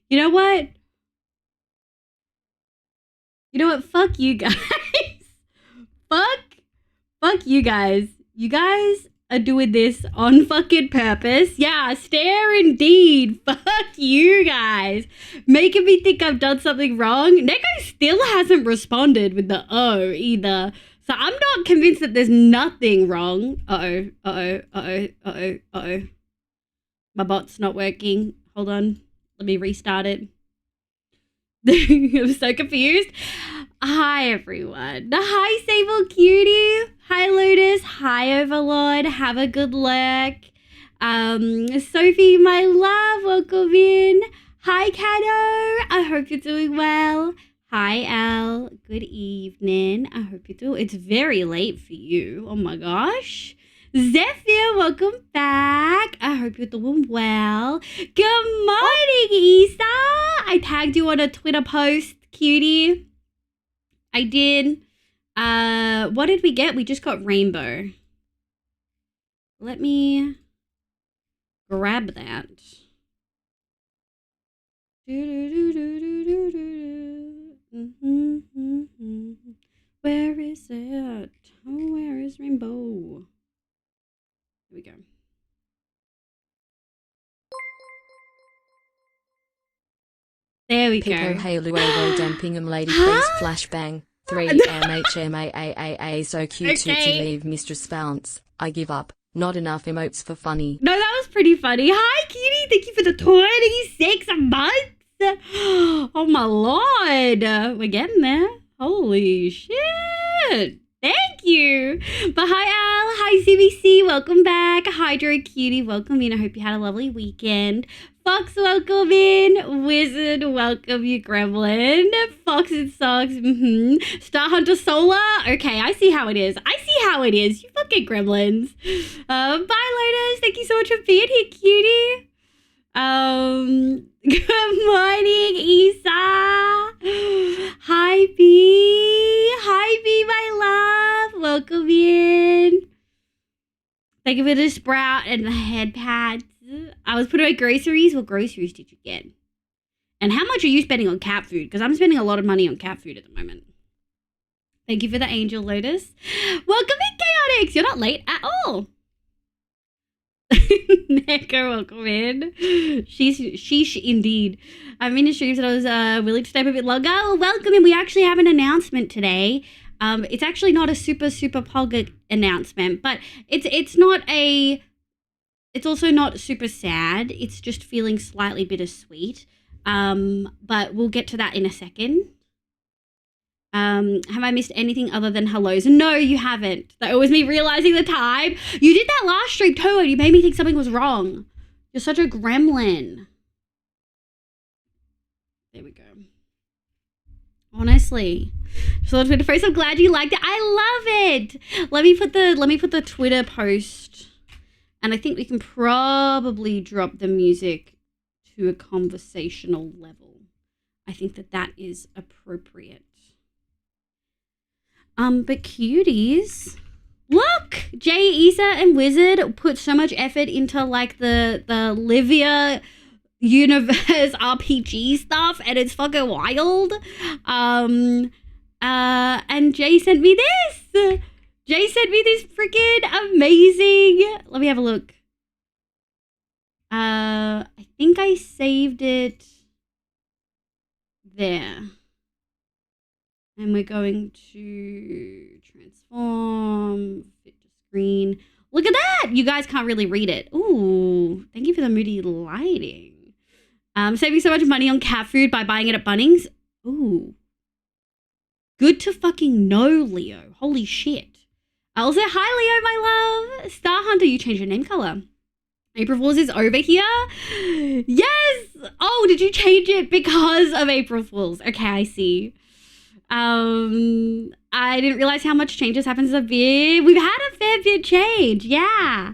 You know what? Fuck you guys. Fuck you guys. You guys are doing this on fucking purpose. Yeah, stare indeed. Fuck you guys. Making me think I've done something wrong. Neko still hasn't responded with the O either. So I'm not convinced that there's nothing wrong. Uh-oh. My bot's not working. Hold on. Let me restart it. I'm so confused. Hi, everyone. Hi, Sable Cutie. Hi, Lotus. Hi, Overlord. Have a good lurk. Sophie, my love, welcome in. Hi, Kado. I hope you're doing well. Hi, Elle. Good evening. I hope you're doing. It's very late for you. Oh my gosh. Zephyr, welcome back. I hope you're doing well. Good morning, Isa. I tagged you on a Twitter post, cutie. I did. What did we get? We just got rainbow. Let me grab that. Where is it? Oh, where is rainbow? Here we go. There we Pico go. Haluero Dampingham Lady Face Flashbang 3 MHMAAA so cute to leave Mistress Bounce. I give up. Not enough emotes for funny. No, that was pretty funny. Hi, cutie. Thank you for the 26 months. Oh, my Lord. We're getting there. Holy shit. Thank you. But hi, Al. Hi, CBC. Welcome back. Hydro Cutie. Welcome in. I hope you had a lovely weekend. Fox, welcome in. Wizard, welcome you, Gremlin. Fox and Socks, Star Hunter Solar. Okay, I see how it is. You fucking gremlins. Bye, Lotus. Thank you so much for being here, cutie. Good morning, Isa. Hi, B, my love. Welcome in. Thank you for the sprout and the head pads. I was putting away groceries. What groceries did you get? And how much are you spending on cat food? Because I'm spending a lot of money on cat food at the moment. Thank you for the angel, Lotus. Welcome in, Chaotix. You're not late at all. Neko, welcome in. Sheesh, indeed. I've been in streams that I was willing to stay up a bit longer. Well, welcome in. We actually have an announcement today. It's actually not a super pog announcement, but it's also not super sad. It's just feeling slightly bittersweet. But we'll get to that in a second. Have I missed anything other than hellos? No, you haven't. That was me realizing the time. You did that last stream too, and you made me think something was wrong. You're such a gremlin. There we go. Honestly. So on Twitter post, I'm glad you liked it. I love it. Let me put the Twitter post. And I think we can probably drop the music to a conversational level. I think that is appropriate. But cuties, look, Jay, Isa, and Wizard put so much effort into like the Livia universe RPG stuff, and it's fucking wild. And Jay sent me this. Freaking amazing. Let me have a look. I think I saved it there. And we're going to transform, fit to screen. Look at that! You guys can't really read it. Ooh, thank you for the moody lighting. Saving so much money on cat food by buying it at Bunnings. Ooh. Good to fucking know, Leo. Holy shit. Also, hi, Leo, my love. Star Hunter, you changed your name color. April Fools is over here. Yes! Oh, did you change it because of April Fools? Okay, I see. I didn't realize how much changes happens a bit. We've had a fair bit change, yeah.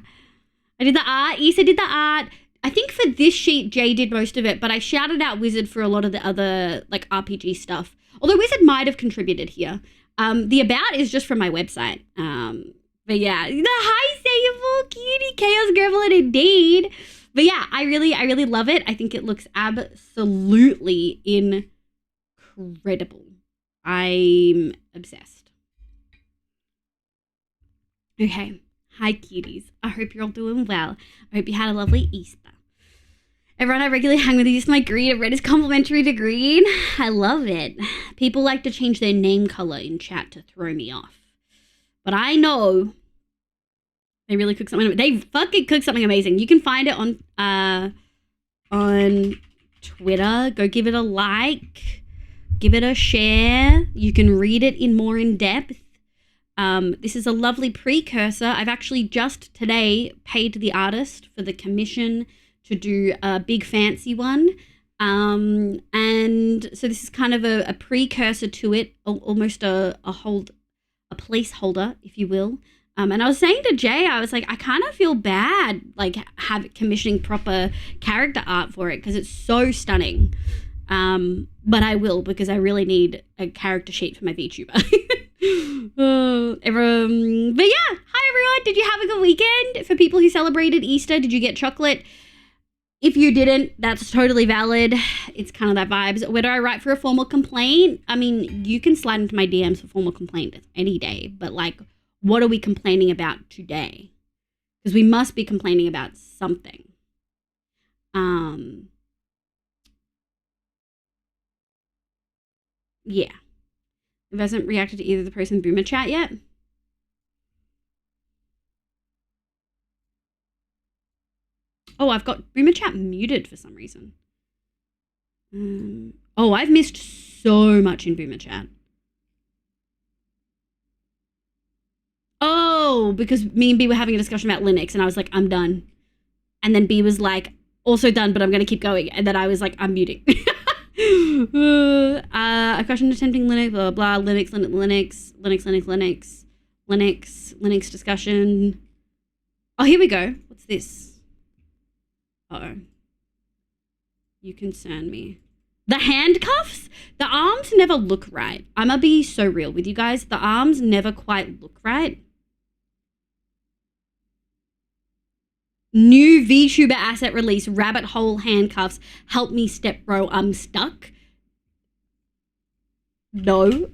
I did the art. Issa did the art. I think for this sheet, Jay did most of it, but I shouted out Wizard for a lot of the other like RPG stuff. Although Wizard might have contributed here. The about is just from my website. But yeah, the high sayable cutie chaos gremlin indeed. But yeah, I really love it. I think it looks absolutely incredible. I'm obsessed. Okay. Hi, cuties. I hope you're all doing well. I hope you had a lovely Easter. Everyone I regularly hang with use my green. Red is complimentary to green. I love it. People like to change their name color in chat to throw me off. But I know they really cook something. They fucking cook something amazing. You can find it on Twitter. Go give it a like. Give it a share. You can read it more in depth. This is a lovely precursor. I've actually just today paid the artist for the commission to do a big fancy one. And so this is kind of a precursor to it, almost a placeholder, if you will. And I was saying to Jay, I was like, I kind of feel bad, like commissioning proper character art for it because it's so stunning. But I will, because I really need a character sheet for my VTuber. But yeah, hi everyone. Did you have a good weekend? For people who celebrated Easter, did you get chocolate? If you didn't, that's totally valid. It's kind of that vibes. Where do I write for a formal complaint? I mean, you can slide into my DMs for formal complaint any day, but like, what are we complaining about today? Because we must be complaining about something. Yeah. If hasn't reacted to either the post in Boomer chat yet. Oh, I've got Boomer chat muted for some reason. Oh, I've missed so much in Boomer chat. Oh, because me and B were having a discussion about Linux and I was like, I'm done. And then B was like, also done, but I'm going to keep going. And then I was like, I'm muting. A question attempting Linux, blah, blah, blah, Linux discussion. Oh, here we go. What's this? Uh-oh. You concern me. The handcuffs? The arms never look right. I'm gonna be so real with you guys. The arms never quite look right. New VTuber asset release, rabbit hole handcuffs. Help me, step bro, I'm stuck. No.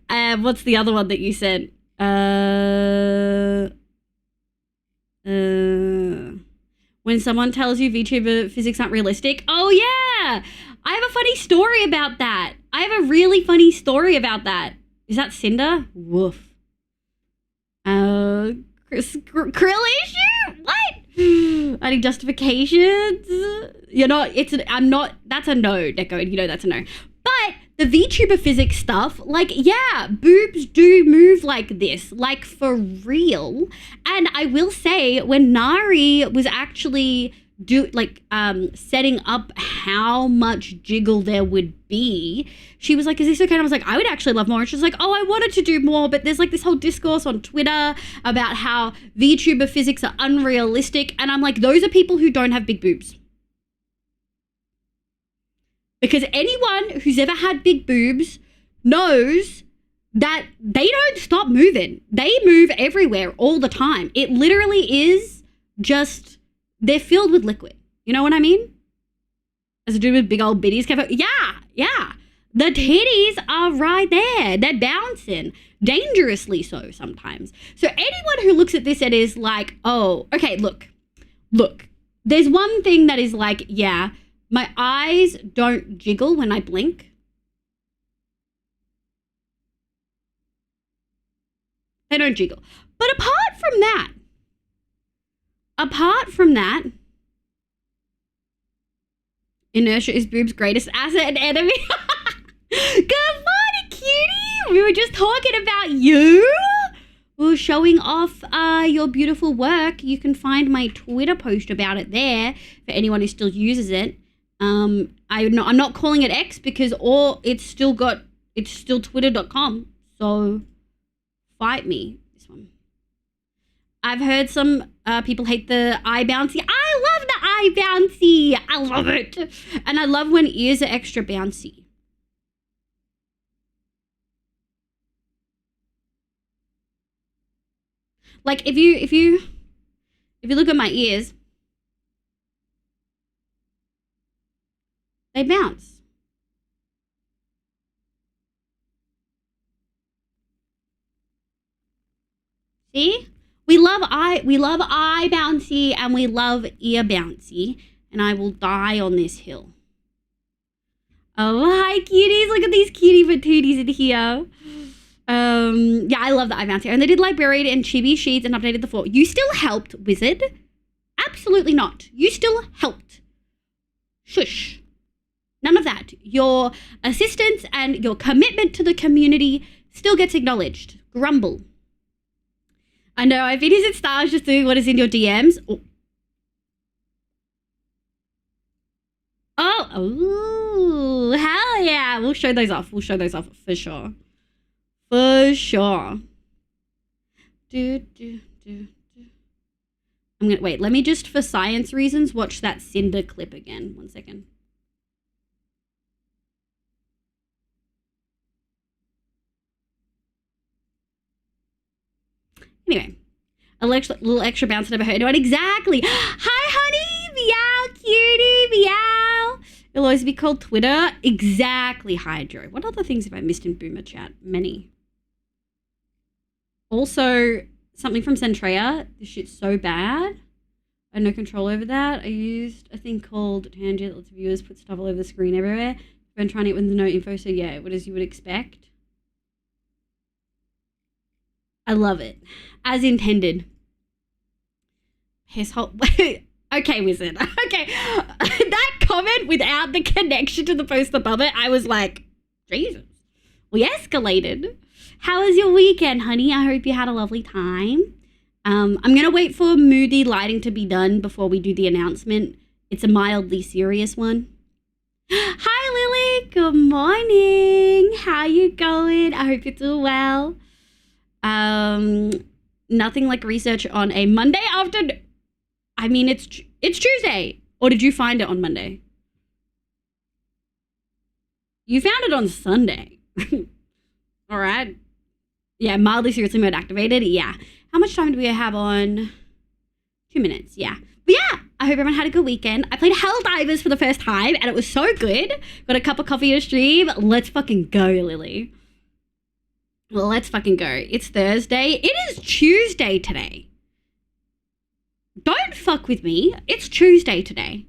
What's the other one that you sent? When someone tells you VTuber physics aren't realistic. Oh yeah, I have a funny story about that. I have a really funny story about that. Is that Cinder? Woof. Krill issue? What? I need justifications. You're not. I'm not. That's a no, Deco. You know that's a no. But the VTuber physics stuff, like, yeah, boobs do move like this, like for real. And I will say, when Nari was actually setting up how much jiggle there would be, she was like, is this okay? And I was like, I would actually love more. And she was like, oh, I wanted to do more, but there's like this whole discourse on Twitter about how VTuber physics are unrealistic. And I'm like, those are people who don't have big boobs. Because anyone who's ever had big boobs knows that they don't stop moving. They move everywhere all the time. It literally is just, they're filled with liquid. You know what I mean? As a dude with big old bitties. Yeah. The titties are right there. They're bouncing. Dangerously so sometimes. So anyone who looks at this and is like, oh, okay, look. There's one thing that is like, yeah, my eyes don't jiggle when I blink. They don't jiggle. But apart from that, inertia is boob's greatest asset and enemy. Good morning, cutie. We were just talking about you. We were showing off your beautiful work. You can find my Twitter post about it there for anyone who still uses it. I'm not calling it X because it's still twitter.com. So fight me. This one. I've heard some people hate the eye bouncy. I love the eye bouncy. I love it. And I love when ears are extra bouncy. Like if you look at my ears, They bounce. See? We love eye bouncy and we love ear bouncy, and I will die on this hill. Oh, hi cuties. Look at these cutie patooties in here. Yeah, I love the eye bouncy. And they did librarian and chibi sheets and updated the floor. You still helped, wizard? Absolutely not. You still helped. Shush. None of that. Your assistance and your commitment to the community still gets acknowledged. Grumble. I know, I've been at stars just doing what is in your DMs. Oh, hell yeah. We'll show those off. We'll show those off for sure. For sure. I'm gonna wait. Let me just, for science reasons, watch that Cinder clip again. 1 second. Anyway, a little extra bounce I never heard anyone. Exactly. Hi, honey. Meow, cutie. Meow. It'll always be called Twitter. Exactly, Hydro. What other things have I missed in Boomer Chat? Many. Also, something from Centrea. This shit's so bad. I had no control over that. I used a thing called Tangent. Lots of viewers put stuff all over the screen everywhere. I've been trying it with no info, so yeah, what as you would expect. I love it. As intended. His whole... Okay, wizard. Okay. That comment without the connection to the post above it, I was like, Jesus. We escalated. How was your weekend, honey? I hope you had a lovely time. I'm going to wait for moody lighting to be done before we do the announcement. It's a mildly serious one. Hi, Lily. Good morning. How you going? I hope you're doing well. Nothing like research on a Monday afternoon. I mean, it's Tuesday. Or did you find it on Monday? You found it on Sunday. All right. Yeah, mildly seriously mode activated. Yeah. How much time do we have on? 2 minutes. Yeah. But yeah, I hope everyone had a good weekend. I played Helldivers for the first time and it was so good. Got a cup of coffee to stream. Let's fucking go, Lily. Well, let's fucking go. It's Thursday. It is Tuesday today. Don't fuck with me. It's Tuesday today.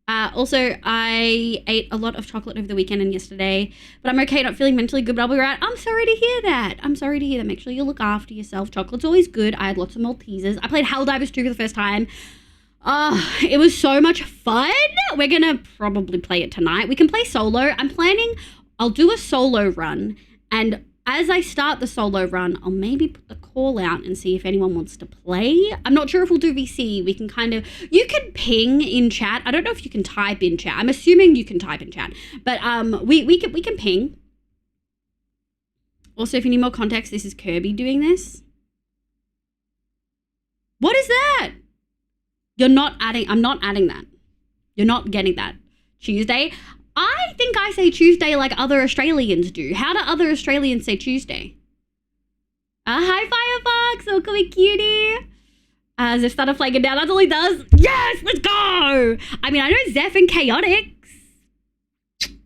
Also, I ate a lot of chocolate over the weekend and yesterday, but I'm okay, not feeling mentally good, but I'll be right. I'm sorry to hear that. I'm sorry to hear that. Make sure you look after yourself. Chocolate's always good. I had lots of Maltesers. I played Helldivers 2 for the first time. It was so much fun. We're going to probably play it tonight. We can play solo. I'll do a solo run, and as I start the solo run, I'll maybe put the call out and see if anyone wants to play. I'm not sure if we'll do VC. We can you can ping in chat. I don't know if you can type in chat. I'm assuming you can type in chat, but we can ping. Also, if you need more context, this is Kirby doing this. What is that? I'm not adding that. You're not getting that. Tuesday. I think I say Tuesday like other Australians do. How do other Australians say Tuesday? Hi, Firefox. Welcome, cutie. As if started flagging down. That's all he does. Yes, let's go. I mean, I know Zeph and Chaotix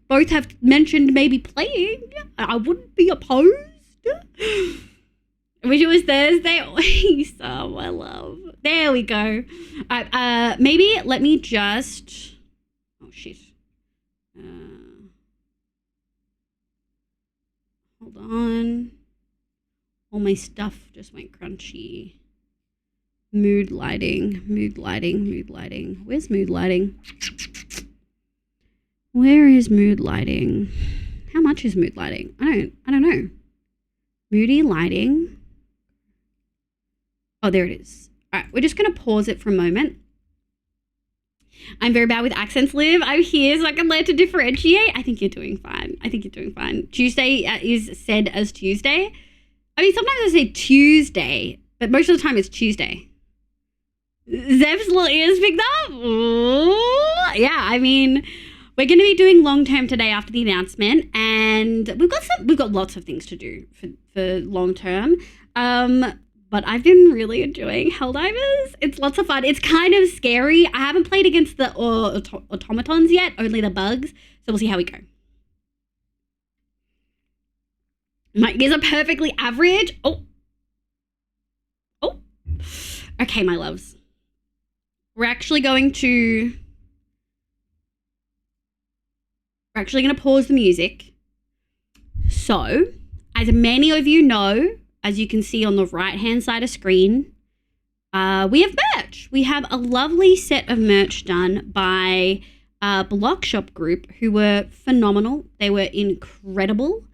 both have mentioned maybe playing. I wouldn't be opposed. I wish it was Thursday. Oh, my love. There we go. All right, maybe let me just... Oh, shit. Hold on. All my stuff just went crunchy. Mood lighting. Where's mood lighting? Where is mood lighting? How much is mood lighting? I don't know. Moody lighting. Oh, there it is. All right, we're just going to pause it for a moment. I'm very bad with accents, Liv. I'm here so I can learn to differentiate. I think you're doing fine. Tuesday is said as Tuesday. I mean, sometimes I say Tuesday, but most of the time it's Tuesday. Zev's little ears picked up. Ooh. Yeah, I mean, we're going to be doing long term today after the announcement, and we've got lots of things to do for long term. But I've been really enjoying Helldivers. It's lots of fun. It's kind of scary. I haven't played against the automatons yet, only the bugs. So we'll see how we go. My ears are perfectly average. Oh. Okay, my loves. We're actually going to pause the music. So, as many of you know, as you can see on the right-hand side of screen, we have merch. We have a lovely set of merch done by Block Shop Group, who were phenomenal. They were incredible.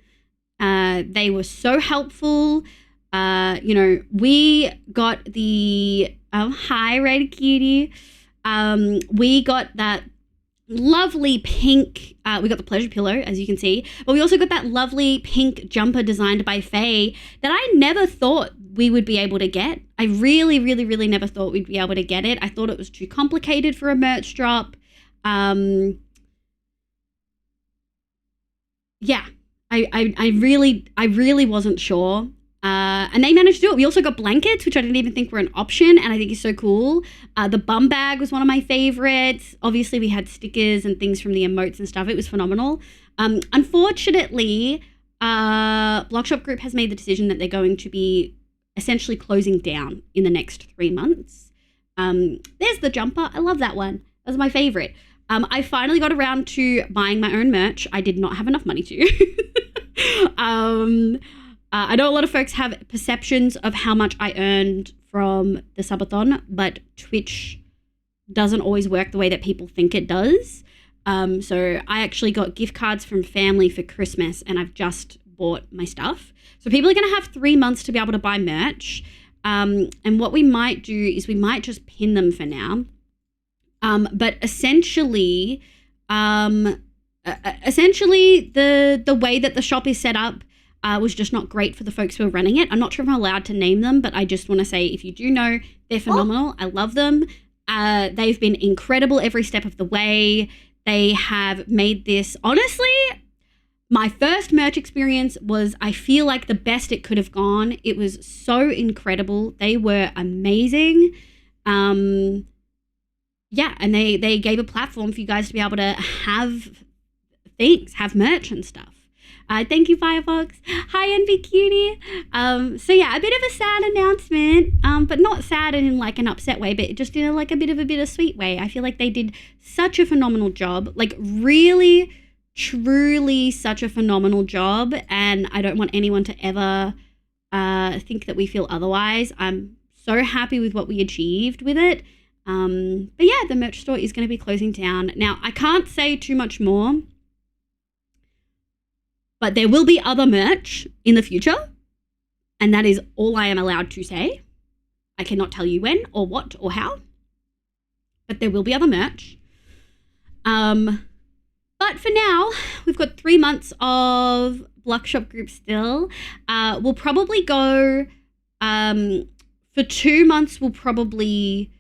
They were so helpful. We got the hi, Red Cutie. We got that lovely pink, we got the pleasure pillow, as you can see, but we also got that lovely pink jumper designed by Faye that I never thought we would be able to get. I really, really, really never thought we'd be able to get it. I thought it was too complicated for a merch drop. I really wasn't sure. And they managed to do it. We also got blankets, which I didn't even think were an option, and I think is so cool. The bum bag was one of my favorites. Obviously, we had stickers and things from the emotes and stuff. It was phenomenal. Unfortunately, Block Shop Group has made the decision that they're going to be essentially closing down in the next 3 months. There's the jumper. I love that one. That was my favorite. I finally got around to buying my own merch. I did not have enough money to. I know a lot of folks have perceptions of how much I earned from the subathon, but Twitch doesn't always work the way that people think it does. So I actually got gift cards from family for Christmas, and I've just bought my stuff. So people are going to have 3 months to be able to buy merch. And what we might do is we might just pin them for now. But essentially the way that the shop is set up was just not great for the folks who are running it. I'm not sure if I'm allowed to name them, but I just want to say, if you do know, they're phenomenal. I love them. They've been incredible every step of the way. They have made this, honestly, my first merch experience was, I feel like, the best it could have gone. It was so incredible. They were amazing. And they gave a platform for you guys to be able to have things, have merch and stuff. Thank you, Firefox. Hi, NV Cutie. A bit of a sad announcement, but not sad in like an upset way, but just in like a bit of a bittersweet way. I feel like they did such a phenomenal job, like really, truly such a phenomenal job, and I don't want anyone to ever think that we feel otherwise. I'm so happy with what we achieved with it. The merch store is going to be closing down. Now, I can't say too much more, but there will be other merch in the future, and that is all I am allowed to say. I cannot tell you when or what or how, but there will be other merch. But for now, we've got 3 months of Block Shop Group still. We'll probably go, for 2 months, we'll probably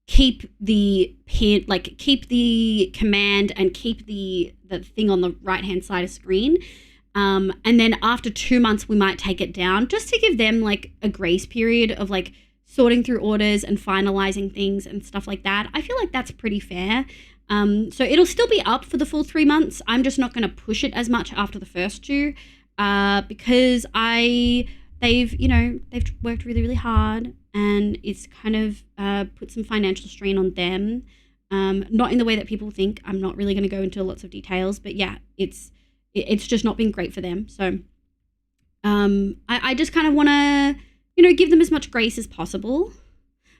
keep the command and keep the thing on the right hand side of screen, and then after 2 months we might take it down, just to give them like a grace period of like sorting through orders and finalizing things and stuff like that. I feel like that's pretty fair. So it'll still be up for the full 3 months. I'm just not going to push it as much after the first two, because they've worked really, really hard, and it's kind of put some financial strain on them. Not in the way that people think. I'm not really going to go into lots of details, but yeah, it's just not been great for them. So I just kind of want to, give them as much grace as possible.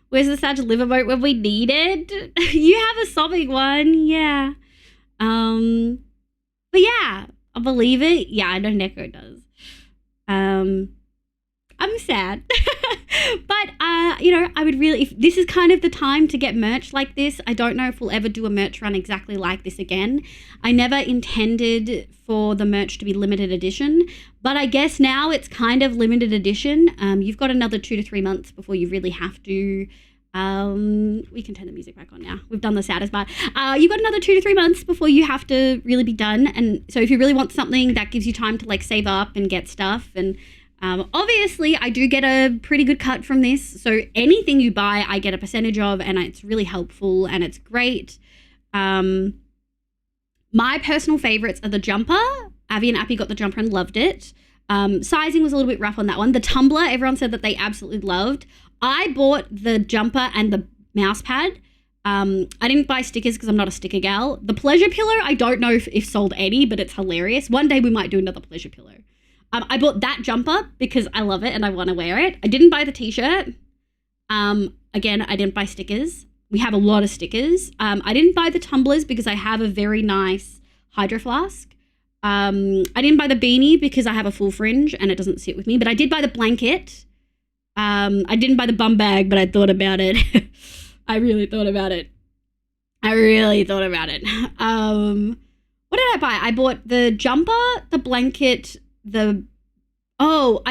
Where's the Sag liver boat when we need it? You have a sobbing one, yeah. But yeah, I believe it. Yeah, I know Neko does. I'm sad. But, I would really, if this is kind of the time to get merch like this. I don't know if we'll ever do a merch run exactly like this again. I never intended for the merch to be limited edition, but I guess now it's kind of limited edition. You've got another 2 to 3 months before you really have to, we can turn the music back on now. We've done the saddest part. You've got another 2 to 3 months before you have to really be done. And so if you really want something that gives you time to like save up and get stuff and, Obviously, I do get a pretty good cut from this. So anything you buy, I get a percentage of, and it's really helpful and it's great. My personal favorites are the jumper. Avi and Appy got the jumper and loved it. Sizing was a little bit rough on that one. The tumbler, everyone said that they absolutely loved. I bought the jumper and the mouse pad. I didn't buy stickers because I'm not a sticker gal. The pleasure pillow, I don't know if sold any, but it's hilarious. One day we might do another pleasure pillow. I bought that jumper because I love it and I want to wear it. I didn't buy the t-shirt. Again, I didn't buy stickers. We have a lot of stickers. I didn't buy the tumblers because I have a very nice hydro flask. I didn't buy the beanie because I have a full fringe and it doesn't sit with me, but I did buy the blanket. I didn't buy the bum bag, but I thought about it. I really thought about it. What did I buy? I bought the jumper, the blanket, I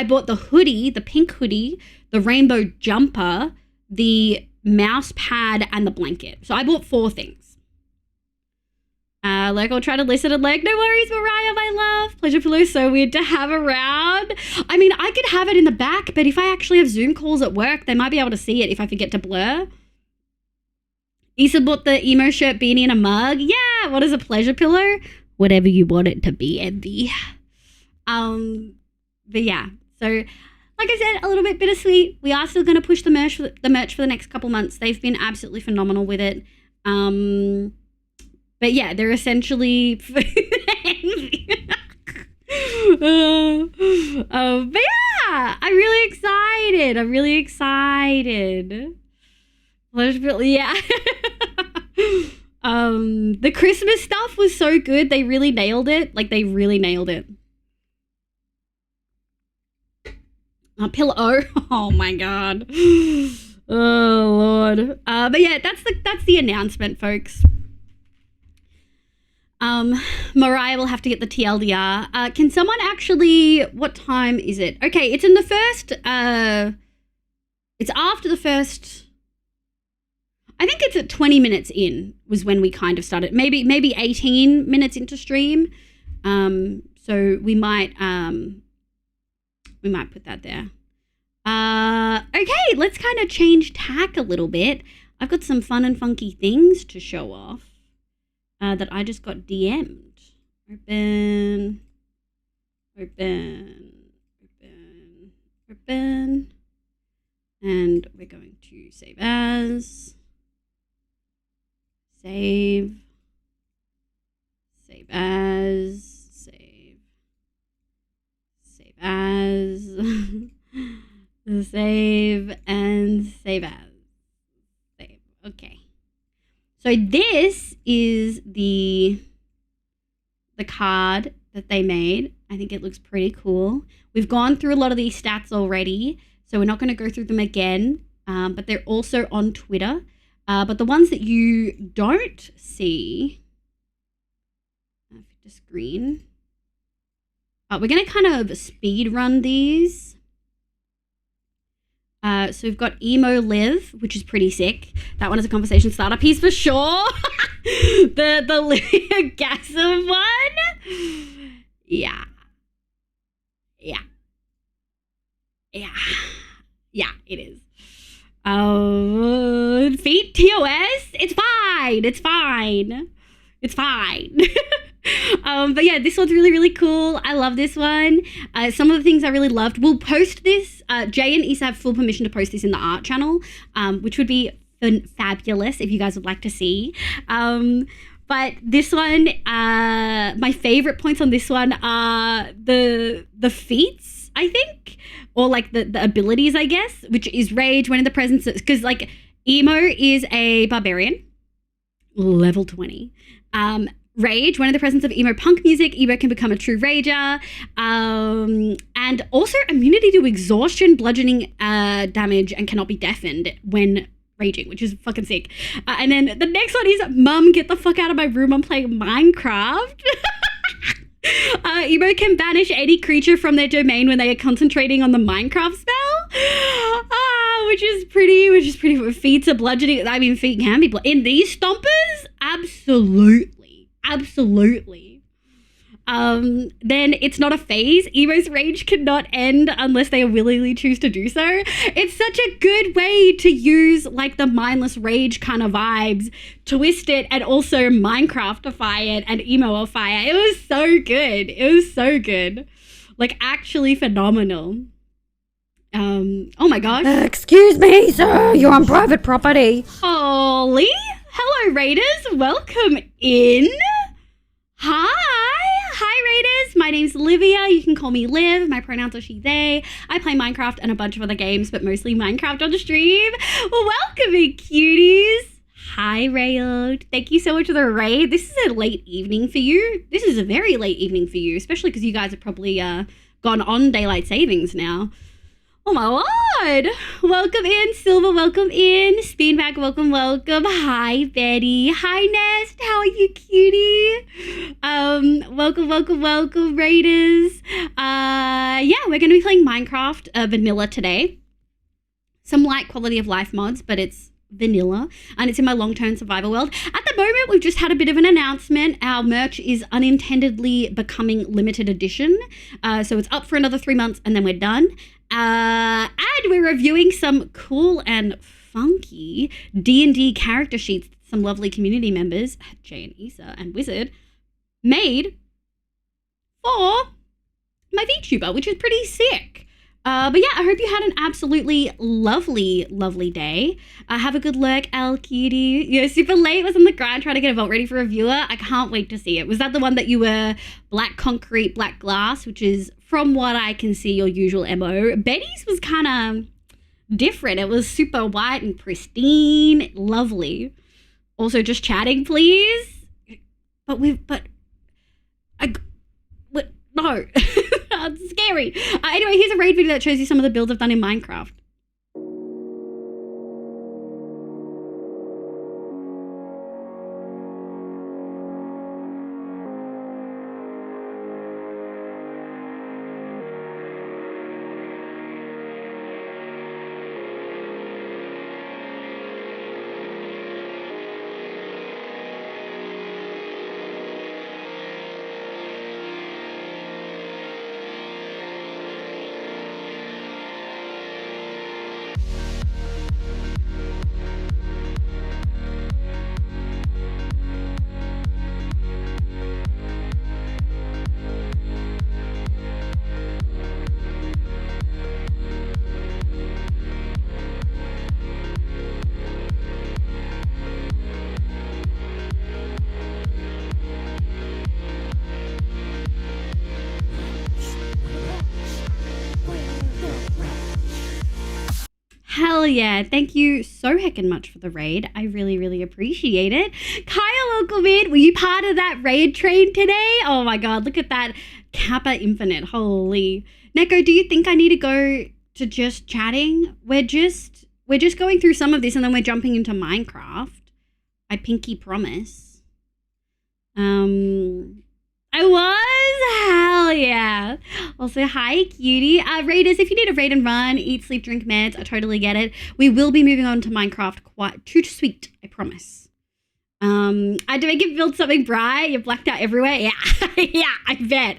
bought the hoodie, the pink hoodie, the rainbow jumper, the mouse pad, and the blanket. So I bought 4 things. I'll try to listen and no worries, Mariah, my love. Pleasure pillow is so weird to have around. I mean, I could have it in the back, but if I actually have Zoom calls at work, they might be able to see it if I forget to blur. Issa bought the emo shirt, beanie, and a mug. Yeah, what is a pleasure pillow? Whatever you want it to be, Envy. But yeah, so like I said, a little bit bittersweet. We are still going to push the merch for the next couple months. They've been absolutely phenomenal with it. But yeah, they're essentially but yeah, I'm really excited. Yeah. The Christmas stuff was so good. They really nailed it. A pillow. Oh my god. Oh lord. But yeah, that's the announcement, folks. Mariah will have to get the TLDR. Can someone actually? What time is it? Okay, it's in the first. It's after the first. I think it's at 20 minutes in was when we kind of started. Maybe 18 minutes into stream. So we might put that there. Okay, let's kind of change tack a little bit. I've got some fun and funky things to show off that I just got DM'd. Open. And we're going to save as. Save as. Save and save as. Save. Okay. So this is the card that they made. I think it looks pretty cool. We've gone through a lot of these stats already, so we're not going to go through them again, but they're also on Twitter. But the ones that you don't see, the screen, we're going to kind of speed run these. So we've got Emo Live, which is pretty sick. That one is a conversation starter piece for sure. the Gasm one. Yeah, it is. Feet TOS. It's fine. But yeah, this one's really, really cool. I love this one. Some of the things I really loved. We'll post this. Jay and Issa have full permission to post this in the art channel, which would be fabulous if you guys would like to see. But this one, my favorite points on this one are the feats, I think, or like the abilities, I guess, which is rage when in the presence of, because like emo is a barbarian, level 20. Rage, when in the presence of emo punk music, emo can become a true rager. And also immunity to exhaustion, bludgeoning damage, and cannot be deafened when raging, which is fucking sick. And then the next one is, Mum, get the fuck out of my room, I'm playing Minecraft. Emo can banish any creature from their domain when they are concentrating on the Minecraft spell. Which is pretty feats of bludgeoning. I mean, feet can be in these stompers, absolutely. then it's not a phase. Emo's rage cannot end unless they willingly choose to do so. It's such a good way to use like the mindless rage kind of vibes, twist it, and also Minecraftify it and emo-ify it. It was so good. It was so good. Like actually phenomenal. Oh my gosh. Excuse me, sir. You're on private property. Holly. Hello, Raiders. Welcome in. Hi, Raiders. My name's Livia. You can call me Liv. My pronouns are she, they. I play Minecraft and a bunch of other games, but mostly Minecraft on the stream. Welcome in, cuties. Hi, Railed. Thank you so much for the raid. This is a late evening for you. This is a very late evening for you, especially because you guys have probably gone on daylight savings now. Oh my lord. Welcome in, Silver. Welcome in. Speedback, welcome. Hi, Betty. Hi, Nest. How are you, cutie? Welcome, Raiders. Yeah, we're going to be playing Minecraft vanilla today. Some light quality of life mods, but it's vanilla, and it's in my long-term survival world. At the moment, we've just had a bit of an announcement. Our merch is unintendedly becoming limited edition. So it's up for another 3 months, and then we're done. And we're reviewing some cool and funky D&D character sheets some lovely community members, Jay and Issa and Wizard, made for my VTuber, which is pretty sick. But yeah, I hope you had an absolutely lovely day. Have a good lurk, L cutie. You're super late. Was on the grind trying to get a vault ready for a viewer. I can't wait to see it. Was that the one that you were black concrete, black glass, which is, from what I can see, your usual MO? Betty's was kind of different. It was super white and pristine. Lovely. Also, just chatting, please. No. It's scary. Anyway, here's a raid video that shows you some of the builds I've done in Minecraft. Hell yeah. Thank you so heckin' much for the raid. I really appreciate it. Kyle, welcome in. Were you part of that raid train today? Oh my god, look at that. Kappa Infinite. Holy. Neko, do you think I need to go to just chatting? We're just going through some of this and then we're jumping into Minecraft. I pinky promise. I was? Hell yeah. Also, hi, cutie. Raiders, if you need a raid and run, eat, sleep, drink meds, I totally get it. We will be moving on to Minecraft quite too sweet, I promise. Do I give build something bright? You're blacked out everywhere? Yeah. Yeah, I bet.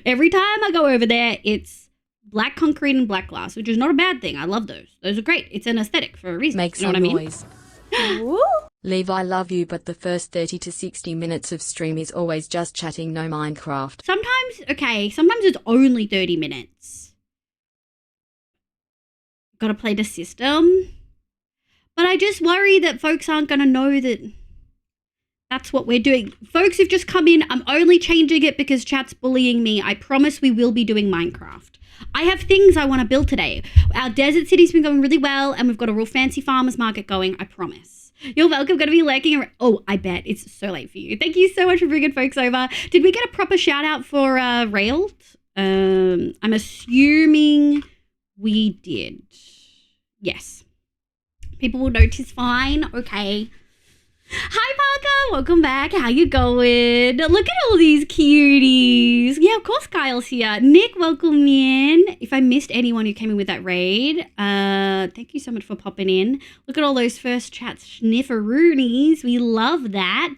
Every time I go over there, it's black concrete and black glass, which is not a bad thing. I love those. Those are great. It's an aesthetic for a reason. Make some noise. Leave, I love you, but the first 30 to 60 minutes of stream is always just chatting, no Minecraft. Sometimes it's only 30 minutes. Gotta play the system. But I just worry that folks aren't gonna know that that's what we're doing. Folks who've just come in, I'm only changing it because chat's bullying me. I promise we will be doing Minecraft. I have things I want to build today. Our desert city's been going really well, and we've got a real fancy farmer's market going, I promise. You're welcome. Going to be lurking around. Oh, I bet. It's so late for you. Thank you so much for bringing folks over. Did we get a proper shout out for Railed? I'm assuming we did. Yes. People will notice fine. Okay. Hi, Parker. Welcome back. How you going? Look at all these cuties. Yeah, of course Kyle's here. Nick, welcome in. If I missed anyone who came in with that raid, thank you so much for popping in. Look at all those first chat snifferoonies. We love that.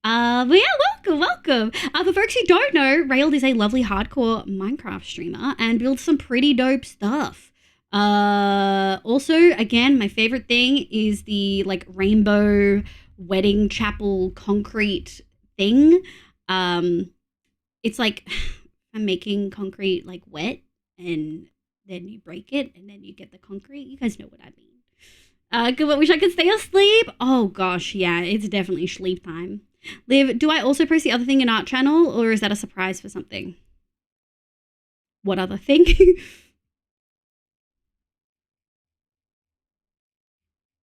But yeah, welcome. For folks who don't know, Railed is a lovely hardcore Minecraft streamer and builds some pretty dope stuff. Also, again, my favorite thing is the like rainbow wedding chapel concrete thing. It's like I'm making concrete like wet and then you break it and then you get the concrete. You guys know what I mean. Good, wish I could stay asleep. Oh gosh, yeah, it's definitely sleep time. Liv, do I also post the other thing in art channel or is that a surprise for something? What other thing?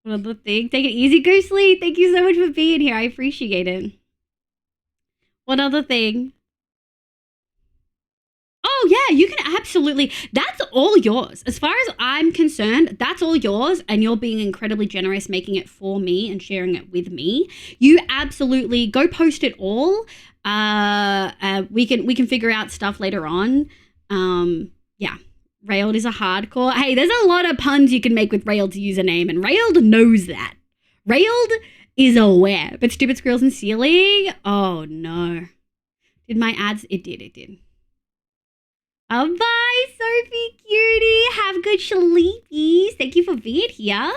What other thing? Take it easy, Ghostly. Thank you so much for being here. I appreciate it. What other thing? Oh yeah, you can absolutely, that's all yours. As far as I'm concerned, that's all yours and you're being incredibly generous making it for me and sharing it with me. You absolutely go post it all. We can figure out stuff later on. Yeah. Railed is a hardcore. Hey, there's a lot of puns you can make with Railed's username and Railed knows that. Railed is aware. But Stupid Squirrels and Ceiling? Oh no. Did my ads? It did. Oh, bye, Sophie Cutie. Have good sleepies. Thank you for being here.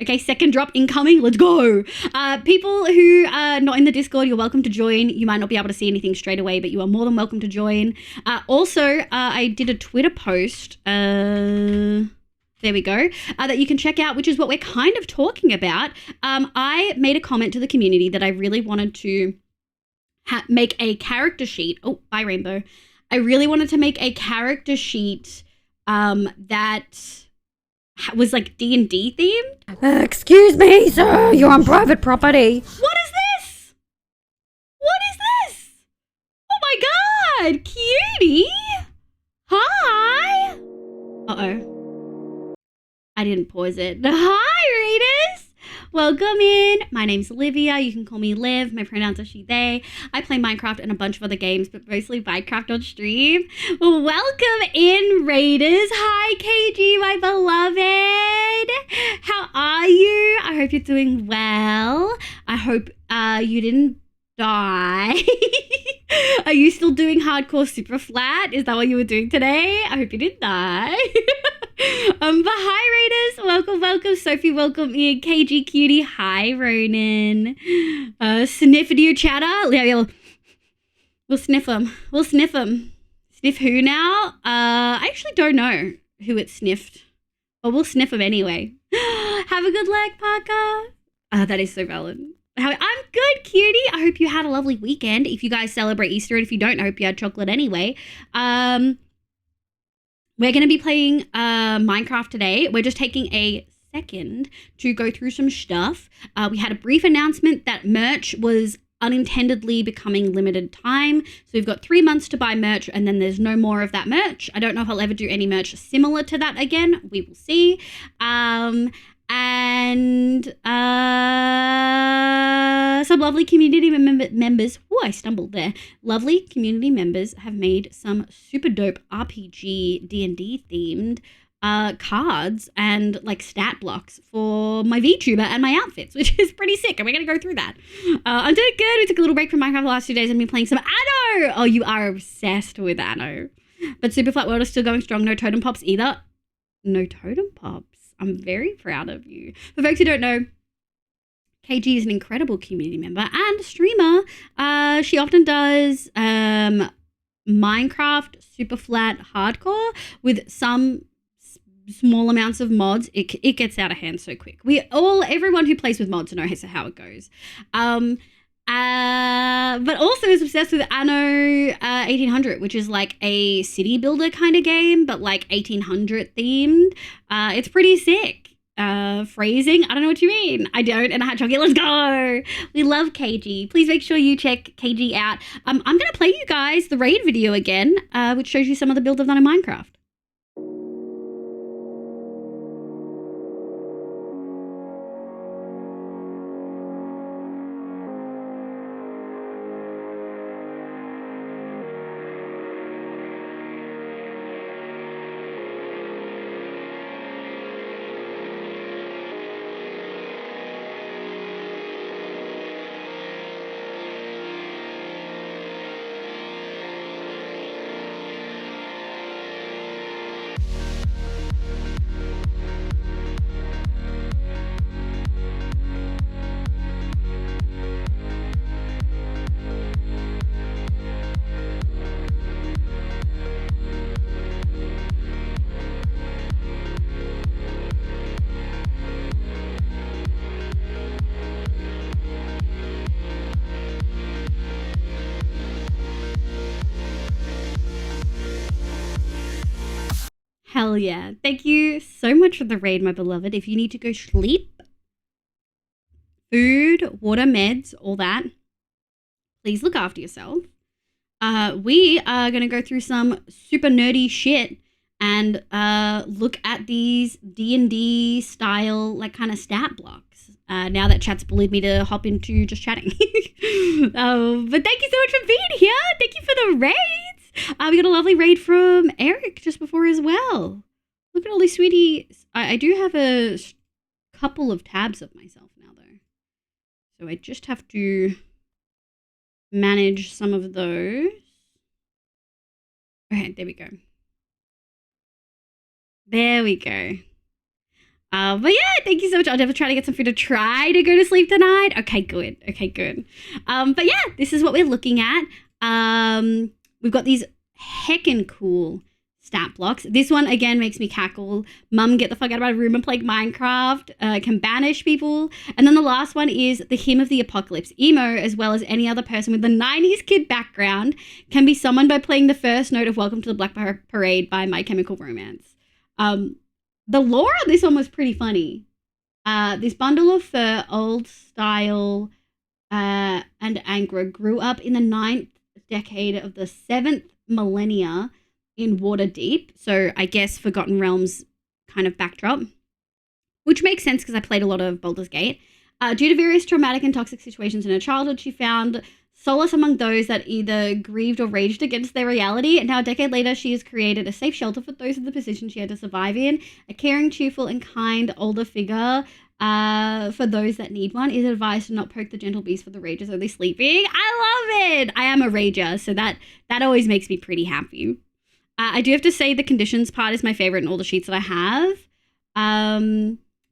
Okay, second drop incoming. Let's go. People who are not in the Discord, you're welcome to join. You might not be able to see anything straight away, but you are more than welcome to join. Also, I did a Twitter post. There we go. That you can check out, which is what we're kind of talking about. I made a comment to the community that I really wanted to make a character sheet. Oh, bye, Rainbow. I really wanted to make a character sheet that was like D&D themed. Excuse me, sir. You're on private property. What is this? What is this? Oh my god, Cutie. Hi. Uh-oh. I didn't pause it. Hi, readers. Welcome in. My name's Olivia. You can call me Liv. My pronouns are she, they. I play Minecraft and a bunch of other games, but mostly Minecraft on stream. Well, welcome in, Raiders. Hi, KG, my beloved. How are you? I hope you're doing well. I hope you didn't die. Are you still doing hardcore super flat? Is that what you were doing today? I hope you didn't die. But hi, Raiders. Welcome. Sophie, welcome in. KG Cutie. Hi, Ronan. Sniff do chatter. Yeah. We'll sniff them. Sniff who now? I actually don't know who it sniffed. But we'll sniff them anyway. Have a good leg, Parker. That is so valid. I'm good, Cutie. I hope you had a lovely weekend. If you guys celebrate Easter, and if you don't, I hope you had chocolate anyway. We're going to be playing Minecraft today. We're just taking a second to go through some stuff. We had a brief announcement that merch was unintendedly becoming limited time. So we've got 3 months to buy merch and then there's no more of that merch. I don't know if I'll ever do any merch similar to that again. We will see. Some lovely community members, I stumbled there. Lovely community members have made some super dope RPG D&D themed cards and like stat blocks for my VTuber and my outfits, which is pretty sick. And we're going to go through that. I'm doing good. We took a little break from Minecraft the last 2 days and been playing some Anno. Oh, you are obsessed with Anno. But Super Flat World is still going strong. No totem pops either. No totem pops. I'm very proud of you. For folks who don't know, KG is an incredible community member and streamer. She often does Minecraft super flat hardcore with some small amounts of mods. It gets out of hand so quick. Everyone who plays with mods knows how it goes. But also is obsessed with Anno 1800, which is like a city builder kind of game, but like 1800 themed. It's pretty sick. Phrasing, I don't know what you mean. I don't, and I had chocolate. Let's go. We love KG. Please make sure you check KG out. I'm going to play you guys the raid video again, which shows you some of the builds I've done in Minecraft. Hell yeah. Thank you so much for the raid, my beloved. If you need to go sleep, food, water, meds, all that, please look after yourself. We are going to go through some super nerdy shit and look at these D&D style, like, kind of stat blocks. Now that chat's bullied me to hop into just chatting. But thank you so much for being here. Thank you for the raids. We got a lovely raid from Eric just before as well. Look at all these sweeties. I do have a couple of tabs of myself now, though. So I just have to manage some of those. Okay, there we go. There we go. But yeah, thank you so much. I'll never try to get some food to try to go to sleep tonight. Okay, good. Okay, good. But yeah, this is what we're looking at. We've got these heckin' cool stat blocks. This one, again, makes me cackle. Mum, get the fuck out of my room and play Minecraft. Can banish people. And then the last one is the hymn of the apocalypse. Emo, as well as any other person with the 90s kid background, can be summoned by playing the first note of Welcome to the Black Parade by My Chemical Romance. The lore on this one was pretty funny. This bundle of fur, old style, and Angra grew up in the 9th decade of the 7th millennia in Waterdeep. So I guess Forgotten Realms kind of backdrop, which makes sense because I played a lot of Baldur's Gate. Due to various traumatic and toxic situations in her childhood, she found solace among those that either grieved or raged against their reality. And now, a decade later, she has created a safe shelter for those in the position she had to survive in. A caring, cheerful, and kind older figure for those that need one. Is advised to not poke the gentle beast for the rages only sleeping. I love it. I am a rager, so that always makes me pretty happy. I do have to say the conditions part is my favorite in all the sheets that I have.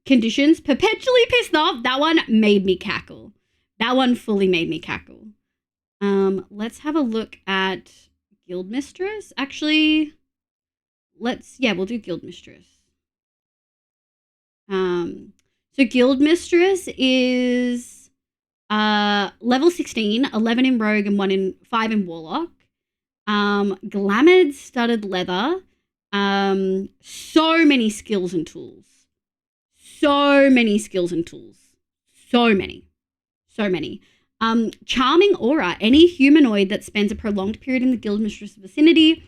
Conditions, perpetually pissed off. That one made me cackle. That one fully made me cackle. Let's have a look at Guildmistress. Actually, we'll do Guildmistress. So Guildmistress is level 16, 11 in Rogue and 5 in Warlock. Glamored studded leather. So many skills and tools. So many. Charming aura. Any humanoid that spends a prolonged period in the Guildmistress vicinity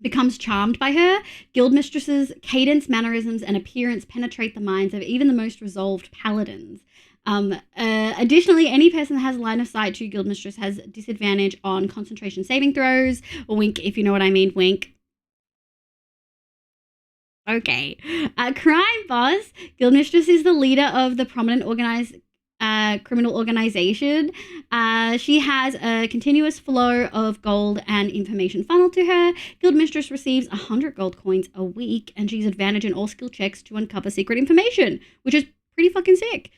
becomes charmed by her. Guildmistress's cadence, mannerisms, and appearance penetrate the minds of even the most resolved paladins. Additionally, any person that has line of sight to Guildmistress has disadvantage on concentration saving throws. Or wink, if you know what I mean, wink. Okay. Crime boss. Guildmistress is the leader of the prominent organized criminal organization. She has a continuous flow of gold and information funneled to her. Guildmistress receives 100 gold coins a week, and she's advantage in all skill checks to uncover secret information, which is pretty fucking sick.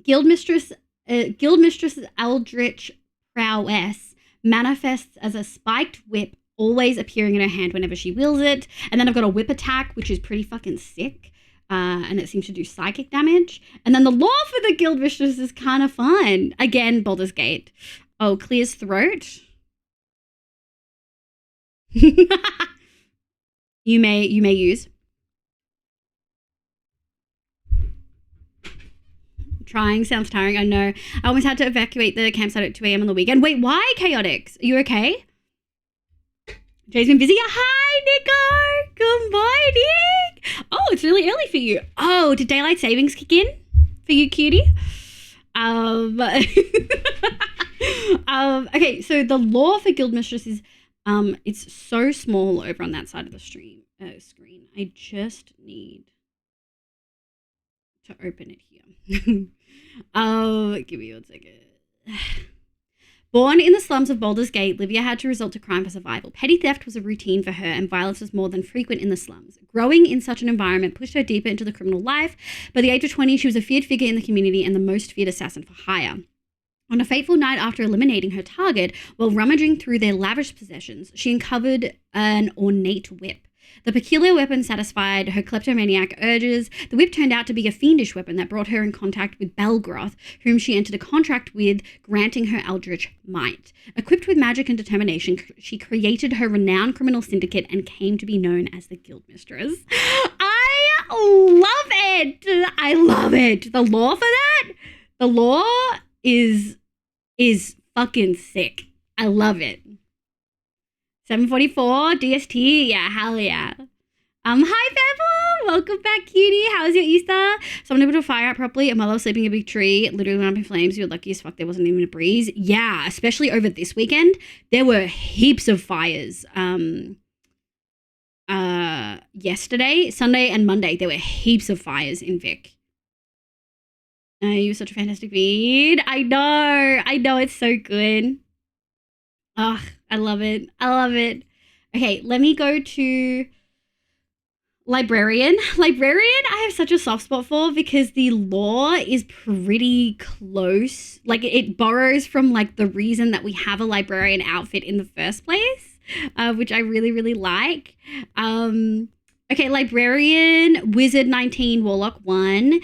Guildmistress's eldritch prowess manifests as a spiked whip, always appearing in her hand whenever she wields it. And then I've got a whip attack, which is pretty fucking sick. And it seems to do psychic damage. And then the lore for the Guildmistress is kind of fun. Again, Baldur's Gate. Oh, clears throat. you may use. Trying sounds tiring, I know. I almost had to evacuate the campsite at 2 a.m. on the weekend. Wait, why, Chaotix? Are you okay? Jay's been busy. Hi, Nico. Good morning. Oh, it's really early for you. Oh, did daylight savings kick in for you, cutie? Okay, so the lore for Guildmistress is it's so small over on that side of the screen. I just need to open it here. Give me 1 second. Born in the slums of Baldur's Gate, Livia had to resort to crime for survival. Petty theft was a routine for her, and violence was more than frequent in the slums. Growing in such an environment pushed her deeper into the criminal life. By the age of 20, she was a feared figure in the community and the most feared assassin for hire. On a fateful night after eliminating her target, while rummaging through their lavish possessions, she uncovered an ornate whip. The peculiar weapon satisfied her kleptomaniac urges. The whip turned out to be a fiendish weapon that brought her in contact with Belgroth, whom she entered a contract with, granting her eldritch might. Equipped with magic and determination, she created her renowned criminal syndicate and came to be known as the Guildmistress. I love it. I love it. The lore for that, the lore is fucking sick. I love it. 744 DST, yeah, hell yeah. Hi Pebble, welcome back, cutie. How was your Easter? Someone able to fire out properly. A mother was sleeping in a big tree, literally went up in flames. You were lucky as fuck there wasn't even a breeze. Yeah, especially over this weekend, there were heaps of fires. Yesterday, Sunday, and Monday, there were heaps of fires in Vic. You were such a fantastic feed. I know, it's so good. Ugh, I love it. Okay, let me go to Librarian. Librarian, I have such a soft spot for because the lore is pretty close. Like, it borrows from, like, the reason that we have a librarian outfit in the first place, which I really, really like. Okay, Librarian, Wizard 19, Warlock 1,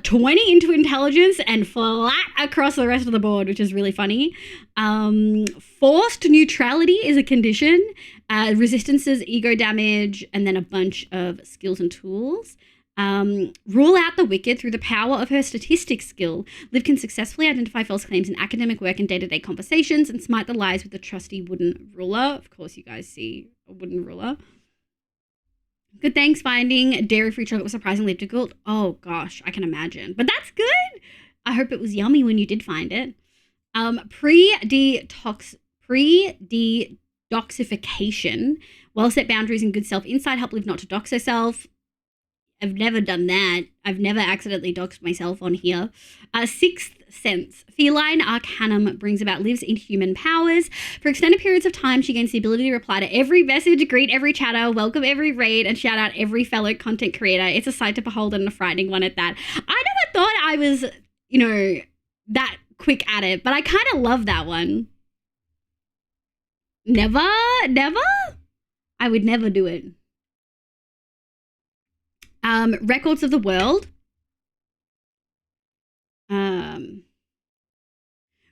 20 into Intelligence, and flat across the rest of the board, which is really funny. Forced Neutrality is a condition, Resistances, Ego Damage, and then a bunch of skills and tools. Rule out the wicked through the power of her statistics skill. Liv can successfully identify false claims in academic work and day-to-day conversations and smite the lies with the trusty wooden ruler. Of course, you guys see a wooden ruler. Good thanks finding dairy-free chocolate was surprisingly difficult. Oh gosh, I can imagine. But that's good. I hope it was yummy when you did find it. Pre-detoxification. Well-set boundaries and good self-insight help Liv not to dox herself. I've never done that. I've never accidentally doxed myself on here. Sixth Sense. Feline Arcanum brings about Liv's inhuman powers. For extended periods of time, she gains the ability to reply to every message, greet every chatter, welcome every raid, and shout out every fellow content creator. It's a sight to behold and a frightening one at that. I never thought I was, that quick at it, but I kind of love that one. Never? I would never do it. Records of the World.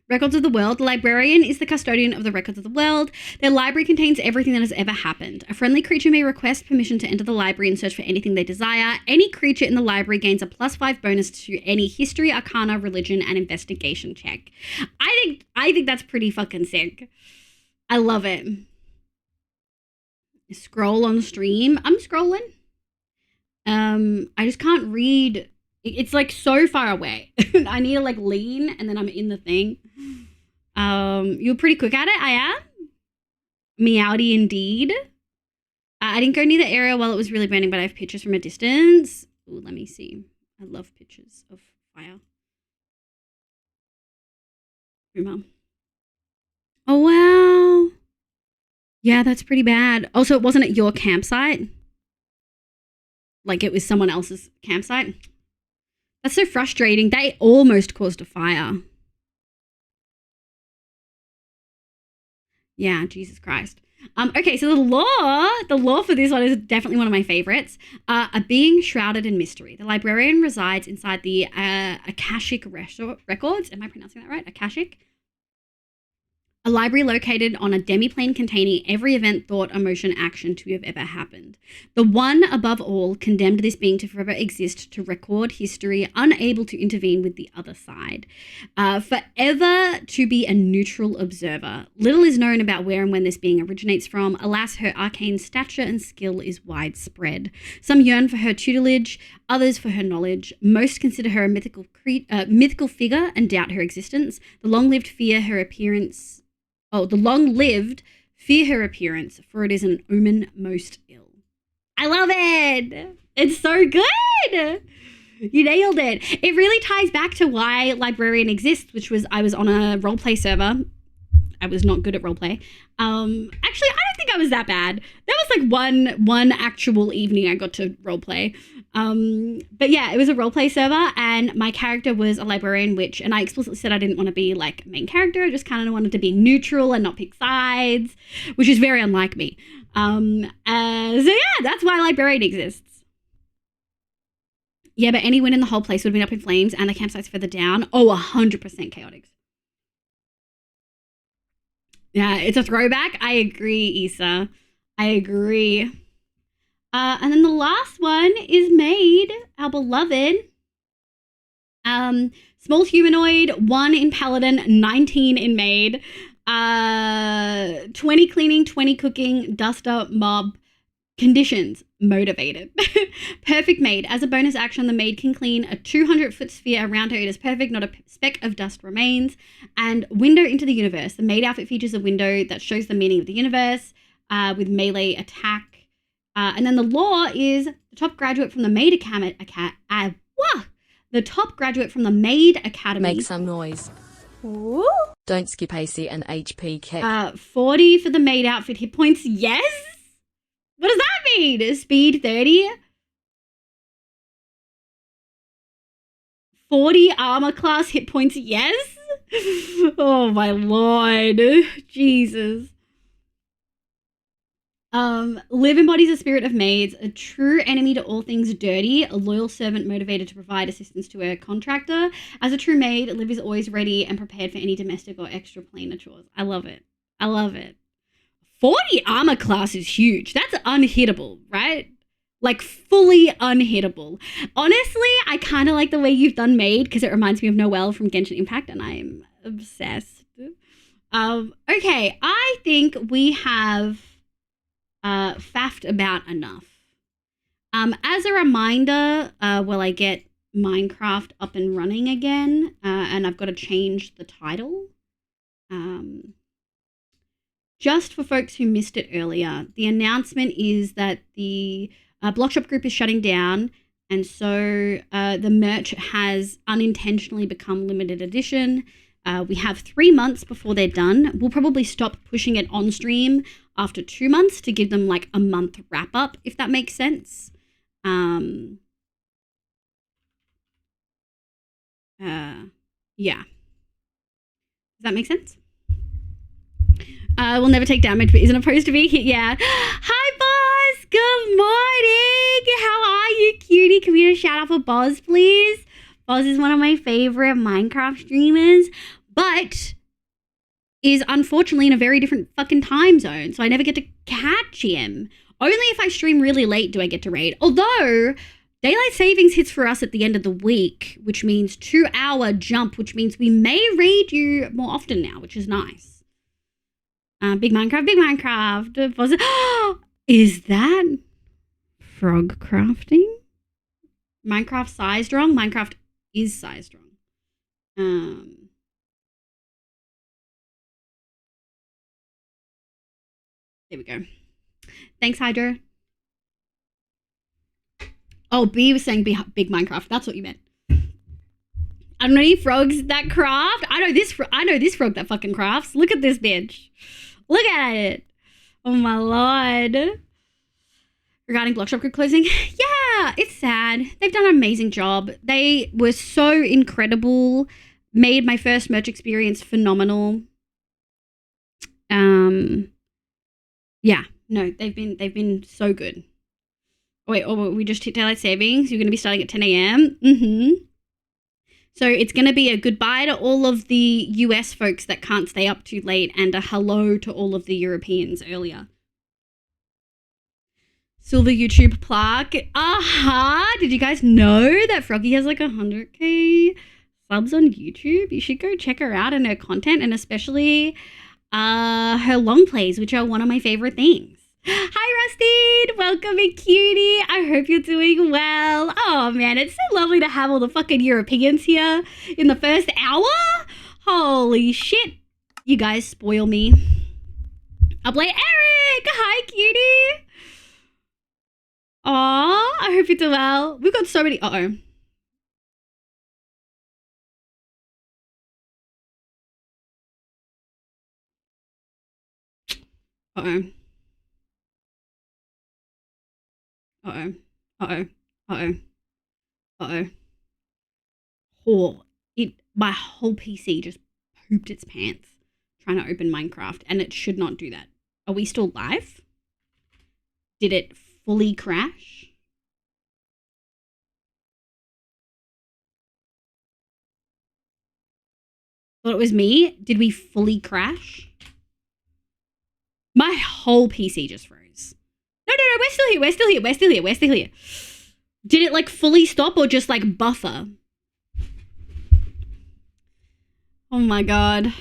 Records of the World. The librarian is the custodian of the records of the world. Their library contains everything that has ever happened. A friendly creature may request permission to enter the library and search for anything they desire. Any creature in the library gains a +5 bonus to any history, arcana, religion, and investigation check. I think that's pretty fucking sick. I love it. Scroll on stream. I'm scrolling. I just can't read. It's like so far away. I need to like lean and then I'm in the thing. You're pretty quick at it. I am. Meowdy indeed. I didn't go near the area while it was really burning, but I have pictures from a distance. Ooh, let me see. I love pictures of fire. Rumor. Oh, wow. Yeah, that's pretty bad. Also, it wasn't at your campsite. Like it was someone else's campsite. That's so frustrating. They almost caused a fire. Yeah, Jesus Christ. Okay, so the lore for this one is definitely one of my favorites. A being shrouded in mystery. The librarian resides inside the Akashic records. Am I pronouncing that right? Akashic? A library located on a demiplane containing every event, thought, emotion, action to have ever happened. The one above all condemned this being to forever exist to record history, unable to intervene with the other side. Forever to be a neutral observer. Little is known about where and when this being originates from. Alas, her arcane stature and skill is widespread. Some yearn for her tutelage, others for her knowledge. Most consider her a mythical figure and doubt her existence. The long-lived fear her appearance, for it is an omen most ill. I love it. It's so good. You nailed it. It really ties back to why Librarian exists, which was I was on a roleplay server. I was not good at roleplay. Actually, I don't think I was that bad. That was like one actual evening I got to roleplay. But yeah, it was a roleplay server and my character was a librarian witch, and I explicitly said I didn't want to be like main character. I just kind of wanted to be neutral and not pick sides, which is very unlike me. So yeah, that's why Librarian exists. Yeah, but any win in the whole place would have been up in flames and the campsite's further down. Oh, 100% chaotic. Yeah, it's a throwback. I agree, Issa. I agree. And then the last one is Maid, our beloved. Small humanoid, 1 in Paladin, 19 in Maid. 20 cleaning, 20 cooking, duster, mob. Conditions, motivated. Perfect maid. As a bonus action, the maid can clean a 200-foot sphere around her. It is perfect, not a speck of dust remains. And window into the universe. The maid outfit features a window that shows the meaning of the universe with melee attack. And then the law is the top graduate from the maid academy. The top graduate from the maid academy. Make some noise. Ooh. Don't skip AC and HP keck. 40 for the maid outfit. Hit points, yes? What does that mean? Speed 30? 40 armor class hit points, yes? Oh my lord. Jesus. Liv embodies the spirit of maids, a true enemy to all things dirty, a loyal servant motivated to provide assistance to her contractor. As a true maid, Liv is always ready and prepared for any domestic or extra plainer chores. I love it. I love it. 40 armor class is huge. That's unhittable, right? Like fully unhittable. Honestly, I kind of like the way you've done maid because it reminds me of Noelle from Genshin Impact and I'm obsessed. Okay, I think we have faffed about enough. As a reminder, while I get Minecraft up and running again, and I've got to change the title. Just for folks who missed it earlier, the announcement is that the Blockshop group is shutting down, and so the merch has unintentionally become limited edition. We have 3 months before they're done. We'll probably stop pushing it on stream after 2 months to give them like a month wrap up, if that makes sense. Yeah. Does that make sense? Will never take damage, but isn't opposed to being hit. Yeah. Hi, Boz. Good morning. How are you, cutie? Can we get a shout out for Boz, please? Boz is one of my favorite Minecraft streamers, but is unfortunately in a very different fucking time zone, so I never get to catch him. Only if I stream really late do I get to raid. Although daylight savings hits for us at the end of the week, which means 2-hour jump, which means we may raid you more often now, which is nice. Big Minecraft. Is that frog crafting? Minecraft size strong? Minecraft is size strong. There we go. Thanks, Hydra. Oh, B was saying big Minecraft. That's what you meant. I don't know any frogs that craft. I know this frog that fucking crafts. Look at this bitch. Look at it. Oh my lord. Regarding Blockshop group closing, yeah, it's sad. They've done an amazing job. They were so incredible. Made my first merch experience phenomenal. Yeah, no, they've been so good. Oh, wait, we just hit daylight savings. You're going to be starting at 10 a.m. So it's going to be a goodbye to all of the US folks that can't stay up too late and a hello to all of the Europeans earlier. Silver YouTube plaque. Aha! Did you guys know that Froggy has like 100k subs on YouTube? You should go check her out and her content, and especially her long plays, which are one of my favorite things. Hi, Rustin. Welcome in, cutie. I hope you're doing well. Oh, man, it's so lovely to have all the fucking Europeans here in the first hour. Holy shit. You guys spoil me. I'll play Eric. Hi, cutie. Aw, I hope you do well. We've got so many. Uh-oh. Uh-oh. Uh-oh. Uh-oh. Uh-oh. Uh-oh. Oh, my whole PC just pooped its pants trying to open Minecraft, and it should not do that. Are we still live? Did it fully crash? Thought it was me. Did we fully crash? My whole PC just froze. No, we're still here. We're still here. We're still here. We're still here. Did it like fully stop or just like buffer? Oh my God.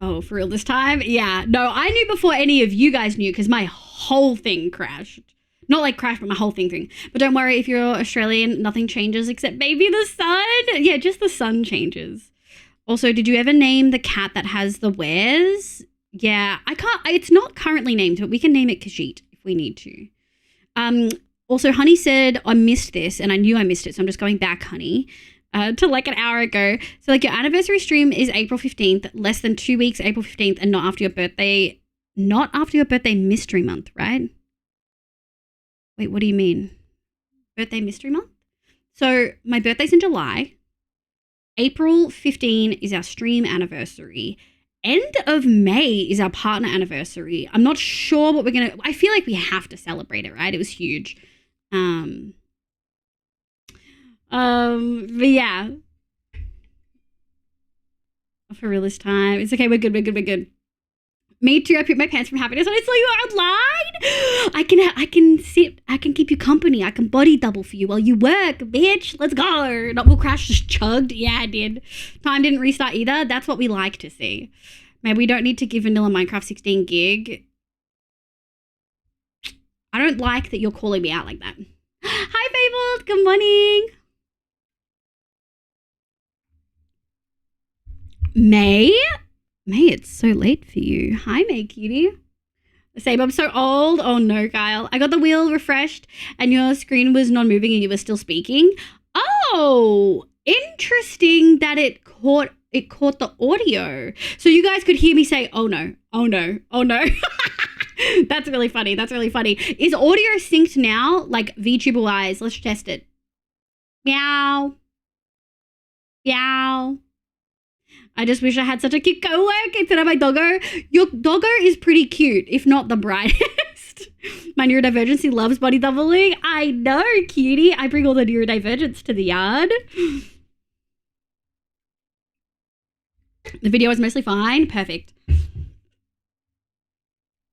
Oh, for real this time? Yeah. No, I knew before any of you guys knew because my whole thing crashed. Not like crashed, but my whole thing. But don't worry, if you're Australian, nothing changes except maybe the sun. Yeah, just the sun changes. Also, did you ever name the cat that has the wares? Yeah, I can't. It's not currently named, but we can name it Khajiit if we need to. Also, Honey said, I missed this, and I knew I missed it, so I'm just going back, Honey, to like an hour ago. So, like, your anniversary stream is April 15th, less than 2 weeks, April 15th, and not after your birthday. Not after your birthday mystery month, right? Wait, what do you mean? Birthday mystery month? So, my birthday's in July. April 15 is our stream anniversary. End of May is our partner anniversary. I'm not sure what we're going to... I feel like we have to celebrate it, right? It was huge. But yeah. For real this time. It's okay. We're good. Me too. I pooped my pants from happiness when I saw you online. I can keep you company. I can body double for you while you work, bitch. Let's go. Not will crash just chugged. Yeah, I did. Time didn't restart either. That's what we like to see. Maybe we don't need to give vanilla Minecraft 16 gig. I don't like that you're calling me out like that. Hi, Fabled. Good morning. May, it's so late for you. Hi, May cutie. Same, I'm so old. Oh no, Kyle. I got the wheel refreshed and your screen was non-moving and you were still speaking. Oh, interesting that it caught the audio. So you guys could hear me say, oh no. That's really funny. Is audio synced now? Like VTuber wise, let's test it. Meow. I just wish I had such a cute coworker instead of my doggo. Your doggo is pretty cute, if not the brightest. My neurodivergency loves body doubling. I know, cutie. I bring all the neurodivergence to the yard. The video is mostly fine. Perfect.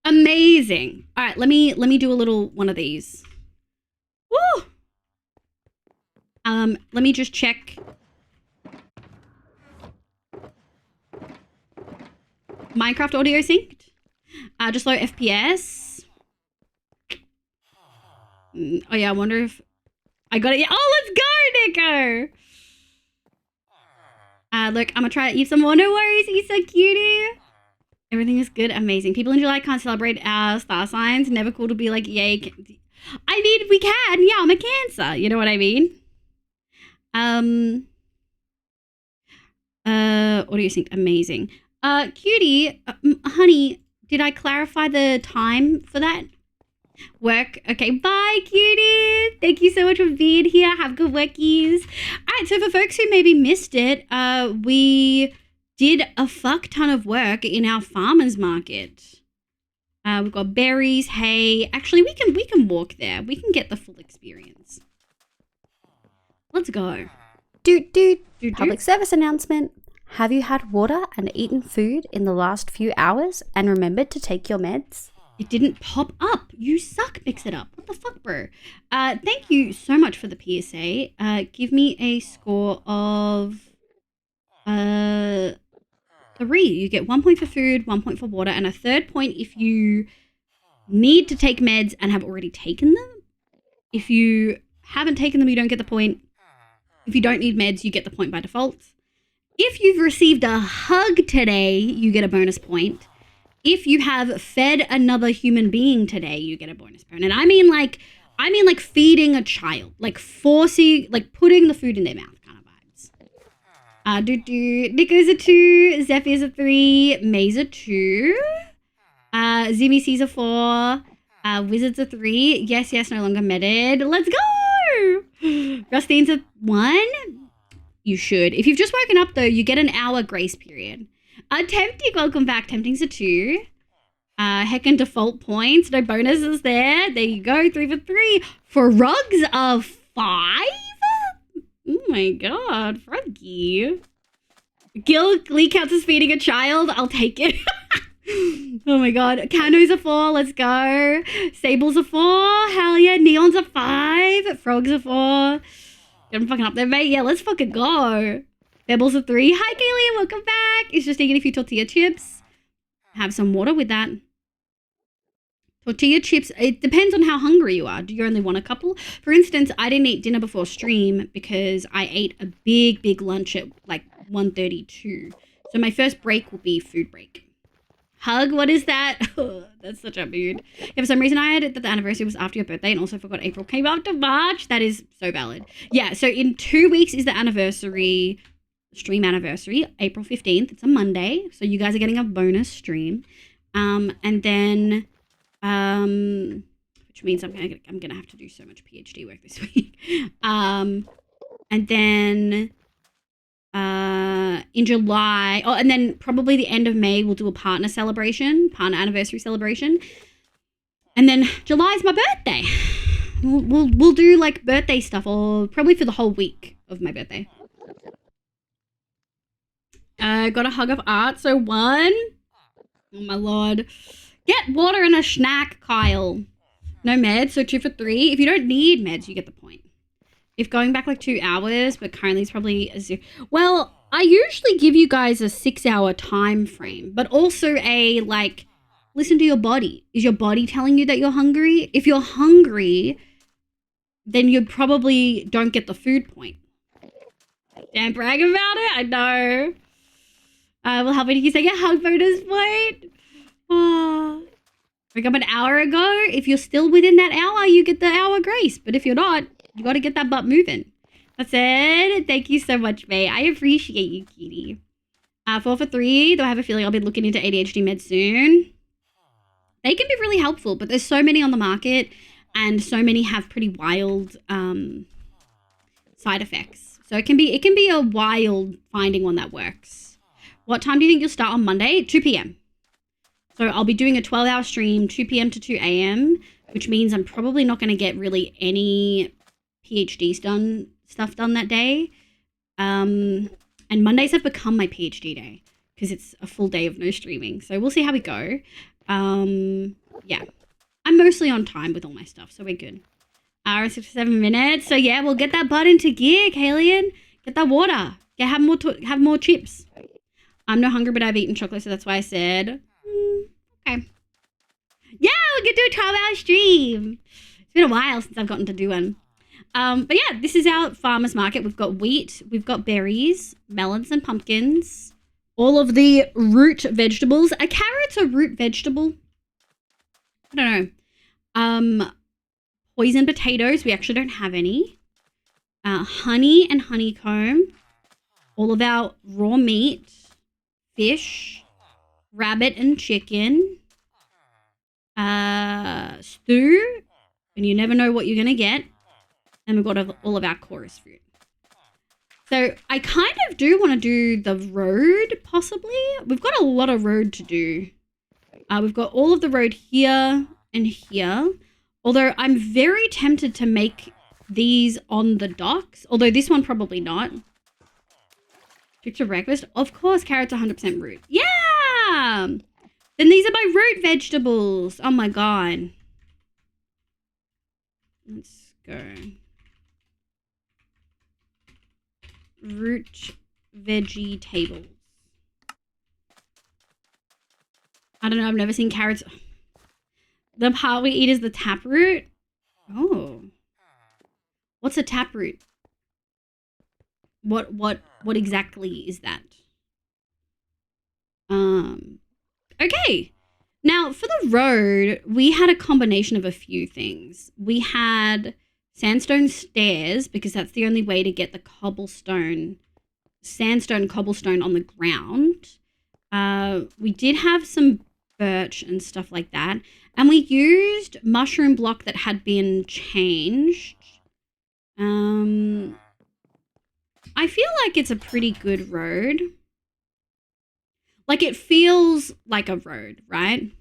Amazing. All right, let me do a little one of these. Woo! Let me just check. Minecraft audio synced. Just low FPS. Oh yeah, I wonder if I got it. Yeah. Oh, let's go, Nico. Look, I'm gonna try to eat some more. No worries, he's so cutie. Everything is good, amazing. People in July can't celebrate our star signs. Never cool to be like, yay. I mean, we can. Yeah, I'm a Cancer. You know what I mean? Audio synced, amazing. Cutie, honey, did I clarify the time for that? Work. Okay, bye, cutie. Thank you so much for being here. Have good workies. All right, so for folks who maybe missed it, we did a fuck ton of work in our farmers market. We've got berries, hay. Actually, we can walk there. We can get the full experience. Let's go. Doot. Public service announcement. Have you had water and eaten food in the last few hours and remembered to take your meds? It didn't pop up. You suck. Mix it up. What the fuck, bro? Thank you so much for the PSA. Give me a score of 3. You get 1 point for food, 1 point for water, and a 3rd point if you need to take meds and have already taken them. If you haven't taken them, you don't get the point. If you don't need meds, you get the point by default. If you've received a hug today, you get a bonus point. If you have fed another human being today, you get a bonus point. And I mean like feeding a child, like forcing, like putting the food in their mouth kind of vibes. Nico's a 2, Zeph is a 3, May's a 2, Zimmy C's a 4, Wizard's a 3, yes, no longer meted. Let's go! Rustine's a 1. You should. If you've just woken up, though, you get an hour grace period. Tempting, welcome back. Tempting's a 2. Heckin' default points. No bonuses there. There you go. 3 for 3. Frogs of 5? Oh my god. Froggy. Gil Lee counts as feeding a child. I'll take it. Oh my god. Canos are 4. Let's go. Sables are 4. Hell yeah. Neons are 5. Frogs are 4. Get them fucking up there, mate. Yeah, let's fucking go. Pebbles are 3. Hi, Kaylee. Welcome back. It's just eating a few tortilla chips. Have some water with that. Tortilla chips, it depends on how hungry you are. Do you only want a couple? For instance, I didn't eat dinner before stream because I ate a big lunch at like 1:32. So my first break will be food break. Hug, what is that? Oh, that's such a mood. Yeah, for some reason I had it that the anniversary was after your birthday and also forgot April came after March. That is so valid. Yeah, so in 2 weeks is the anniversary, stream anniversary, April 15th. It's a Monday. So you guys are getting a bonus stream. And then... which means I'm gonna have to do so much PhD work this week. And then in July, and then probably the end of May, we'll do a partner anniversary celebration. And then July is my birthday. We'll do like birthday stuff, or probably for the whole week of my birthday. Got a hug of art, so 1. Oh my lord. Get water and a snack, Kyle. No meds, so 2 for 3. If you don't need meds, you get the point. If going back like 2 hours, but currently it's probably a 0. Well, I usually give you guys a 6-hour time frame, but also a like, listen to your body. Is your body telling you that you're hungry? If you're hungry, then you probably don't get the food point. Damn, brag about it. I know. Well, how many of you say a hug bonus point? Oh, wake up an hour ago. If you're still within that hour, you get the hour grace. But if you're not, you got to get that butt moving. That's it. Thank you so much, May. I appreciate you, cutie. 4 for 3. Though I have a feeling I'll be looking into ADHD meds soon. They can be really helpful, but there's so many on the market, and so many have pretty wild side effects. So it can be a wild finding one that works. What time do you think you'll start on Monday? 2 p.m. So I'll be doing a 12-hour stream, 2 p.m. to 2 a.m., which means I'm probably not going to get really any PhD stuff done that day. And Mondays have become my PhD day because it's a full day of no streaming. So we'll see how we go. Yeah. I'm mostly on time with all my stuff, so we're good. Hour and 67 minutes. So yeah, we'll get that butt into gear, Kalian. Get that water. Have more chips. I'm no hungry, but I've eaten chocolate, so that's why I said... Okay. Yeah, we could do a 12-hour stream. It's been a while since I've gotten to do one. But yeah, this is our farmer's market. We've got wheat, we've got berries, melons and pumpkins, all of the root vegetables. Are carrots a root vegetable? I don't know. Poison potatoes. We actually don't have any. Honey and honeycomb. All of our raw meat, fish, rabbit and chicken, stew, and you never know what you're gonna get. And we've got all of our chorus fruit. So I kind of do want to do the road, possibly. We've got a lot of road to do. We've got all of the road here and here. Although I'm very tempted to make these on the docks. Although this one probably not. Cook to breakfast. Of course, carrots are 100% root. Yeah! Then these are my root vegetables. Oh my god. Let's go. Root vegetables. I don't know. I've never seen carrots. The part we eat is the taproot. Oh. What's a taproot? What exactly is that? Okay. Now, for the road, we had a combination of a few things. We had sandstone stairs, because that's the only way to get the sandstone cobblestone on the ground. We did have some birch and stuff like that. And we used mushroom block that had been changed. I feel like it's a pretty good road. Like, it feels like a road, right?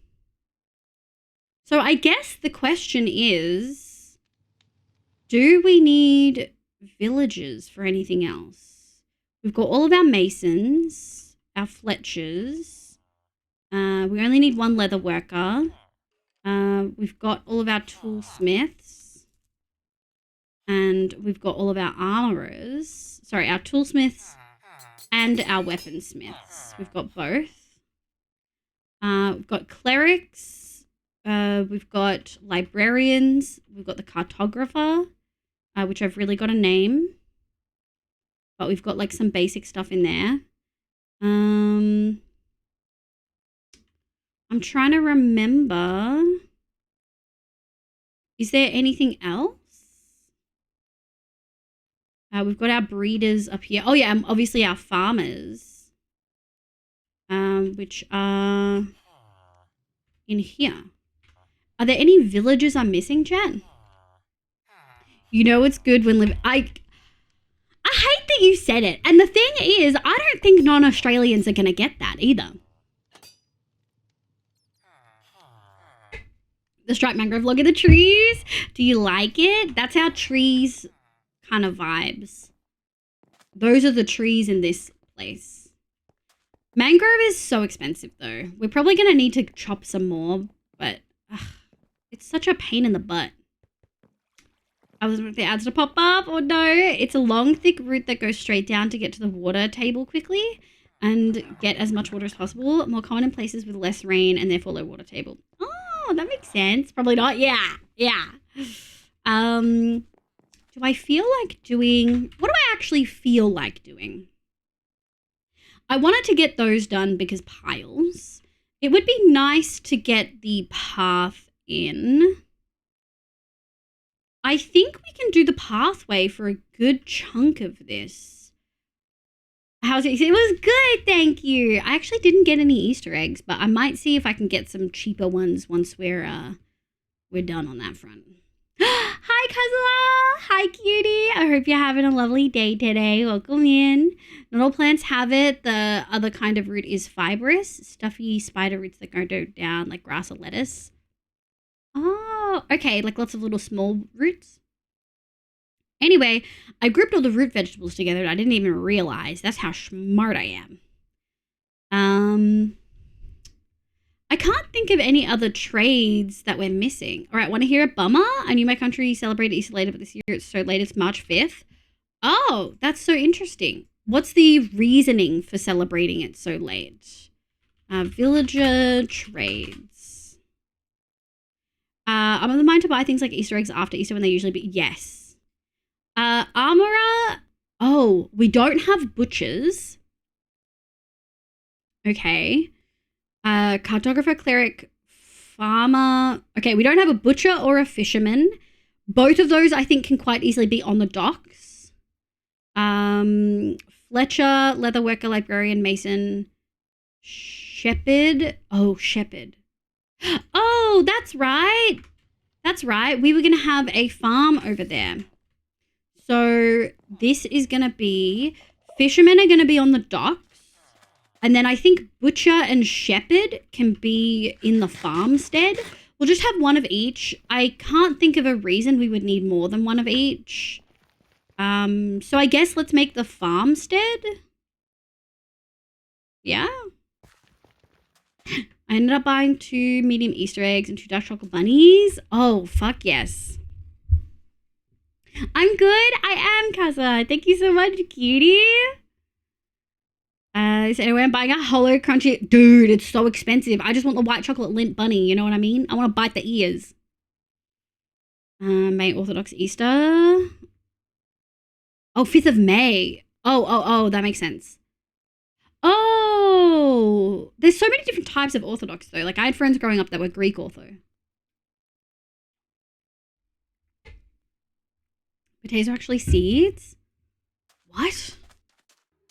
So I guess the question is, do we need villagers for anything else? We've got all of our masons, our fletchers. We only need one leather worker. We've got all of our toolsmiths. And we've got all of our armorers. Sorry, our toolsmiths and our weaponsmiths. We've got both. We've got clerics. We've got librarians. We've got the cartographer, which I've really got a name. But we've got like some basic stuff in there. I'm trying to remember. Is there anything else? We've got our breeders up here. Oh yeah, obviously our farmers, which are in here. Are there any villages I'm missing, Jen? You know it's good when I hate that you said it. And the thing is, I don't think non-Australians are going to get that either. The striped mangrove, look at the trees. Do you like it? That's how trees kind of vibes. Those are the trees in this place. Mangrove is so expensive though. We're probably going to need to chop some more, but it's such a pain in the butt. I was waiting for the ads to pop up. Oh no, it's a long, thick route that goes straight down to get to the water table quickly and get as much water as possible. More common in places with less rain and therefore low water table. Oh, that makes sense. Probably not. Yeah. Do I feel like doing... What do I actually feel like doing? I wanted to get those done because piles. It would be nice to get the path in. I think we can do the pathway for a good chunk of this. How's it? It was good, thank you. I actually didn't get any Easter eggs, but I might see if I can get some cheaper ones once we're done on that front. Hi, Kazala. Hi, cutie. I hope you're having a lovely day today. Welcome in. Not all plants have it. The other kind of root is fibrous, stuffy spider roots that go down like grass or lettuce. Oh, okay, like lots of little small roots. Anyway, I grouped all the root vegetables together and I didn't even realize. That's how smart I am. I can't think of any other trades that we're missing. All right, want to hear a bummer? I knew my country celebrated Easter later, but this year it's so late. It's March 5th. Oh, that's so interesting. What's the reasoning for celebrating it so late? Villager trades. I'm of the mind to buy things like Easter eggs after Easter when they usually be. Yes. Armorer. Oh, we don't have butchers. Okay. Cartographer, cleric, farmer. Okay, we don't have a butcher or a fisherman. Both of those I think can quite easily be on the docks. Fletcher, leather worker, librarian, mason, shepherd. Oh, shepherd. Oh, that's right. That's right. We were going to have a farm over there. So this is going to be, fishermen are going to be on the docks. And then I think butcher and shepherd can be in the farmstead. We'll just have one of each. I can't think of a reason we would need more than one of each. So I guess let's make the farmstead. Yeah. I ended up buying 2 medium Easter eggs and 2 dark chocolate bunnies. Oh, fuck yes. I'm good. I am, Kaza. Thank you so much, cutie. So anyway, I'm buying a hollow crunchy. Dude, it's so expensive. I just want the white chocolate lint bunny. You know what I mean? I want to bite the ears. May Orthodox Easter. Oh, 5th of May. Oh, that makes sense. Oh, there's so many different types of Orthodox though. Like I had friends growing up that were Greek Ortho. Potatoes are actually seeds? What?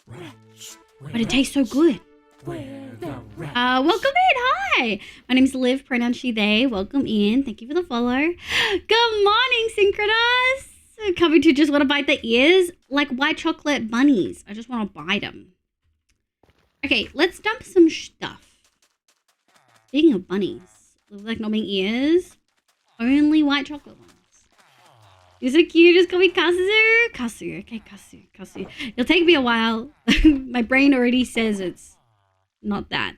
But it tastes so good. Welcome in. Hi. My name's Liv, pronoun she, they. Welcome in. Thank you for the follow. Good morning, Synchronous. Coming to just want to bite the ears like white chocolate bunnies. I just want to bite them. Okay, let's dump some stuff. Speaking of bunnies, Looks like knobbing ears. Only white chocolate ones. You're so cute. Just call me Kasu. Kasu. Okay, Kasu. Kasu. It'll take me a while. My brain already says it's not that.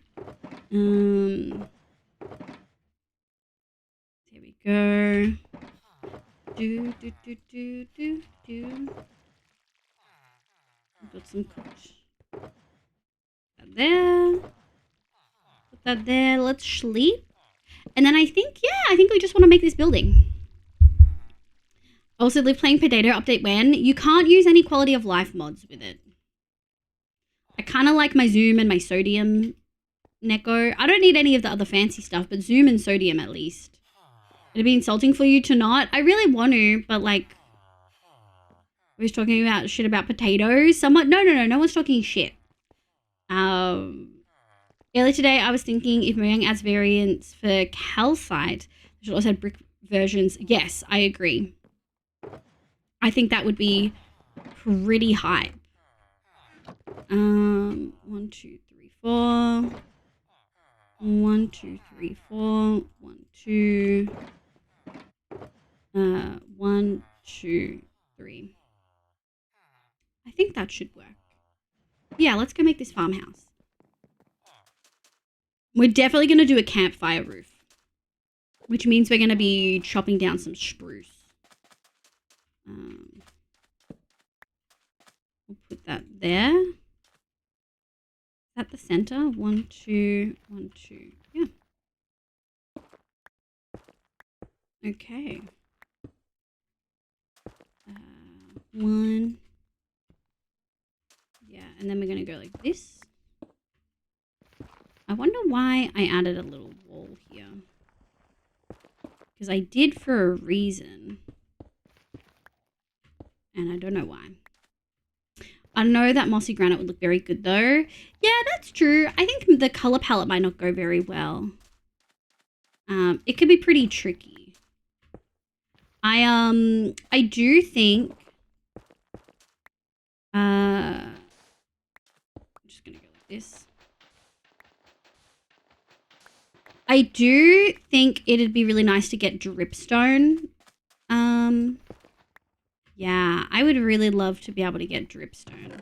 Here we go. Do. Got some cooked. That there. Put that there. Let's sleep. And then I think we just want to make this building. Also, live playing potato update when you can't use any quality of life mods with it. I kind of like my zoom and my sodium Neko. I don't need any of the other fancy stuff, but zoom and sodium at least. It'd be insulting for you to not. I really want to, but like, we're talking about shit about potatoes. Someone, no one's talking shit. Earlier today, I was thinking if Mojang adds variants for calcite, they should also have brick versions. Yes, I agree. I think that would be pretty hype. 1, 2, 3, 4. 1, 2, 3, 4. 1, 2. 1, 2, 3. I think that should work. Yeah, let's go make this farmhouse. We're definitely going to do a campfire roof, which means we're going to be chopping down some spruce. We'll put that there. Is that the center? 1, 2, 1, 2. Yeah. Okay. 1. Yeah, and then we're going to go like this. I wonder why I added a little wall here. Because I did for a reason. And I don't know why. I know that mossy granite would look very good though. Yeah, that's true. I think the color palette might not go very well. It could be pretty tricky. I do think I'm just gonna go like this. I do think it'd be really nice to get dripstone. Yeah, I would really love to be able to get dripstone.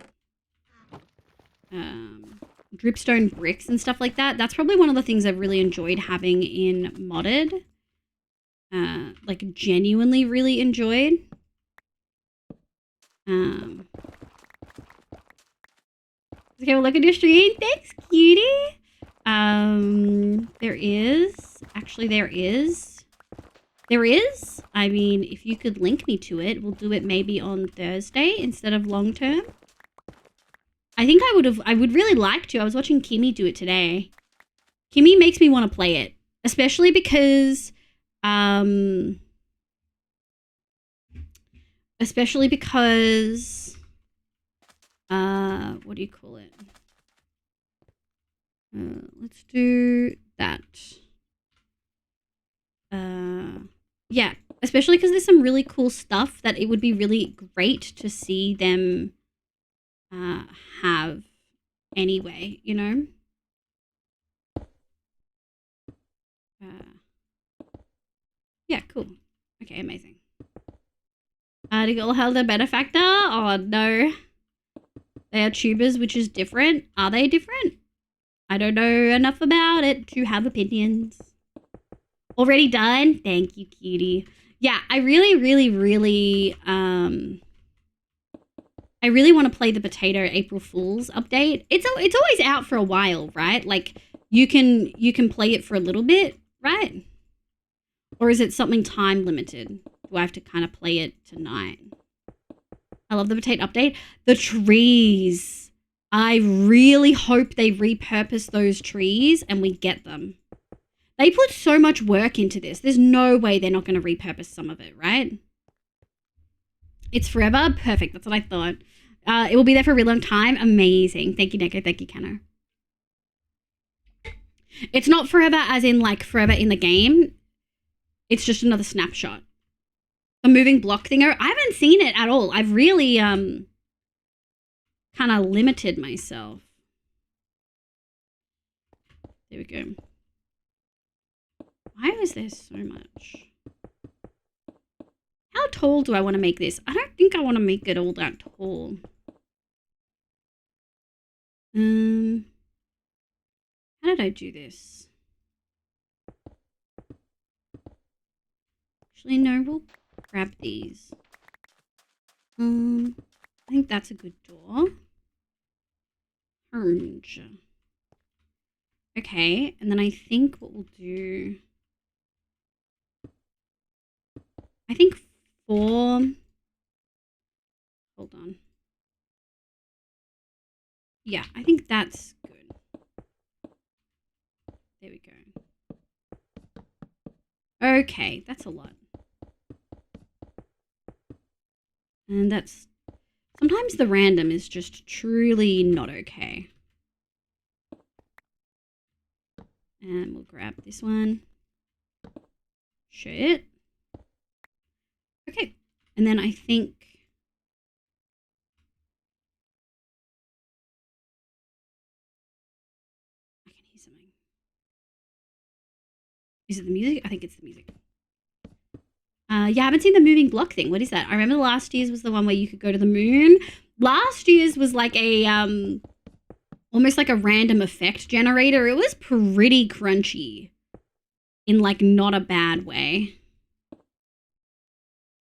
Dripstone bricks and stuff like that. That's probably one of the things I've really enjoyed having in modded. Like genuinely really enjoyed. Okay, well, look at your stream. Thanks, cutie. There is. I mean, if you could link me to it, we'll do it maybe on Thursday instead of long term. I think I would really like to. I was watching Kimmy do it today. Kimmy makes me want to play it, especially because, what do you call it? Let's do that. Yeah, especially because there's some really cool stuff that it would be really great to see them have anyway, you know? Yeah, cool. Okay, amazing. To get all held a benefactor? Oh, no. They are tubers, which is different. Are they different? I don't know enough about it to have opinions. Already done? Thank you, cutie. Yeah, I really want to play the Potato April Fool's update. It's always out for a while, right? Like you can play it for a little bit, right? Or is it something time limited? Do I have to kind of play it tonight? I love the potato update. The trees. I really hope they repurpose those trees and we get them. They put so much work into this. There's no way they're not going to repurpose some of it, right? It's forever? Perfect. That's what I thought. It will be there for a really long time. Amazing. Thank you, Neko. Thank you, Kano. It's not forever as in like forever in the game. It's just another snapshot. The moving block thinger. I haven't seen it at all. I've really kind of limited myself. There we go. Why is there so much? How tall do I want to make this? I don't think I want to make it all that tall. How did I do this? Actually, no, we'll grab these. I think that's a good door. Orange. Okay, and then I think what we'll do... I think 4... Hold on. Yeah, I think that's good. There we go. Okay, that's a lot. And that's... Sometimes the random is just truly not okay. And we'll grab this one. Shit. Okay. And then I think... I can hear something. Is it the music? I think it's the music. Yeah, I haven't seen the moving block thing. What is that? I remember last year's was the one where you could go to the moon. Last year's was like a, almost like a random effect generator. It was pretty crunchy in like not a bad way.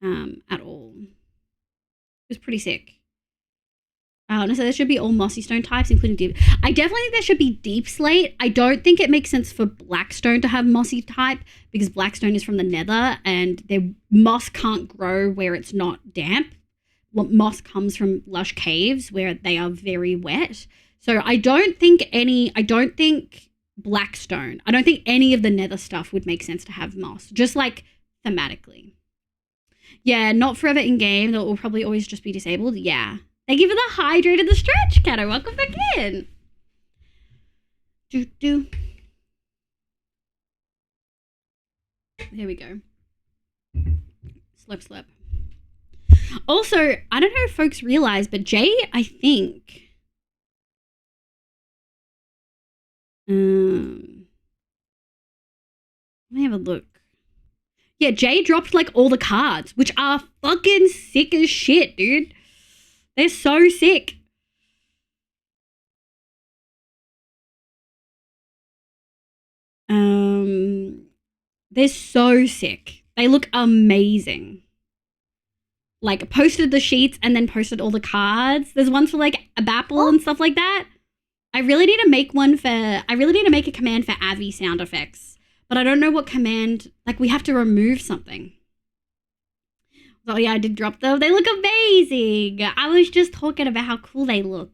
At all. It was pretty sick. So there should be all mossy stone types, including deep. I definitely think there should be deep slate. I don't think it makes sense for blackstone to have mossy type because blackstone is from the nether and their moss can't grow where it's not damp. Moss comes from lush caves where they are very wet. So I don't think blackstone, I don't think any of the nether stuff would make sense to have moss, just like thematically. Yeah, not forever in game. That will probably always just be disabled. Yeah. Thank you for the hydrate and the stretch, Kato. Welcome back in. There we go. Slurp. Also, I don't know if folks realize, but Jay, I think... let me have a look. Yeah, Jay dropped like all the cards, which are fucking sick as shit, dude. They're so sick. They're so sick. They look amazing. Like, posted the sheets and then posted all the cards. There's ones for like a Bapple and stuff like that. I really need to make a command for Avi sound effects. But I don't know what command, like we have to remove something. Oh yeah, I did drop them. They look amazing. I was just talking about how cool they look.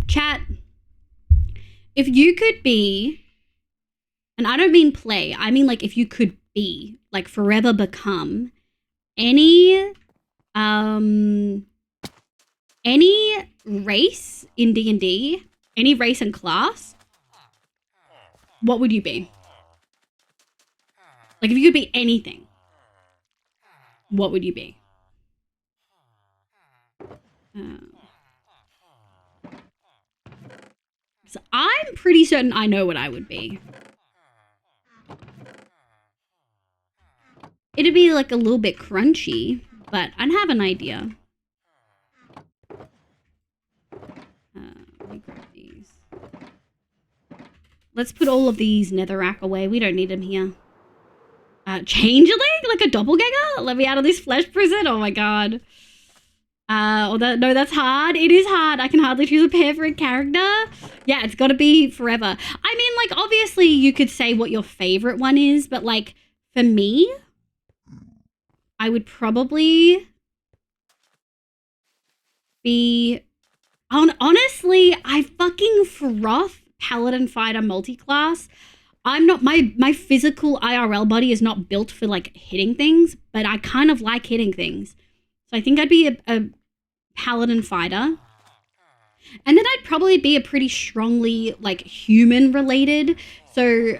Chat, if you could be, and I don't mean play, I mean like if you could be, like forever become any race in D&D, any race and class, what would you be? Like if you could be anything, what would you be? So I'm pretty certain I know what I would be. It'd be like a little bit crunchy, but I'd have an idea. Let me grab these. Let's put all of these netherrack away. We don't need them here. Changeling? Like a doppelganger? Let me out of this flesh prison? Oh my god. No, that's hard. It is hard. I can hardly choose a pair for a character. Yeah, it's gotta be forever. I mean, like, obviously you could say what your favorite one is, but like, for me, I would probably be... Honestly, I fucking froth Paladin Fighter multi-class. I'm not, my physical IRL body is not built for like hitting things, but I kind of like hitting things. So I think I'd be a Paladin Fighter. And then I'd probably be a pretty strongly like human related. So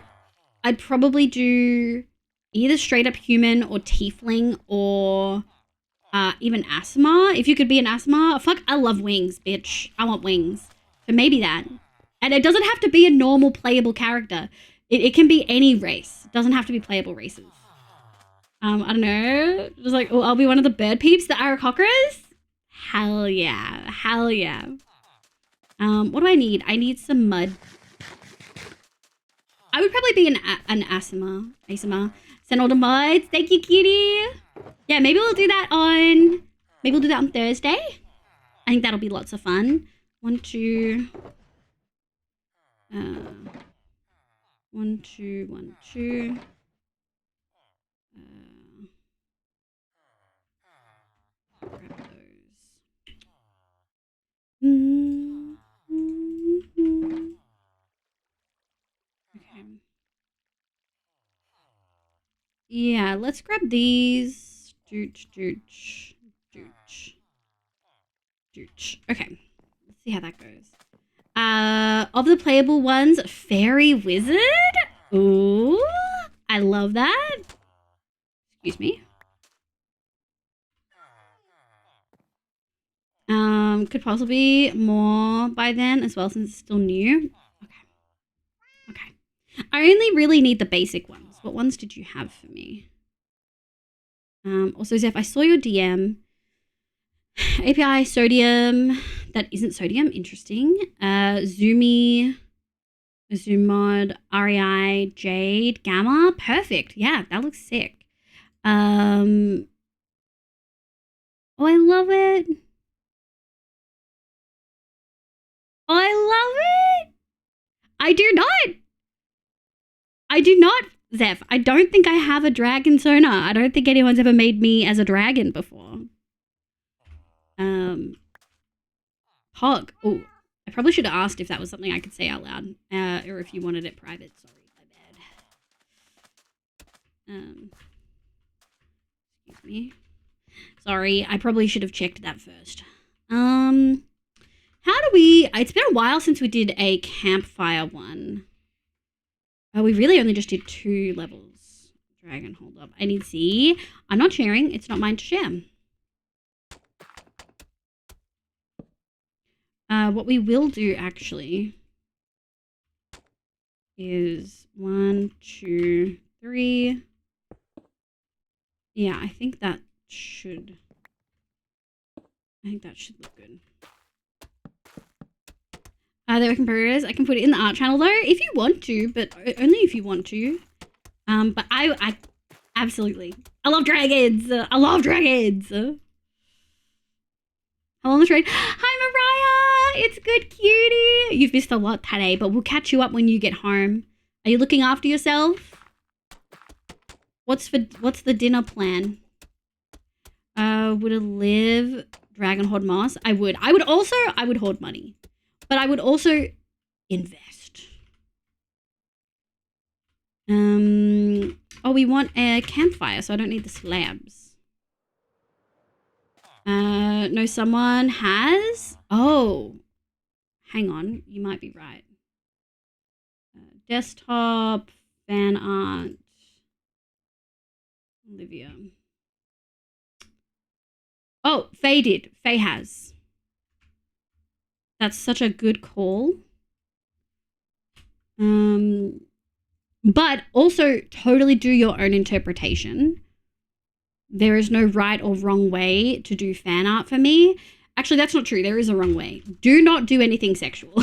I'd probably do either straight up human or tiefling or even Asthma. If you could be an Asthma. Fuck, I love wings, bitch. I want wings. So maybe that. And it doesn't have to be a normal playable character. It can be any race. It doesn't have to be playable races. I don't know. Just like, oh, I'll be one of the bird peeps, the Aarakocras? Hell yeah. Hell yeah. What do I need? I need some mud. I would probably be an Asima. Send all the mods. Thank you, cutie. Yeah, maybe we'll do that on Thursday. I think that'll be lots of fun. 1, 2. 1, 2, 1, 2. Grab those. Okay. Yeah, let's grab these. Dooch. Okay. Let's see how that goes. Of the playable ones, Fairy Wizard? Ooh, I love that. Excuse me. Could possibly be more by then as well since it's still new. Okay. I only really need the basic ones. What ones did you have for me? Also, Zeph, I saw your DM. API, sodium. That isn't sodium. Interesting. Zumi, Zoomod, REI, Jade, Gamma. Perfect. Yeah, that looks sick. Oh, I love it. I love it. I do not, Zeph. I don't think I have a dragon sonar. I don't think anyone's ever made me as a dragon before. Hog. Oh, I probably should have asked if that was something I could say out loud, or if you wanted it private. Sorry, my bad. Excuse me. Sorry, I probably should have checked that first. How do we... It's been a while since we did a campfire one. We really only just did 2 levels. Dragon, hold up. I need C. I'm not sharing. It's not mine to share. What we will do, actually, is 1, 2, 3. Yeah, I think that should look good. There are competitors. I can put it in the art channel though, if you want to, but only if you want to. But I absolutely, I love dragons. I love dragons. Hello on the train. Hi Mariah, it's good, cutie. You've missed a lot today, but we'll catch you up when you get home. Are you looking after yourself? What's the dinner plan? Would it live dragon hoard moss? I would hoard money. But I would also invest. Oh, we want a campfire, so I don't need the slabs. No, someone has? Oh, hang on. You might be right. Desktop, fan art, Olivia. Oh, Faye did. Faye has. That's such a good call. But also totally do your own interpretation. There is no right or wrong way to do fan art for me. Actually, that's not true. There is a wrong way. Do not do anything sexual.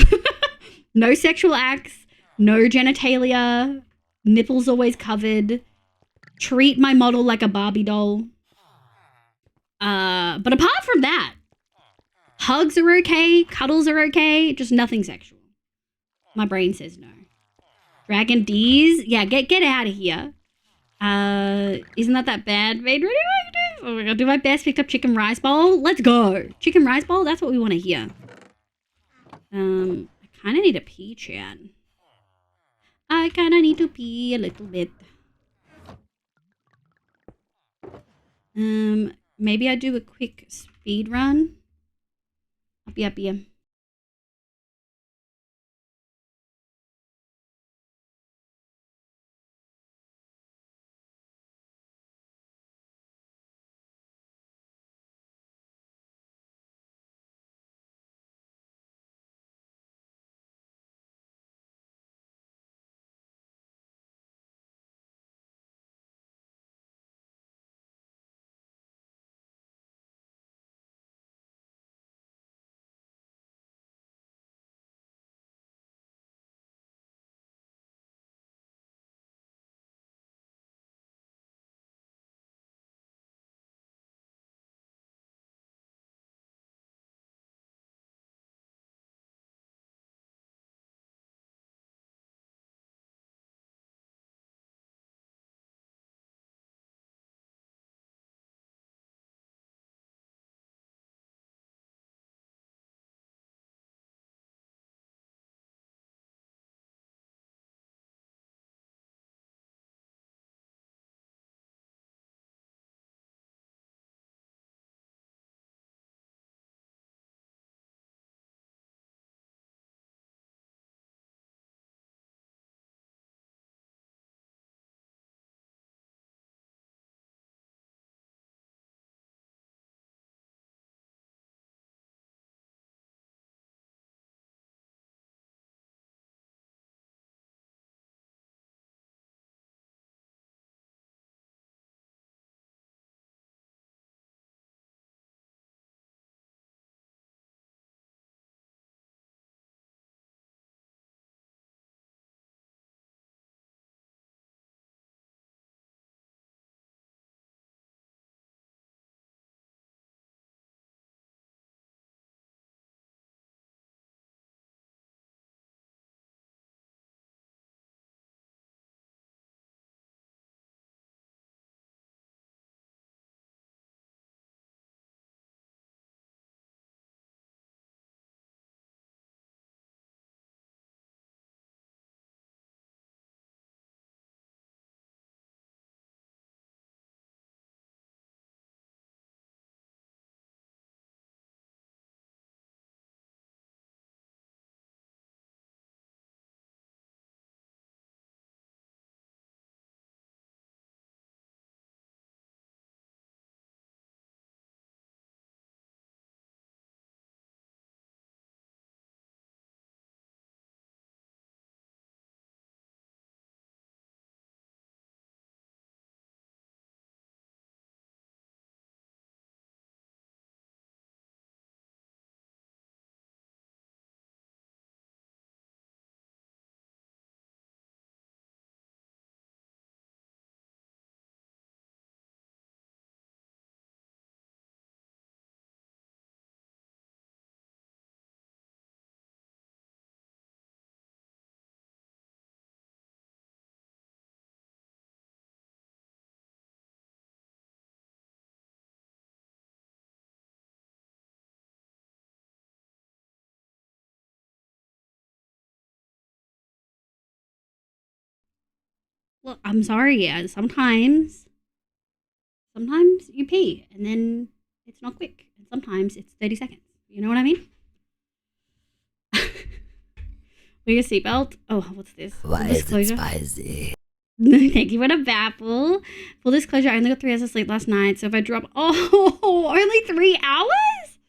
No sexual acts, no genitalia, nipples always covered. Treat my model like a Barbie doll. But apart from that, hugs are okay, cuddles are okay, just nothing sexual. My brain says no. Dragon D's? Yeah, get out of here. Isn't that bad? Made really like this. Oh my god, do my best, picked up chicken rice bowl. Let's go. Chicken rice bowl, that's what we want to hear. I kind of need a pee, chat. I kind of need to pee a little bit. Maybe I do a quick speed run. I'll be up here. Well, I'm sorry. Yeah, sometimes you pee and then it's not quick, and sometimes it's 30 seconds. You know what I mean? Wear your seatbelt. Oh, what's this? Why is it spicy? Thank you for the baffle. Full disclosure, I only got 3 hours of sleep last night, so if I drop... Oh, only 3 hours?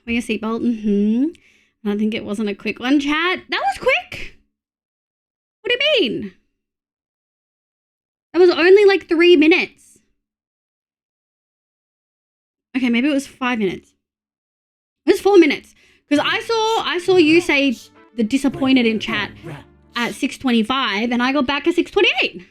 Wear your seatbelt. I think it wasn't a quick one, chat. That was quick. What do you mean? That was only like 3 minutes. Okay, maybe it was 5 minutes. It was 4 minutes. Because I saw you say the disappointed in chat at 6:25, and I got back at 6:28.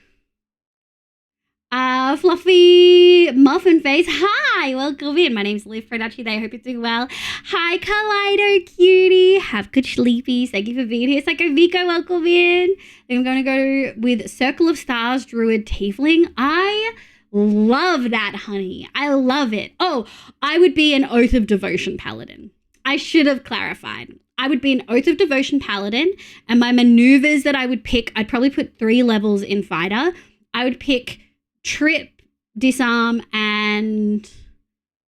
Fluffy muffin face. Hi, welcome in. My name's Liv Production. I hope you're doing well. Hi, Kaleido cutie. Have good sleepies. Thank you for being here. Psycho Vico, welcome in. I'm going to go with Circle of Stars Druid Tiefling. I love that, honey. I love it. Oh, I would be an Oath of Devotion Paladin. I should have clarified. I would be an Oath of Devotion Paladin, and my maneuvers that I would pick, I'd probably put 3 levels in Fighter. I would pick Trip, Disarm, and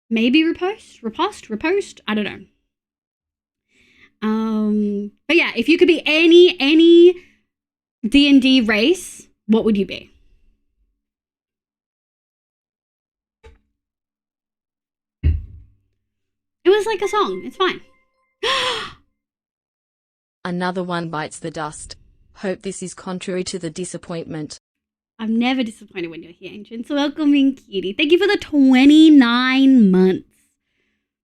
maybe Riposte. I don't know. But yeah, if you could be any D&D race, what would you be? It was like a song. It's fine. Another one bites the dust. Hope this is contrary to the disappointment. I'm never disappointed when you're here, Ancient. So welcome in, cutie. Thank you for the 29 months.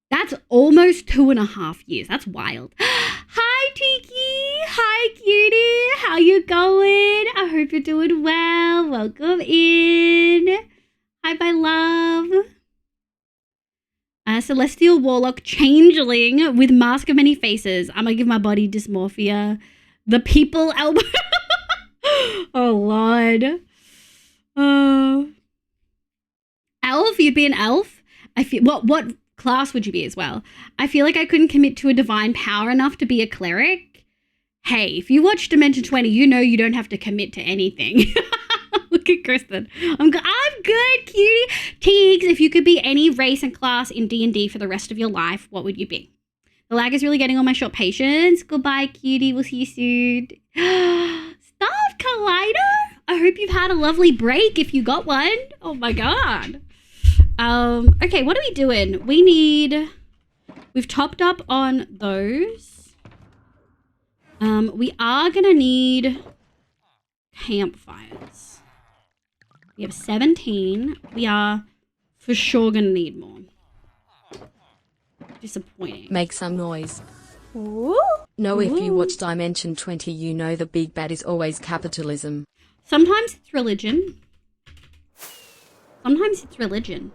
That's almost 2.5 years. That's wild. Hi, Tiki. Hi, cutie. How you going? I hope you're doing well. Welcome in. Hi, my love. Celestial Warlock Changeling with Mask of Many Faces. I'm gonna give my body dysmorphia. The people elbow. Oh, Lord. Elf? You'd be an elf? I feel what class would you be as well? I feel like I couldn't commit to a divine power enough to be a cleric. Hey, if you watch Dimension 20, you know you don't have to commit to anything. Look at Kristen. I'm good, cutie. Teagues, if you could be any race and class in D&D for the rest of your life, what would you be? The lag is really getting on my short patience. Goodbye, cutie. We'll see you soon. Stop, Kaleido. I hope you've had a lovely break if you got one. Oh my god. Okay, what are we doing? We've topped up on those. We are gonna need campfires. We have 17. We are for sure gonna need more. Disappointing. Make some noise. Ooh. No, if you watch Dimension 20, you know the big bad is always capitalism. Sometimes it's religion. Sometimes it's religion.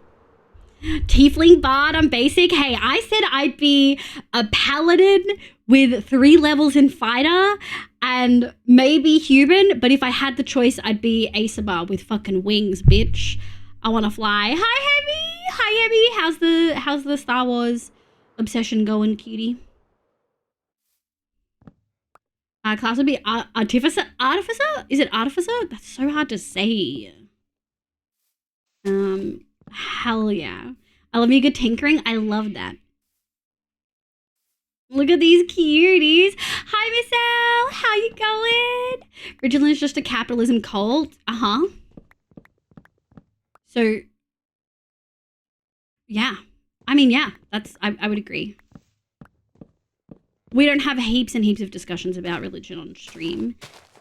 Tiefling bard, I'm basic. Hey, I said I'd be a paladin with 3 levels in fighter and maybe human, but if I had the choice, I'd be Asabar with fucking wings, bitch. I want to fly. Hi, Hemi. How's the Star Wars obsession going, cutie? Class would be Artificer? Is it Artificer? That's so hard to say. Hell yeah. I love you good tinkering. I love that. Look at these cuties. Hi, Miss L. How you going? Vigilance is just a capitalism cult. Uh-huh. So, yeah. I mean, yeah. I would agree. We don't have heaps and heaps of discussions about religion on stream.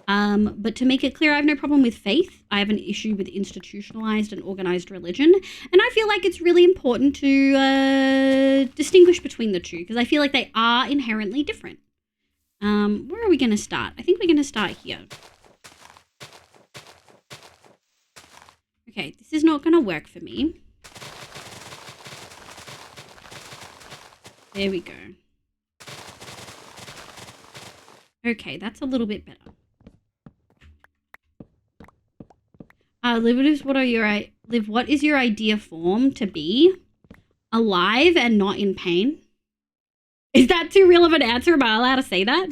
But to make it clear, I have no problem with faith. I have an issue with institutionalized and organized religion. And I feel like it's really important to distinguish between the two because I feel like they are inherently different. Where are we going to start? I think we're going to start here. Okay, this is not going to work for me. There we go. Okay, that's a little bit better. Liv, what is your idea form to be? Alive and not in pain? Is that too real of an answer? Am I allowed to say that?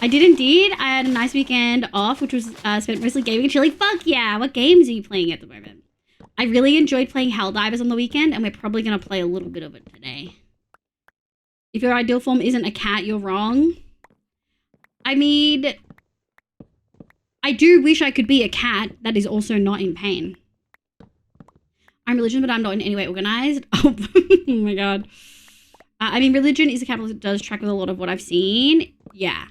I did indeed. I had a nice weekend off, which was spent mostly gaming and chilling. Fuck yeah! What games are you playing at the moment? I really enjoyed playing Helldivers on the weekend, and we're probably going to play a little bit of it today. If your ideal form isn't a cat, you're wrong. I mean, I do wish I could be a cat that is also not in pain. I'm religious, but I'm not in any way organized. Oh, oh my god. I mean, religion is a capital that does track with a lot of what I've seen. Yeah.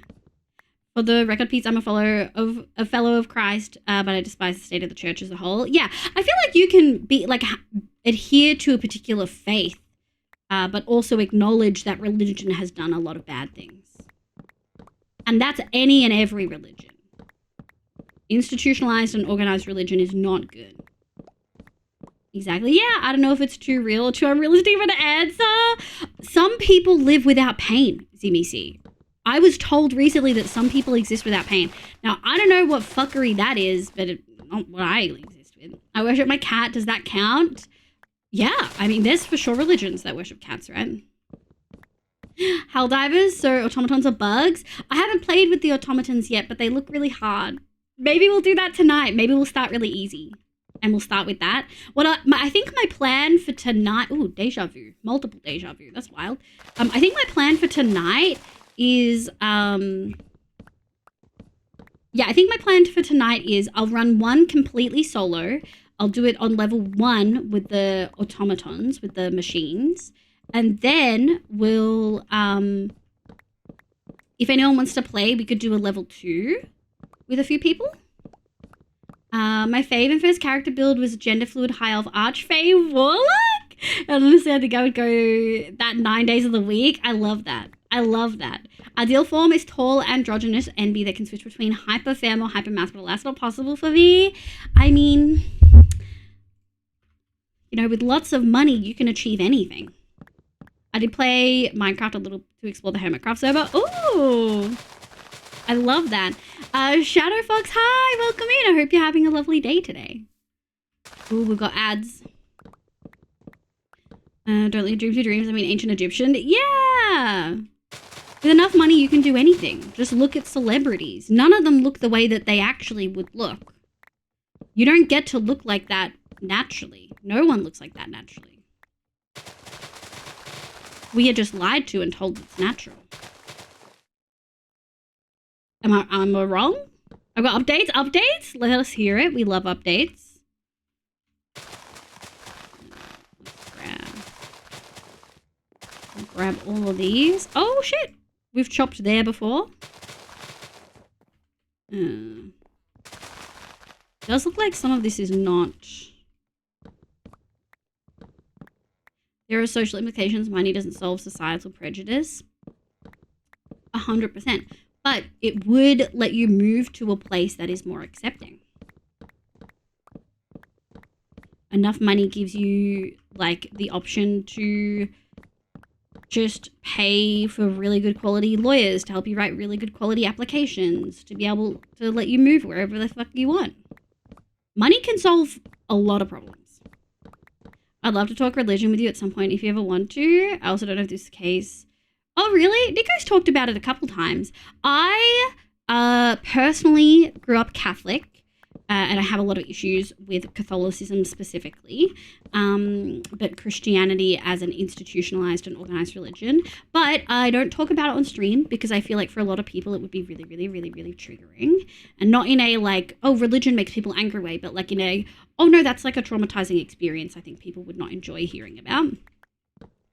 For the record, Pete, I'm a fellow of Christ, but I despise the state of the church as a whole. Yeah, I feel like you can be like adhere to a particular faith, but also acknowledge that religion has done a lot of bad things. And that's any and every religion. Institutionalized and organized religion is not good. Exactly. Yeah, I don't know if it's too real or too unrealistic of an answer. Some people live without pain, ZMC. I was told recently that some people exist without pain. Now, I don't know what fuckery that is, but it's not what I exist with. I worship my cat. Does that count? Yeah, I mean, there's for sure religions that worship cats, right? Helldivers, so automatons are bugs. I haven't played with the automatons yet, but they look really hard. Maybe we'll do that tonight. Maybe we'll start really easy. And we'll start with that. I think my plan for tonight... Ooh, deja vu. Multiple deja vu. That's wild. I think my plan for tonight is... I think my plan for tonight is I'll run one completely solo. I'll do it on level 1 with the automatons, with the machines. And then we'll... if anyone wants to play, we could do a level 2 with a few people. My fave and first character build was gender fluid high elf archfey warlock. And honestly, I think I would go that 9 days of the week. I love that. I love that. Ideal form is tall, androgynous NB that can switch between hyper femme or hyper masculine. That's not possible for me. I mean, you know, with lots of money, you can achieve anything. I did play Minecraft a little to explore the Hermitcraft server. Ooh, I love that. Shadow Fox, hi, welcome in. I hope you're having a lovely day today. Ooh, we've got ads. Don't let your dreams be dreams. I mean, ancient Egyptian. Yeah. With enough money, you can do anything. Just look at celebrities. None of them look the way that they actually would look. You don't get to look like that naturally. No one looks like that naturally. We are just lied to and told it's natural. Am I wrong? I've got updates. Updates? Let us hear it. We love updates. I'll grab all of these. Oh, shit. We've chopped there before. Does look like some of this is not... There are social implications. Money doesn't solve societal prejudice. 100%. But it would let you move to a place that is more accepting. Enough money gives you, like, the option to just pay for really good quality lawyers to help you write really good quality applications, to be able to let you move wherever the fuck you want. Money can solve a lot of problems. I'd love to talk religion with you at some point if you ever want to. I also don't know if this is the case. Oh, really? Nico's talked about it a couple times. I personally grew up Catholic, and I have a lot of issues with Catholicism specifically, but Christianity as an institutionalized and organized religion. But I don't talk about it on stream because I feel like for a lot of people it would be really, really, really, really triggering. And not in a like, oh, religion makes people angry way, but like in a, oh no, that's like a traumatizing experience I think people would not enjoy hearing about.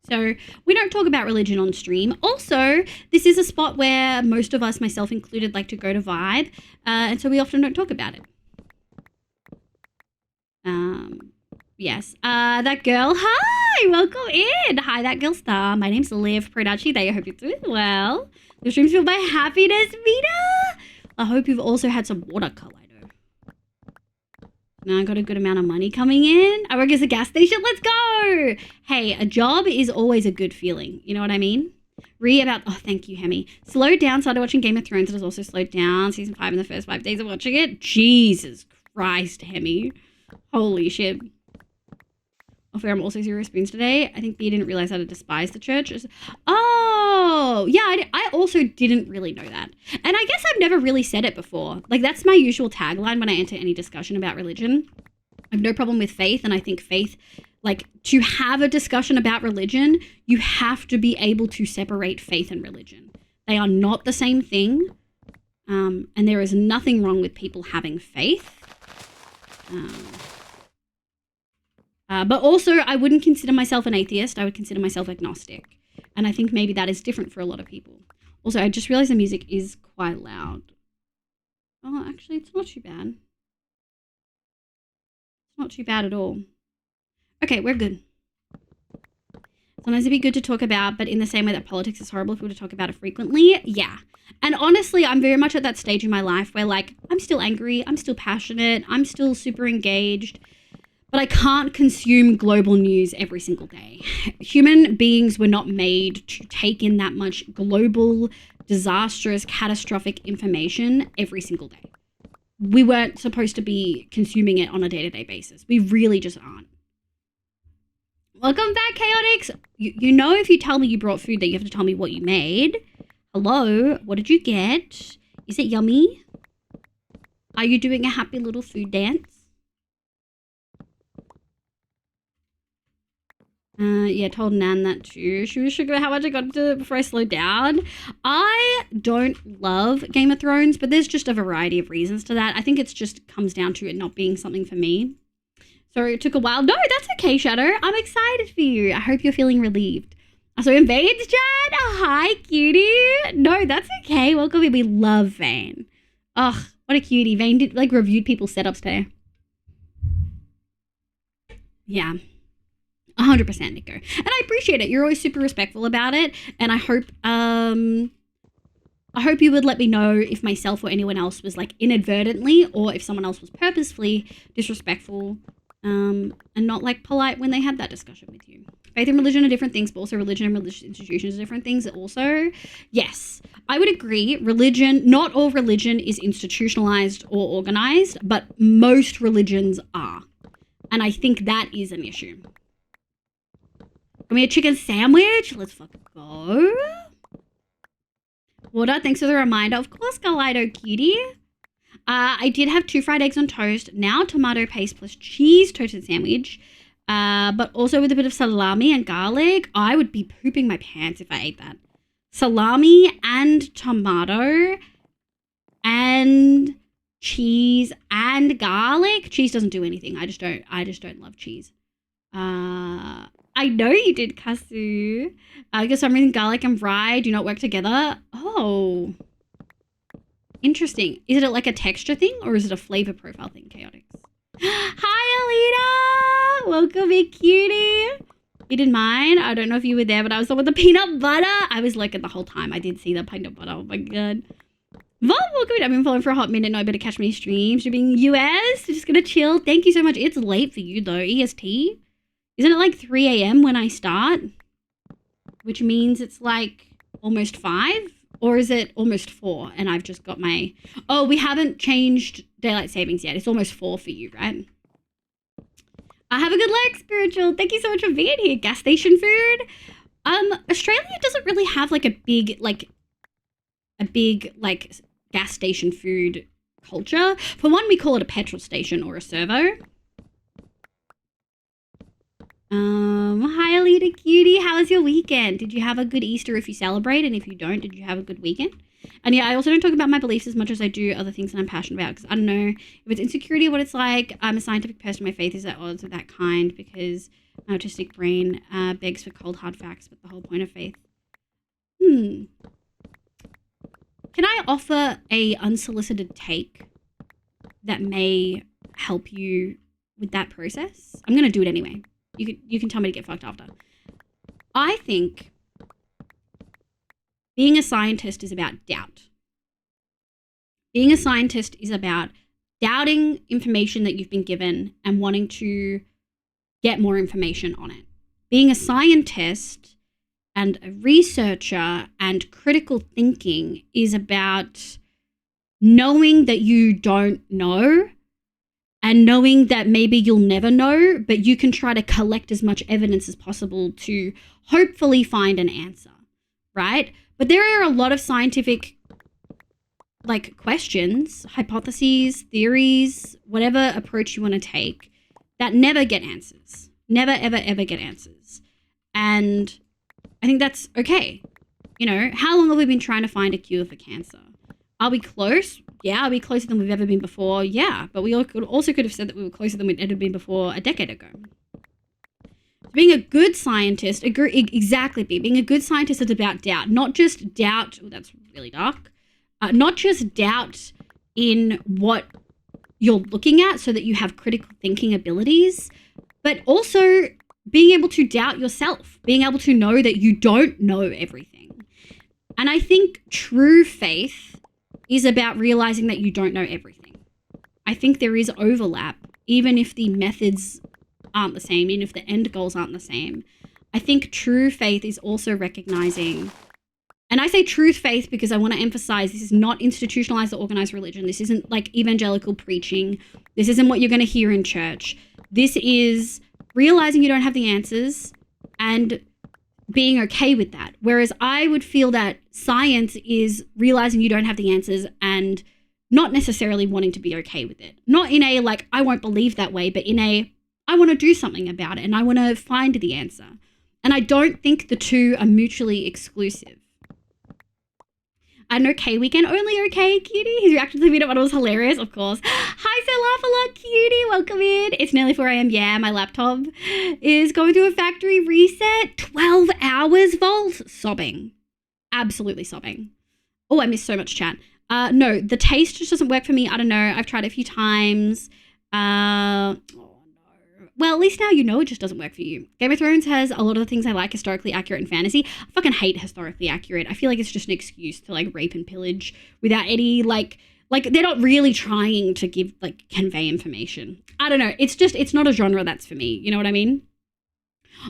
So we don't talk about religion on stream. Also, this is a spot where most of us, myself included, like to go to vibe. And so we often don't talk about it. Yes. That girl. Hi, welcome in. Hi, that girl star. My name's Liv Prodachi. I hope you're doing well. Your streams feel my happiness, Vita. I hope you've also had some water, Kaleido. Now I got a good amount of money coming in. I work as a gas station. Let's go. Hey, a job is always a good feeling. You know what I mean? Oh, thank you, Hemi. Slowed down, started watching Game of Thrones. It has also slowed down. Season 5 in the first 5 days of watching it. Jesus Christ, Hemi. Holy shit. Off-air, I'm also 0 spoons today. I think B didn't realize how to despise the church. Oh, yeah, I also didn't really know that. And I guess I've never really said it before. Like, that's my usual tagline when I enter any discussion about religion. I have no problem with faith, and I think faith, like, to have a discussion about religion, you have to be able to separate faith and religion. They are not the same thing, and there is nothing wrong with people having faith. But also, I wouldn't consider myself an atheist. I would consider myself agnostic. And I think maybe that is different for a lot of people. Also, I just realized the music is quite loud. Oh, actually, it's not too bad. It's not too bad at all. Okay, we're good. Sometimes it'd be good to talk about, but in the same way that politics is horrible if we were to talk about it frequently, yeah. And honestly, I'm very much at that stage in my life where, like, I'm still angry, I'm still passionate, I'm still super engaged, but I can't consume global news every single day. Human beings were not made to take in that much global, disastrous, catastrophic information every single day. We weren't supposed to be consuming it on a day-to-day basis. We really just aren't. Welcome back, Chaotix. You know, if you tell me you brought food, that you have to tell me what you made. Hello, what did you get? Is it yummy? Are you doing a happy little food dance? Yeah, told Nan that too. She was shook about how much I got to before I slowed down. I don't love Game of Thrones, but there's just a variety of reasons to that. I think it's just comes down to it not being something for me. So it took a while. No, that's okay, Shadow. I'm excited for you. I hope you're feeling relieved. So in Vane's chat, hi, cutie. No, that's okay. Welcome in. We love Vane. Ugh, what a cutie. Vane did, like, reviewed people's setups today. Yeah. 100%, Nico. And I appreciate it. You're always super respectful about it. And I hope you would let me know if myself or anyone else was, like, inadvertently, or if someone else was purposefully disrespectful and not, like, polite when they had that discussion with you. Faith and religion are different things, but also religion and religious institutions are different things also. Yes, I would agree. Religion, not all religion is institutionalized or organized, but most religions are. And I think that is an issue. Give me a chicken sandwich. Let's fucking go. Water, thanks for the reminder. Of course, Kaleido cutie. I did have 2 fried eggs on toast. Now tomato paste plus cheese toasted sandwich. But also with a bit of salami and garlic. I would be pooping my pants if I ate that. Salami and tomato and cheese and garlic. Cheese doesn't do anything. I just don't love cheese. I know you did, Kasu. For some reason, garlic and rye do not work together. Oh. Interesting. Is it like a texture thing or is it a flavor profile thing, Chaotix? Hi, Alita. Welcome in, cutie. You did mine. I don't know if you were there, but I was the one with the peanut butter. I was looking the whole time. I did see the peanut butter. Oh, my God. Well, welcome in. I've been following for a hot minute. No, I better catch many streams. You're being US. Just going to chill. Thank you so much. It's late for you, though. EST. Isn't it like 3 a.m. when I start? Which means it's like almost 5? Or is it almost 4 and I've just got my... Oh, we haven't changed daylight savings yet. It's almost 4 for you, right? I have a good leg, Spiritual. Thank you so much for being here. Gas station food. Australia doesn't really have like a big gas station food culture. For one, we call it a petrol station or a servo. Hi Alita cutie, how was your weekend? Did you have a good Easter if you celebrate, and if you don't, did you have a good weekend? And yeah, I also don't talk about my beliefs as much as I do other things that I'm passionate about, because I don't know if it's insecurity, what it's like. I'm a scientific person. My faith is at odds with that kind, because my autistic brain begs for cold hard facts, but the whole point of faith. Can I offer a unsolicited take that may help you with that process? I'm going to do it anyway. You can tell me to get fucked after. I think being a scientist is about doubt. Being a scientist is about doubting information that you've been given and wanting to get more information on it. Being a scientist and a researcher and critical thinking is about knowing that you don't know and knowing that maybe you'll never know, but you can try to collect as much evidence as possible to hopefully find an answer, right? But there are a lot of scientific like questions, hypotheses, theories, whatever approach you want to take that never get answers. Never, ever, ever get answers. And I think that's okay. You know, how long have we been trying to find a cure for cancer? Are we close? Yeah. Are we closer than we've ever been before? Yeah. But we also could have said that we were closer than we'd ever been before a decade ago. Being a good scientist, exactly, being a good scientist is about doubt, not just doubt, that's really dark, not just doubt in what you're looking at so that you have critical thinking abilities, but also being able to doubt yourself, being able to know that you don't know everything. And I think true faith is about realizing that you don't know everything. I think there is overlap, even if the methods aren't the same, even if the end goals aren't the same. I think true faith is also recognizing, and I say truth faith because I want to emphasize this is not institutionalized or organized religion. This isn't like evangelical preaching. This isn't what you're going to hear in church. This is realizing you don't have the answers and being okay with that. Whereas I would feel that science is realizing you don't have the answers and not necessarily wanting to be okay with it. Not in a like, I won't believe that way, but in a, I want to do something about it and I want to find the answer. And I don't think the two are mutually exclusive. I know K Weekend only okay, cutie. His reaction to the video was hilarious, of course. Hi, so laugh a lot, cutie. Welcome in. It's nearly 4 a.m. Yeah, my laptop is going through a factory reset. 12 hours, Volt. Sobbing. Absolutely sobbing. Oh, I missed so much chat. No, the taste just doesn't work for me. I don't know. I've tried it a few times. Well, at least now you know it just doesn't work for you. Game of Thrones has a lot of the things I like historically accurate in fantasy. I fucking hate historically accurate. I feel like it's just an excuse to like rape and pillage without any like they're not really trying to give like convey information. I don't know. It's not a genre that's for me. You know what I mean?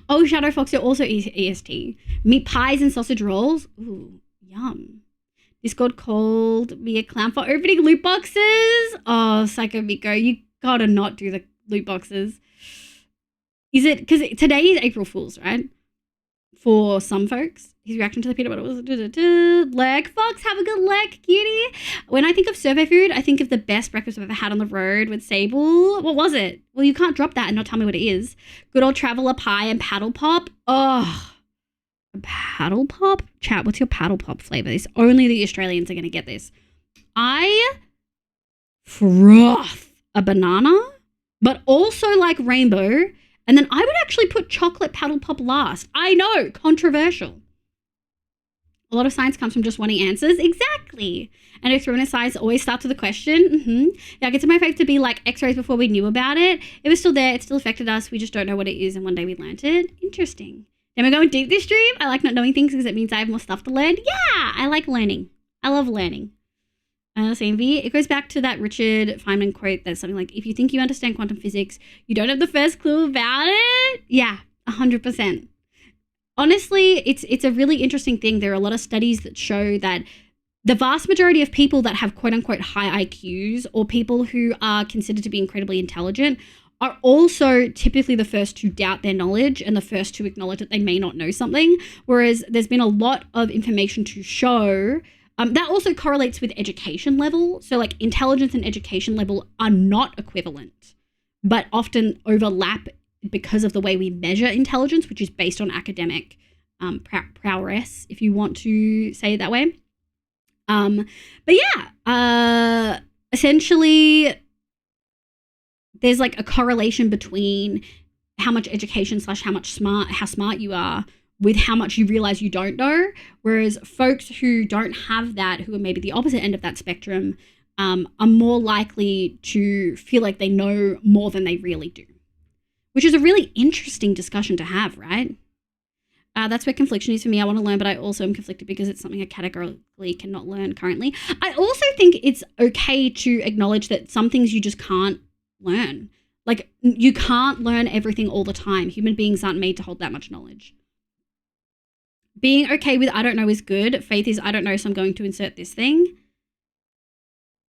Oh, Shadow Fox, you're also EST. Meat pies and sausage rolls. Ooh, yum. Discord called me a clown for opening loot boxes. Oh, Psycho Miko, you gotta not do the loot boxes. Is it because today is April Fool's, right? For some folks, his reaction to the peanut butter was leg. Fox, have a good leg, cutie. When I think of survey food, I think of the best breakfast I've ever had on the road with Sable. What was it? Well, you can't drop that and not tell me what it is. Good old traveler pie and paddle pop. Oh, a paddle pop? Chat, what's your paddle pop flavor? This only the Australians are going to get this. I froth a banana, but also like rainbow. And then I would actually put chocolate paddle pop last. I know, controversial. A lot of science comes from just wanting answers. Exactly. And experiment science always starts with a question. Yeah, I get to my faith to be like X-rays before we knew about it. It was still there. It still affected us. We just don't know what it is. And one day we learned it. Interesting. Then we're going deep this stream. I like not knowing things because it means I have more stuff to learn. Yeah, I like learning. I love learning. Same V. It goes back to that Richard Feynman quote that's something like, if you think you understand quantum physics, you don't have the first clue about it. Yeah, 100%. Honestly, it's a really interesting thing. There are a lot of studies that show that the vast majority of people that have quote unquote high IQs or people who are considered to be incredibly intelligent are also typically the first to doubt their knowledge and the first to acknowledge that they may not know something. Whereas there's been a lot of information to show that also correlates with education level. So like intelligence and education level are not equivalent, but often overlap because of the way we measure intelligence, which is based on academic prowess, if you want to say it that way. But yeah, essentially there's like a correlation between how much education / how smart you are with how much you realize you don't know. Whereas folks who don't have that, who are maybe the opposite end of that spectrum, are more likely to feel like they know more than they really do, which is a really interesting discussion to have, right? That's where confliction is for me. I want to learn, but I also am conflicted because it's something I categorically cannot learn currently. I also think it's okay to acknowledge that some things you just can't learn. Like, you can't learn everything all the time. Human beings aren't made to hold that much knowledge. Being okay with I don't know is good. Faith is I don't know, so I'm going to insert this thing.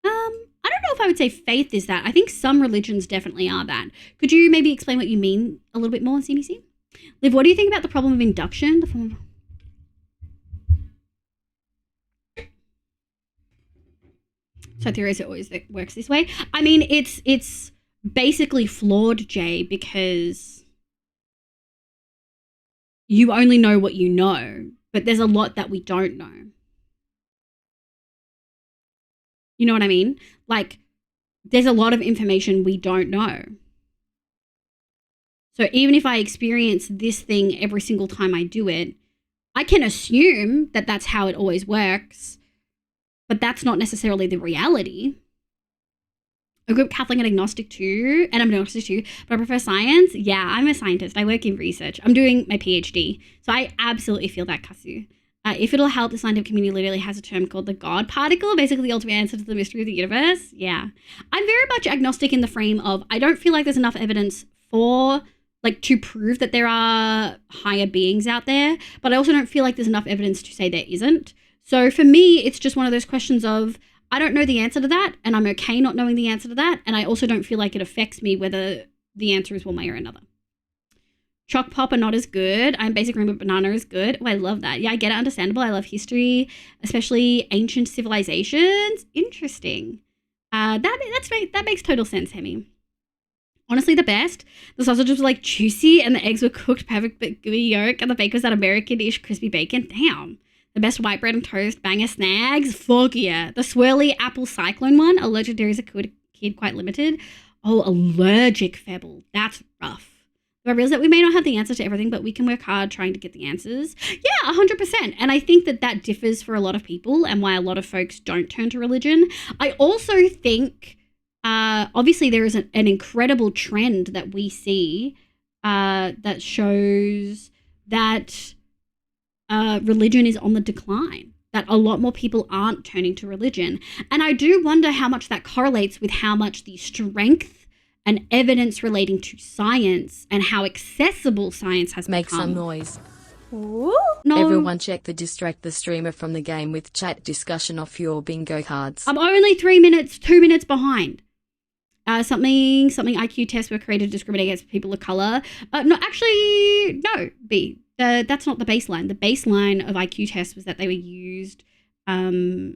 I don't know if I would say faith is that. I think some religions definitely are that. Could you maybe explain what you mean a little bit more, CBC? Liv, what do you think about the problem of induction? So theories it always works this way. I mean, it's basically flawed, Jay, because you only know what you know, but there's a lot that we don't know. You know what I mean? Like, there's a lot of information we don't know. So even if I experience this thing every single time I do it, I can assume that that's how it always works, but that's not necessarily the reality. I grew up Catholic and agnostic too, and I'm agnostic too, but I prefer science. Yeah, I'm a scientist. I work in research. I'm doing my PhD. So I absolutely feel that, Kasu. If it'll help, the scientific community literally has a term called the God particle, basically the ultimate answer to the mystery of the universe. Yeah. I'm very much agnostic in the frame of I don't feel like there's enough evidence for, like, to prove that there are higher beings out there, but I also don't feel like there's enough evidence to say there isn't. So for me, it's just one of those questions of I don't know the answer to that, and I'm okay not knowing the answer to that, and I also don't feel like it affects me whether the answer is one way or another. Choc pop are not as good. I'm basic rainbow banana is good. Oh, I love that. Yeah, I get it. Understandable. I love history, especially ancient civilizations. Interesting. That makes total sense, Hemi. Honestly, the best. The sausages were like juicy and the eggs were cooked perfect but gooey yolk and the bacon was that American-ish crispy bacon. Damn. The best white bread and toast, banger snags. Fuck yeah. The swirly apple cyclone one. Allergic dairy is a kid quite limited. Oh, allergic febble. That's rough. I realize that we may not have the answer to everything, but we can work hard trying to get the answers. Yeah, 100%. And I think that differs for a lot of people and why a lot of folks don't turn to religion. I also think, obviously, there is an incredible trend that we see that shows that religion is on the decline, that a lot more people aren't turning to religion. And I do wonder how much that correlates with how much the strength and evidence relating to science and how accessible science has Make become. some noise. Ooh. No. Everyone check the distract the streamer from the game with chat discussion of your bingo cards. I'm only 2 minutes behind. Something IQ tests were created to discriminate against people of color. No, B. That's not the baseline. The baseline of IQ tests was that they were used. There's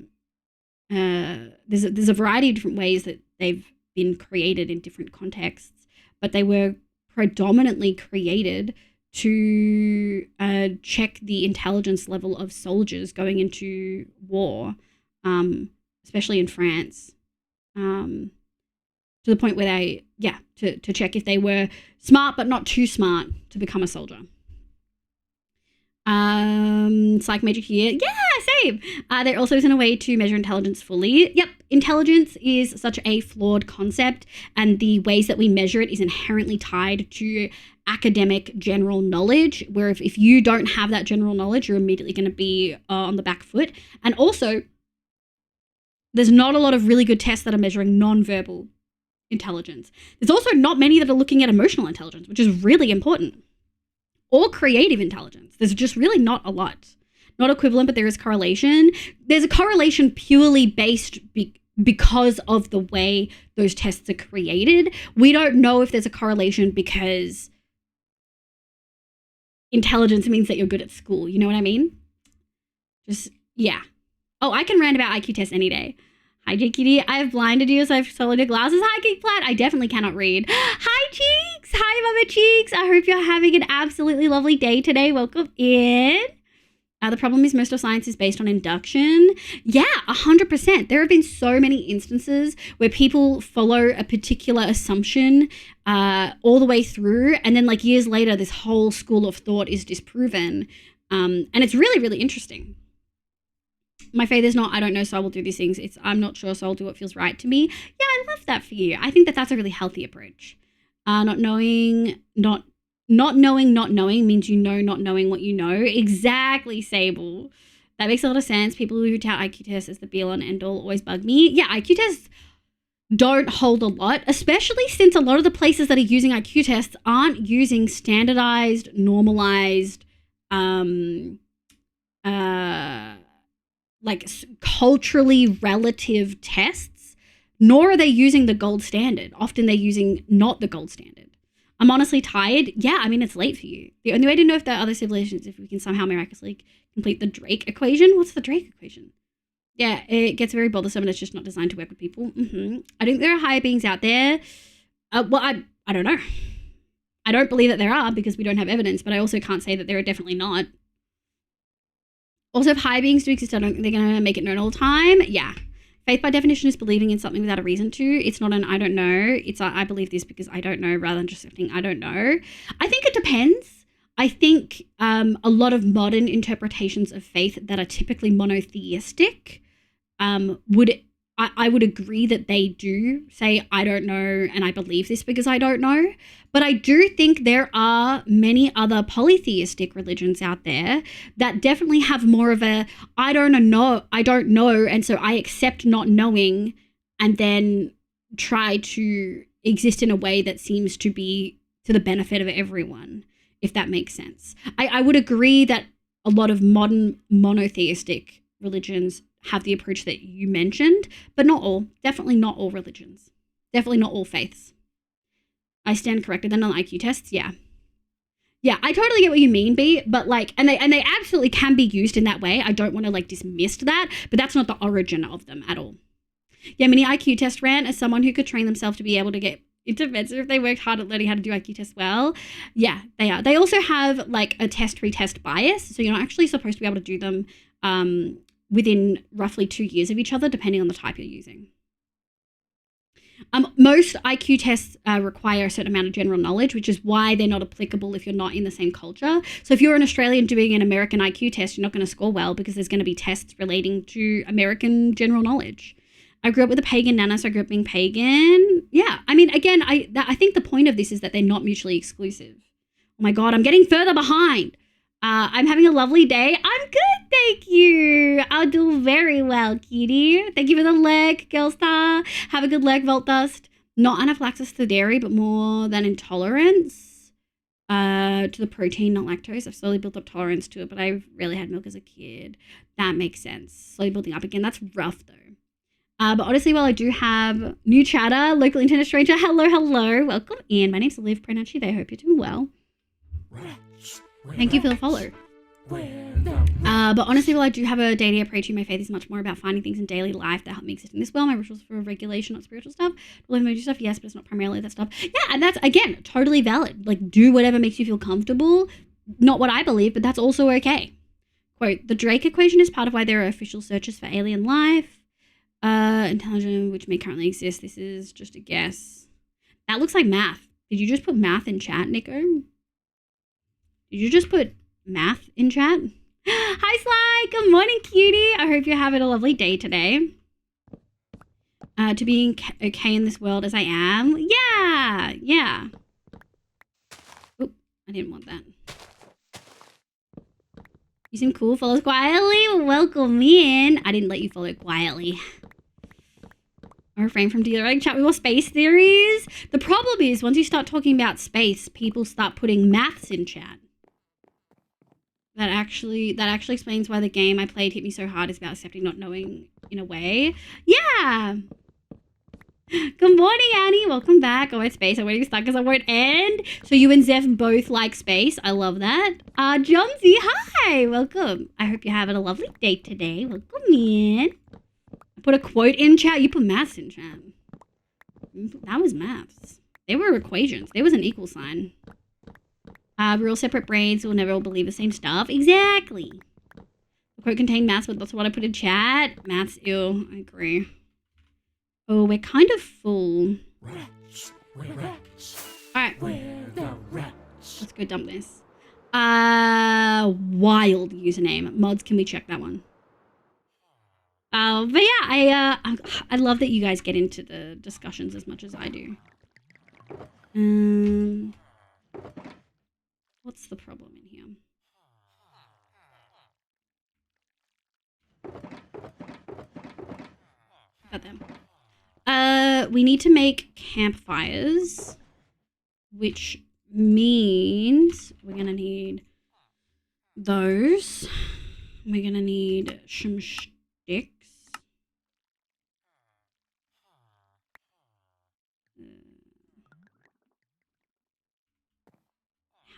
a variety of different ways that they've been created in different contexts, but they were predominantly created to check the intelligence level of soldiers going into war, especially in France, to the point where to check if they were smart but not too smart to become a soldier. Psych major here. Yeah, same. There also isn't a way to measure intelligence fully. Yep, intelligence is such a flawed concept, and the ways that we measure it is inherently tied to academic general knowledge, where if you don't have that general knowledge, you're immediately going to be on the back foot. And also, there's not a lot of really good tests that are measuring non-verbal intelligence. There's also not many that are looking at emotional intelligence, which is really important. Or creative intelligence. There's just really not a lot. Not equivalent, but there is correlation. There's a correlation purely based because of the way those tests are created. We don't know if there's a correlation because intelligence means that you're good at school. You know what I mean? Just, yeah. Oh, I can rant about IQ tests any day. Hi, JQD. I have blinded you, so I've solid your glasses. Hi, Geek Plat. I definitely cannot read. Hi, Cheeks. Hi, Mama Cheeks. I hope you're having an absolutely lovely day today. Welcome in. The problem is most of science is based on induction. Yeah, 100%. There have been so many instances where people follow a particular assumption all the way through, and then like years later, this whole school of thought is disproven. And it's really, really interesting. My faith is not, I don't know, so I will do these things. It's, I'm not sure, so I'll do what feels right to me. Yeah, I love that for you. I think that that's a really healthy approach. Not knowing means you know not knowing what you know. Exactly, Sable. That makes a lot of sense. People who tout IQ tests as the be-all and end-all always bug me. Yeah, IQ tests don't hold a lot, especially since a lot of the places that are using IQ tests aren't using standardized, normalized, like culturally relative tests nor are they using the gold standard. Often they're using not the gold standard. I'm honestly tired. Yeah, I mean, it's late for you. The only way to know if there are other civilizations if we can somehow miraculously complete the Drake equation. What's the Drake equation? Yeah, it gets very bothersome and it's just not designed to work with people. I think there are higher beings out there. Well, I don't know. I don't believe that there are because we don't have evidence, but I also can't say that there are definitely not. Also, if higher beings do exist, I don't think they're going to make it known all the time. Yeah. Faith by definition is believing in something without a reason to. It's not an I don't know. It's I believe this because I don't know rather than just saying I don't know. I think it depends. I think a lot of modern interpretations of faith that are typically monotheistic I would agree that they do say, I don't know, and I believe this because I don't know. But I do think there are many other polytheistic religions out there that definitely have more of a, I don't know, and so I accept not knowing and then try to exist in a way that seems to be to the benefit of everyone, if that makes sense. I would agree that a lot of modern monotheistic religions have the approach that you mentioned, but not all. Definitely not all religions. Definitely not all faiths. I stand corrected. Then on IQ tests, yeah. Yeah, I totally get what you mean, B, but like, and they absolutely can be used in that way. I don't want to like dismiss that, but that's not the origin of them at all. Yeah, mini IQ test ran as someone who could train themselves to be able to get intervention if they worked hard at learning how to do IQ tests well. Yeah, they are. They also have like a test-retest bias, so you're not actually supposed to be able to do them within roughly 2 years of each other, depending on the type you're using. Most IQ tests require a certain amount of general knowledge, which is why they're not applicable if you're not in the same culture. So if you're an Australian doing an American IQ test, you're not going to score well because there's going to be tests relating to American general knowledge. I grew up with a pagan nana, so I grew up being pagan. Yeah, I mean, again, I think the point of this is that they're not mutually exclusive. Oh my God, I'm getting further behind. I'm having a lovely day. I'm good, thank you. I'll do very well, cutie. Thank you for the leg, Girlstar. Have a good leg, Vault Dust. Not anaphylaxis to dairy, but more than intolerance to the protein, not lactose. I've slowly built up tolerance to it, but I've rarely had milk as a kid. That makes sense. Slowly building up again. That's rough, though. But honestly, while I do have new chatter, local internet stranger, hello, welcome in. My name's Liv, pronounce she, they. Hope you're doing well. Thank you for the follow. But honestly, while I do have a daily approach to my faith is much more about finding things in daily life that help me exist in this world. My rituals for regulation, not spiritual stuff. Believe in stuff, yes, but it's not primarily that stuff. Yeah, and that's, again, totally valid. Like, do whatever makes you feel comfortable. Not what I believe, but that's also okay. Quote, the Drake equation is part of why there are official searches for alien life. Intelligent, which may currently exist. This is just a guess. That looks like math. Did you just put math in chat, Nico? Did you just put math in chat? Hi, Sly. Good morning, cutie. I hope you're having a lovely day today. To being okay in this world as I am. Yeah. Oop, I didn't want that. You seem cool. Follow quietly. Welcome in. I didn't let you follow quietly. I refrain from dealing chat with more space theories. The problem is once you start talking about space, people start putting maths in chat. That actually explains why the game I played hit me so hard is about accepting not knowing in a way. Yeah. Good morning, Annie. Welcome back. Oh, it's space. I'm waiting to start because I won't end. So you and Zev both like space. I love that. Johnsy, hi. Welcome. I hope you're having a lovely day today. Welcome in. I put a quote in chat. You put maths in chat. That was maths. They were equations. There was an equal sign. Real separate brains will never all believe the same stuff. Exactly. The quote contained maths, but that's what I put in chat. Maths, ew. I agree. Oh, we're kind of full. Rats. Alright. Where the rats? Let's go dump this. Wild username. Mods, can we check that one? But yeah, I love that you guys get into the discussions as much as I do. What's the problem in here? Got them. We need to make campfires, which means we're gonna need those. We're gonna need some sticks.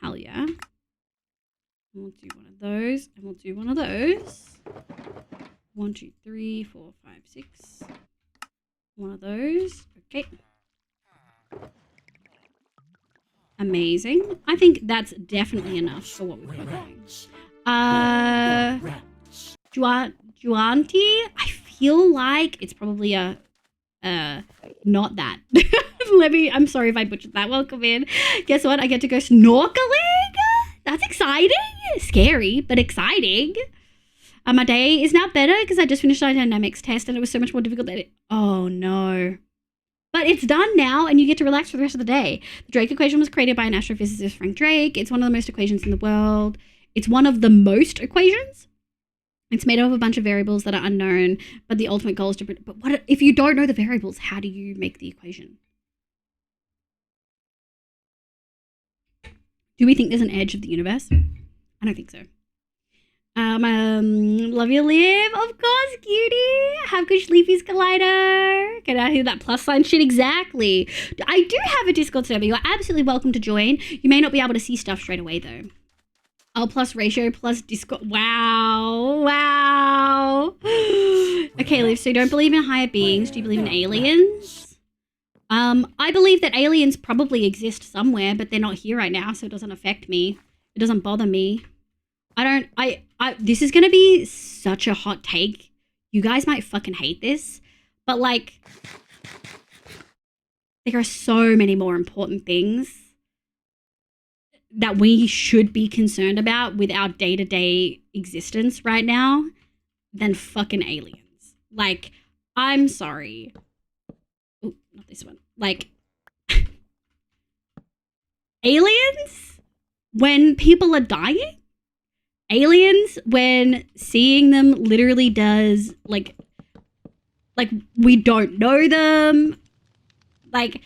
Hell yeah. And we'll do one of those, and we'll do one of those. 1, 2, 3, 4, 5, 6. One of those. Okay. Amazing. I think that's definitely enough for what we've got going. Juanti, I feel like it's probably a not that. I'm sorry if I butchered that. Welcome in. Guess what? I get to go snorkeling. That's exciting. Scary, but exciting. My day is now better because I just finished our dynamics test and it was so much more difficult than it. Oh no. But it's done now and you get to relax for the rest of the day. The Drake equation was created by an astrophysicist, Frank Drake. It's one of the most equations in the world. It's one of the most equations. It's made up of a bunch of variables that are unknown, but the ultimate goal is to... But what if you don't know the variables? How do you make the equation? Do we think there's an edge of the universe? I don't think so. Love you, Liv. Of course, cutie. Have good sleepies, Collider. Get out of here, that plus sign shit. Exactly. I do have a Discord server. You're absolutely welcome to join. You may not be able to see stuff straight away, though. L plus ratio plus Discord. Wow. Wow. Okay, Liv, so you don't believe in higher beings. Do you believe in aliens? I believe that aliens probably exist somewhere, but they're not here right now, so it doesn't affect me. It doesn't bother me. This is going to be such a hot take. You guys might fucking hate this, but like, there are so many more important things that we should be concerned about with our day-to-day existence right now than fucking aliens. Like, I'm sorry. Oh, not this one. Like, aliens, when people are dying, aliens, when seeing them literally does, like we don't know them. Like,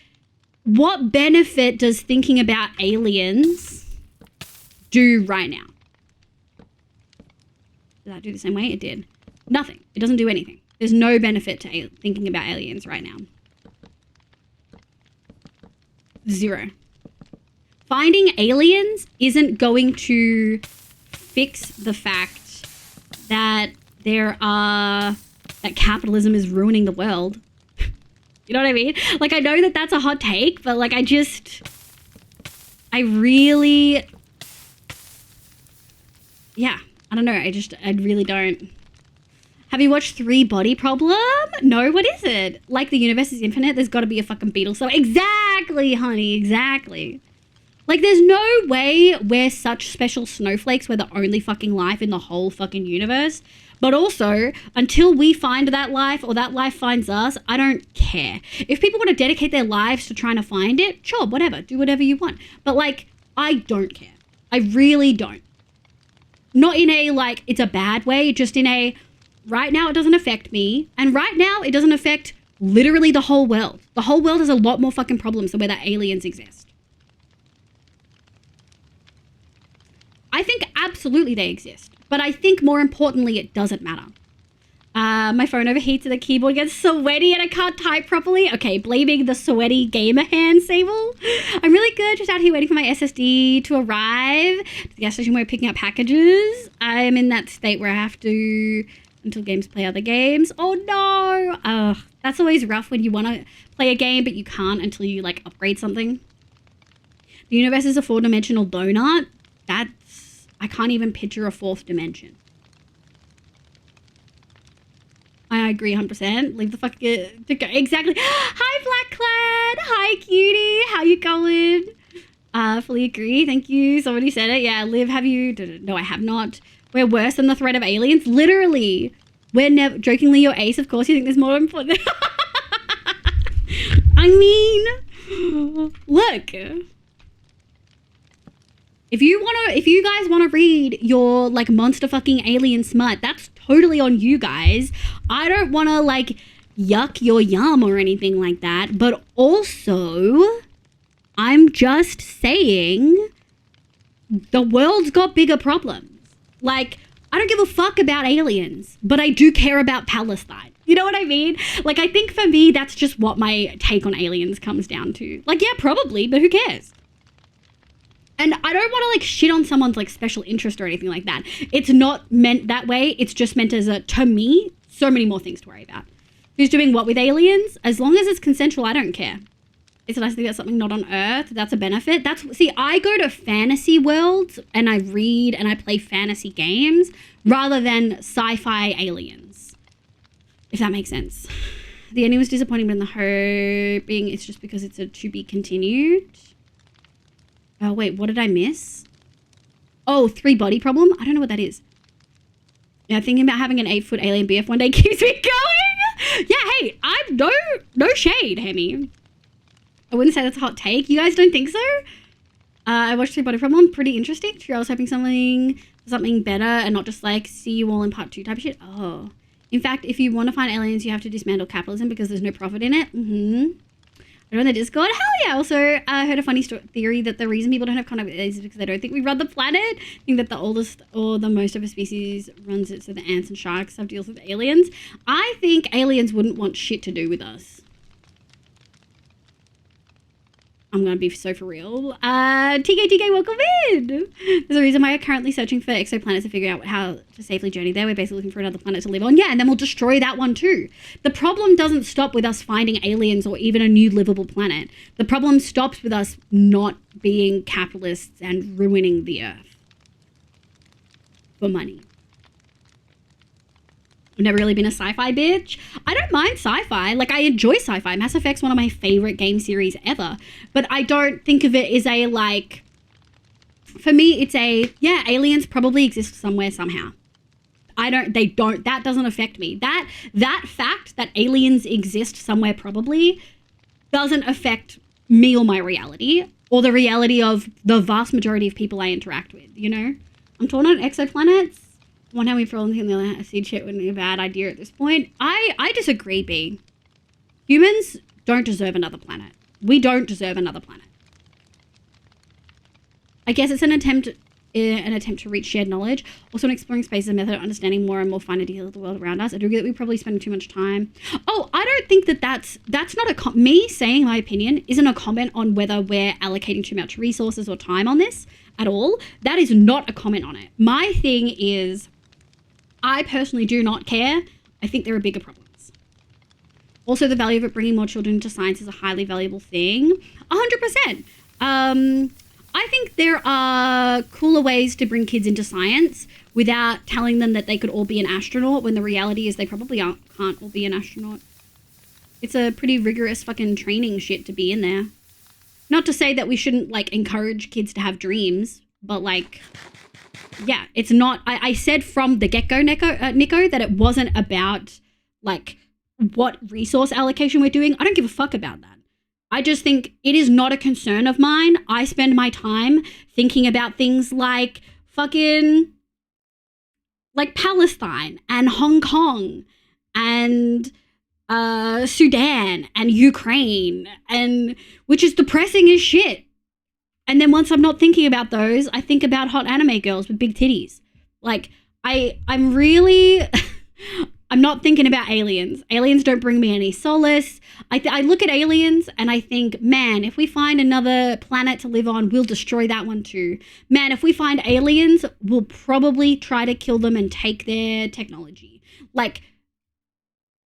what benefit does thinking about aliens do right now? Did that do the same way? It did. Nothing. It doesn't do anything. There's no benefit to thinking about aliens right now. Zero. Finding aliens isn't going to fix the fact that that capitalism is ruining the world. You know what I mean? Like, I know that that's a hot take, but like, I really, yeah, I don't know. I really don't. Have you watched 3 Body Problem? No, what is it? Like the universe is infinite, there's got to be a fucking beetle. So exactly, honey, exactly. Like, there's no way we're such special snowflakes. We're the only fucking life in the whole fucking universe. But also, until we find that life or that life finds us, I don't care. If people want to dedicate their lives to trying to find it, sure, whatever. Do whatever you want. But, like, I don't care. I really don't. Not in a, like, it's a bad way. Just in a, right now it doesn't affect me. And right now it doesn't affect literally the whole world. The whole world has a lot more fucking problems than where the aliens exist. I think absolutely they exist, but I think more importantly, it doesn't matter. My phone overheats and the keyboard gets sweaty and I can't type properly. Okay, blaming the sweaty gamer hand, Sable. I'm really good, just out here waiting for my SSD to arrive. The gas station where we're picking up packages. I'm in that state where I have to, until games play other games. Oh no! That's always rough when you want to play a game, but you can't until you like upgrade something. The universe is a 4-dimensional donut. I can't even picture a 4th dimension. I agree 100%. Leave the fuck to go. Exactly. Hi, Black Clad. Hi, cutie. How you going? Fully agree. Thank you. Somebody said it. Yeah, Liv, have you? No, I have not. We're worse than the threat of aliens. Literally. We're never... Jokingly, your ace, of course. You think there's more important... I mean... Look... If you guys want to read your like monster fucking alien smut, that's totally on you guys. I don't want to like yuck your yum or anything like that. But also, I'm just saying the world's got bigger problems. Like, I don't give a fuck about aliens, but I do care about Palestine. You know what I mean? Like, I think for me, that's just what my take on aliens comes down to. Like, yeah, probably, but who cares? And I don't want to like shit on someone's like special interest or anything like that. It's not meant that way. It's just meant as a, to me, so many more things to worry about. Who's doing what with aliens? As long as it's consensual, I don't care. It's nice to think that's something not on Earth. That's a benefit. See, I go to fantasy worlds and I read and I play fantasy games rather than sci-fi aliens. If that makes sense. The ending was disappointing, but in the hoping it's just because it's a to be continued. Oh, wait, what did I miss? Oh, 3 body problem? I don't know what that is. Yeah, thinking about having an 8-foot alien BF one day keeps me going. Yeah, hey, I'm no shade, Hemi. I wouldn't say that's a hot take. You guys don't think so? I watched 3 body problem. Pretty interesting. True, I was hoping something better and not just like see you all in part 2 type of shit. Oh. In fact, if you want to find aliens, you have to dismantle capitalism because there's no profit in it. I on the Discord. Hell yeah. Also, I heard a funny theory that the reason people don't have contact with aliens is because they don't think we run the planet. I think that the oldest or the most of a species runs it, so the ants and sharks have deals with aliens. I think aliens wouldn't want shit to do with us. I'm going to be so for real. TK, welcome in. There's a reason why we're currently searching for exoplanets to figure out how to safely journey there. We're basically looking for another planet to live on. Yeah, and then we'll destroy that one too. The problem doesn't stop with us finding aliens or even a new livable planet. The problem stops with us not being capitalists and ruining the Earth for money. I've never really been a sci-fi bitch. I don't mind sci-fi. Like, I enjoy sci-fi. Mass Effect's one of my favorite game series ever. But I don't think of it as a, like... For me, it's a, yeah, aliens probably exist somewhere somehow. That doesn't affect me. That fact that aliens exist somewhere probably doesn't affect me or my reality. Or the reality of the vast majority of people I interact with, you know? I'm torn on exoplanets. One time we for all in the other seed shit wouldn't be a bad idea at this point. I disagree, B. Humans don't deserve another planet. We don't deserve another planet. I guess it's an attempt to reach shared knowledge. Also, in exploring space is a method of understanding more and more finer details of the world around us. I do agree that we probably spend too much time. Oh, I don't think that's not a me saying my opinion isn't a comment on whether we're allocating too much resources or time on this at all. That is not a comment on it. My thing is, I personally do not care. I think there are bigger problems. Also, the value of it bringing more children into science is a highly valuable thing. 100%. I think there are cooler ways to bring kids into science without telling them that they could all be an astronaut when the reality is they probably can't all be an astronaut. It's a pretty rigorous fucking training shit to be in there. Not to say that we shouldn't, like, encourage kids to have dreams, but, like... Yeah, it's not... I said from the get-go, Nico, that it wasn't about, like, what resource allocation we're doing. I don't give a fuck about that. I just think it is not a concern of mine. I spend my time thinking about things like fucking... like Palestine and Hong Kong and Sudan and Ukraine, and which is depressing as shit. And then once I'm not thinking about those, I think about hot anime girls with big titties. Like, I'm really... I'm not thinking about aliens. Aliens don't bring me any solace. I look at aliens and I think, man, if we find another planet to live on, we'll destroy that one too. Man, if we find aliens, we'll probably try to kill them and take their technology. Like,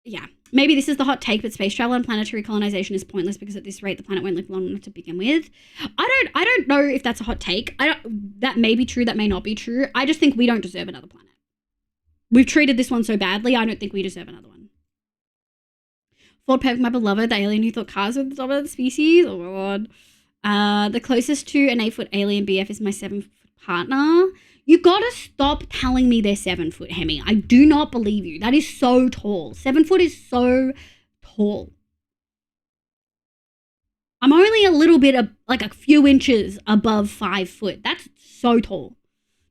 yeah. Maybe this is the hot take, but space travel and planetary colonization is pointless because at this rate, the planet won't live long enough to begin with. I don't know if that's a hot take. That may be true, that may not be true. I just think we don't deserve another planet. We've treated this one so badly, I don't think we deserve another one. Ford Peck, my beloved, the alien who thought cars were the dominant species. Oh my god. The closest to an 8-foot alien BF is my 7-foot partner. You gotta stop telling me they're 7 foot, Hemi. I do not believe you. That is so tall. 7 foot is so tall. I'm only a little bit, like a few inches above 5 foot. That's so tall.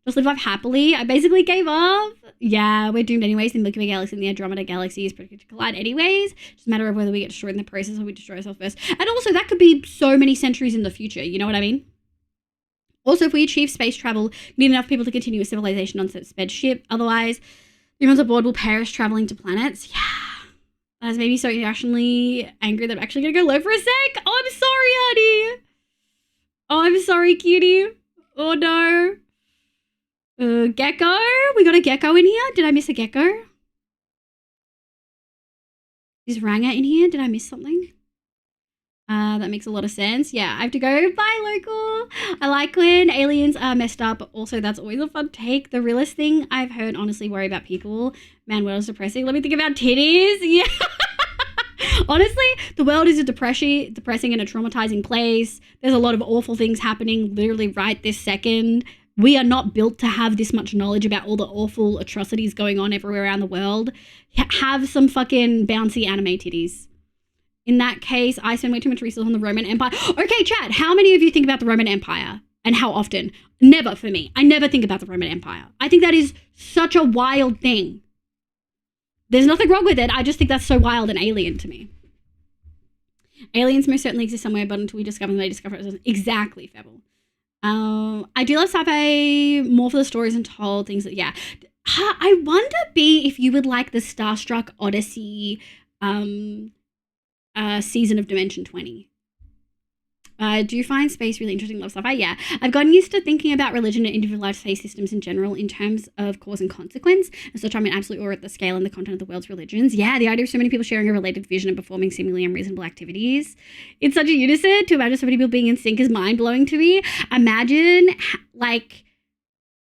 Just live life happily. I basically gave up. Yeah, we're doomed anyways. The Milky Way galaxy and the Andromeda galaxy is predicted to collide anyways. Just a matter of whether we get destroyed in the process or we destroy ourselves first. And also, that could be so many centuries in the future. You know what I mean? Also, if we achieve space travel, we need enough people to continue a civilization on such sped ship. Otherwise, humans aboard will perish traveling to planets. Yeah. That's made me so irrationally angry that I'm actually going to go low for a sec. Oh, I'm sorry, honey. Oh, I'm sorry, cutie. Oh no. Gecko? We got a gecko in here? Did I miss a gecko? Is Ranga in here? Did I miss something? That makes a lot of sense. Yeah, I have to go. Bye, local. I like when aliens are messed up, but also that's always a fun take. The realest thing I've heard, honestly, worry about people. Man, world is depressing. Let me think about titties. Yeah. Honestly, the world is a depressing and a traumatizing place. There's a lot of awful things happening literally right this second. We are not built to have this much knowledge about all the awful atrocities going on everywhere around the world. Have some fucking bouncy anime titties. In that case, I spend way too much resource on the Roman Empire. Okay, chat, how many of you think about the Roman Empire? And how often? Never for me. I never think about the Roman Empire. I think that is such a wild thing. There's nothing wrong with it. I just think that's so wild and alien to me. Aliens most certainly exist somewhere, but until we discover them, they discover it. Exactly, Febble. I do love sci-fi more for the stories and told things that, yeah. I wonder, B, if you would like the Starstruck Odyssey season of Dimension 20. Do you find space really interesting? Love sci-fi? Yeah. I've gotten used to thinking about religion and individualized space systems in general in terms of cause and consequence, and so I'm in absolute awe at the scale and the content of the world's religions. Yeah, the idea of so many people sharing a related vision and performing seemingly unreasonable activities. It's such a unison. To imagine so many people being in sync is mind-blowing to me. Imagine, like,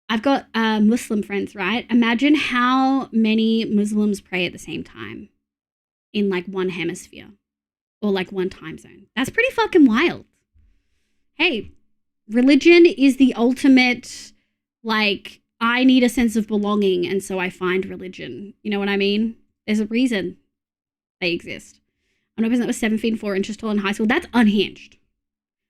I've got Muslim friends, right? Imagine how many Muslims pray at the same time in, like, one hemisphere or, like, one time zone. That's pretty fucking wild. Hey, religion is the ultimate, like, I need a sense of belonging, and so I find religion. You know what I mean? There's a reason they exist. I know a person that was 7 feet and 4 inches tall in high school. That's unhinged.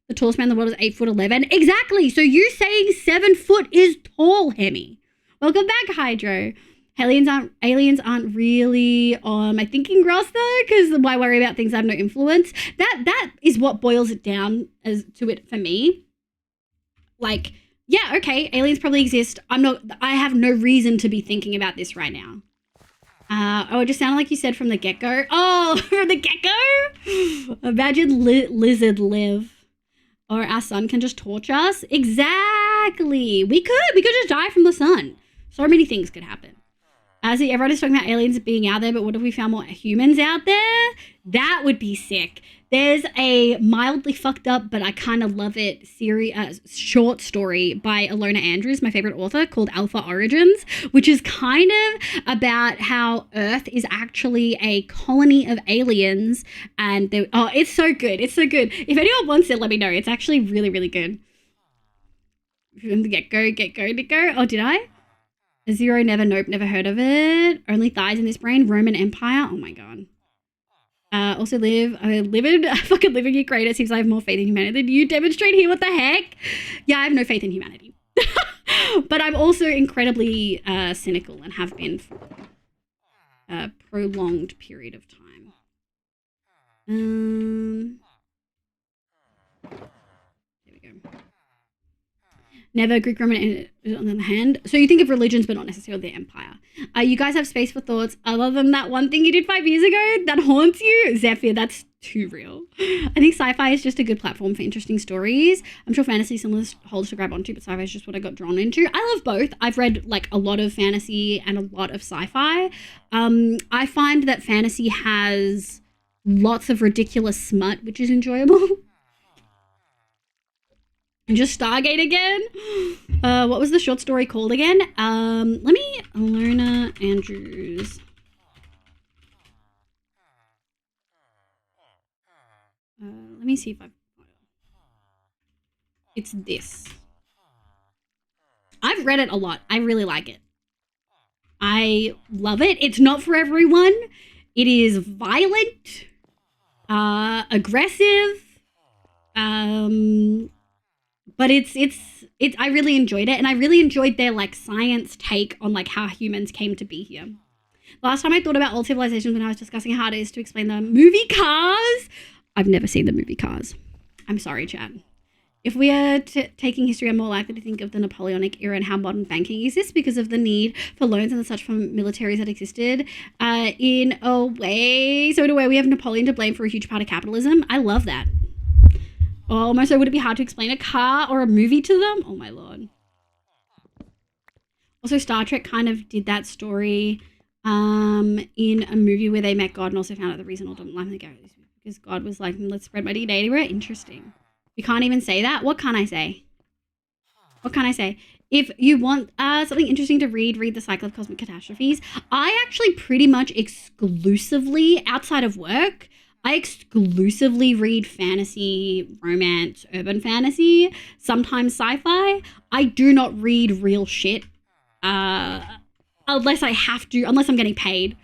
The tallest man in the world is 8'11". Exactly. So you saying 7 foot is tall, Hemi. Welcome back, Hydro. Aliens aren't really on my thinking grass though, because why worry about things I have no influence? That is what boils it down as to it for me. Like, yeah, okay, aliens probably exist. I have no reason to be thinking about this right now. It just sounded like you said from the get-go. Oh, from the get-go? Imagine lizard live. Or our sun can just torch us. Exactly. We could just die from the sun. So many things could happen. See, everyone is talking about aliens being out there, but what if we found more humans out there? That would be sick. There's a mildly fucked up, but I kind of love it, short story by Alona Andrews, my favorite author, called Alpha Origins, which is kind of about how Earth is actually a colony of aliens. And it's so good. It's so good. If anyone wants it, let me know. It's actually really, really good. From the get-go. Oh, did I? Zero, never, nope, never heard of it. Only thighs in this brain. Roman Empire. Oh my god. Also fucking live in Ukraine. It seems I have more faith in humanity than you demonstrate here. What the heck? Yeah, I have no faith in humanity. But I'm also incredibly cynical and have been for a prolonged period of time. There we go. Never Greek Roman on the other hand. So you think of religions, but not necessarily the empire. You guys have space for thoughts other than that one thing you did 5 years ago that haunts you? Zephyr, that's too real. I think sci-fi is just a good platform for interesting stories. I'm sure fantasy is similar holes to grab onto, but sci-fi is just what I got drawn into. I love both. I've read like a lot of fantasy and a lot of sci-fi. I find that fantasy has lots of ridiculous smut, which is enjoyable. And just Stargate again. What was the short story called again? Alona Andrews. Let me see if it's this. I've read it a lot. I really like it. I love it. It's not for everyone. It is violent, aggressive, but it's I really enjoyed it, and I really enjoyed their like science take on like how humans came to be here. Last time I thought about old civilizations when I was discussing how it is to explain the movie Cars. I've never seen the movie Cars. I'm sorry, Chad. If we are taking history, I'm more likely to think of the Napoleonic era and how modern banking exists because of the need for loans and such from militaries that existed in a way. So in a way, we have Napoleon to blame for a huge part of capitalism. I love that. Almost so would it be hard to explain a car or a movie to them? Oh my lord. Also, Star Trek kind of did that story in a movie where they met God and also found out the reason all didn't like the go is because God was like, let's spread my DNA anywhere. Interesting. You can't even say that. What can I say? What can I say? If you want something interesting to read The Cycle of Cosmic Catastrophes. I actually pretty much exclusively, outside of work, I exclusively read fantasy, romance, urban fantasy, sometimes sci-fi. I do not read real shit unless I have to, unless I'm getting paid.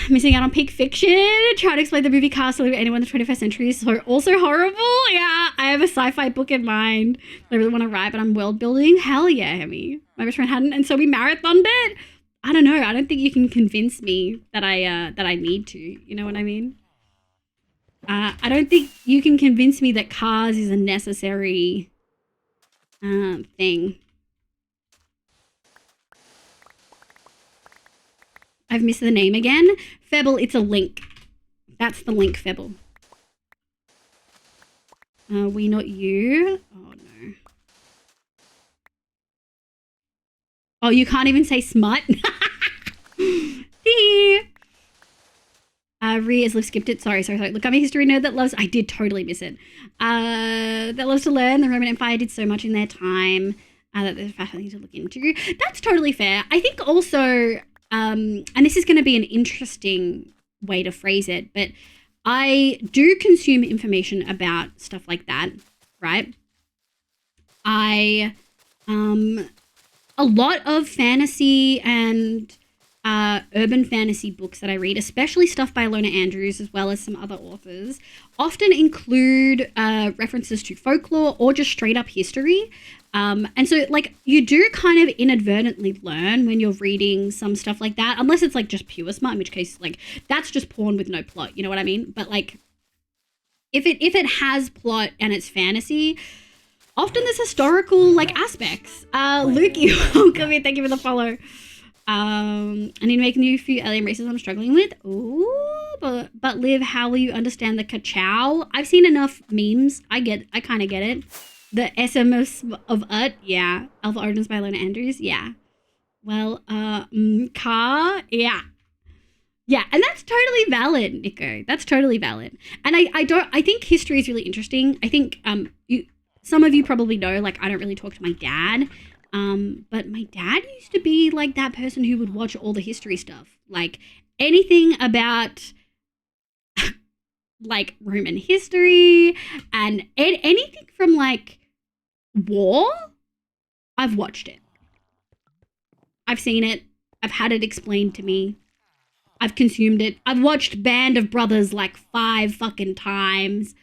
Missing out on peak fiction. Trying to explain the movie cast to anyone in the 21st century is so also horrible. Yeah, I have a sci-fi book in mind that I really want to write, but I'm world building. Hell yeah, Hemi. My best friend hadn't, and so we marathoned it. I don't know. I don't think you can convince me that I need to. You know what I mean? I don't think you can convince me that cars is a necessary thing. I've missed the name again. Febble, it's a link. That's the link, Febble. We not you. Oh, no. Oh, you can't even say smut? Rhea has skipped it. Sorry. Look, I'm a history nerd that loves... I did totally miss it. That loves to learn. The Roman Empire did so much in their time that there's fascinating to look into. That's totally fair. I think also... and this is going to be an interesting way to phrase it, but I do consume information about stuff like that, right? A lot of fantasy and urban fantasy books that I read, especially stuff by Lona Andrews as well as some other authors, often include references to folklore or just straight up history. And so, like, you do kind of inadvertently learn when you're reading some stuff like that, unless it's, like, just pure smut, in which case, like, that's just porn with no plot, you know what I mean? But, like, if it has plot and it's fantasy, often there's historical, like, aspects. Lukey, welcome in, thank you for the follow. I need to make a new few alien races I'm struggling with. Ooh, but Liv, how will you understand the ka-chow? I've seen enough memes. I kind of get it. The SMS of Ut, yeah. Alpha Origins by Lona Andrews, yeah. Well, car, yeah. Yeah, and that's totally valid, Nico. That's totally valid. And I think history is really interesting. I think some of you probably know, like, I don't really talk to my dad. But my dad used to be like that person who would watch all the history stuff. Like anything about like Roman history and anything from like war, I've watched it. I've seen it. I've had it explained to me. I've consumed it. I've watched Band of Brothers like 5 fucking times.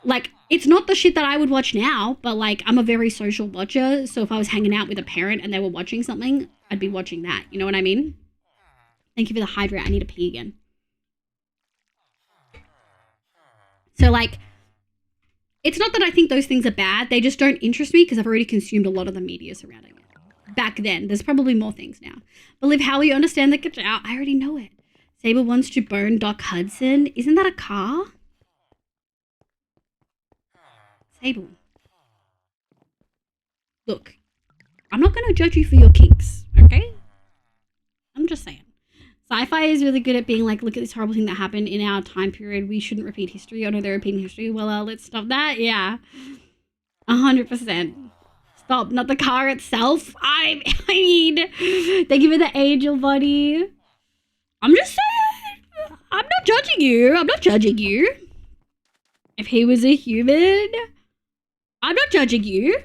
Like, it's not the shit that I would watch now, but like, I'm a very social watcher. So if I was hanging out with a parent and they were watching something, I'd be watching that. You know what I mean? Thank you for the hydrate. I need to pee again. So like, it's not that I think those things are bad. They just don't interest me because I've already consumed a lot of the media surrounding it. Back then, there's probably more things now. But Liv, how will you understand the ka-chow? I already know it. Sable wants to bone Doc Hudson. Isn't that a car? Sable. Look, I'm not going to judge you for your kinks, okay? I'm just saying. Sci-fi is really good at being like, look at this horrible thing that happened in our time period. We shouldn't repeat history. Oh no, they're repeating history. Well, let's stop that. Yeah. 100%. Stop, not the car itself. I mean, thank you for the angel, buddy. I'm just saying. I'm not judging you. I'm not judging you. If he was a human, I'm not judging you.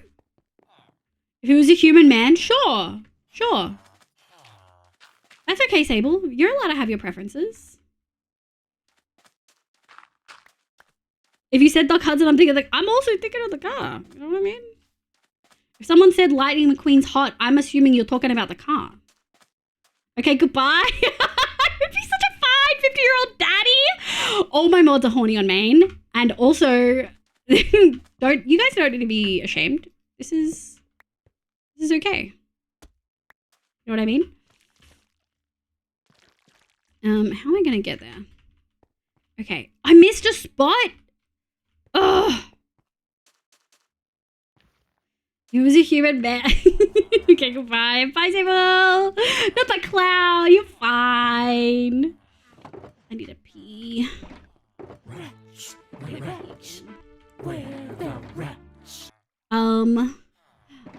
If he was a human man, sure. Sure. That's okay, Sable. You're allowed to have your preferences. If you said Doc Hudson, I'm thinking like, I'm also thinking of the car. You know what I mean? If someone said Lightning McQueen's hot, I'm assuming you're talking about the car. Okay, goodbye. You'd be such a fine 50-year-old daddy. All my mods are horny on main. And also, you guys don't need to be ashamed. This is okay. You know what I mean? How am I gonna get there? Okay, I missed a spot. Ugh. He was a human man. Okay, goodbye. Bye, Sable. Not the clown. You're fine. I need a pee. Rats. Rats. Where the rats? Walrus,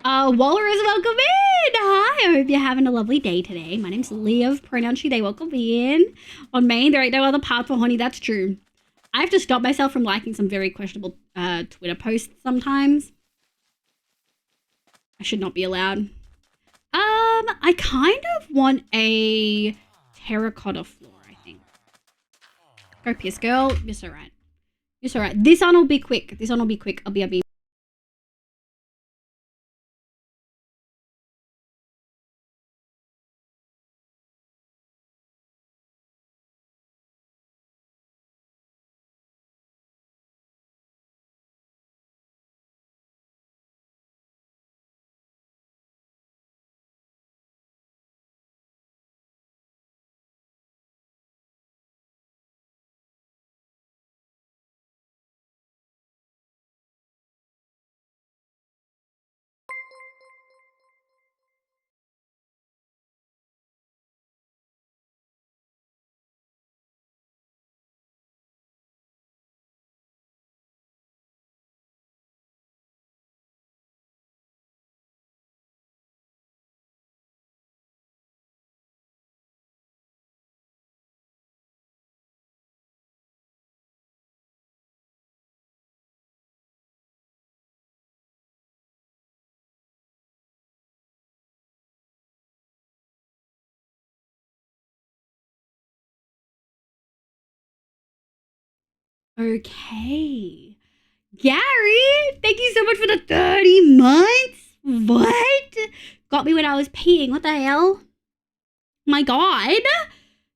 welcome in. Hi, I hope you're having a lovely day today. My name's Leah, pronoun she, they, welcome in. On Maine, there ain't no other path for honey, that's true. I have to stop myself from liking some very questionable Twitter posts sometimes. I should not be allowed. I kind of want a terracotta floor, I think. Go piss, girl. You're so right. You're so right. This one will be quick. This one will be quick. I'll be. Okay. Gary, thank you so much for the 30 months. What? Got me when I was peeing. What the hell? My God.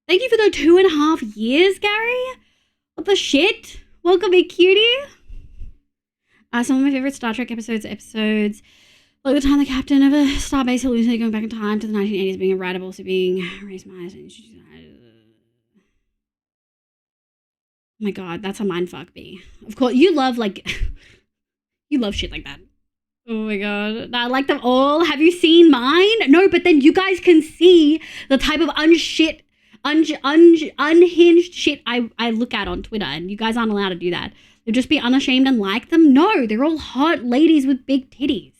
Thank you for the 2.5 years, Gary. What the shit? Welcome in, cutie. Some of my favorite Star Trek episodes, like the time the captain of a starbase hallucinated going back in time to the 1980s, being a writer, but also being raised my eyes. Oh my God, that's a mindfuck, B. Of course, you love, like, you love shit like that. Oh my God. I like them all. Have you seen mine? No, but then you guys can see the type of unhinged shit I look at on Twitter, and you guys aren't allowed to do that. They'll just be unashamed and like them. No, they're all hot ladies with big titties.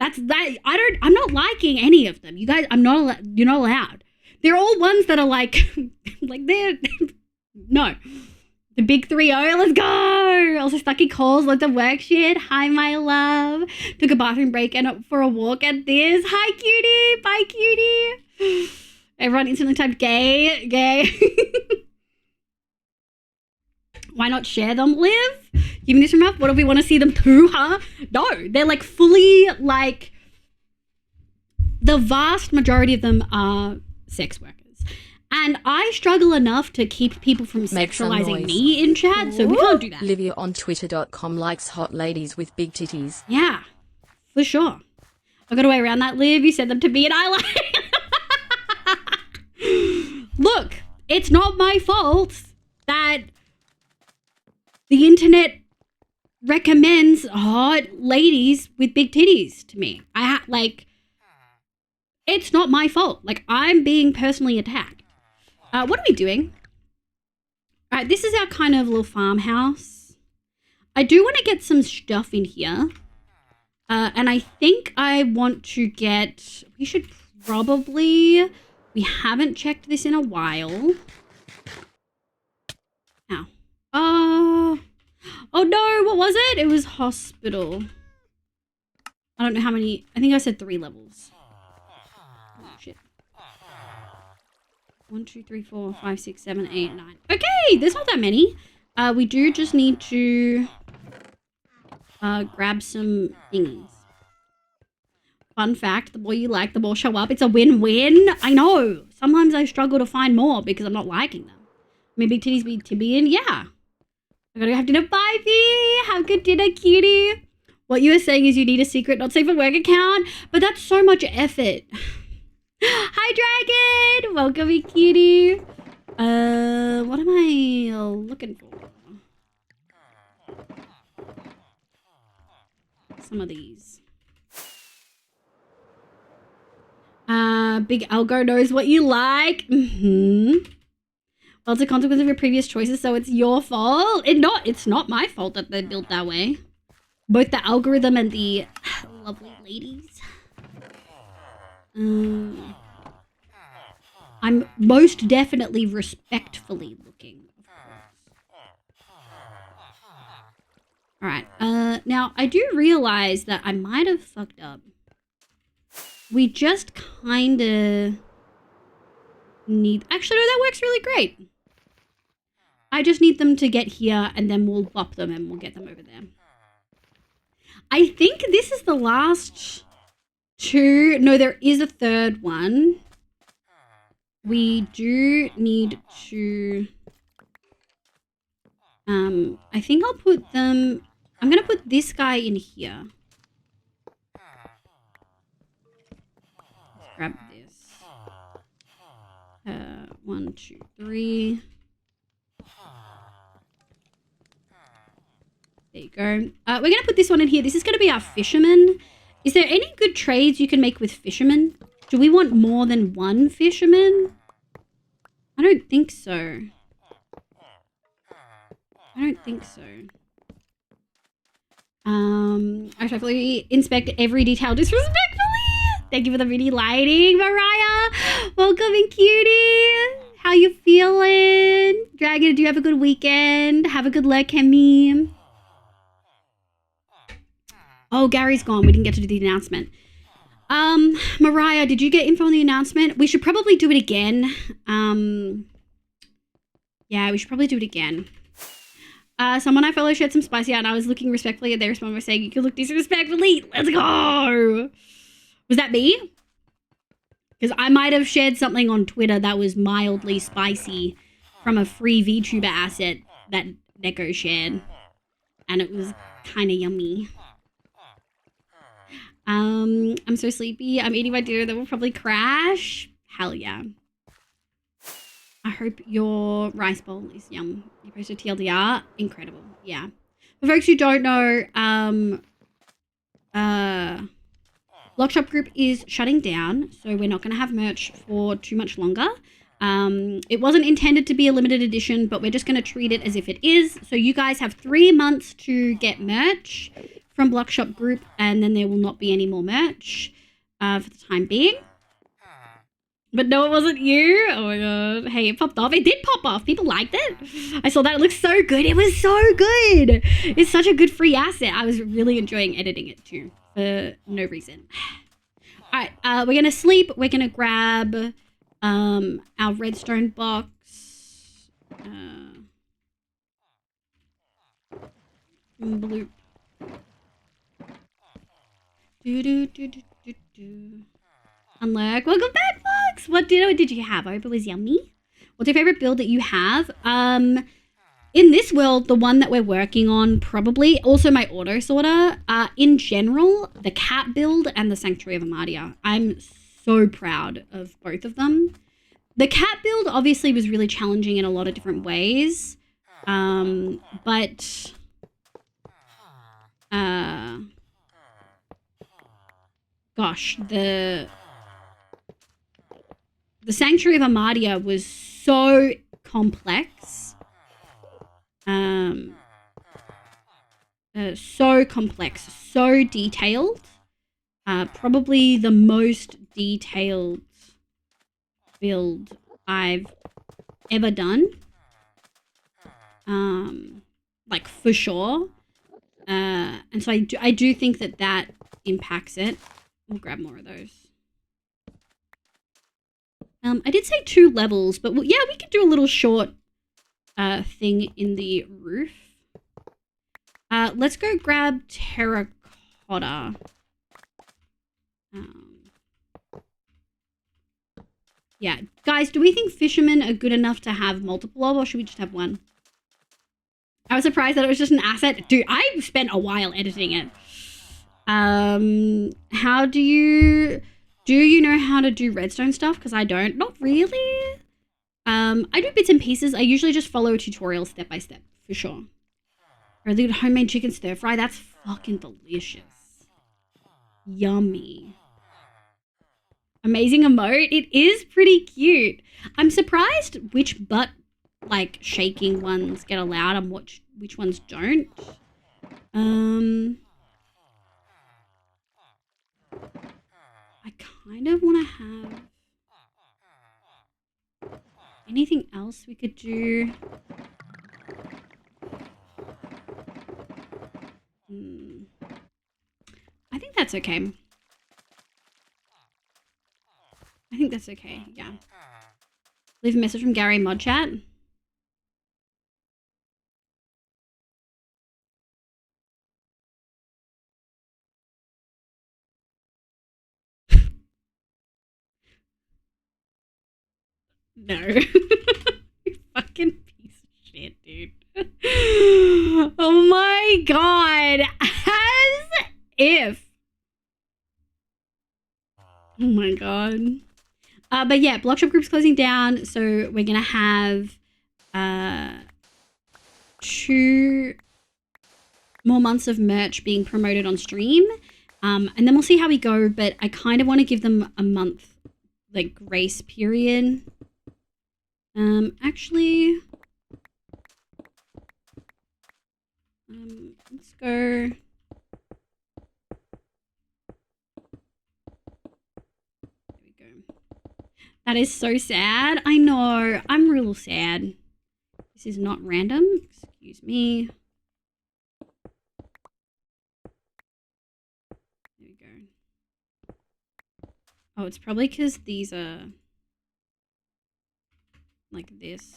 I'm not liking any of them. You guys, you're not allowed. They're all ones that are like, no. The big 3-0, let's go! Also, Stucky calls, lots of work shit. Hi, my love. Took a bathroom break and up for a walk at this. Hi, cutie. Bye, cutie. Everyone instantly typed gay. Why not share them, Liv? Give me this from up. What do we want to see them too, huh? No, they're like fully like, the vast majority of them are sex workers. And I struggle enough to keep people from sexualizing me in chat, so we can't do that. Livia on twitter.com likes hot ladies with big titties. Yeah, for sure. I got a way around that, Liv. You said them to me and I like. Look, it's not my fault that the internet recommends hot ladies with big titties to me. It's not my fault. Like, I'm being personally attacked. What are we doing? All right, this is our kind of little farmhouse. I do want to get some stuff in here. And I think I want to get... We should probably... We haven't checked this in a while. Ow. Oh no, what was it? It was hospital. I don't know how many... I think I said 3 levels. Oh, shit. 1, 2, 3, 4, 5, 6, 7, 8, 9. Okay, there's not that many. We do just need to grab some thingies. Fun fact, the more you like, the more show up. It's a win-win. I know. Sometimes I struggle to find more because I'm not liking them. I mean, big titties be Tibian. Yeah. I gotta have dinner. Bye, V. Have good dinner, cutie. What you were saying is you need a secret not safe for work account, but that's so much effort. Hi, Dragon! Welcome, me cutie. What am I looking for? Some of these. Big Algo knows what you like. Well, it's a consequence of your previous choices, so it's your fault. It's not my fault that they're built that way. Both the algorithm and the lovely ladies. I'm most definitely respectfully looking, of course. Alright, now I do realize that I might have fucked up. We just kinda need... Actually, no, that works really great. I just need them to get here and then we'll bop them and we'll get them over there. I think this is the last two. No, there is a third one. We do need to... I think I'll put them... I'm going to put this guy in here. Let's grab this. 1, 2, 3. There you go. We're going to put this one in here. This is going to be our fisherman. Is there any good trades you can make with fishermen? Do we want more than one fisherman? I don't think so. I don't think so. I definitely inspect every detail disrespectfully. Thank you for the mini lighting, Mariah. Welcome in, cutie. How you feeling? Dragon, do you have a good weekend? Have a good luck, Hemi. Oh, Gary's gone. We didn't get to do the announcement. Mariah, did you get info on the announcement? We should probably do it again. Yeah, we should probably do it again. Someone I follow shared some spicy out and I was looking respectfully at their response by saying, you can look disrespectfully. Let's go. Was that me? Because I might have shared something on Twitter that was mildly spicy from a free VTuber asset that Neko shared. And it was kind of yummy. I'm so sleepy. I'm eating my dinner that will probably crash. Hell yeah. I hope your rice bowl is yum. You posted TLDR. Incredible. Yeah. For folks who don't know, Blockshop Group is shutting down, so we're not going to have merch for too much longer. It wasn't intended to be a limited edition, but we're just going to treat it as if it is. So you guys have 3 months to get merch from Blockshop Group, and then there will not be any more merch for the time being. But no, it wasn't you. Oh my god. Hey, it popped off. It did pop off. People liked it. I saw that. It looks so good. It was so good. It's such a good free asset. I was really enjoying editing it too for no reason. All right, we're going to sleep. We're going to grab our redstone box. Bloop. Unlurk. Welcome back, Fox. What dinner did you have? I hope it was yummy. What's your favorite build that you have? In this world, the one that we're working on, probably. Also my auto sorter. In general, the cat build and the Sanctuary of Amadia. I'm so proud of both of them. The cat build obviously was really challenging in a lot of different ways. But gosh, the Sanctuary of Amadia was so complex. So complex, so detailed. Probably the most detailed build I've ever done. Like for sure. And so I do think that impacts it. We'll grab more of those. I did say 2 levels, but yeah, we could do a little short thing in the roof. Let's go grab terracotta. Yeah, guys, do we think fishermen are good enough to have multiple of, or should we just have one? I was surprised that it was just an asset. Dude, I spent a while editing it. How do you know how to do redstone stuff? Because I don't. Not really. I do bits and pieces. I usually just follow a tutorial step by step, for sure. Really good homemade chicken stir fry. That's fucking delicious. Yummy. Amazing emote. It is pretty cute. I'm surprised which butt like shaking ones get allowed and which ones don't. I kind of want to have anything else we could do. I think that's okay. I think that's okay, yeah. Leave a message from Gary in mod chat. No. You fucking piece of shit, dude. Oh my god. As if. Oh my god. But yeah, Blockshop Group's closing down, so we're gonna have 2 more months of merch being promoted on stream. And then we'll see how we go, but I kind of want to give them a month, like, grace period. Actually, let's go. There we go. That is so sad. I know. I'm real sad. This is not random. Excuse me. There we go. Oh, it's probably because these are like this.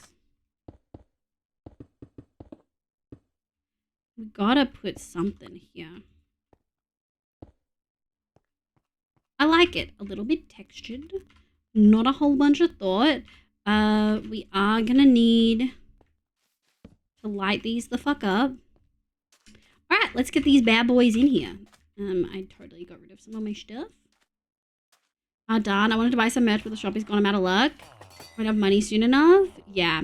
We gotta put something here. I like it. A little bit textured. Not a whole bunch of thought. We are gonna need to light these the fuck up. Alright, let's get these bad boys in here. I totally got rid of some of my stuff. Darn, I wanted to buy some merch, but the shop is gone. I'm out of luck. Won't have money soon enough. Yeah.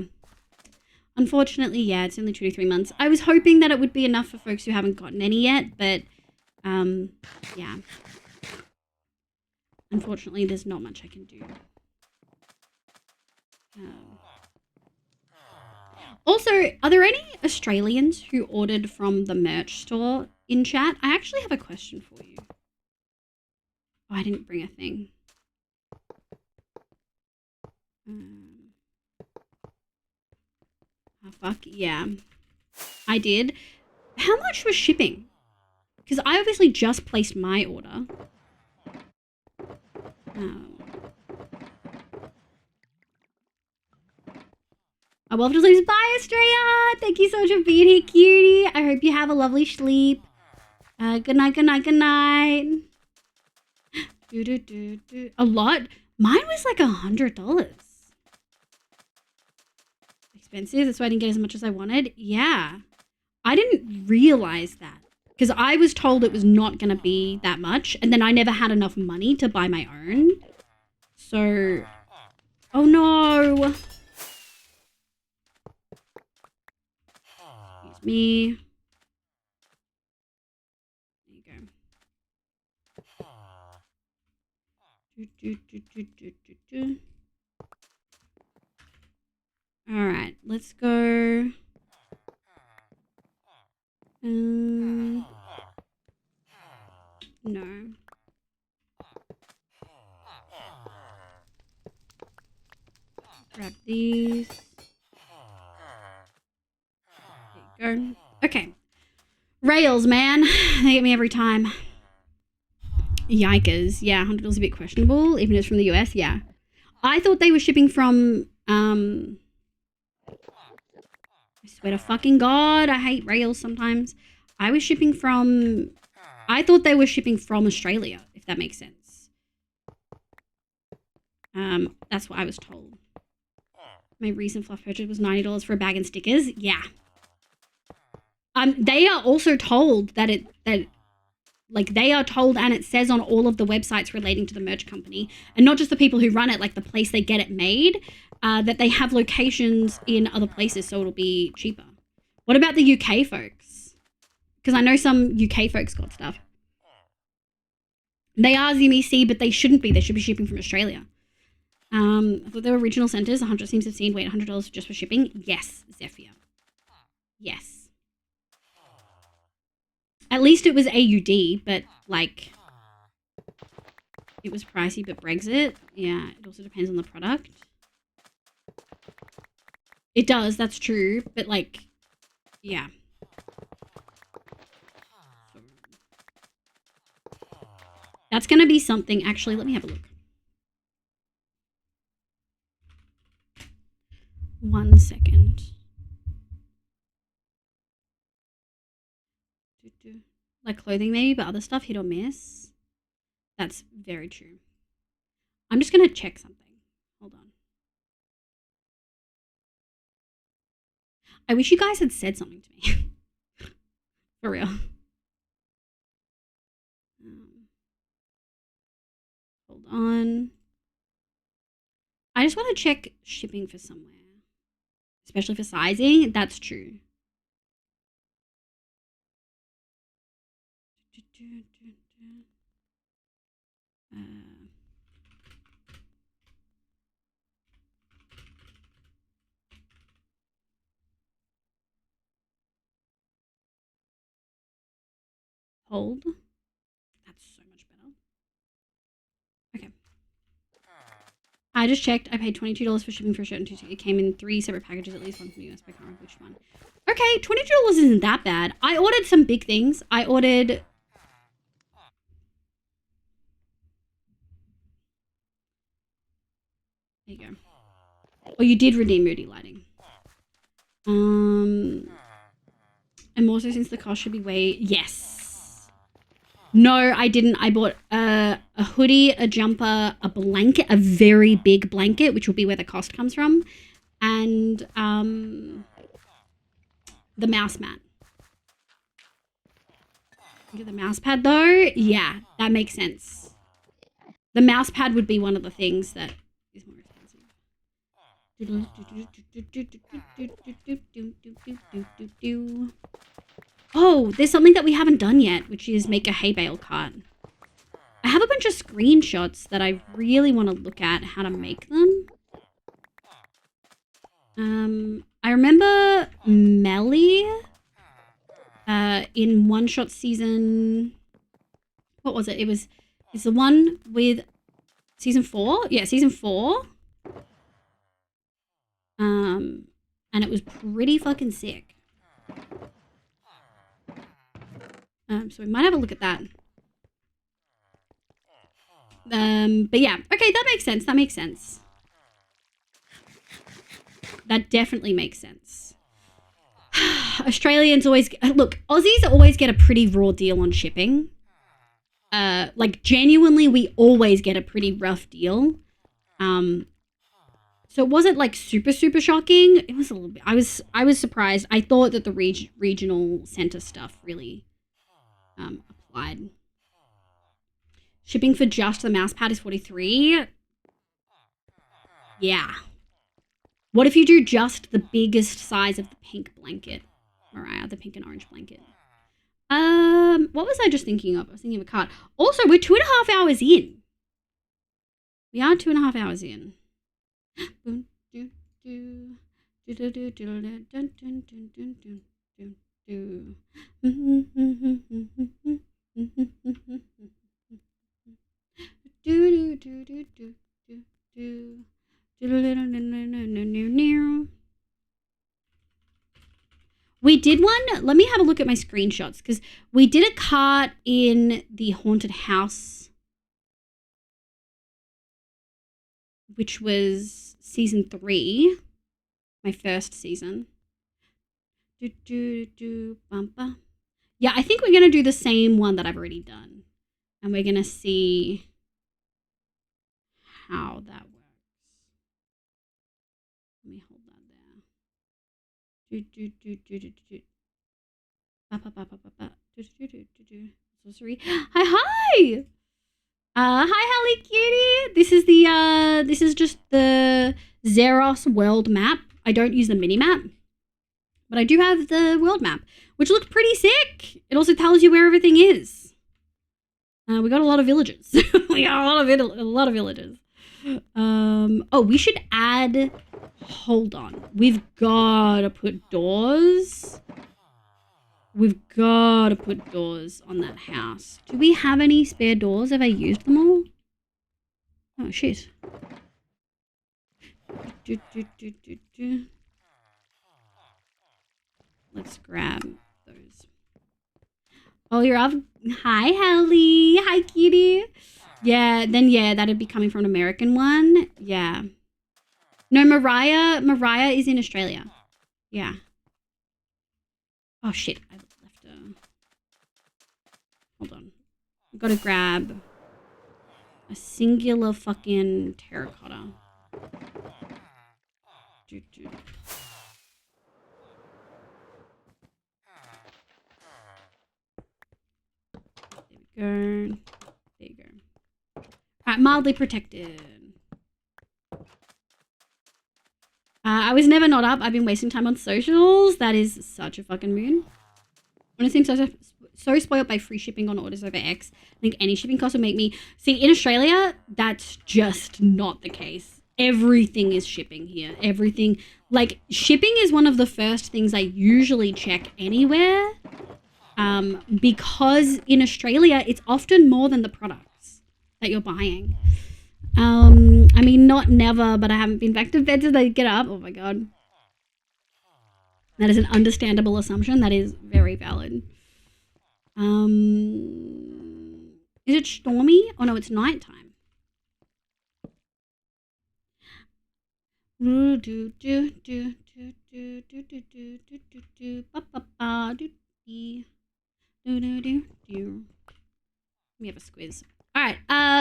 Unfortunately, yeah, it's only 2 to 3 months. I was hoping that it would be enough for folks who haven't gotten any yet, but, yeah. Unfortunately, there's not much I can do. Also, are there any Australians who ordered from the merch store in chat? I actually have a question for you. Oh, I didn't bring a thing. Oh, fuck, yeah. I did. How much was shipping? Because I obviously just placed my order. I love to lose. Bye, Australia! Thank you so much for being here, cutie. I hope you have a lovely sleep. Good night, good night, good night. A lot? Mine was like $100. Expensive, that's why I didn't get as much as I wanted. Yeah. I didn't realize that. Because I was told it was not going to be that much. And then I never had enough money to buy my own. So... Oh no! Excuse me. There you go. Alright, let's go. No. Grab these. There you go. Okay. Rails, man. They get me every time. Yikers. Yeah, $100 is a bit questionable, even if it's from the US. Yeah. I thought they were shipping from, I swear to fucking God, I hate Rails sometimes. I thought they were shipping from Australia, if that makes sense. That's what I was told. My recent fluff purchase was $90 for a bag and stickers. Yeah. They are also told that they are told, and it says on all of the websites relating to the merch company, and not just the people who run it, like the place they get it made, that they have locations in other places, so it'll be cheaper. What about the UK folks? Because I know some UK folks got stuff. They are ZMEC, but they shouldn't be. They should be shipping from Australia. I thought they were regional centers. 100 seems obscene. Wait, $100 just for shipping? Yes, Zephyr. Yes. At least it was AUD, but like it was pricey. But Brexit, yeah, it also depends on the product. It does. That's true. But like, yeah. That's gonna be something. Actually, let me have a look. 1 second. Like clothing maybe, but other stuff hit or miss. That's very true. I'm just gonna check something. Hold on. I wish you guys had said something to me. For real. Hold on. I just want to check shipping for somewhere. Especially for sizing. That's true. Hold. That's so much better. Okay. I just checked. I paid $22 for shipping for a shirt and two. It came in 3 separate packages, at least one from the US, but I can't remember which one. Okay, $22 isn't that bad. I ordered some big things. I ordered... There you go. Oh, you did redeem Moody Lighting. And more so since the cost should be way... Yes. No, I didn't. I bought a hoodie, a jumper, a blanket, a very big blanket, which will be where the cost comes from, and the mouse mat. Look at the mouse pad though. Yeah, that makes sense. The mouse pad would be one of the things that is more expensive. Oh, there's something that we haven't done yet, which is make a hay bale cart. I have a bunch of screenshots that I really want to look at how to make them. I remember Melly in One Shot season... What was it? It's the one with season 4? Yeah, season 4. And it was pretty fucking sick. So we might have a look at that. But yeah, okay, that makes sense. That makes sense. That definitely makes sense. Australians always... Look, Aussies always get a pretty raw deal on shipping. Like, genuinely, we always get a pretty rough deal. So it wasn't, like, super, super shocking. It was a little bit... I was surprised. I thought that the regional center stuff really applied. Shipping for just the mouse pad is $43. Yeah. What if you do just the biggest size of the pink blanket? Mariah, the pink and orange blanket. What was I just thinking of? I was thinking of a card. Also, we're 2.5 hours in. We are 2.5 hours in. We did one. Let me have a look at my screenshots because we did a cart in the haunted house, which was season 3, my first season. Bumper. Yeah, I think we're gonna do the same one that I've already done, and we're gonna see how that works. Let me hold that there. Sorcery. Hi. Hi, Hallie Cutie. This is just the Zeros world map. I don't use the mini map, but I do have the world map, which looked pretty sick. It also tells you where everything is. We got a lot of villages. We got a lot of villages. Oh, we should add. Hold on. We've got to put doors. We've got to put doors on that house. Do we have any spare doors? Have I used them all? Oh shit. Let's grab those. Oh, you're up. Hi, Helly. Hi, cutie. Yeah, then yeah, that'd be coming from an American one. Yeah. No, Mariah is in Australia. Yeah. Oh shit, I left hold on. I've got to grab a singular fucking terracotta. There we go. There you go. Alright, mildly protected. I was never not up. I've been wasting time on socials. That is such a fucking moon. Honestly, I'm so spoiled by free shipping on orders over X. I think any shipping cost would make me... See, in Australia, that's just not the case. Everything is shipping here. Everything. Like, shipping is one of the first things I usually check anywhere. Because in Australia, it's often more than the products that you're buying. I mean, not never, but I haven't been back to bed since I get up. Oh my god. That is an understandable assumption. That is very valid. Is it stormy? Oh no, it's nighttime. Let me have a squiz. Alright,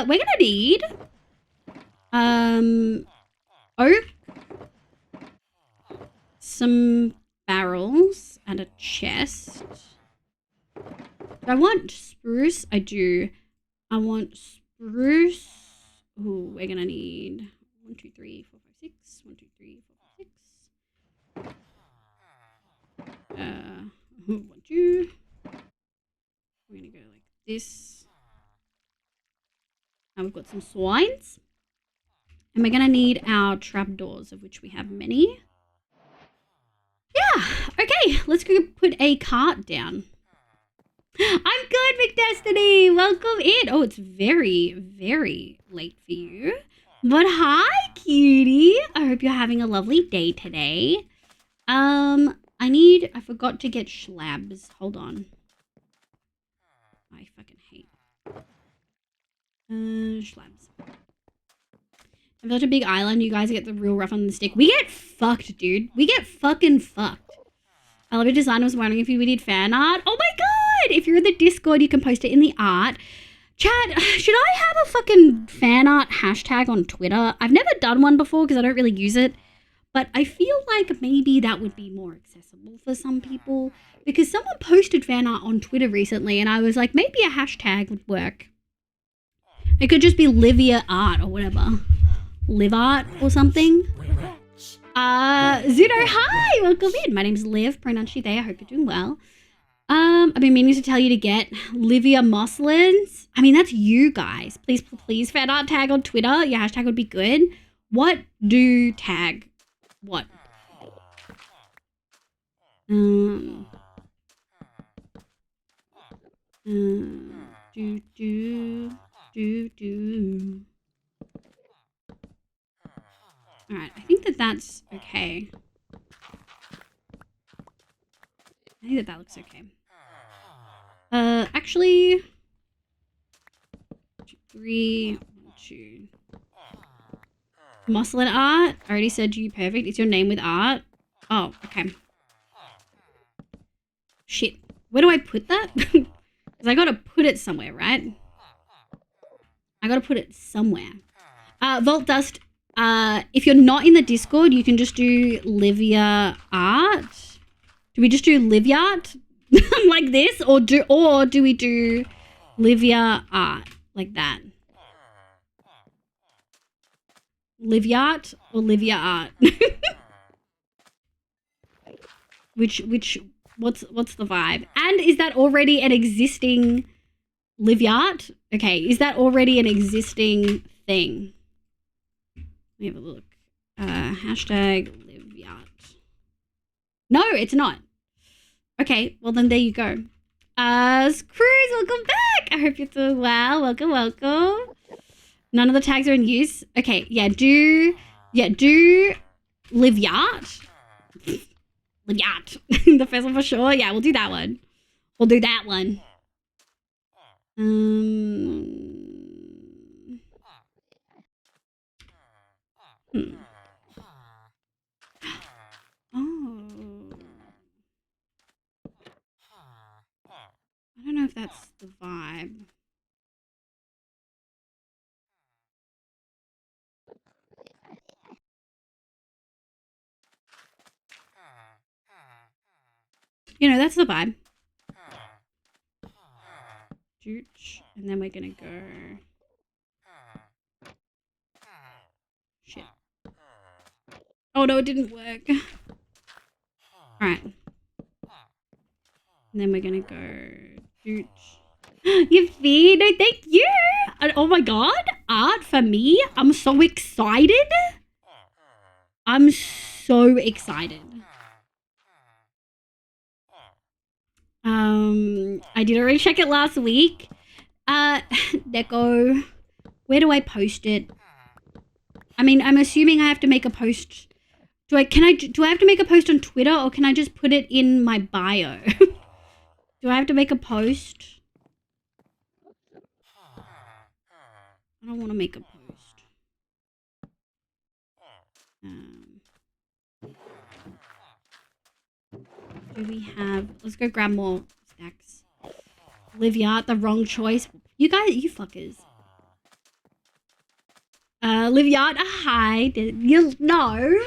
we're gonna need oak, some barrels, and a chest. Do I want spruce? I do. I want spruce. Ooh, we're gonna need 1, 2, 3, 4, 5, 6. 1, 2, 3, 4, 5, 6. 1, 2. We're gonna go like this. Now we've got some swines. And we're going to need our trapdoors, of which we have many. Yeah, okay, let's go put a cart down. I'm good, McDestiny. Welcome in. Oh, it's very, very late for you. But hi, cutie. I hope you're having a lovely day today. I forgot to get schlabs. Hold on. I fucking hate. Schlabs. I'm such a big island. You guys get the real rough on the stick. We get fucked, dude. We get fucking fucked. I love your design. I was wondering if you did fan art. Oh my god! If you're in the Discord, you can post it in the art. Chat, should I have a fucking fan art hashtag on Twitter? I've never done one before because I don't really use it. But I feel like maybe that would be more accessible for some people. Because someone posted fan art on Twitter recently and I was like, maybe a hashtag would work. It could just be Livia Art or whatever. Live Art or something. Zudo, hi! Welcome in. My name's Liv, pronouns she, they. I hope you're doing well. I've been meaning to tell you to get Livia Moslins. I mean, that's you guys. Please fan art tag on Twitter. Your hashtag would be good. What do tag? What? Alright, I think that's okay. I think that looks okay. Actually... 2, 3, 1, 2. Moslin art? I already said you perfect. It's your name with art. Oh, okay. Shit. Where do I put that? Because I gotta put it somewhere, right? I gotta put it somewhere. Vault Dust, if you're not in the Discord, you can just do Livia Art. Do we just do Livia Art like this? Or do we do Livia Art like that? Livia Art or Livia Art? what's the vibe? And is that already an existing Livia Art? Okay, is that already an existing thing? Let me have a look. Hashtag live yacht. No, it's not. Okay, well then there you go. Cruz, welcome back. I hope you're doing well. Welcome, welcome. None of the tags are in use. Okay, do live yacht. Live yacht. The first one for sure. Yeah, we'll do that one. We'll do that one. Oh. I don't know if that's the vibe. You know, that's the vibe. And then we're gonna go. Shit. Oh no, it didn't work. Alright. And then we're gonna go. You feed? No, thank you. Oh my god, art for me. I'm so excited. I'm so excited. I did already check it last week. Deco, where do I post it? I mean, I'm assuming I have to make a post. Do I have to make a post on Twitter, or can I just put it in my bio? Do I have to make a post? I don't want to make a post. Do we have... Let's go grab more stacks. Livia, the wrong choice. You guys, you fuckers. Livia, hi. No.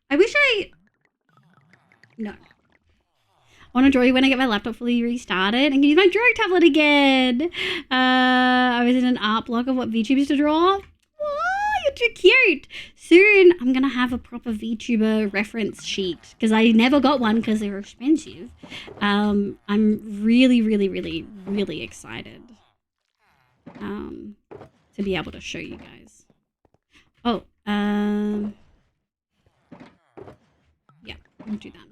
I wish I... No. I want to draw you when I get my laptop fully restarted and can use my drawing tablet again. I was in an art blog of what VTubers to draw. Oh, you're too cute. Soon, I'm going to have a proper VTuber reference sheet because I never got one because they were expensive. I'm really, really, really, really excited to be able to show you guys. Oh, yeah, I'll do that.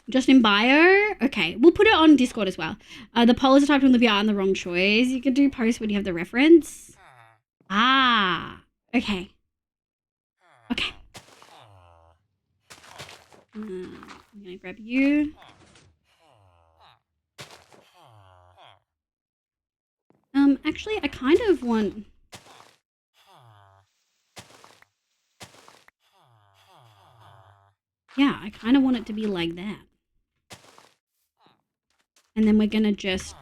Just in bio? Okay, we'll put it on Discord as well. The polls are typed in Olivia and the wrong choice. You can do post when you have the reference. Ah, okay. Okay. I'm gonna grab you. Actually, I kind of want... Yeah, I kind of want it to be like that. And then we're gonna just...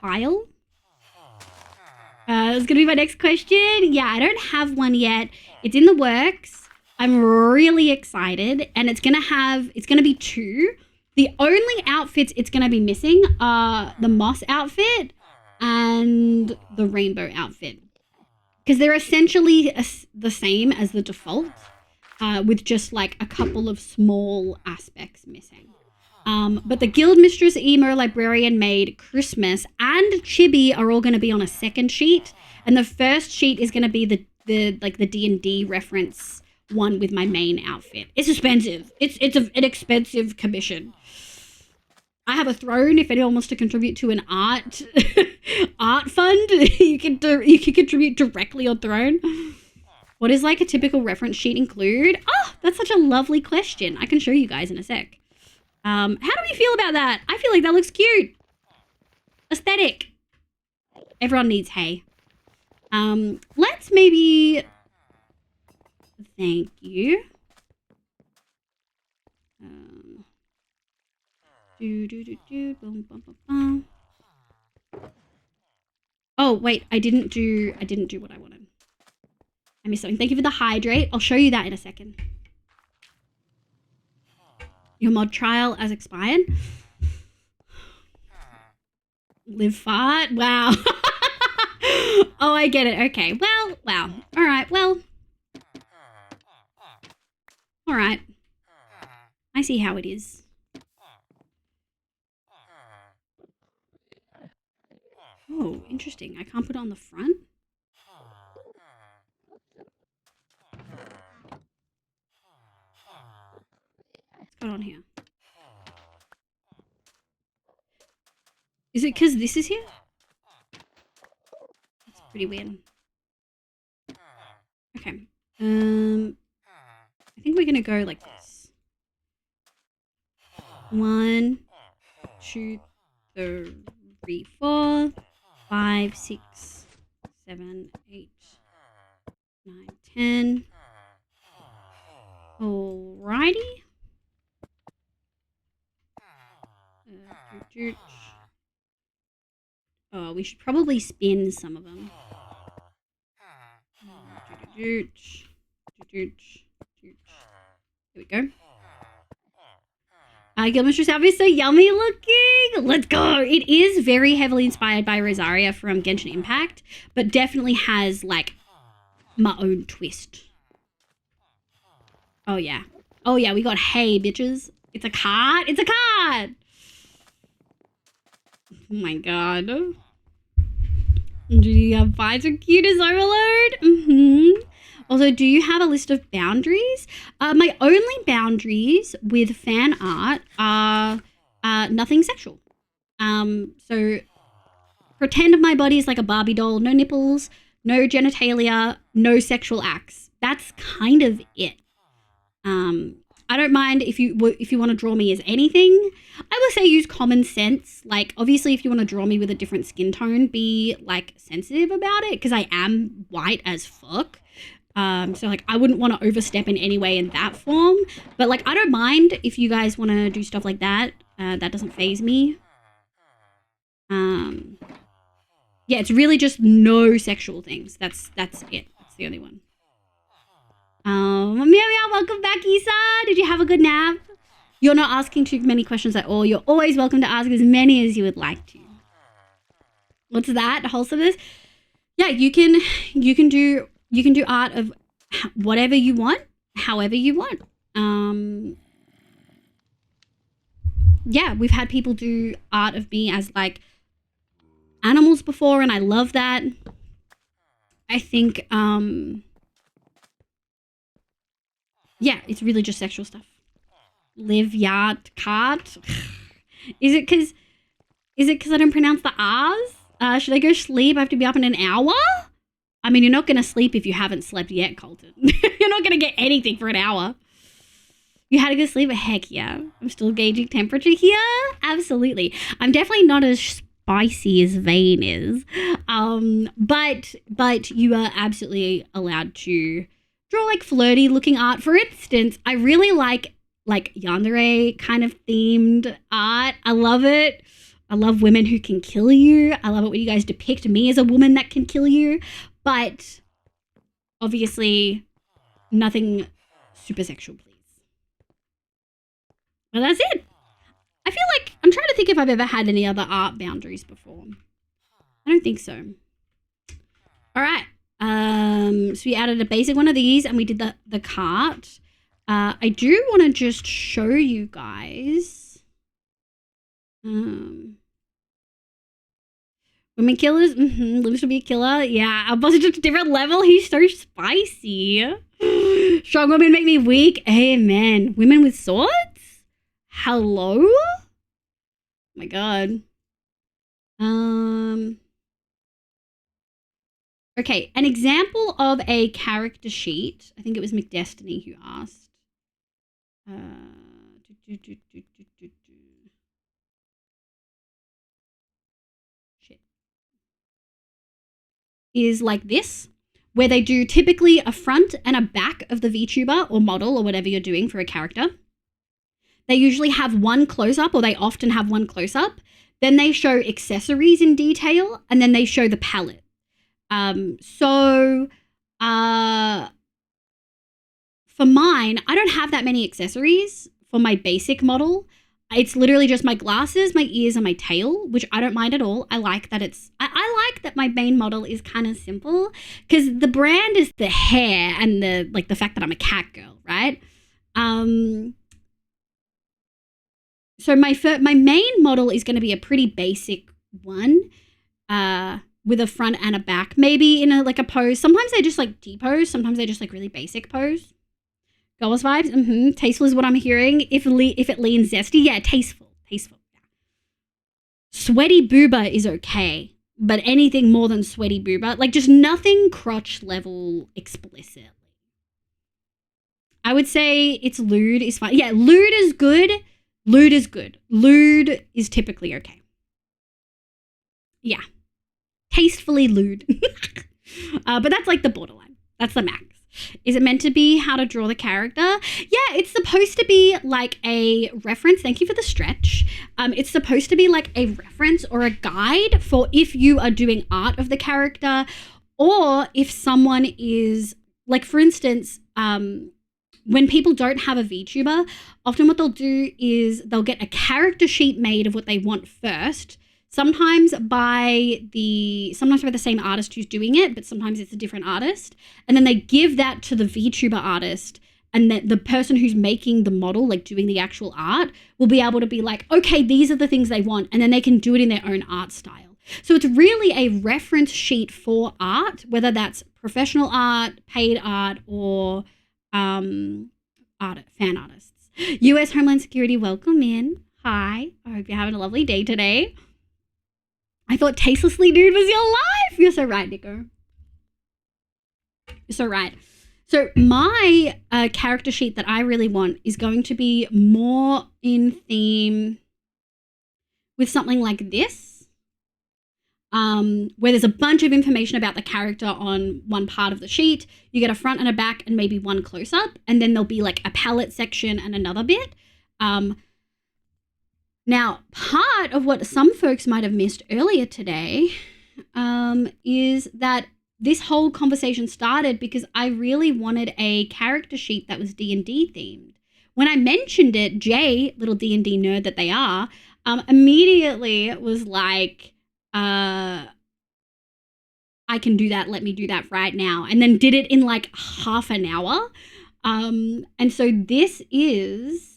pile? That's gonna be my next question. Yeah, I don't have one yet. It's in the works. I'm really excited. And it's gonna be 2. The only outfits it's gonna be missing are the moss outfit and the rainbow outfit. Because they're essentially the same as the default, with just like a couple of small aspects missing. But the Guild Mistress, Emo, Librarian, Maid, Christmas, and Chibi are all going to be on a second sheet. And the first sheet is going to be the D&D reference one with my main outfit. It's expensive. It's an expensive commission. I have a throne. If anyone wants to contribute to an art fund, you can contribute directly on Throne. What does like a typical reference sheet include? Oh, that's such a lovely question. I can show you guys in a sec. How do we feel about that? I feel like that looks cute. Aesthetic. Everyone needs hay. Let's maybe... Thank you. Oh, wait, I didn't do what I wanted. I missed something. Thank you for the hydrate. I'll show you that in a second. Your mod trial as expired. Live fart. Wow. Oh, I get it. Okay. Well, wow. All right. Well. All right. I see how it is. Oh, interesting. I can't put it on the front. What's going on here? Is it because this is here? That's pretty weird. Okay. I think we're gonna go like this. 1, 2, 3, 4, 5, 6, 7, 8, 9, 10. Alrighty. Oh, we should probably spin some of them. Here we go. Gilmistress outfit is so yummy looking. Let's go. It is very heavily inspired by Rosaria from Genshin Impact, but definitely has like my own twist. Oh yeah. Oh yeah, we got hey bitches. It's a card. It's a card. Oh my god. Do you have fights are cute as Overload? Also, do you have a list of boundaries? My only boundaries with fan art are nothing sexual. So pretend my body is like a Barbie doll, no nipples, no genitalia, no sexual acts. That's kind of it. I don't mind if you want to draw me as anything. I will say use common sense. Like, obviously, if you want to draw me with a different skin tone, be like sensitive about it because I am white as fuck. So like I wouldn't want to overstep in any way in that form. But like I don't mind if you guys want to do stuff like that. That doesn't faze me. Yeah, it's really just no sexual things. That's it. That's the only one. Meow meow, welcome back, Isa. Did you have a good nap? You're not asking too many questions at all. You're always welcome to ask as many as you would like to. What's that? Wholesomeness? Yeah, you can do art of whatever you want, however you want. Yeah, we've had people do art of me as like animals before, and I love that. I think yeah, it's really just sexual stuff. Live, yard, cart. Is it because I don't pronounce the R's? Should I go sleep? I have to be up in an hour? I mean, you're not going to sleep if you haven't slept yet, Colton. You're not going to get anything for an hour. You had a good sleep? Heck yeah. I'm still gauging temperature here. Absolutely. I'm definitely not as spicy as Vane is. But you are absolutely allowed to draw like flirty looking art. For instance, I really like yandere kind of themed art. I love it. I love women who can kill you. I love it when you guys depict me as a woman that can kill you. But obviously nothing super sexual, please. Well, that's it. I feel like I'm trying to think if I've ever had any other art boundaries before. I don't think so. All right. So we added a basic one of these and we did the cart. I do want to just show you guys. Women killers? Lives to be a killer. Yeah, our boss is just a different level. He's so spicy. Strong women make me weak. Amen. Women with swords? Hello? Oh my god. Okay, an example of a character sheet. I think it was McDestiny who asked. Shit. Is like this, where they do typically a front and a back of the VTuber or model or whatever you're doing for a character. They usually have one close-up, or they often have one close-up. Then they show accessories in detail, and then they show the palette. For mine, I don't have that many accessories for my basic model. It's literally just my glasses, my ears, and my tail, which I don't mind at all. I like that I like that my main model is kind of simple, because the brand is the hair and the fact that I'm a cat girl, right? So my main model is going to be a pretty basic one. with a front and a back, maybe in a pose. Sometimes they just like D-pose. Sometimes they just like really basic pose. Girls vibes. Tasteful is what I'm hearing. If it leans zesty, yeah, tasteful. Yeah. Sweaty booba is okay, but anything more than sweaty booba, like just nothing crotch level explicitly. I would say it's lewd is fine. Yeah, lewd is good. Lewd is typically okay. Yeah. Tastefully lewd. But that's like the borderline. That's the max. Is it meant to be how to draw the character? Yeah, it's supposed to be like a reference. Thank you for the stretch. It's supposed to be like a reference or a guide for if you are doing art of the character, or if someone is, like, for instance, when people don't have a VTuber, often what they'll do is they'll get a character sheet made of what they want first. Sometimes by the same artist who's doing it, but sometimes it's a different artist. And then they give that to the VTuber artist, and then the person who's making the model, like doing the actual art, will be able to be like, okay, these are the things they want. And then they can do it in their own art style. So it's really a reference sheet for art, whether that's professional art, paid art, or fan artists. US Homeland Security, welcome in. Hi, I hope you're having a lovely day today. I thought tastelessly nude was your life. You're so right, Nico. You're so right. So my character sheet that I really want is going to be more in theme with something like this, where there's a bunch of information about the character on one part of the sheet. You get a front and a back and maybe one close-up, and then there'll be like a palette section and another bit. Now, part of what some folks might have missed earlier today is that this whole conversation started because I really wanted a character sheet that was D&D themed. When I mentioned it, Jay, little D&D nerd that they are, immediately was like, I can do that, let me do that right now. And then did it in like half an hour. And so this is...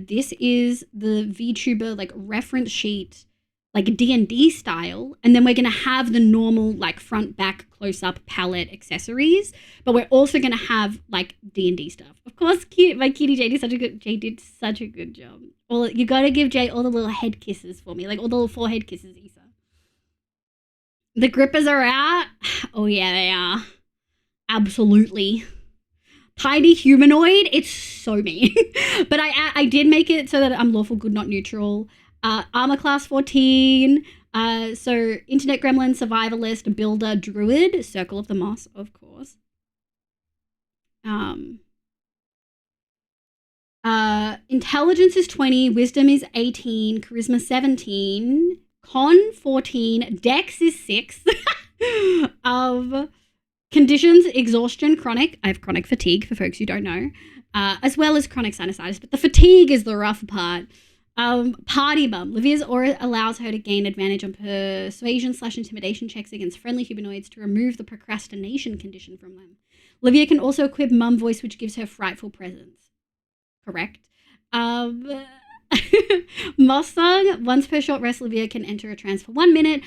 this is the VTuber like reference sheet, like a D&D style, and then we're going to have the normal like front, back, close-up, palette, accessories, but we're also going to have like D&D stuff. Of course, my cutie Jay did such a good job. Well, you got to give Jay all the little head kisses for me, like all the little forehead kisses, Issa. The grippers are out. Oh yeah, they are. Absolutely. Tiny humanoid, it's so me. But I did make it so that I'm lawful good, not neutral. Armor class 14. So internet gremlin, survivalist, builder, druid, circle of the moss, of course. Intelligence is 20, wisdom is 18, charisma 17, con 14, dex is 6. Conditions, exhaustion, chronic. I have chronic fatigue for folks who don't know, as well as chronic sinusitis, but the fatigue is the rough part. Party bum. Livia's aura allows her to gain advantage on persuasion/intimidation checks against friendly humanoids to remove the procrastination condition from them. Livia can also equip mum voice, which gives her frightful presence. Correct. Moss song. Once per short rest, Livia can enter a trance for 1 minute.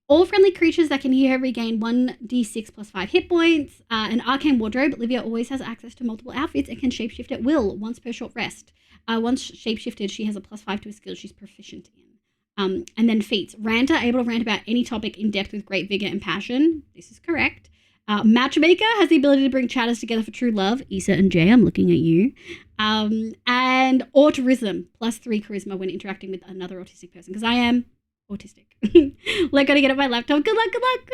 All friendly creatures that can hear her regain 1d6 plus 5 hit points. An arcane wardrobe. Livia always has access to multiple outfits and can shapeshift at will once per short rest. Once shapeshifted, she has a plus 5 to a skill she's proficient in. And then feats. Ranter, able to rant about any topic in depth with great vigor and passion. This is correct. Matchmaker has the ability to bring chatters together for true love. Issa and Jay, I'm looking at you. And autism, plus 3 charisma when interacting with another autistic person, because I am autistic. Like, gotta get up my laptop. Good luck, good luck.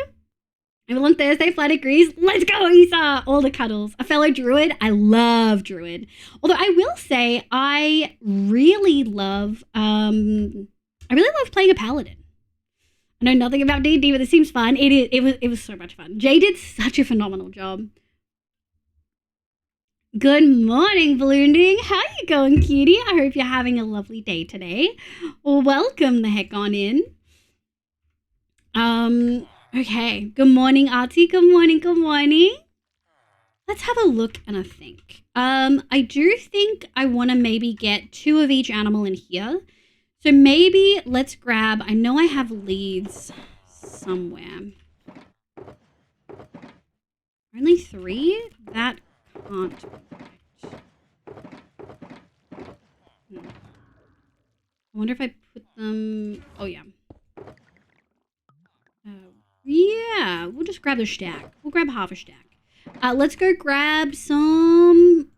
I'm on Thursday, flight agrees. Let's go, Issa. All the cuddles. A fellow druid. I love druid. Although I will say I really love playing a paladin. I know nothing about D&D, but it seems fun. It was so much fun. Jay did such a phenomenal job. Good morning, Balloonding. How you going, cutie? I hope you're having a lovely day today. Well, welcome the heck on in. Okay. Good morning, Artie. Good morning, good morning. Let's have a look and a think. I do think I want to maybe get 2 of each animal in here. So maybe let's grab, I know I have leads somewhere. Only 3? That can't be right. I wonder if I put them, oh yeah. Yeah, we'll just grab the stack. We'll grab half a stack. Let's go grab some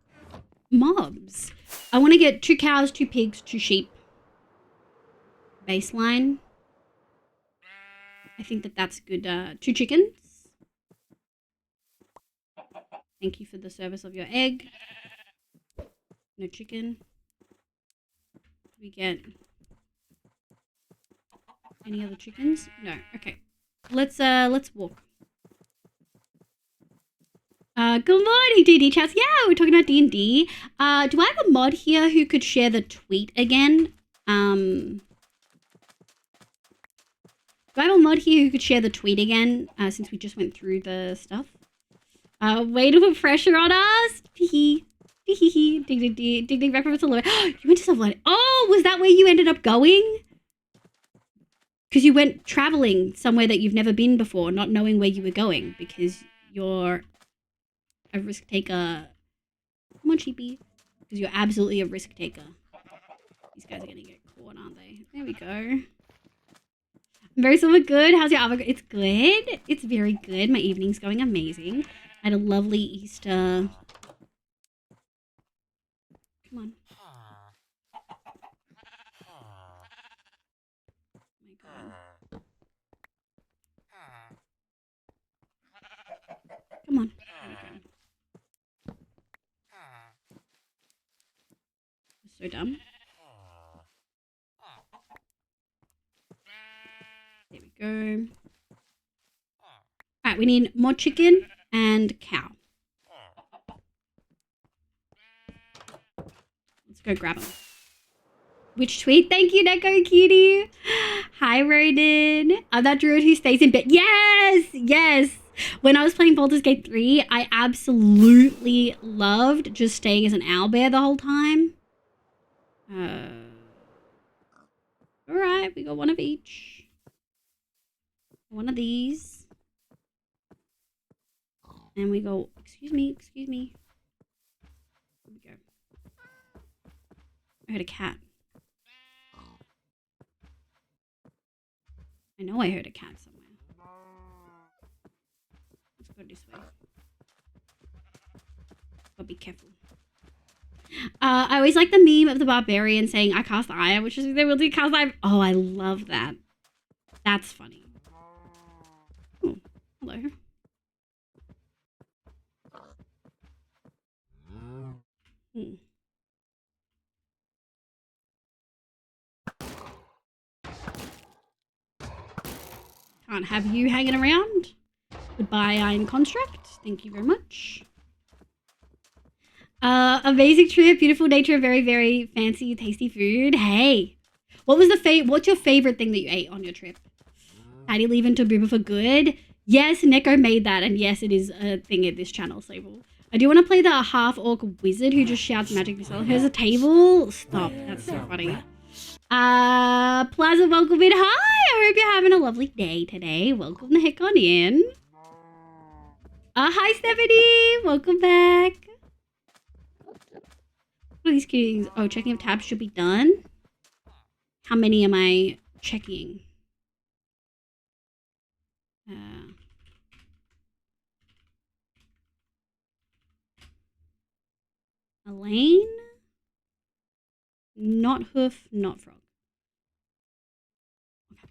mobs. I want to get 2 cows, 2 pigs, 2 sheep. Baseline. I think that's good. 2 chickens. Thank you for the service of your egg. No chicken. We get any other chickens? No. Okay. Let's walk. Good morning, D&D chats. Yeah, we're talking about D&D. Do I have a mod here who could share the tweet again? Do I have a mod here who could share the tweet again? Since we just went through the stuff. Way to put pressure on us. Hee hee. Ding ding ding. Ding ding. Back from Barcelona. You went to South. Oh, was that where you ended up going? Because you went traveling somewhere that you've never been before, not knowing where you were going because you're a risk taker. Come on, sheepy. Because you're absolutely a risk taker. These guys are going to get caught, aren't they? There we go. Very silver good. How's your avocado? It's good. It's very good. My evening's going amazing. I had a lovely Easter. Come on. Oh my God. Come on. There we go. So dumb. There we go. Alright, we need more chicken and cow. Let's go grab them. Which tweet? Thank you, Neko Cutie. Hi, Roden. I'm that druid who stays in bed. Yes! Yes! When I was playing Baldur's Gate 3, I absolutely loved just staying as an owlbear the whole time. Alright, we got one of each. One of these. And we go, excuse me. Here we go. I heard a cat. I know I heard a cat somewhere. Let's go this way. But be careful. I always like the meme of the barbarian saying, I cast iron, which is they will do cast iron. Oh, I love that. That's funny. Oh, hello. Can't have you hanging around. Goodbye, Iron Construct. Thank you very much. Amazing trip, beautiful nature, very, very fancy, tasty food. Hey, what's your favorite thing that you ate on your trip? How do you leave into Boomer for good? Yes, Neko made that, and yes, it is a thing at this channel, Sable. I do want to play the half-orc wizard who just shouts magic missile. Here's a table. Stop, that's so funny. Plaza, welcome in. Hi, I hope you're having a lovely day today. Welcome the heck on in. Hi, Stephanie. Welcome back. What are these keys? Oh, checking if tabs should be done. How many am I checking? Elaine? Not hoof, not frog. Okay.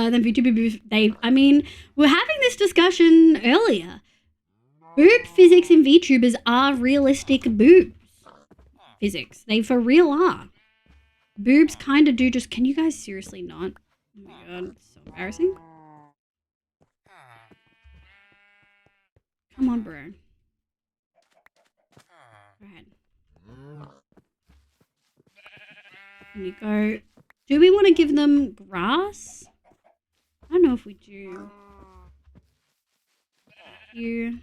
Then VTuber, I mean, we're having this discussion earlier. Boob physics in VTubers are realistic boobs. Physics. They for real are. Boobs kind of do just... Can you guys seriously not? Oh my god, it's so embarrassing. Come on, bro. Go ahead. Here you go. Do we want to give them grass? I don't know if we do. You.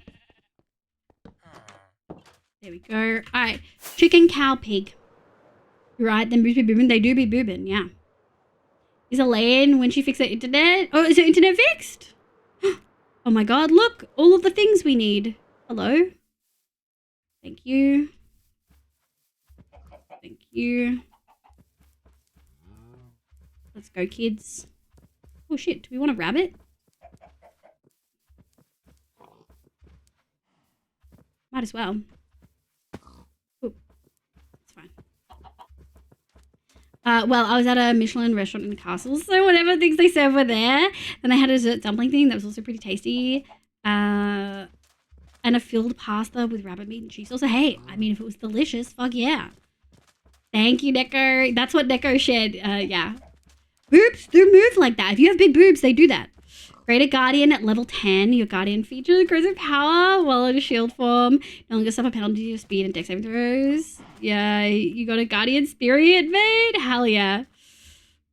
There we go. Alright. Chicken, cow, pig. You're right, them boobs be boobing. They do be boobing, yeah. Is Elaine when she fixed her internet? Oh, is her internet fixed? Oh my god, look! All of the things we need. Hello? Thank you. Thank you. Let's go, kids. Oh shit, do we want a rabbit? Might as well. Oh, it's fine. Well, I was at a Michelin restaurant in the castle, so whatever things they served were there. Then they had a dessert dumpling thing that was also pretty tasty. And a filled pasta with rabbit meat and cheese. Also, hey, I mean, if it was delicious, fuck yeah. Thank you, Neko. That's what Neko shared. Yeah. Boobs do move like that. If you have big boobs, they do that. Create a guardian at level 10. Your guardian feature grows in power while in a shield form. No longer suffer penalty to your speed and dex saving throws. Yeah, you got a guardian spirit, mate? Hell yeah.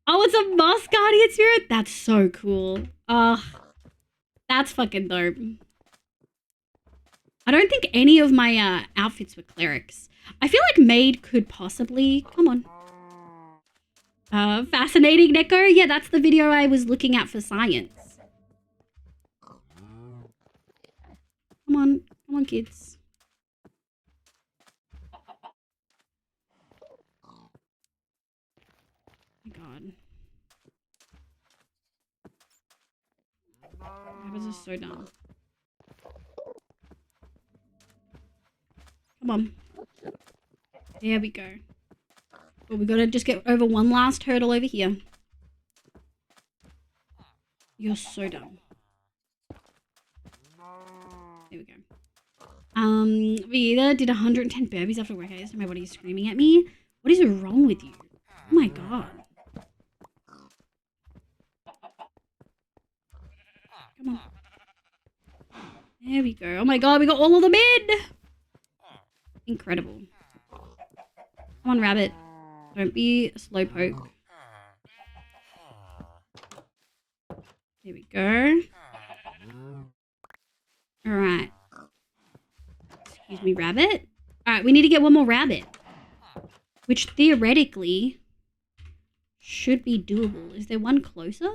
Oh, it's a moss guardian spirit? That's so cool. That's fucking dope. I don't think any of my outfits were clerics. I feel like maid could possibly... Come on. Fascinating, Neko. Yeah, that's the video I was looking at for science. Come on. Come on, kids. Oh my god. Rabbits are so dumb. Come on. There we go. Well, we gotta just get over one last hurdle over here. You're so dumb. There we go. We either did 110 burpees after work. I guess my body is screaming at me. What is wrong with you? Oh my god. Come on. There we go. Oh my god, we got all of them in! Incredible. Come on, rabbit. Don't be a slowpoke. There we go. Alright. Excuse me, rabbit. Alright, we need to get one more rabbit. Which theoretically should be doable. Is there one closer?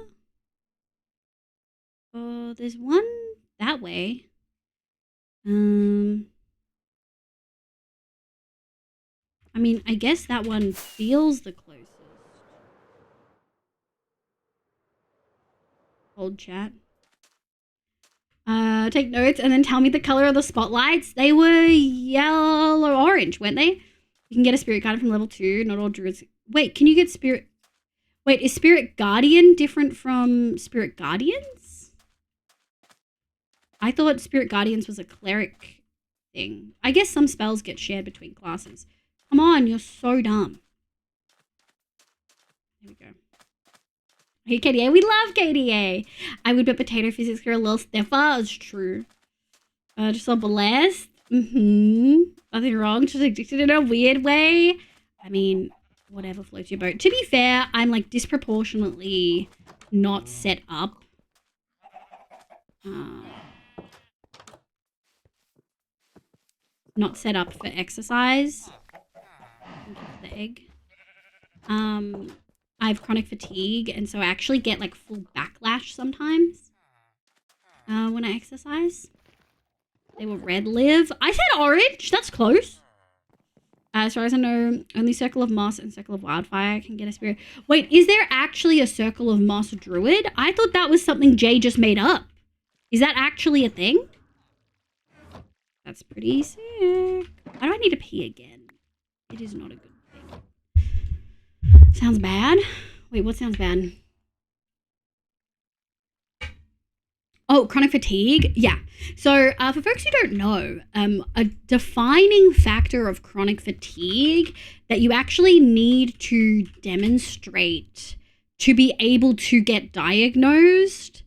Oh, there's one that way. I mean, I guess that one feels the closest. Hold chat. Take notes and then tell me the color of the spotlights. They were yellow orange, weren't they? You can get a spirit guardian from level 2. Not all druids. Wait, can you get spirit... Wait, is spirit guardian different from spirit guardians? I thought spirit guardians was a cleric thing. I guess some spells get shared between classes. Come on, you're so dumb. There we go. Hey, KDA, we love KDA. I would bet potato physics are a little stiffer. It's true. Just so blessed. Nothing wrong. Just addicted in a weird way. I mean, whatever floats your boat. To be fair, I'm like disproportionately not set up. Not set up for exercise. The egg. I have chronic fatigue, and so I actually get like full backlash sometimes when I exercise. They were red live. I said orange. That's close. As far as I know, only Circle of Moss and Circle of Wildfire can get a spirit. Wait, is there actually a Circle of Moss druid? I thought that was something Jay just made up. Is that actually a thing? That's pretty sick. Why do I need to pee again? It is not a good thing. Sounds bad. Wait, what sounds bad? Oh, chronic fatigue? Yeah. So for folks who don't know, a defining factor of chronic fatigue that you actually need to demonstrate to be able to get diagnosed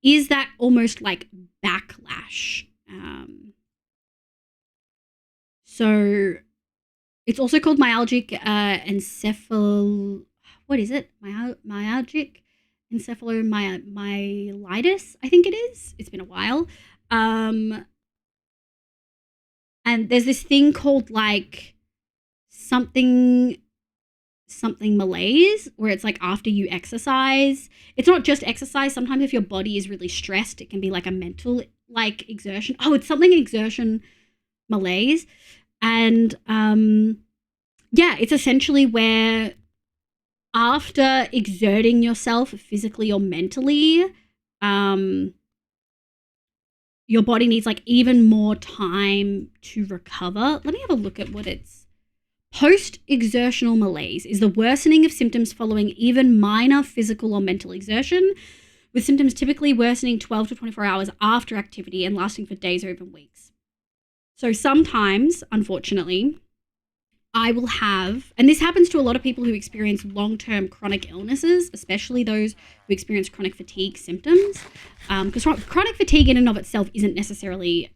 is that almost like backlash. So it's also called myalgic what is it? Myalgic encephalomyelitis, I think it is. It's been a while. And there's this thing called like something malaise, where it's like after you exercise. It's not just exercise. Sometimes if your body is really stressed, it can be like a mental like exertion. Oh, it's something exertion malaise. And yeah, it's essentially where after exerting yourself physically or mentally, your body needs like even more time to recover. Let me have a look at what it's. Post-exertional malaise is the worsening of symptoms following even minor physical or mental exertion, with symptoms typically worsening 12 to 24 hours after activity and lasting for days or even weeks. So sometimes, unfortunately, I will have, and this happens to a lot of people who experience long-term chronic illnesses, especially those who experience chronic fatigue symptoms, because chronic fatigue in and of itself isn't necessarily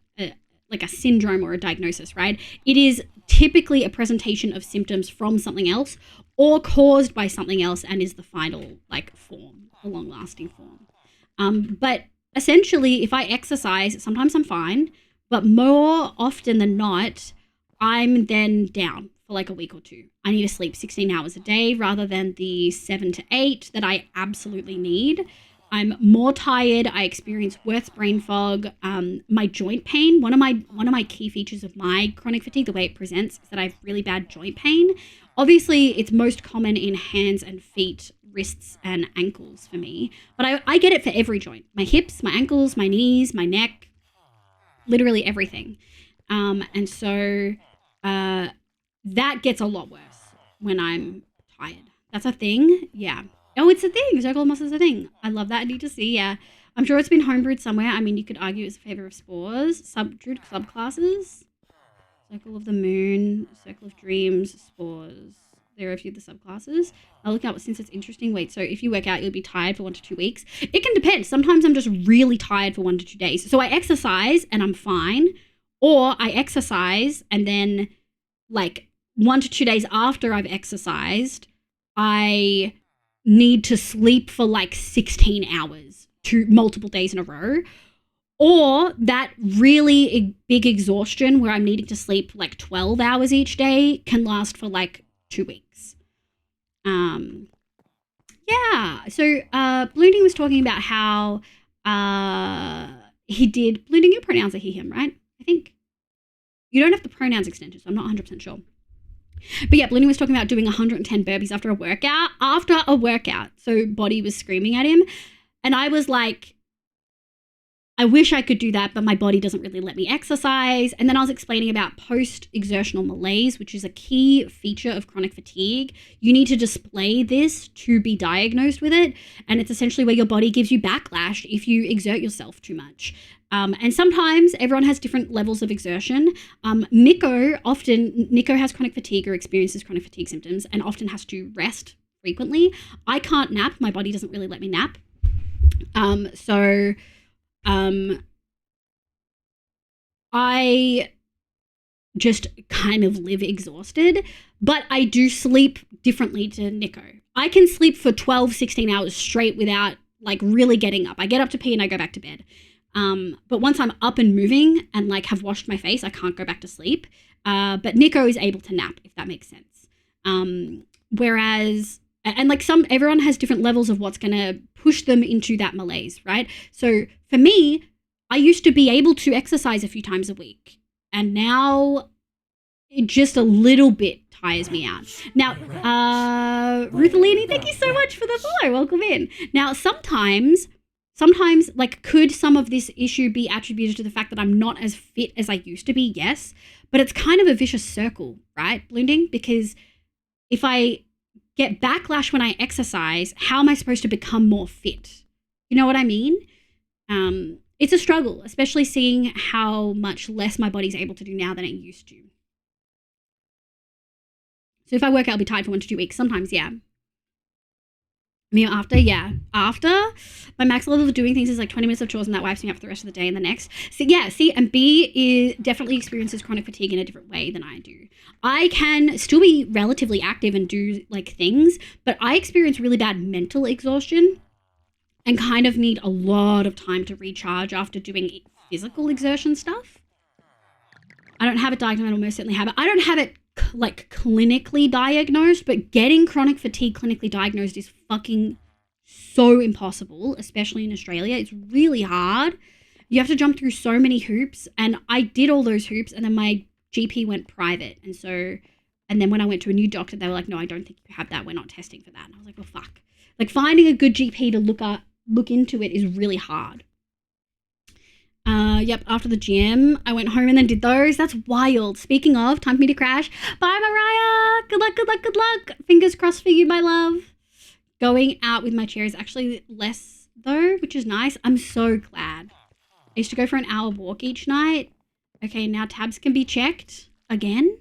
like a syndrome or a diagnosis, right? It is typically a presentation of symptoms from something else or caused by something else and is the final like form, the long-lasting form. But essentially, if I exercise, sometimes I'm fine, but more often than not, I'm then down for like a week or two. I need to sleep 16 hours a day rather than the 7 to 8 that I absolutely need. I'm more tired. I experience worse brain fog. My joint pain. One of my key features of my chronic fatigue, the way it presents, is that I have really bad joint pain. Obviously, it's most common in hands and feet, wrists and ankles for me. But I get it for every joint. My hips, my ankles, my knees, my neck, literally everything. And so that gets a lot worse when I'm tired. That's a thing. Yeah. Oh, it's a thing. Circle moss is a thing. I love that. I need to see. Yeah. I'm sure it's been homebrewed somewhere. I mean, you could argue it's a favor of spores. Subclasses. Circle of the moon, circle of dreams, spores. There are a few of the subclasses. I'll look up since it's interesting. Wait, so if you work out, you'll be tired for 1 to 2 weeks. It can depend. Sometimes I'm just really tired for 1 to 2 days. So I exercise and I'm fine. Or I exercise and then like 1 to 2 days after I've exercised, I need to sleep for like 16 hours to multiple days in a row, or that really big exhaustion where I'm needing to sleep like 12 hours each day can last for like 2 weeks. Yeah. So Blooming was talking about how he did. Blooming, your pronouns are he, him, right? I think you don't have the pronouns extension, so I'm not 100% sure. But yeah, Blooming was talking about doing 110 burpees after a workout. So body was screaming at him. And I was like, I wish I could do that, but my body doesn't really let me exercise. And then I was explaining about post-exertional malaise, which is a key feature of chronic fatigue. You need to display this to be diagnosed with it. And it's essentially where your body gives you backlash if you exert yourself too much. And sometimes everyone has different levels of exertion. Nico has chronic fatigue or experiences chronic fatigue symptoms and often has to rest frequently. I can't nap. My body doesn't really let me nap. I just kind of live exhausted, but I do sleep differently to Nico. I can sleep for 12, 16 hours straight without like really getting up. I get up to pee and I go back to bed. But once I'm up and moving and like have washed my face, I can't go back to sleep. But Nico is able to nap, if that makes sense. Whereas, and like everyone has different levels of what's going to push them into that malaise, right? So for me, I used to be able to exercise a few times a week, and now it just a little bit tires me out. Now, Ruthalini, thank you so much for the follow. Welcome in. Now, sometimes like, could some of this issue be attributed to the fact that I'm not as fit as I used to be? Yes, but it's kind of a vicious circle, right, Blunding? Because if I get backlash when I exercise, how am I supposed to become more fit? You know what I mean? It's a struggle, especially seeing how much less my body's able to do now than it used to. So if I work out, I'll be tired for 1 to 2 weeks. Sometimes, yeah. I mean, after my max level of doing things is like 20 minutes of chores, and that wipes me up for the rest of the day and the next. So yeah, and B definitely experiences chronic fatigue in a different way than I do. I can still be relatively active and do like things, but I experience really bad mental exhaustion and kind of need a lot of time to recharge after doing physical exertion stuff. I don't have it diagnosed, I almost certainly have it. I don't have it like clinically diagnosed, but getting chronic fatigue clinically diagnosed is fucking so impossible, especially in Australia. It's really hard. You have to jump through so many hoops, and I did all those hoops, and then my GP went private, and then when I went to a new doctor, they were like, no, I don't think you have that. We're not testing for that. And I was like, well, fuck. Like, finding a good GP to look into it is really hard. Yep, after the gym, I went home and then did those. That's wild. Speaking of, time for me to crash. Bye, Mariah. Good luck, good luck, good luck. Fingers crossed for you, my love. Going out with my chair is actually less, though, which is nice. I'm so glad. I used to go for an hour walk each night. Okay, now tabs can be checked again.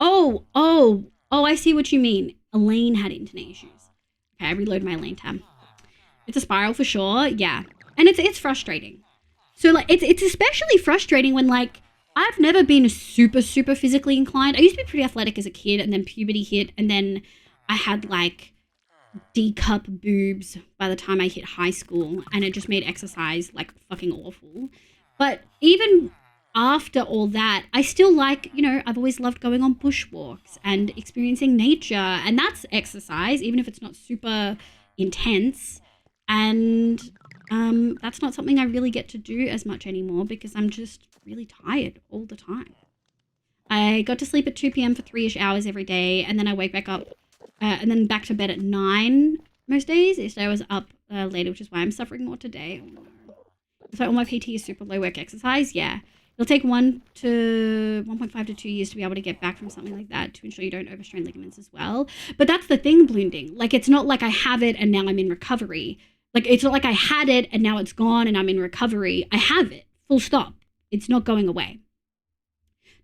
Oh, I see what you mean. Elaine had internet issues. Okay, I reload my Elaine tab. It's a spiral for sure, yeah. And it's frustrating. So, like, it's especially frustrating when, like, I've never been super, super physically inclined. I used to be pretty athletic as a kid, and then puberty hit, and then I had, like, D-cup boobs by the time I hit high school, and it just made exercise, like, fucking awful. But even after all that, I still like, you know, I've always loved going on bushwalks and experiencing nature, and that's exercise, even if it's not super intense. And that's not something I really get to do as much anymore because I'm just really tired all the time. I got to sleep at 2 p.m. for 3-ish hours every day, and then I wake back up and then back to bed at 9 most days. Yesterday I was up later, which is why I'm suffering more today. Oh, no. So all my PT is super low work exercise. Yeah. It'll take 1.5 to 2 years to be able to get back from something like that to ensure you don't overstrain ligaments as well. But that's the thing, Bloonding. Like, it's not like I have it and now I'm in recovery. Like, it's not like I had it and now it's gone and I'm in recovery. I have it. Full stop. It's not going away.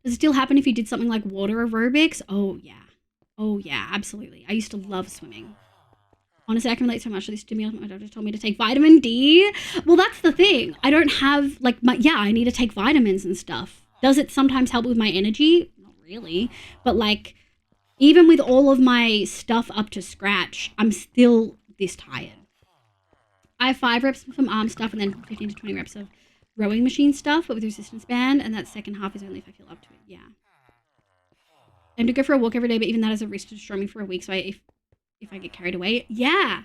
Does it still happen if you did something like water aerobics? Oh, yeah. Oh, yeah, absolutely. I used to love swimming. Honestly, I can relate so much to this stimulant. My doctor told me to take vitamin D. Well, that's the thing. I don't have, like, I need to take vitamins and stuff. Does it sometimes help with my energy? Not really. But, like, even with all of my stuff up to scratch, I'm still this tired. I have 5 reps from arm stuff and then 15 to 20 reps of rowing machine stuff, but with resistance band, and that second half is only if I feel up to it. Yeah. And to go for a walk every day, but even that is a risk to destroy me for a week, so if I get carried away. Yeah.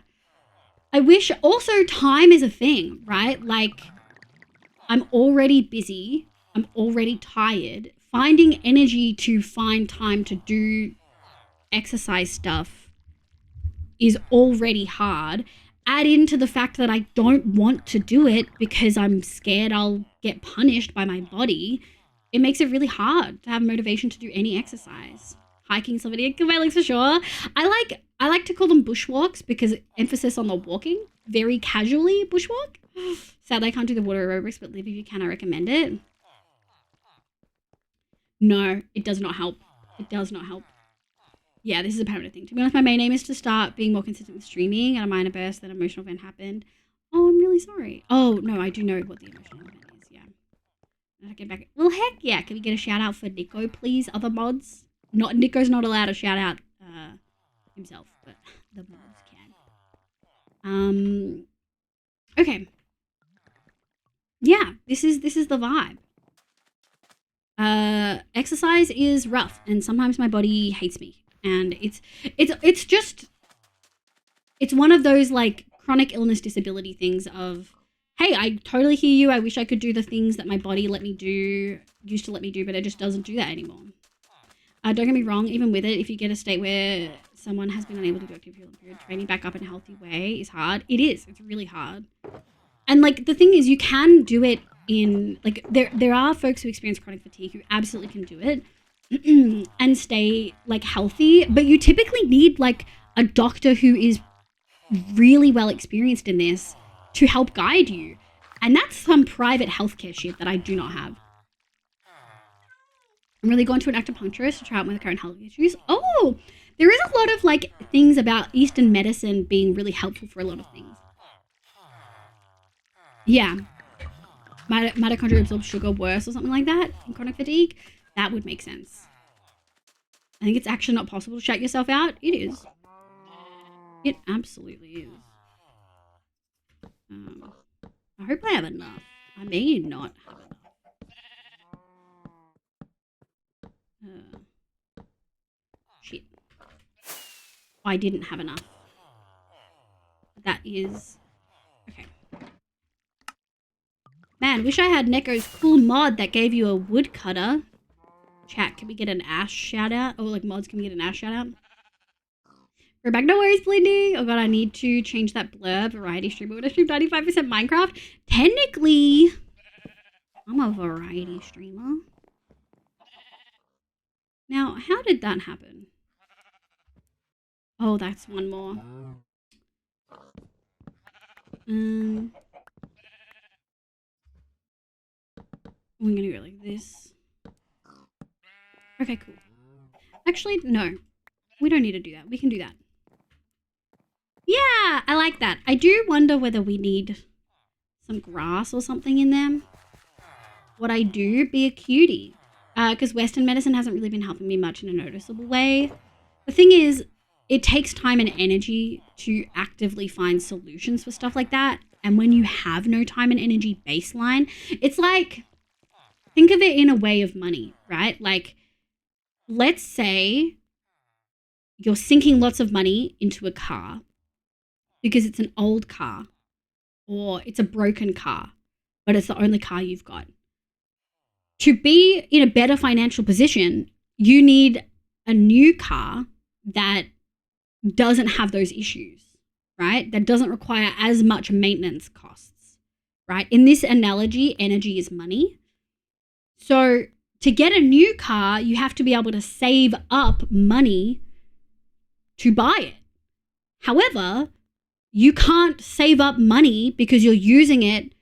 I wish also time is a thing, right? Like, I'm already busy. I'm already tired. Finding energy to find time to do exercise stuff is already hard. Add into the fact that I don't want to do it because I'm scared I'll get punished by my body. It makes it really hard to have motivation to do any exercise. Hiking, somebody, Legs for sure. I like to call them bushwalks because emphasis on the walking, very casually bushwalk. Sadly, I can't do the water aerobics, but Liv, if you can, I recommend it. No, it does not help. It does not help. Yeah, this is a permanent thing. To be honest, my main aim is to start being more consistent with streaming. At a minor burst, that emotional event happened. Oh, I'm really sorry. Oh, no, I do know what the emotional event is, yeah. I'll get back. Well, heck yeah. Can we get a shout out for Nico, please? Other mods? Nico's not allowed to shout out himself, but the mods can. Okay. Yeah, this is the vibe. Exercise is rough, and sometimes my body hates me. And it's one of those, like, chronic illness disability things of, hey, I totally hear you. I wish I could do the things that my body used to let me do, but it just doesn't do that anymore. Don't get me wrong, even with it, if you get a state where someone has been unable to do activity for a period, training back up in a healthy way is hard. It is. It's really hard. And, like, the thing is, you can do it in, like, there are folks who experience chronic fatigue who absolutely can do it and stay, like, healthy, but you typically need, like, a doctor who is really well experienced in this to help guide you. And that's some private healthcare shit that I do not have. I'm really going to an acupuncturist to try out my current health issues. Oh, there is a lot of, like, things about Eastern medicine being really helpful for a lot of things. Yeah. Mitochondria absorb sugar worse or something like that in chronic fatigue. That would make sense. I think it's actually not possible to shut yourself out. It is. It absolutely is. I hope I have enough. I may not have enough. Shit. I didn't have enough. That is... Okay. Man, wish I had Neko's cool mod that gave you a woodcutter. Chat, can we get an Ash shout out? Oh, like mods, can we get an Ash shout out? We're back, no worries, Blindy. Oh god, I need to change that blurb. Variety streamer. Would I stream 95% Minecraft? Technically, I'm a variety streamer. Now, how did that happen? Oh, that's one more. I'm gonna go like this. Okay, cool. Actually, no. We don't need to do that. We can do that. Yeah, I like that. I do wonder whether we need some grass or something in them. What I do, be a cutie. Because Western medicine hasn't really been helping me much in a noticeable way. The thing is, it takes time and energy to actively find solutions for stuff like that. And when you have no time and energy baseline, it's like, think of it in a way of money, right? Like, let's say you're sinking lots of money into a car because it's an old car or it's a broken car, but it's the only car you've got. To be in a better financial position, you need a new car that doesn't have those issues, right? That doesn't require as much maintenance costs, right? In this analogy, energy is money. So to get a new car, you have to be able to save up money to buy it. However, you can't save up money because you're using it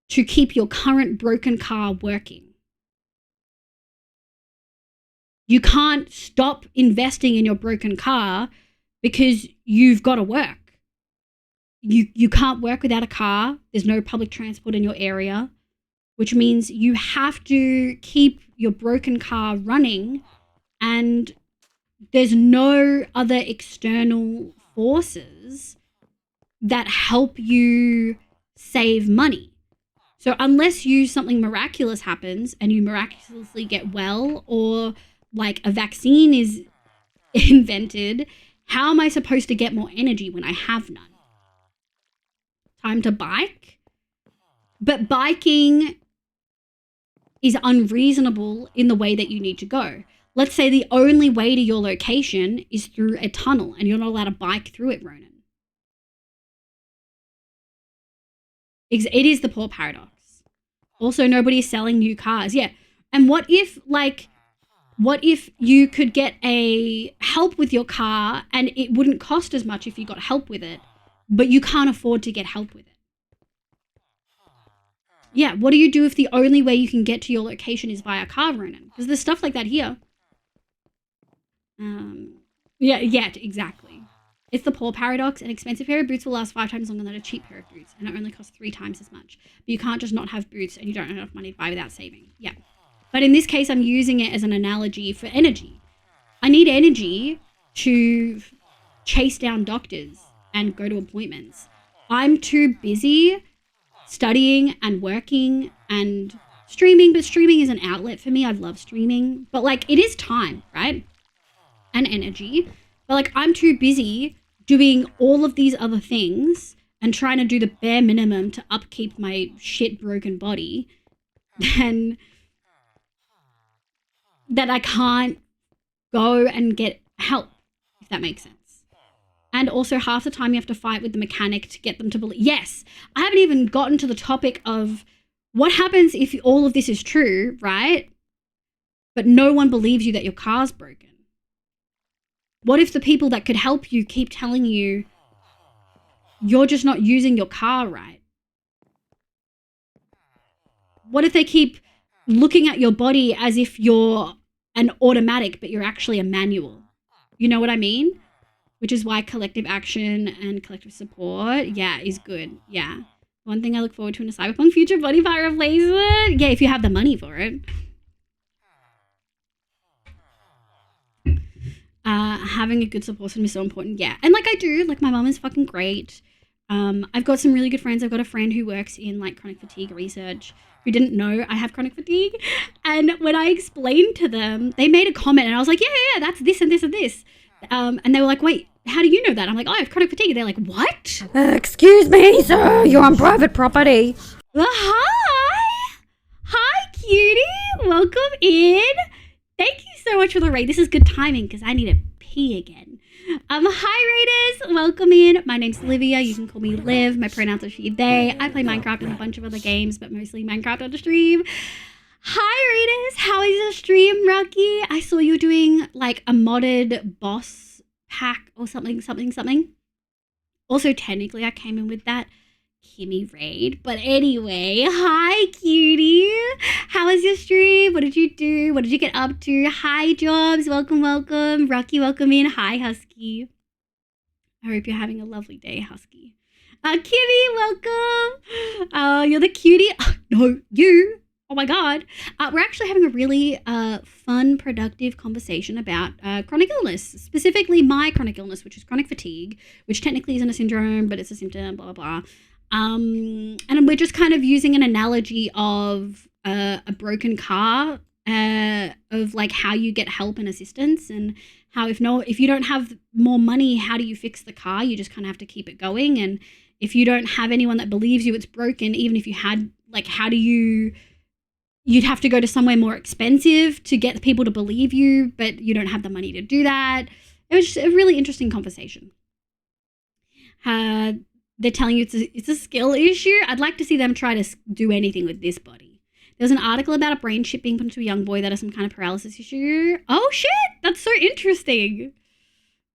to keep your current broken car working. You can't stop investing in your broken car because you've got to work. You can't work without a car. There's no public transport in your area, which means you have to keep your broken car running, and there's no other external forces that help you save money. So unless something miraculous happens and you miraculously get well, or like a vaccine is invented, how am I supposed to get more energy when I have none? Time to bike? But biking is unreasonable in the way that you need to go. Let's say the only way to your location is through a tunnel and you're not allowed to bike through it, Ronan. It is the poor paradox. Also, nobody's selling new cars. Yeah. And what if you could get a help with your car and it wouldn't cost as much if you got help with it, but you can't afford to get help with it? Yeah, what do you do if the only way you can get to your location is via car, Ronan? Because there's stuff like that here. Yeah, exactly. It's the poor paradox. An expensive pair of boots will last 5 times longer than a cheap pair of boots, and it only costs 3 times as much. But you can't just not have boots and you don't have enough money to buy without saving. Yeah. But in this case, I'm using it as an analogy for energy. I need energy to chase down doctors and go to appointments. I'm too busy studying and working and streaming, but streaming is an outlet for me. I love streaming, but like it is time, right? And energy. But like I'm too busy doing all of these other things and trying to do the bare minimum to upkeep my shit broken body, then that I can't go and get help, if that makes sense. And also half the time you have to fight with the mechanic to get them to believe. Yes, I haven't even gotten to the topic of what happens if all of this is true, right? But no one believes you that your car's broken. What if the people that could help you keep telling you you're just not using your car right? What if they keep looking at your body as if you're an automatic, but you're actually a manual? You know what I mean? Which is why collective action and collective support, yeah, is good. Yeah. One thing I look forward to in a cyberpunk future body part replacement. Yeah, if you have the money for it. Having a good support system is so important. Yeah. And like I do, like my mom is fucking great. I've got some really good friends. I've got a friend who works in like chronic fatigue research who didn't know I have chronic fatigue. And when I explained to them, they made a comment and I was like, yeah, that's this and this and this. And they were like, wait, how do you know that? I'm like, oh, I have chronic fatigue. And they're like, what? Excuse me, sir. You're on private property. Hi. Hi, cutie. Welcome in. Thank you so much for the raid. This is good timing because I need to pee again. Hi raiders, welcome in. My name's Olivia. You can call me Liv. My pronouns are she, they. I play Minecraft and a bunch of other games, but mostly Minecraft on the stream. Hi raiders, how is your stream, Rocky? I saw you doing like a modded boss pack or something. Also, technically, I came in with that Kimmy raid. But anyway, hi cutie. How was your stream? What did you do? What did you get up to? Hi Jobs, welcome. Rocky, welcome in. Hi Husky. I hope you're having a lovely day, Husky. Kimmy, welcome. You're the cutie. No, you. Oh my god. We're actually having a really fun, productive conversation about chronic illness, specifically my chronic illness, which is chronic fatigue, which technically isn't a syndrome, but it's a symptom, blah, blah, blah. And we're just kind of using an analogy of a broken car, of like how you get help and assistance, and how if you don't have more money, how do you fix the car? You just kind of have to keep it going. And if you don't have anyone that believes you it's broken, even if you had, like, how do you'd have to go to somewhere more expensive to get people to believe you, but you don't have the money to do that. It was just a really interesting conversation. They're telling you it's a skill issue. I'd like to see them try to do anything with this body. There was an article about a brain chip being put into a young boy that has some kind of paralysis issue. Oh shit, that's so interesting.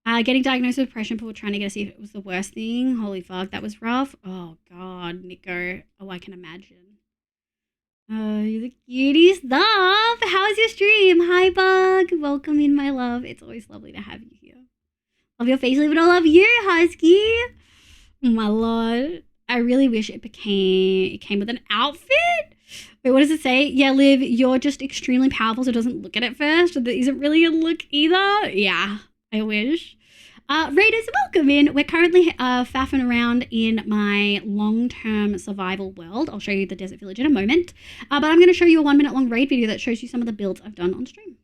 Getting diagnosed with depression, people trying to get to see if it was the worst thing. Holy fuck, that was rough. Oh god, Nico. Oh, I can imagine. You're the cutie stuff. How is your stream? Hi, Bug. Welcome in, my love. It's always lovely to have you here. Love your face, but I love you, Husky. Oh my lord. I really wish it came with an outfit. Wait, what does it say? Yeah, Liv, you're just extremely powerful, so it doesn't look at it first. That isn't really a look either. Yeah, I wish. Raiders, welcome in. We're currently faffing around in my long-term survival world. I'll show you the desert village in a moment. But I'm going to show you a 1 minute long raid video that shows you some of the builds I've done on stream.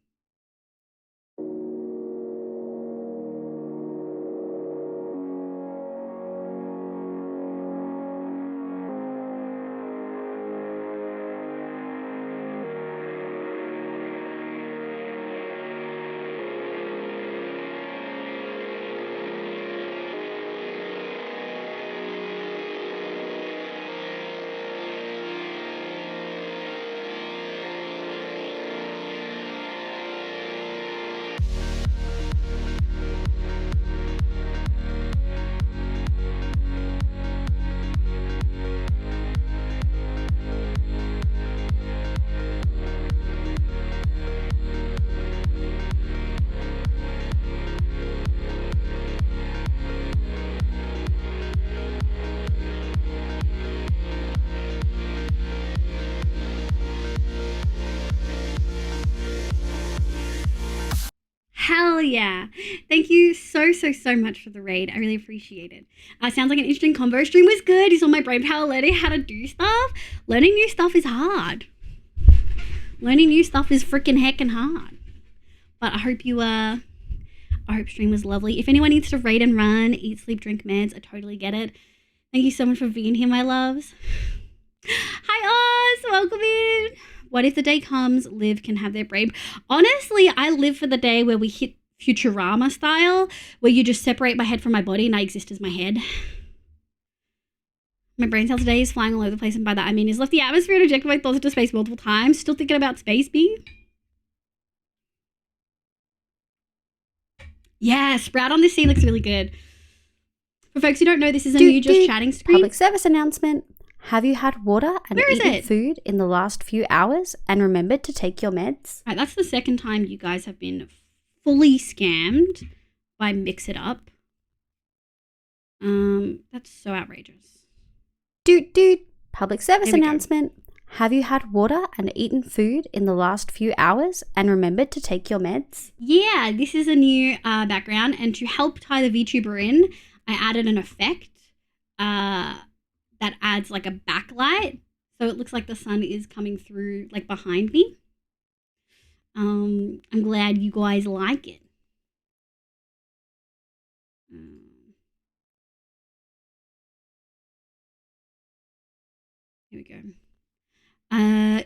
Hell yeah. Thank you so much for the raid. I really appreciate it. Sounds like an interesting combo. Stream was good. You saw my brain power learning how to do stuff. Learning new stuff is hard. Learning new stuff is freaking heckin' hard. But I hope stream was lovely. If anyone needs to raid and run, eat, sleep, drink meds, I totally get it. Thank you so much for being here, my loves. Hi, Oz. Welcome in. What if the day comes, Liv can have their brain? Honestly, I live for the day where we hit Futurama style, where you just separate my head from my body and I exist as my head. My brain cell today is flying all over the place, and by that I mean has left the atmosphere and ejected my thoughts into space multiple times. Still thinking about space, B? Yeah, Sprout on this scene looks really good. For folks who don't know, this is a new Just Chatting screen. Public service announcement. Have you had water and eaten food in the last few hours and remembered to take your meds? Right, that's the second time you guys have been fully scammed by Mix It Up. That's so outrageous. Public service announcement. Have you had water and eaten food in the last few hours and remembered to take your meds? Yeah, this is a new background, and to help tie the VTuber in, I added an effect that adds like a backlight. So it looks like the sun is coming through like behind me. I'm glad you guys like it. Here we go.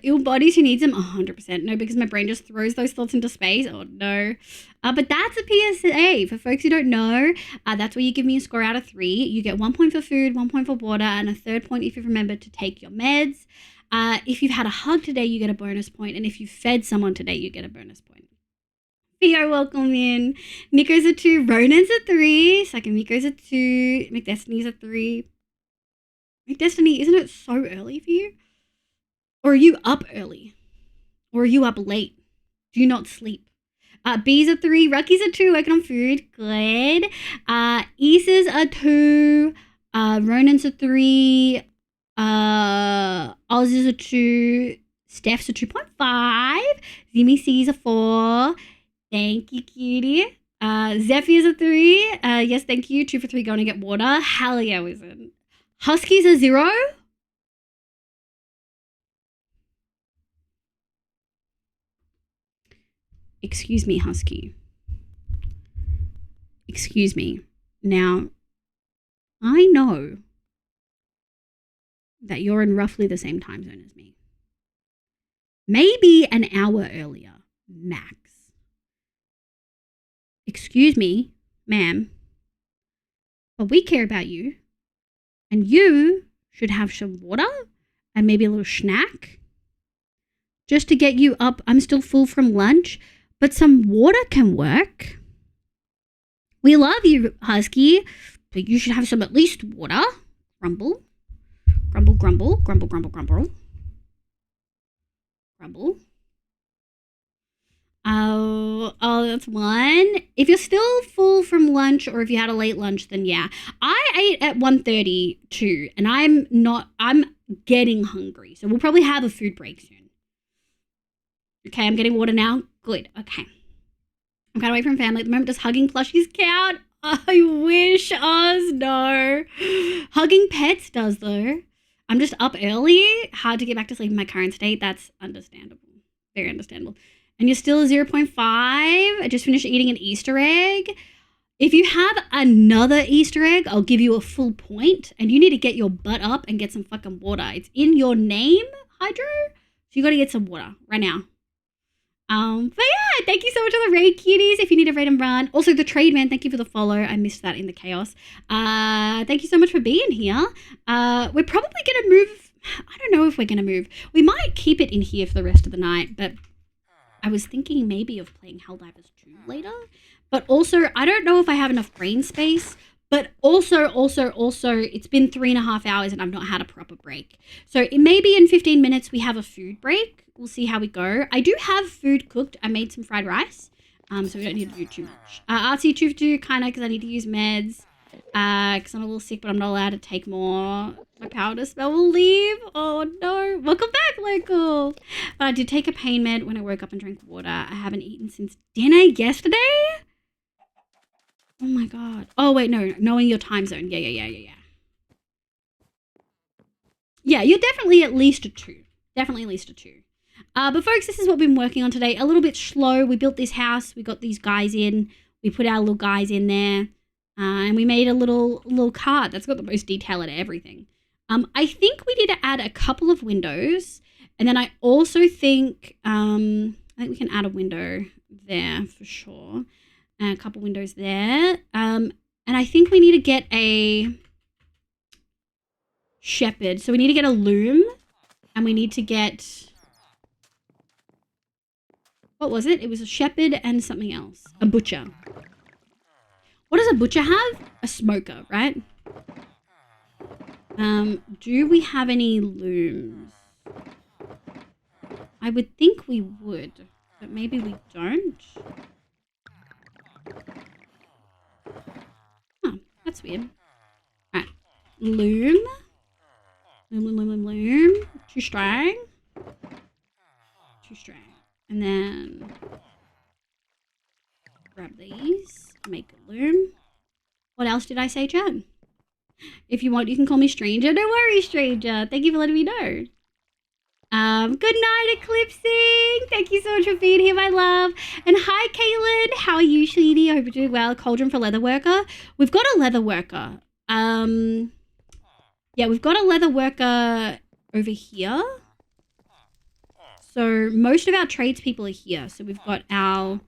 Ill bodies who needs them? 100%. No, because my brain just throws those thoughts into space. Oh, no. But that's a PSA. For folks who don't know, that's where you give me a score out of 3. You get 1 point for food, 1 point for water, and a third point if you've remembered to take your meds. If you've had a hug today, you get a bonus point. And if you fed someone today, you get a bonus point. Theo, welcome in. Nico's a 2. Ronan's a 3. Second Miko's a 2. McDestiny's a 3. McDestiny, isn't it so early for you? Or are you up early? Or are you up late? Do you not sleep? B's a 3. Rocky's a 2. Working on food. Good. Isa's a 2. Ronan's a 3. Oz is a 2. Steph's a 2.5. Zimi C's a 4. Thank you, cutie. Zephyr's a 3. Yes, thank you. 2 for 3 going to get water. Hell yeah, wizard. Husky's a 0. Excuse me, Husky. Excuse me. Now, I know that you're in roughly the same time zone as me. Maybe an hour earlier, max. Excuse me, ma'am, but we care about you. And you should have some water and maybe a little snack just to get you up. I'm still full from lunch, but some water can work. We love you, Husky, but you should have some at least water. Grumble. Grumble, grumble, grumble, grumble, grumble. Grumble. Oh, that's 1. If you're still full from lunch or if you had a late lunch, then yeah. I ate at 1:32 and I'm getting hungry. So we'll probably have a food break soon. Okay, I'm getting water now. Good, okay. I'm kind of away from family at the moment. Does hugging plushies count? I wish, Oz, no. Hugging pets does though. I'm just up early. Hard to get back to sleep in my current state. That's understandable. Very understandable. And you're still a 0.5. I just finished eating an Easter egg. If you have another Easter egg, I'll give you a full point. And you need to get your butt up and get some fucking water. It's in your name, Hydro. So you got to get some water right now. But yeah, thank you so much for the raid, cuties. If you need a raid and run. Also, the trade man, thank you for the follow. I missed that in the chaos. Thank you so much for being here. We're probably going to move. I don't know if we're going to move. We might keep it in here for the rest of the night, but I was thinking maybe of playing Helldivers 2 later, but also I don't know if I have enough brain space, but also, it's been 3.5 hours and I've not had a proper break. So maybe in 15 minutes we have a food break. We'll see how we go. I do have food cooked. I made some fried rice, so we don't need to do too much. RC 2 kind of because I need to use meds. Because I'm a little sick, but I'm not allowed to take more. My powder spell will leave. Oh no. Welcome back, local. But I did take a pain med when I woke up and drank water. I haven't eaten since dinner yesterday. Oh my god. Oh wait, no. Knowing your time zone. Yeah. Yeah, you're definitely at least a 2. Definitely at least a 2. But folks, this is what we've been working on today. A little bit slow. We built this house. We got these guys in. We put our little guys in there. And we made a little cart that's got the most detail and everything. I think we need to add a couple of windows. And then I also think, I think we can add a window there for sure. And a couple windows there. And I think we need to get a shepherd. So we need to get a loom. And we need to get, what was it? It was a shepherd and something else. A butcher. What does a butcher have? A smoker, right? Do we have any looms? I would think we would, but maybe we don't. Oh, that's weird. Alright. Loom. Loom. 2 string. 2 string. And then grab these. Make a loom. What else did I say, Jen? If you want, you can call me stranger. No worries, stranger. Thank you for letting me know. Good night, Eclipsing. Thank you so much for being here, my love. And hi, Caitlin. How are you, sweetie? I hope you're doing well. Cauldron for leather worker. We've got a leather worker. Yeah, we've got a leather worker over here. So most of our tradespeople are here. So we've got our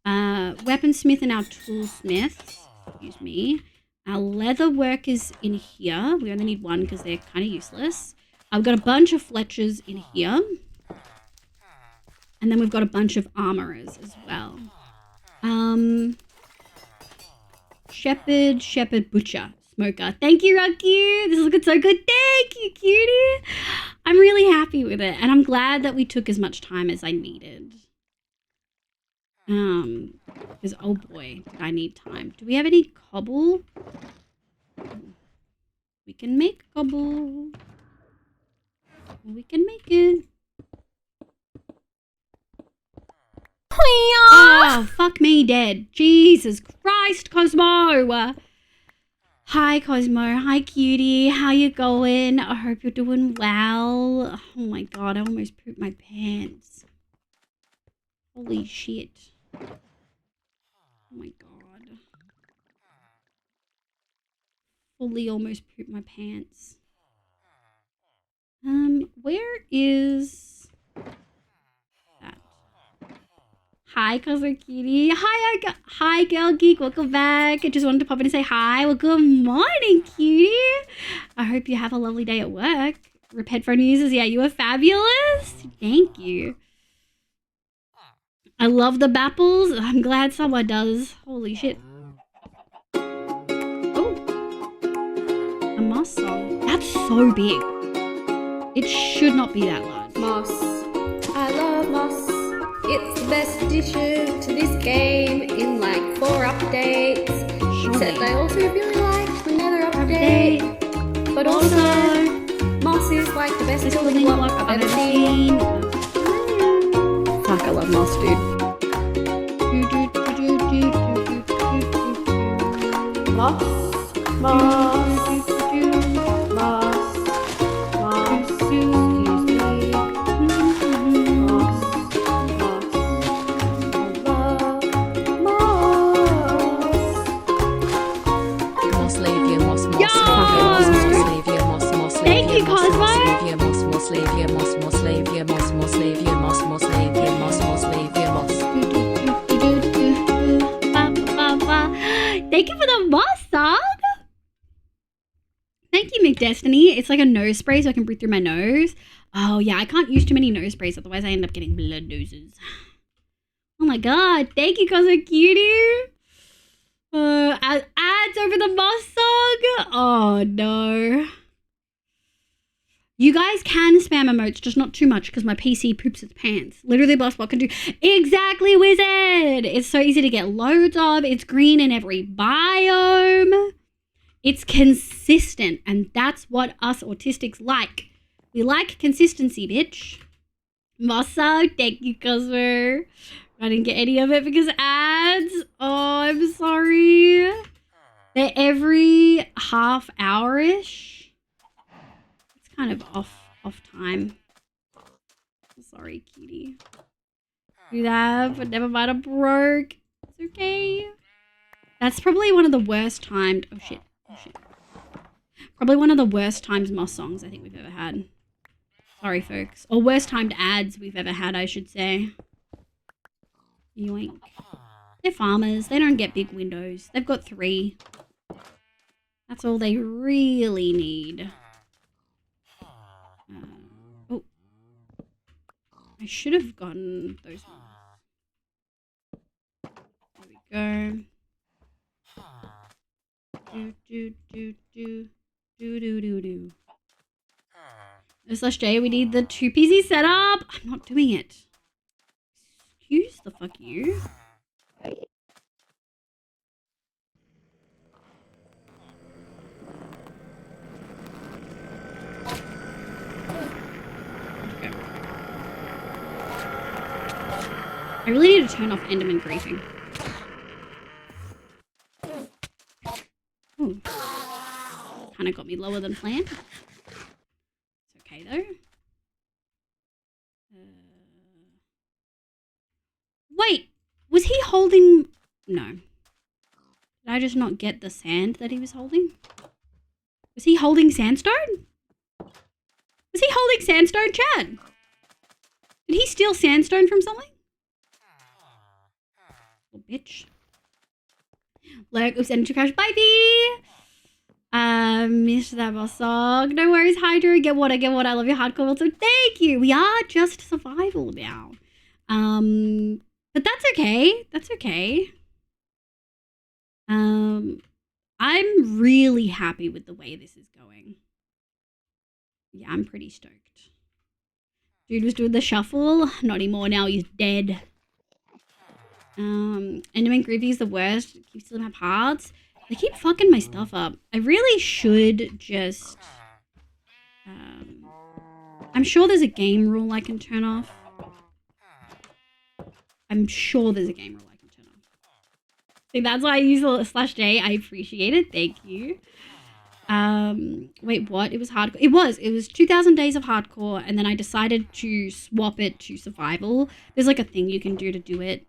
weaponsmith and our toolsmith. Excuse me. Our leather workers in here. We only need one because they're kind of useless. I've got a bunch of Fletchers in here. And then we've got a bunch of armorers as well. Shepherd, butcher, smoker. Thank you, Rocky. This is looking so good. Thank you, cutie. I'm really happy with it. And I'm glad that we took as much time as I needed. Because, oh boy, did I need time. Do we have any cobble? We can make cobble. We can make it. Oh, fuck me dead. Jesus Christ, Cosmo. Hi, Cosmo. Hi, cutie. How you going? I hope you're doing well. Oh my god, I almost pooped my pants. Holy shit. Oh my god. Fully almost pooped my pants. Where is that? Hi, Cosmo Cutie. Hi, Girl Geek. Welcome back. I just wanted to pop in and say hi. Well, good morning, cutie. I hope you have a lovely day at work. Rip headphone users. Yeah, you were fabulous. Thank you. I love the bapples. I'm glad someone does. Holy shit. Oh. A moss song. That's so big. It should not be that large. Moss. I love moss. It's the best addition to this game in like 4 updates. Except I also really like the nether update. But also, moss is like the best building block I've ever seen. Fuck, I love moss, dude. Moss. Thank you, Cosmo. Thank you for the moss song. Thank you, McDestiny. It's like a nose spray so I can breathe through my nose. Oh yeah, I can't use too many nose sprays, otherwise I end up getting blood noses. Oh my god, thank you, Cosmo Cutie. Ads over the moss song. Oh no. You guys can spam emotes, just not too much because my PC poops its pants. Literally, boss bot can do exactly, wizard. It's so easy to get loads of. It's green in every biome. It's consistent, and that's what us autistics like. We like consistency, bitch. Mossa, thank you, Cosmo. I didn't get any of it because ads. Oh, I'm sorry. They're every half hour-ish. It's kind of off time. Sorry, cutie. Do that, but never mind, I'm broke. It's okay. That's probably one of the worst timed. Oh shit. Probably one of the worst timed moss songs I think we've ever had. Sorry, folks. Or worst timed ads we've ever had, I should say. Yoink. They're farmers. They don't get big windows. They've got 3. That's all they really need. Oh. I should have gotten those ones. There we go. Do. /J, we need the 2 PC setup. I'm not doing it. Excuse the fuck you. Okay. I really need to turn off Enderman griefing. Ooh. kind of got me lower than planned. It's okay though. Wait, was he holding? No. Did I just not get the sand that he was holding? Was he holding sandstone? Was he holding sandstone, Chad? Did he steal sandstone from something? Little bitch. Look, oops, energy crash. Bye, B. Missed that boss song. No worries, Hydra. Get what? I love your hardcore world, so thank you. We are just survival now. But that's okay. That's okay. I'm really happy with the way this is going. Yeah, I'm pretty stoked. Dude was doing the shuffle. Not anymore. Now he's dead. Enderman Groovy is the worst. Keep stealing my parts. They keep fucking my stuff up. I really should just... I'm sure there's a game rule I can turn off. I'm sure there's a game rule I can turn off. See, that's why I use the /J. I appreciate it. Thank you. Wait, what? It was hardcore. It was 2000 days of hardcore, and then I decided to swap it to survival. There's like a thing you can do to do it.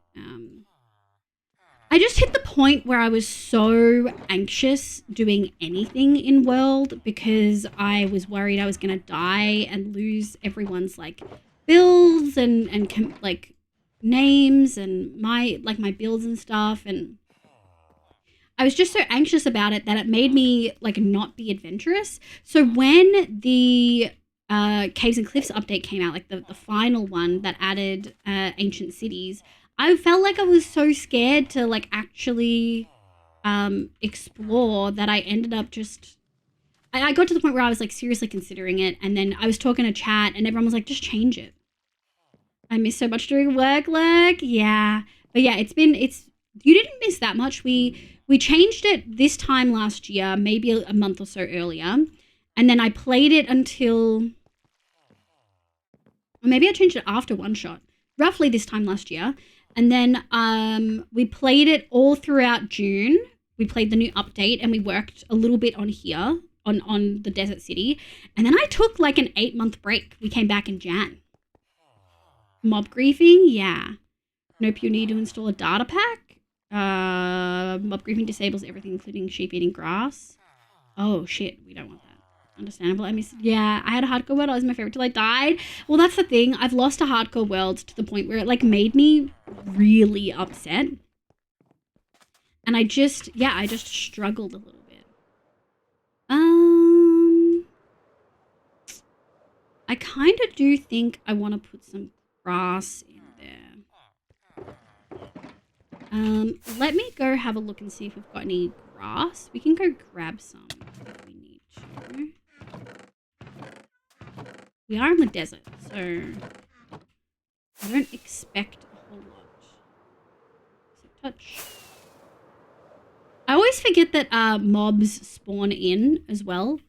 I just hit the point where I was so anxious doing anything in world because I was worried I was gonna die and lose everyone's like builds and like names and my builds and stuff, and I was just so anxious about it that it made me like not be adventurous. So when the Caves and Cliffs update came out, like the final one that added ancient cities, I felt like I was so scared to like actually explore that I ended up just... I got to the point where I was like seriously considering it, and then I was talking to chat and everyone was like, just change it. I miss so much doing work, look. Yeah. But yeah, you didn't miss that much. We changed it this time last year, maybe a month or so earlier. And then I played it until... Or maybe I changed it after one shot. Roughly this time last year. And then we played it all throughout June. We played the new update and we worked a little bit on here, on the desert city. And then I took like an 8-month break. We came back in Jan. Mob griefing? Yeah. Nope, you need to install a data pack. Mob griefing disables everything, including sheep eating grass. Oh, shit. We don't want that. Understandable. Yeah, I had a hardcore world. It was my favorite till I died. Well, that's the thing. I've lost a hardcore world to the point where it like made me really upset. And I just struggled a little bit. I kind of do think I want to put some grass in there. Let me go have a look and see if we've got any grass. We can go grab some if we need to. We are in the desert, so I don't expect a whole lot. So touch. I always forget that mobs spawn in as well.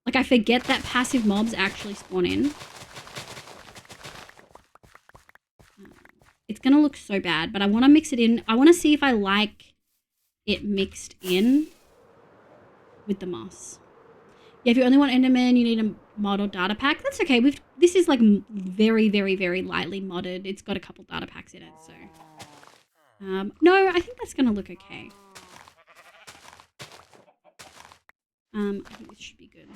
Like, I forget that passive mobs actually spawn in. It's gonna look so bad, but I want to mix it in. I want to see if I like it mixed in with the moss. Yeah, if you only want Enderman, you need a mod or data pack. That's okay. This is like very, very, very lightly modded. It's got a couple data packs in it, so. No, I think that's gonna look okay. I think this should be good.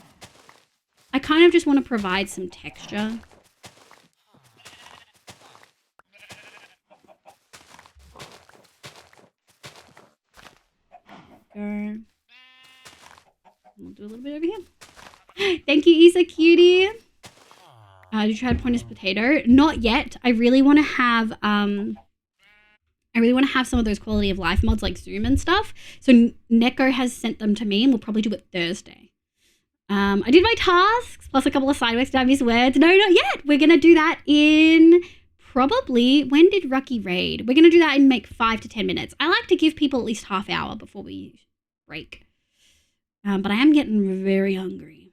I kind of just want to provide some texture. Go. We'll do a little bit over here. Thank you, Isa Cutie. Did you try Pointer's potato? Not yet. I really want to have some of those quality of life mods like Zoom and stuff. So Neko has sent them to me and we'll probably do it Thursday. I did my tasks plus a couple of side works. Did I miss words? No, not yet. We're gonna do that in probably, when did Rucky raid? We're gonna do that in like 5 to 10 minutes. I like to give people at least half hour before we break. But I am getting very hungry.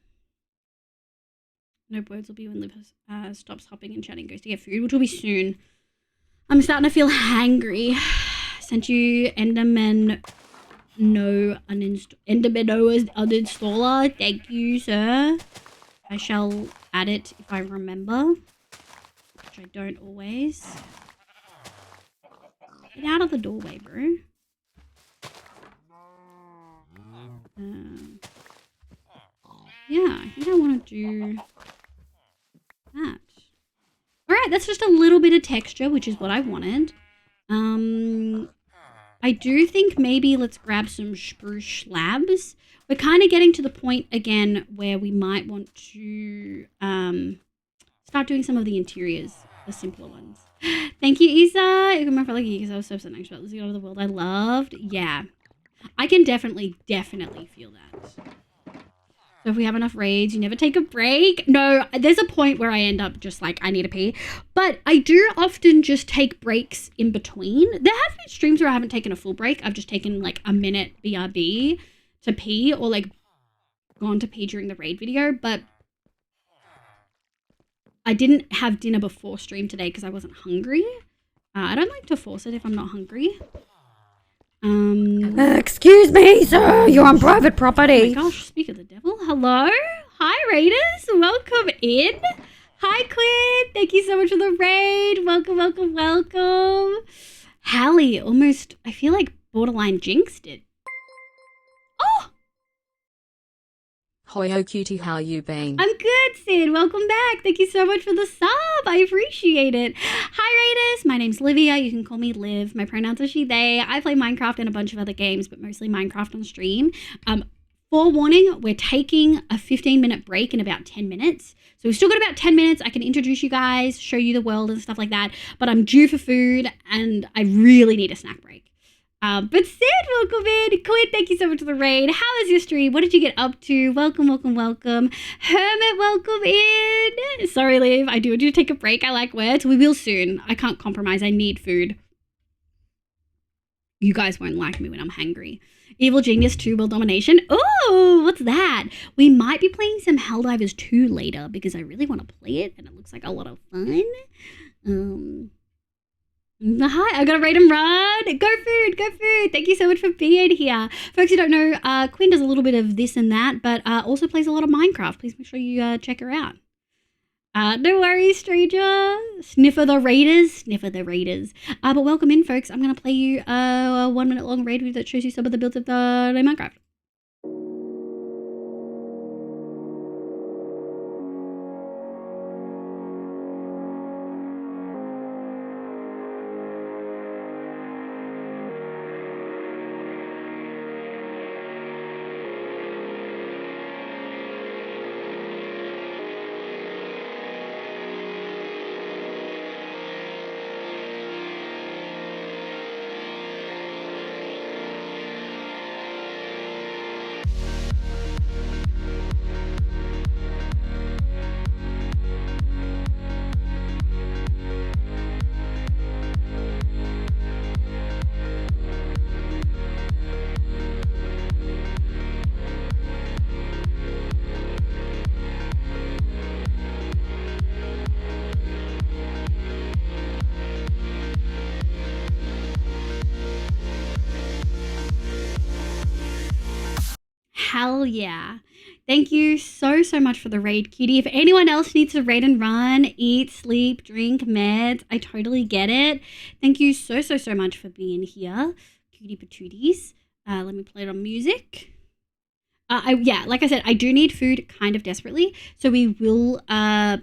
No words will be when Liv stops hopping and chatting, goes to get food, which will be soon. I'm starting to feel hangry. Sent you Enderman no Enderman uninstaller. Thank you, sir. I shall add it if I remember, which I don't always. Get out of the doorway, bro. Yeah, I think I want to do that. Alright, that's just a little bit of texture, which is what I wanted. I do think maybe let's grab some spruce slabs. We're kind of getting to the point again where we might want to start doing some of the interiors, the simpler ones. Thank you, Isa. You can remember like because I was so anxious about losing out of the world I loved. Yeah, I can definitely feel that. So if we have enough raids, you never take a break. No, there's a point where I end up just like, I need to pee. But I do often just take breaks in between. There have been streams where I haven't taken a full break. I've just taken like a minute BRB to pee or like gone to pee during the raid video. But I didn't have dinner before stream today because I wasn't hungry. I don't like to force it if I'm not hungry. Excuse me, sir. You're on private property. Oh my gosh, speak of the devil. Hello? Hi, raiders. Welcome in. Hi, Quinn. Thank you so much for the raid. Welcome. Hallie almost, I feel like borderline jinxed it. Oh! Hoi ho cutie, how you been? I'm good, Sid. Welcome back. Thank you so much for the sub. I appreciate it. Hi, raiders. My name's Livia. You can call me Liv. My pronouns are she, they. I play Minecraft and a bunch of other games, but mostly Minecraft on stream. Forewarning, we're taking a 15-minute break in about 10 minutes. So we've still got about 10 minutes. I can introduce you guys, show you the world and stuff like that. But I'm due for food and I really need a snack break. But Sid, welcome in. Quinn, thank you so much for the raid. How was your stream? What did you get up to? Welcome. Hermit, welcome in. Sorry, Liv. I do want you to take a break. I like words. We will soon. I can't compromise. I need food. You guys won't like me when I'm hangry. Evil Genius 2 World Domination. Oh, what's that? We might be playing some Helldivers 2 later because I really want to play it and it looks like a lot of fun. Hi, I gotta raid and run. Go food. Thank you so much for being here. Folks who don't know, Quinn does a little bit of this and that, but also plays a lot of Minecraft. Please make sure you check her out. No worries, stranger. Sniffer the raiders. But welcome in, folks. I'm gonna play you a 1 minute long raid that shows you some of the builds of the Minecraft. Hell yeah. Thank you so much for the raid, cutie. If anyone else needs to raid and run, eat, sleep, drink, meds, I totally get it. Thank you so much for being here, cutie patooties. Let me play it on music. Yeah, like I said, I do need food kind of desperately, so we will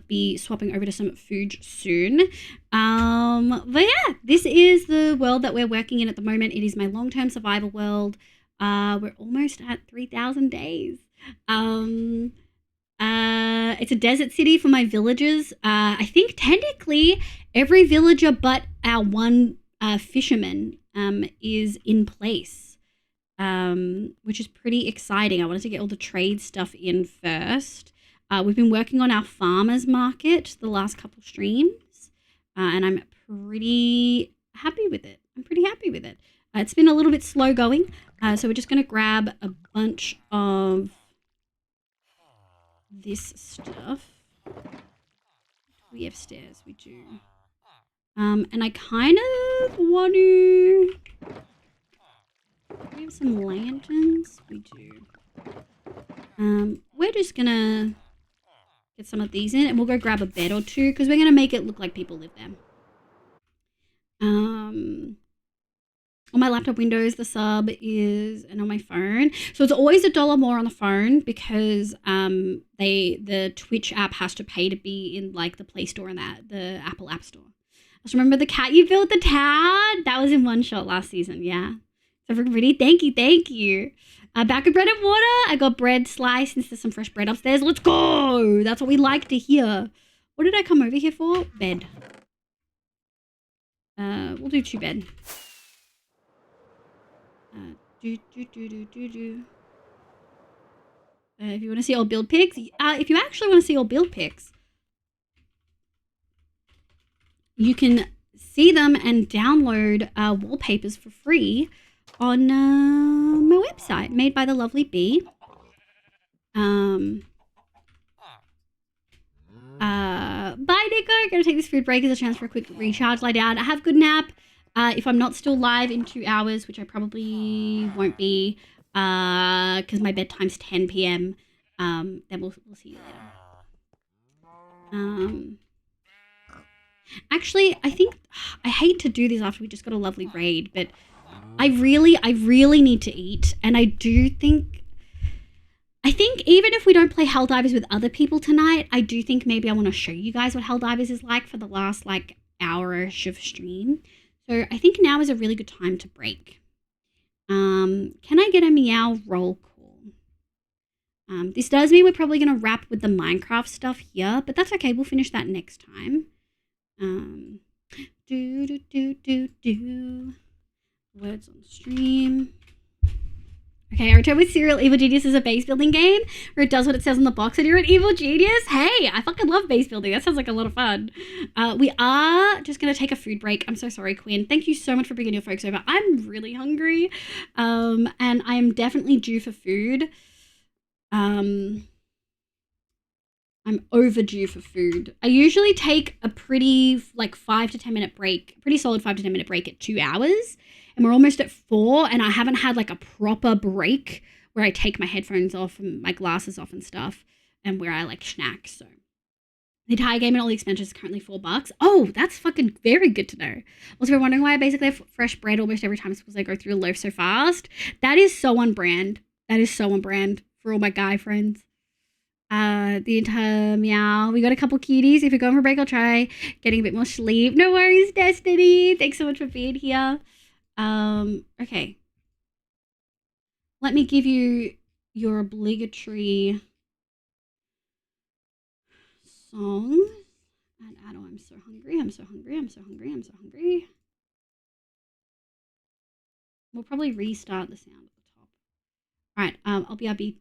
be swapping over to some food soon. But yeah, this is the world that we're working in at the moment. It is my long-term survival world. We're almost at 3,000 days. It's a desert city for my villagers. I think technically every villager but our one fisherman is in place, which is pretty exciting. I wanted to get all the trade stuff in first. We've been working on our farmers market the last couple streams, and I'm pretty happy with it. It's been a little bit slow going, so we're just going to grab a bunch of this stuff. We have stairs, we do. And I kind of want to we have some lanterns? We do. We're just gonna get some of these in, and we'll go grab a bed or two because we're gonna make it look like people live there. On my laptop Windows, the sub is, and on my phone, so it's always $1 more on the phone because the Twitch app has to pay to be in like the Play Store and the Apple App Store. I just remember the cat you built, the town that was in one shot last season. Yeah, so pretty. Thank you. Back of bread and water. I got bread sliced and there's some fresh bread upstairs. Let's go. That's what we like to hear. What did I come over here for? Bed. We'll do 2 bed. If you want to see old build pics, if you actually want to see old build pics, you can see them and download wallpapers for free on my website, made by the lovely Bee. Bye, Nico. Gonna take this food break as a chance for a quick recharge, lie down, have a good nap. If I'm not still live in 2 hours, which I probably won't be, because my bedtime's 10 p.m., then we'll see you later. Actually, I think I hate to do this after we just got a lovely raid, but I really need to eat, and I think even if we don't play Helldivers with other people tonight, I do think maybe I want to show you guys what Helldivers is like for the last like hour-ish of stream. So I think now is a really good time to break. Can I get a meow roll call? This does mean we're probably going to wrap with the Minecraft stuff here, but that's okay. We'll finish that next time. Words on stream. Okay, I return with Serial. Evil Genius is a base building game where it does what it says on the box and you're an evil genius. Hey, I fucking love base building. That sounds like a lot of fun. We are just going to take a food break. I'm so sorry, Quinn. Thank you so much for bringing your folks over. I'm really hungry. And I'm definitely due for food. I'm overdue for food. I usually take a pretty like 5 to 10 minute break, pretty solid 5 to 10 minute break at 2 hours. And we're almost at 4, and I haven't had like a proper break where I take my headphones off and my glasses off and stuff, and where I like snack. So the entire game and all the expenses is currently $4. Oh, that's fucking very good to know. Also, if you're wondering why I basically have fresh bread almost every time because I go through a loaf so fast, that is so on brand. That is so on brand for all my guy friends. The entire meow. We got a couple cuties. If you're going for a break, I'll try getting a bit more sleep. No worries, Destiny. Thanks so much for being here. Okay. Let me give you your obligatory song. And Addo, I'm so hungry. We'll probably restart the sound at the top. All right. I'll be RB.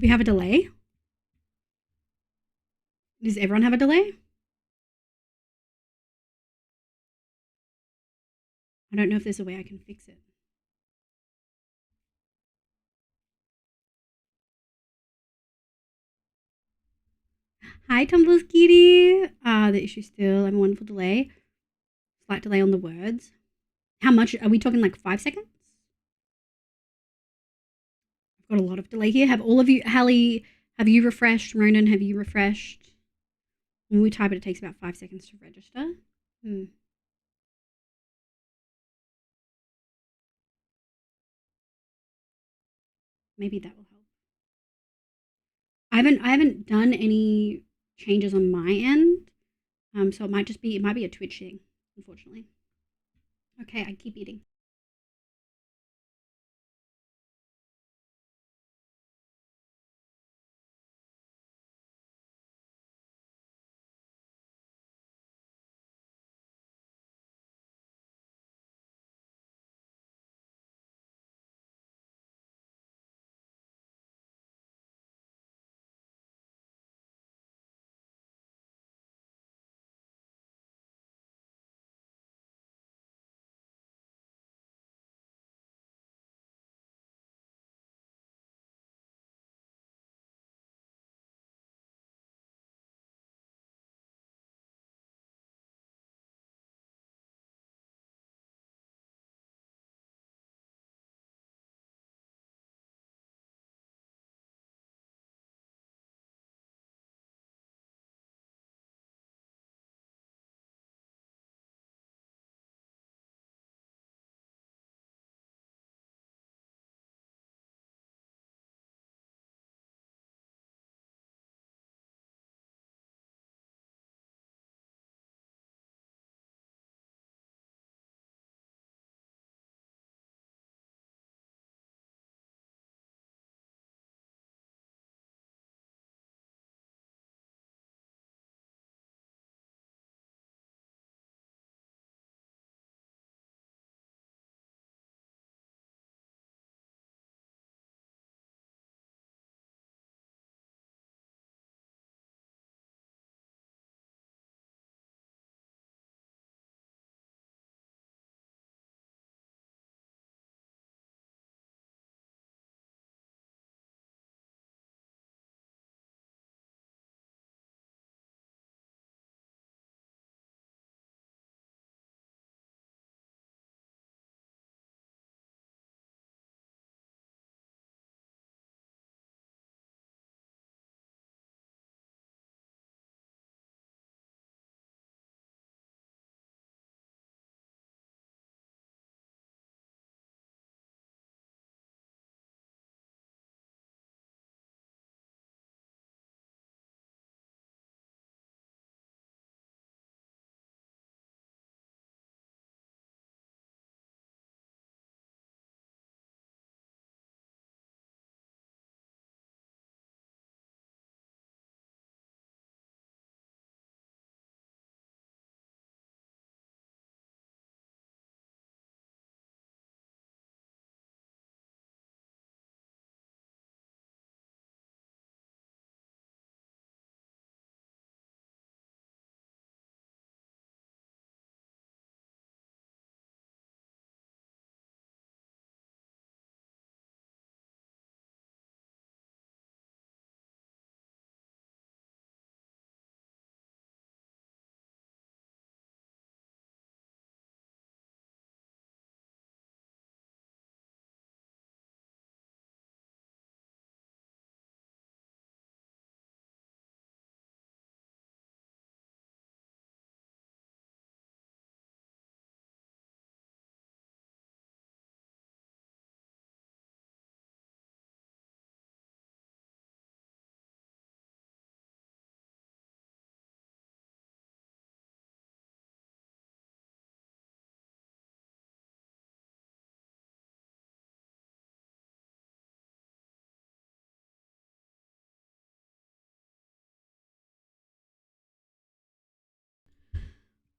Do we have a delay? Does everyone have a delay? I don't know if there's a way I can fix it. Hi, Tumbles Kitty. The issue still, I'm a wonderful delay. Slight delay on the words. How much? Are we talking like 5 seconds? I've got a lot of delay here. Have all of you, Hallie, have you refreshed? Ronan, have you refreshed? When we type it, it takes about 5 seconds to register. Maybe that will help. I haven't done any changes on my end. So it might be a Twitch thing, unfortunately. Okay, I keep eating.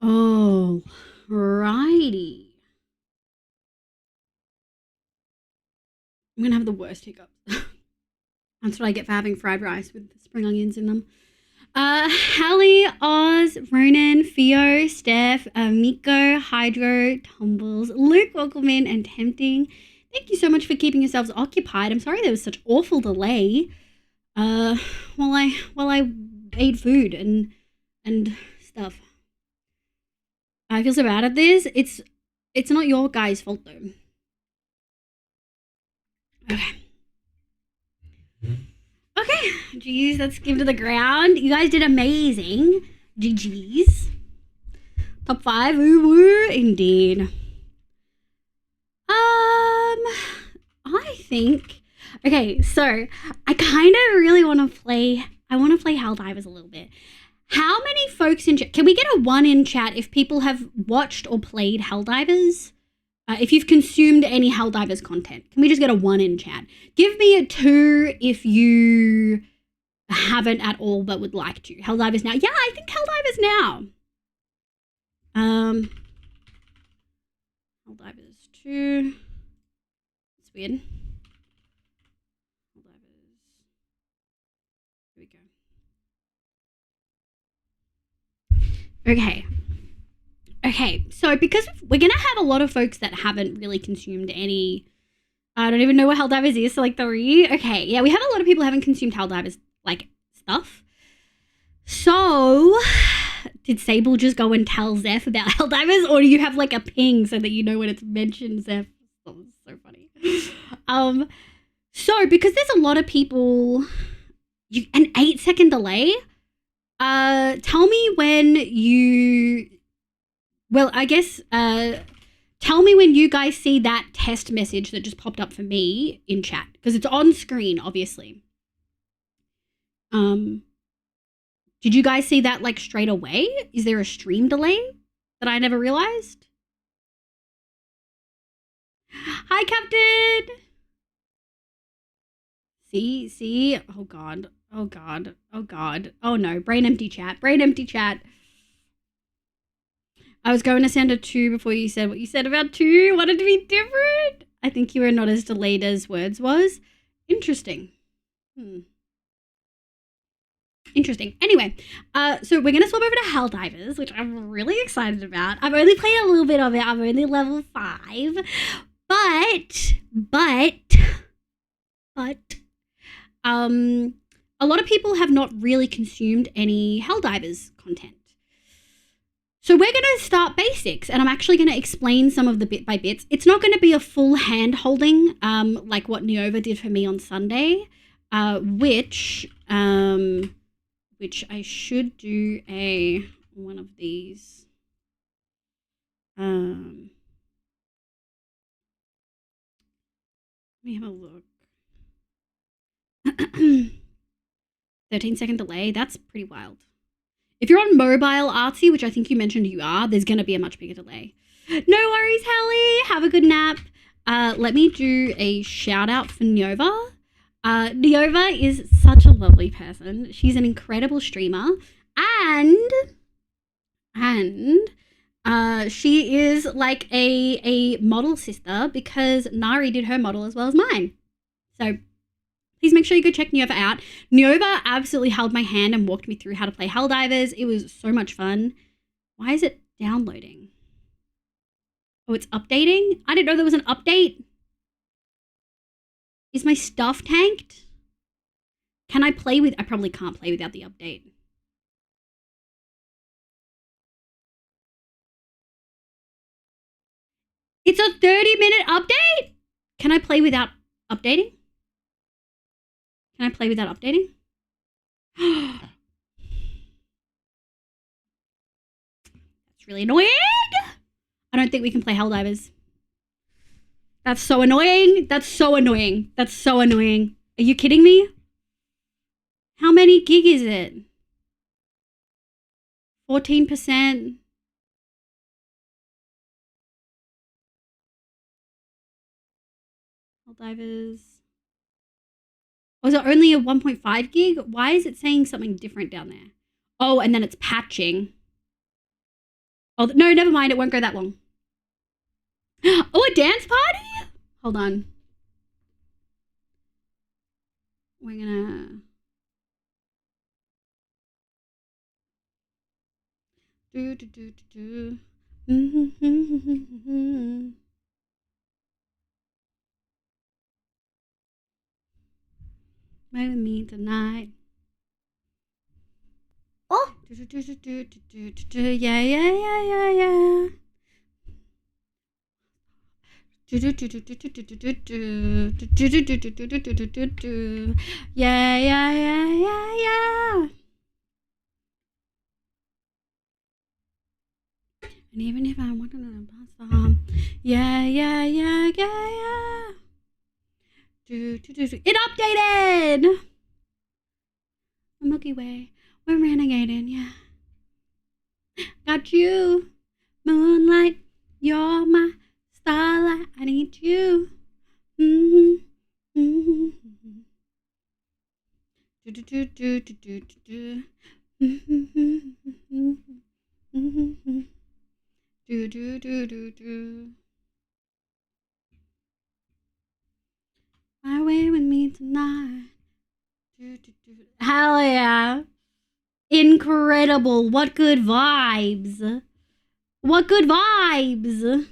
Oh, righty. I'm gonna have the worst hiccups. That's what I get for having fried rice with spring onions in them. Hallie, Oz, Ronan, Theo, Steph, Miko, Hydro, Tumbles, Luke, welcome in, and Tempting. Thank you so much for keeping yourselves occupied. I'm sorry there was such awful delay. While I ate food and stuff. I feel so bad at this. It's not your guys' fault though. Okay. Okay, geez, let's give to the ground. You guys did amazing. GG's. Top 5, woo woo, indeed. I think. Okay, so I kind of really want to play. I want to play Helldivers a little bit. How many folks in chat? Can we get a 1 in chat if people have watched or played Helldivers? If you've consumed any Helldivers content, can we just get a 1 in chat? Give me a 2 if you haven't at all but would like to. Helldivers now. Yeah, I think Helldivers now. Helldivers 2. It's weird. Helldivers. Here we go. Okay. Okay, so because we're going to have a lot of folks that haven't really consumed any, I don't even know what Helldivers is, so like 3. Okay, yeah, we have a lot of people who haven't consumed Helldivers, like, stuff. So, did Sable just go and tell Zeph about Helldivers, or do you have, like, a ping so that you know when it's mentioned, Zeph? That was so funny. So, because there's a lot of people, an 8-second delay, tell me when you... Well, I guess, tell me when you guys see that test message that just popped up for me in chat, because it's on screen, obviously. Did you guys see that, like, straight away? Is there a stream delay that I never realized? Hi, Captain! See? Oh, God. Oh, God. Oh, God. Oh, no. Brain empty chat. Brain empty chat. I was going to send a 2 before you said what you said about 2. Wanted to be different. I think you were not as delayed as words was. Interesting. Interesting. Anyway, so we're going to swap over to Helldivers, which I'm really excited about. I've only played a little bit of it. I'm only level 5. But, a lot of people have not really consumed any Helldivers content. So we're going to start basics, and I'm actually going to explain some of the bit by bits. It's not going to be a full hand holding like what Neova did for me on Sunday, which I should do one of these. Let me have a look. 13-second delay. That's pretty wild. If you're on mobile, Artsy, which I think you mentioned you are, there's going to be a much bigger delay. No worries, Hallie. Have a good nap. Let me do a shout out for Neova. Neova is such a lovely person. She's an incredible streamer. And she is like a model sister because Nari did her model as well as mine. So please make sure you go check Neova out. Neova absolutely held my hand and walked me through how to play Helldivers. It was so much fun. Why is it downloading? Oh, it's updating? I didn't know there was an update. Is my stuff tanked? Can I play with... I probably can't play without the update. It's a 30-minute update? Can I play without updating? Can I play without updating? That's really annoying. I don't think we can play Helldivers. That's so annoying. That's so annoying. That's so annoying. Are you kidding me? How many gig is it? 14%. Helldivers. Was it only a 1.5 gig? Why is it saying something different down there? Oh, and then it's patching. Oh, no, never mind. It won't go that long. Oh, a dance party? Hold on. we're gonna do. Play with me tonight. Oh, Yeah, yeah, yeah, yeah, yeah. Yeah, yeah, yeah, yeah, yeah. And even if I want to pass yeah, yeah, yeah, yeah, yeah. It updated. The Milky Way, we're renegading, yeah. Got you, moonlight. You're my starlight. I need you. Mm-hmm. Mm-hmm. My way with me tonight. Hell yeah. Incredible. What good vibes. What good vibes.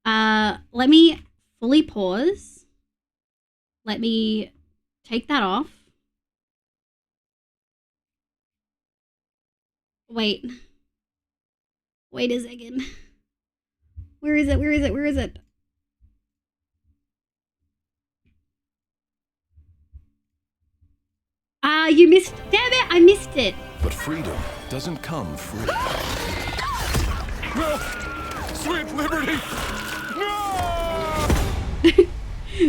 Let me fully pause. Let me take that off. Wait. Wait a second. Where is it? Where is it? Where is it? You missed. Damn it, I missed it. But freedom doesn't come free. No! Sweet liberty! No!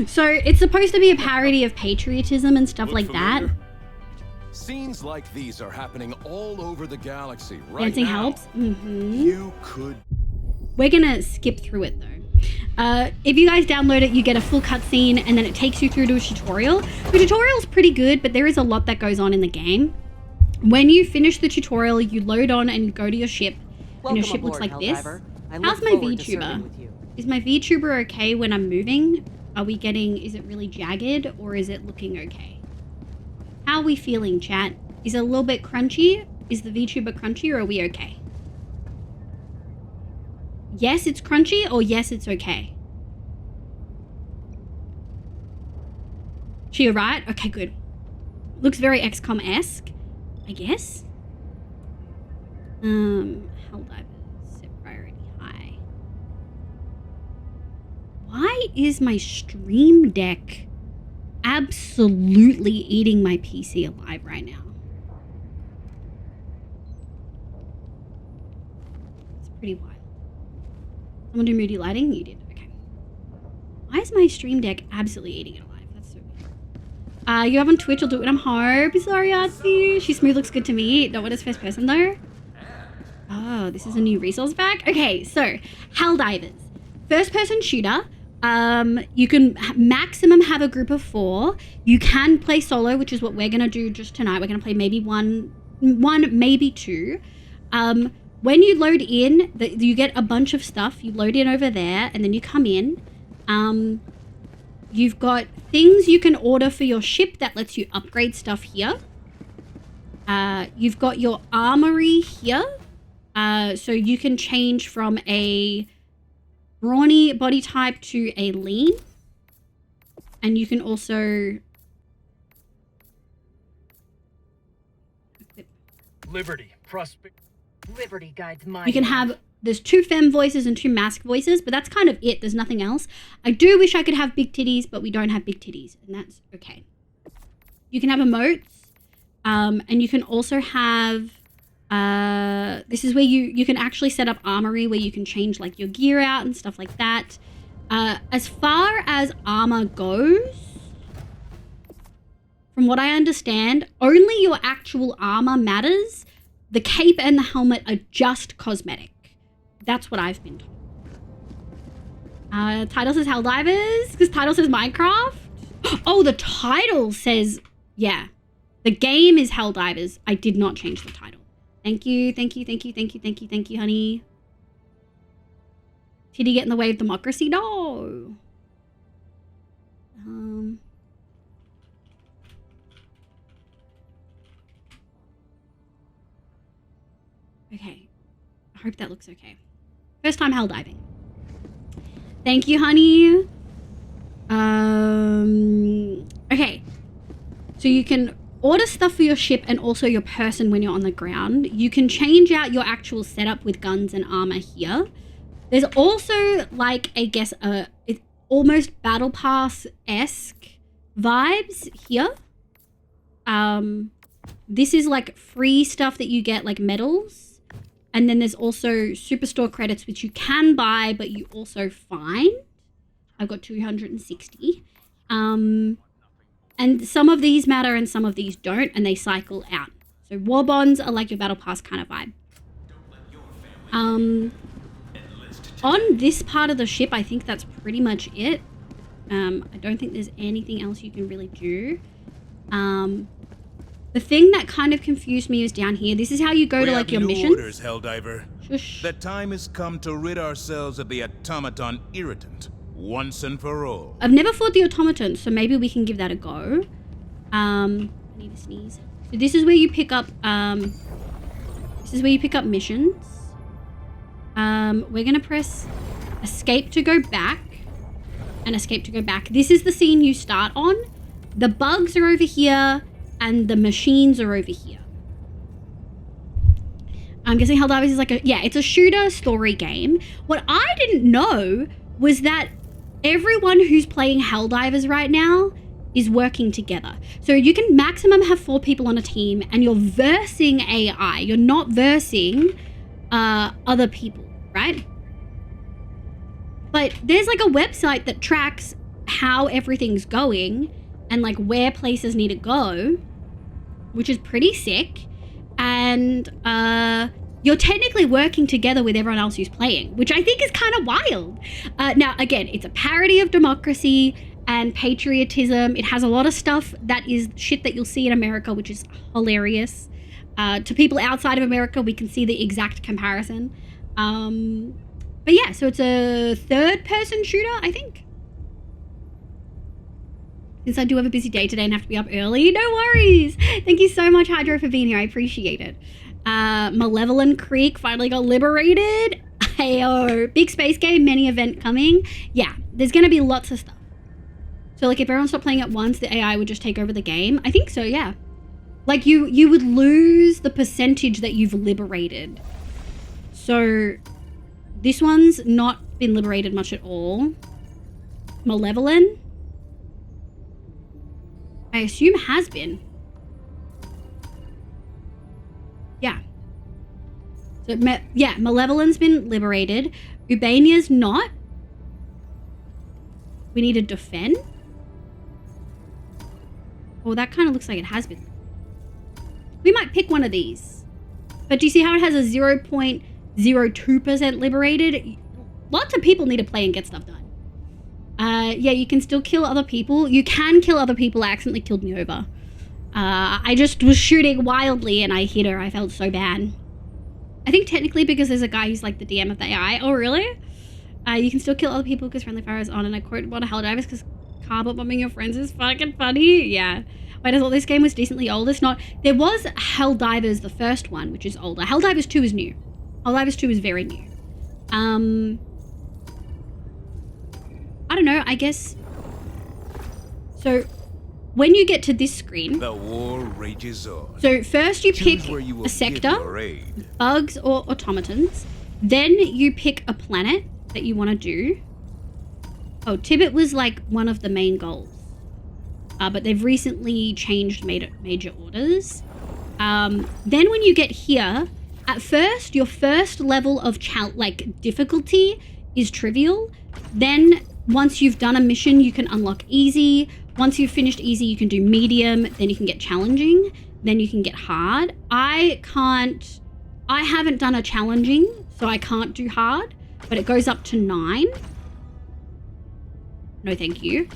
So it's supposed to be a parody of patriotism and stuff like that. Scenes like these are happening all over the galaxy right Dancing now. helps. Mm-hmm. You could. We're gonna skip through it though. If you guys download it, you get a full cutscene and then it takes you through to a tutorial. The tutorial's pretty good, but there is a lot that goes on in the game. When you finish the tutorial, you load on and go to your ship. And your ship looks like this. How's my VTuber? Is my VTuber okay when I'm moving? Is it really jagged or is it looking okay? How are we feeling, chat? Is it a little bit crunchy? Is the VTuber crunchy or are we okay? Yes, it's crunchy or yes, it's okay? She alright? Okay, good. Looks very XCOM-esque, I guess. Helldivers, set priority high. Why is my Stream Deck absolutely eating my PC alive right now? It's pretty wild. Someone do moody lighting? You did. Okay. Why is my Stream Deck absolutely eating it alive? That's so weird. You have on Twitch, I'll do it when I'm home. Sorry, Artsy. She smooth looks good to me. Not what is first person though. Oh, this is a new resource pack. Okay, so Helldivers. First person shooter. You can maximum have a group of 4. You can play solo, which is what we're gonna do just tonight. We're gonna play maybe one, maybe 2. When you load in, you get a bunch of stuff. You load in over there, and then you come in. You've got things you can order for your ship that lets you upgrade stuff here. You've got your armory here. So you can change from a brawny body type to a lean. And you can also... Liberty, prosperity. Liberty guides my... You can have... There's 2 femme voices and 2 masc voices, but that's kind of it. There's nothing else. I do wish I could have big titties, but we don't have big titties, and that's okay. You can have emotes, and you can also have... this is where you can actually set up armory, where you can change like your gear out and stuff like that. As far as armor goes, from what I understand, only your actual armor matters. The cape and the helmet are just cosmetic. That's what I've been told. Title says Helldivers, because title says Minecraft. Oh, the title says, yeah. The game is Helldivers. I did not change the title. Thank you, thank you, thank you, thank you, thank you, thank you, honey. Titty get in the way of democracy? No. Okay. I hope that looks okay. First time hell diving. Thank you, honey. Okay. So you can order stuff for your ship and also your person when you're on the ground. You can change out your actual setup with guns and armor here. There's also like, I guess, it's almost battle pass-esque vibes here. This is like free stuff that you get, like medals. And then there's also superstore credits, which you can buy, but you also find. I've got 260. And some of these matter and some of these don't, and they cycle out. So war bonds are like your battle pass kind of vibe. On this part of the ship, I think that's pretty much it. I don't think there's anything else you can really do. The thing that kind of confused me is down here. This is how you go to like your missions. Orders, Helldiver. Shush. The time has come to rid ourselves of the automaton irritant once and for all. I've never fought the automaton, so maybe we can give that a go. I need to sneeze. So this is where you pick up missions. We're gonna press escape to go back and escape to go back. This is the scene you start on. The bugs are over here and the machines are over here. I'm guessing Helldivers is like it's a shooter story game. What I didn't know was that everyone who's playing Helldivers right now is working together. So you can maximum have 4 people on a team and you're versing AI. You're not versing other people, right? But there's like a website that tracks how everything's going and like where places need to go, which is pretty sick. And you're technically working together with everyone else who's playing, which I think is kind of wild. Now, again, it's a parody of democracy and patriotism. It has a lot of stuff that is shit that you'll see in America, which is hilarious. To people outside of America, we can see the exact comparison. But yeah, so it's a third-person shooter, I think. Since I do have a busy day today and have to be up early, no worries. Thank you so much, Hydro, for being here. I appreciate it. Malevolent Creek finally got liberated. Heyo. Big space game, mini event coming. Yeah, there's going to be lots of stuff. So, like, if everyone stopped playing at once, the AI would just take over the game. I think so, yeah. Like, you would lose the percentage that you've liberated. So, this one's not been liberated much at all. Malevolent, I assume has been. Yeah. So, Malevolent's been liberated. Ubania's not. We need to defend. Well, that kind of looks like it has been. We might pick one of these. But do you see how it has a 0.02% liberated? Lots of people need to play and get stuff done. Yeah, you can still kill other people. You can kill other people. I accidentally killed Nova. I just was shooting wildly and I hit her. I felt so bad. I think technically because there's a guy who's like the DM of the AI. Oh, really? You can still kill other people because friendly fire is on. And I quote one of Helldivers because carpet bombing your friends is fucking funny. Yeah. Wait, I thought this game was decently old. It's not. There was Helldivers, the first one, which is older. Helldivers 2 is new. Helldivers 2 is very new. I don't know, I guess. So, when you get to this screen, the war rages on. So first you Choose pick where you will a give sector, your aid. bugs or automatons. Then you pick a planet that you want to do. Oh, Tibet was like one of the main goals. But they've recently changed major orders. Then when you get here, at first, your first level of difficulty is trivial. Then once you've done a mission, you can unlock easy. Once you've finished easy, you can do medium. Then you can get challenging. Then you can get hard. I haven't done a challenging, so I can't do hard. But it goes up to 9. No, thank you.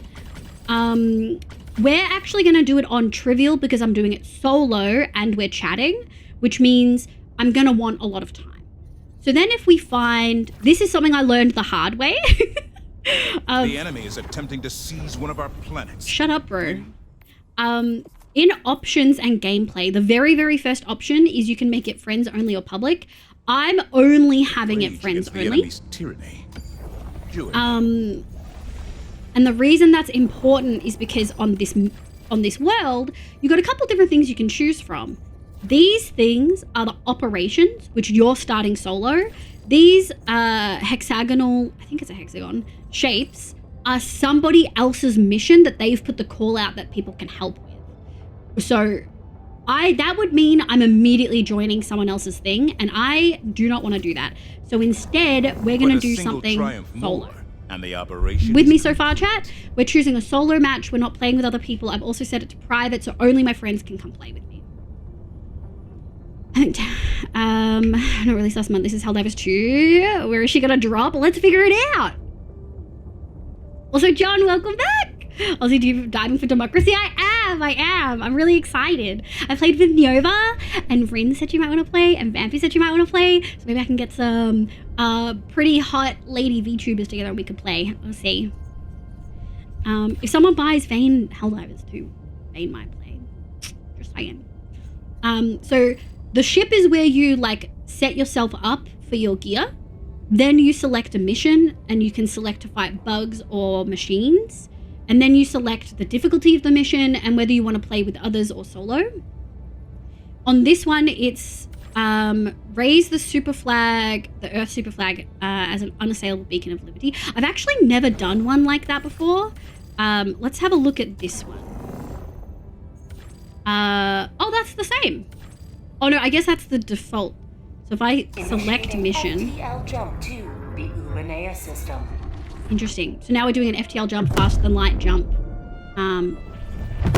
We're actually going to do it on trivial because I'm doing it solo and we're chatting, which means I'm going to want a lot of time. So then if we find... This is something I learned the hard way. The enemy is attempting to seize one of our planets. Shut up, bro. In options and gameplay, the very, very first option is you can make it friends only or public. I'm only having it Rage friends against the only. enemy's tyranny. Join And the reason that's important is because on this world, you've got a couple different things you can choose from. These things are the operations, which you're starting solo. These hexagonal, I think it's a hexagon, shapes are somebody else's mission that they've put the call out that people can help with. So that would mean I'm immediately joining someone else's thing, and I do not want to do that. So instead, we're going to do something solo. And the operation With me so far, chat, we're choosing a solo match. We're not playing with other people. I've also set it to private, so only my friends can come play with me. Not really last month. This is Helldivers 2. Where is she gonna drop? Let's figure it out. Also, John, welcome back. Also, do you diving for democracy? I am. I'm really excited. I played with Nova, and Rin said you might want to play, and Vampy said you might want to play. So maybe I can get some pretty hot lady VTubers together and we could play. We'll see. If someone buys Vane Helldivers 2, Vane might play. Just saying. So the ship is where you like set yourself up for your gear. Then you select a mission, and you can select to fight bugs or machines. And then you select the difficulty of the mission and whether you want to play with others or solo. On this one, it's raise the super flag, the Earth super flag, as an unassailable beacon of liberty. I've actually never done one like that before. Let's have a look at this one. Oh, that's the same. Oh no, I guess that's the default. So if I select mission. FTL jump to the Uranea system. Interesting. So now we're doing an FTL jump, faster than light jump.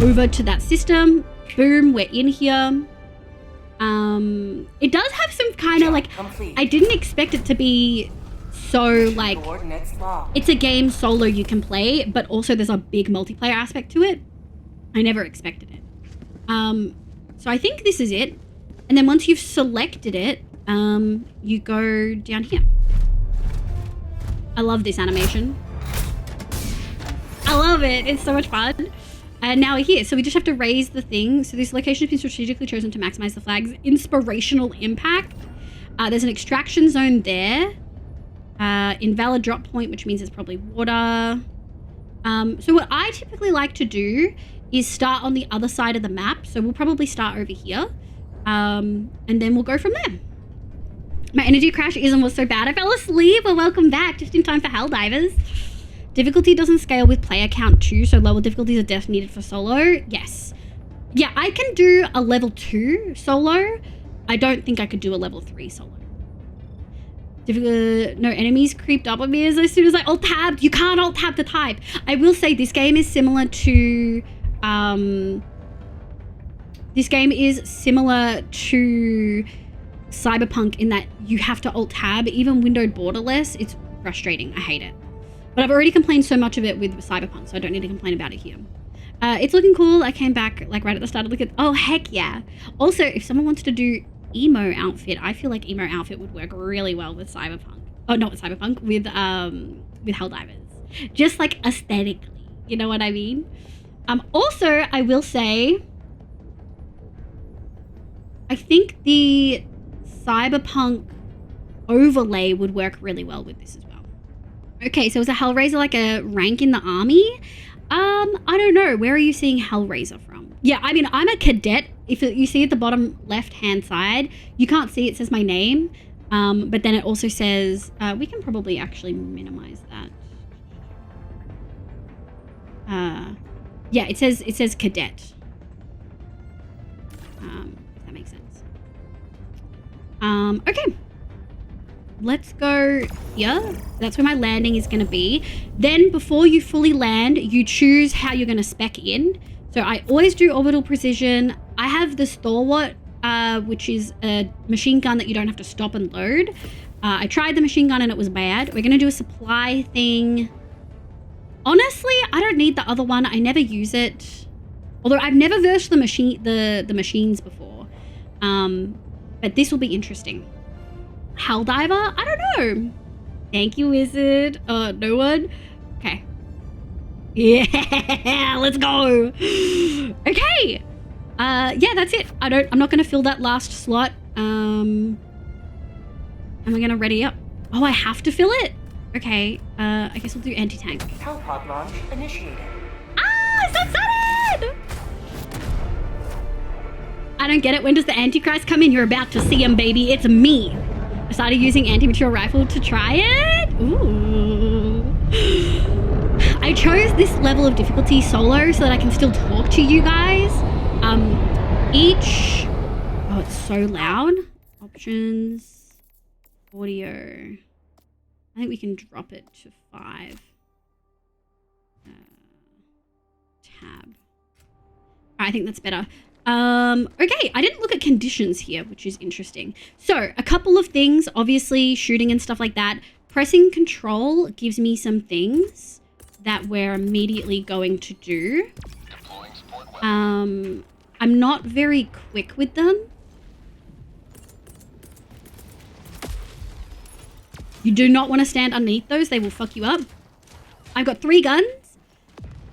Over to that system. Boom, we're in here. It does have some kind of like, I didn't expect it to be so like, it's a game solo you can play, but also there's a big multiplayer aspect to it. I never expected it. So I think this is it. And then once you've selected it, you go down here. I love this animation. I love it. It's so much fun. And now we're here. So we just have to raise the thing. So this location has been strategically chosen to maximize the flag's inspirational impact. There's an extraction zone there. Invalid drop point, which means it's probably water. So what I typically like to do is start on the other side of the map. So we'll probably start over here. And then we'll go from there. My energy crash was so bad I fell asleep. Well, welcome back, just in time for Helldivers. Difficulty doesn't scale with player count too, so lower difficulties are definitely needed for solo. Yes. Yeah, I can do a level 2 solo. I don't think I could do a level 3 solo. No enemies creeped up on me as soon as I alt-tabbed. You can't alt-tab to type. I will say this game is similar to... Cyberpunk in that you have to alt-tab. Even windowed borderless, it's frustrating. I hate it. But I've already complained so much of it with Cyberpunk, so I don't need to complain about it here. It's looking cool. I came back like right at the start to look at... Oh, heck yeah. Also, if someone wants to do emo outfit, I feel like emo outfit would work really well with Cyberpunk. Oh, not with Cyberpunk, with Helldivers. Just like aesthetically, you know what I mean? Also, I will say, I think the Cyberpunk overlay would work really well with this as well. Okay, so is a Hellraiser like a rank in the army? I don't know. Where are you seeing Hellraiser from? Yeah, I mean, I'm a cadet. If you see at the bottom left-hand side, you can't see it says my name. But then it also says, we can probably actually minimize that. Yeah, it says cadet. If that makes sense. Okay. Let's go here. That's where my landing is going to be. Then before you fully land, you choose how you're going to spec in. So I always do orbital precision. I have the stalwart, which is a machine gun that you don't have to stop and load. I tried the machine gun and it was bad. We're going to do a supply thing. Honestly, I don't need the other one. I never use it. Although I've never versed the machines before. But this will be interesting. Helldiver? I don't know. Thank you, wizard. No one? Okay. Yeah, let's go. Okay. Yeah, that's it. I'm not gonna fill that last slot. Am I gonna ready up? Oh, I have to fill it? Okay, I guess we'll do anti-tank. Helipod launch initiated. Ah, so excited! I don't get it. When does the Antichrist come in? You're about to see him, baby. It's me. I started using anti-material rifle to try it. Ooh. I chose this level of difficulty solo so that I can still talk to you guys. Oh, it's so loud. Options, audio. I think we can drop it to 5. Tab. I think that's better. Okay, I didn't look at conditions here, which is interesting. So, a couple of things, obviously shooting and stuff like that. Pressing control gives me some things that we're immediately going to do. I'm not very quick with them. You do not want to stand underneath those. They will fuck you up. I've got 3 guns.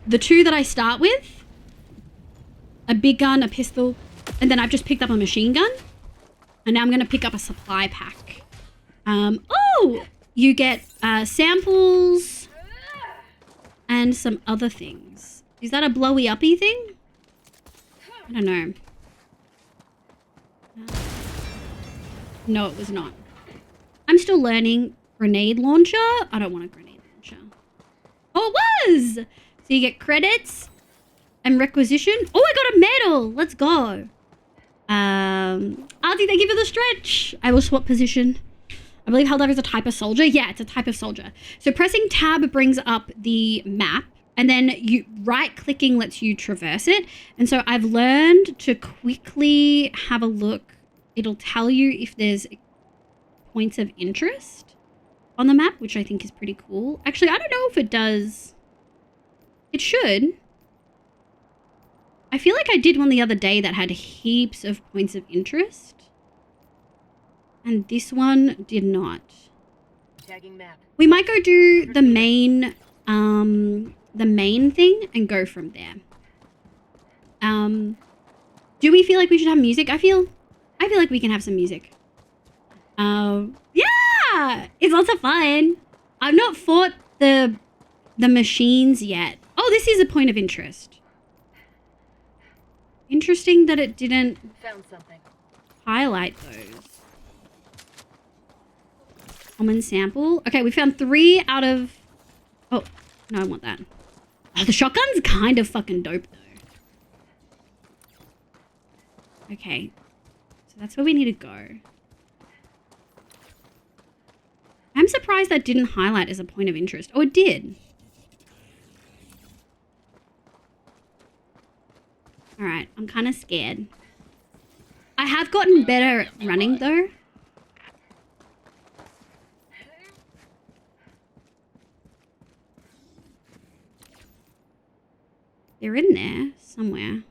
The 2 that I start with. A big gun, a pistol, and then I've just picked up a machine gun. And now I'm going to pick up a supply pack. Oh! You get samples and some other things. Is that a blowy uppy thing? I don't know. No, it was not. I'm still learning. Grenade launcher? I don't want a grenade launcher. Oh, it was! So you get credits and requisition. Oh, I got a medal. Let's go. Auntie, thank you for the stretch. I will swap position. I believe Helldiver is a type of soldier. Yeah, it's a type of soldier. So pressing tab brings up the map. And then you right-clicking lets you traverse it. And so I've learned to quickly have a look. It'll tell you if there's points of interest on the map, which I think is pretty cool. Actually, I don't know if it does. It should. I feel like I did one the other day that had heaps of points of interest. And this one did not. Tagging map. We might go do the main thing and go from there. Do we feel like we should have music? I feel like we can have some music. Yeah! It's lots of fun. I've not fought the machines yet. Oh, this is a point of interest. Interesting that it didn't Found something. highlight those. Common sample. Okay, we found 3 out of... Oh, no, I want that. Oh, the shotgun's kind of fucking dope, though. Okay. So that's where we need to go. I'm surprised that didn't highlight as a point of interest. Oh, it did. Alright, I'm kind of scared. I have gotten better at running, though. They're in there somewhere.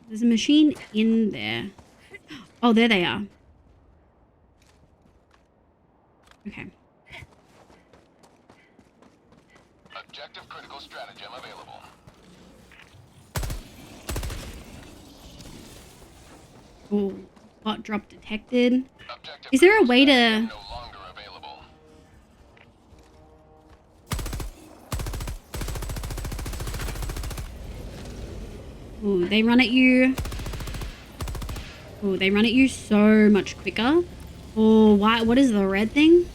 There's a machine in there. Oh, there they are. Okay. Objective critical stratagem available. Oh, bot drop detected. Objective Is there a way to... no longer available. Ooh, they run at you. Ooh, they run at you so much quicker. Oh, why? What is the red thing?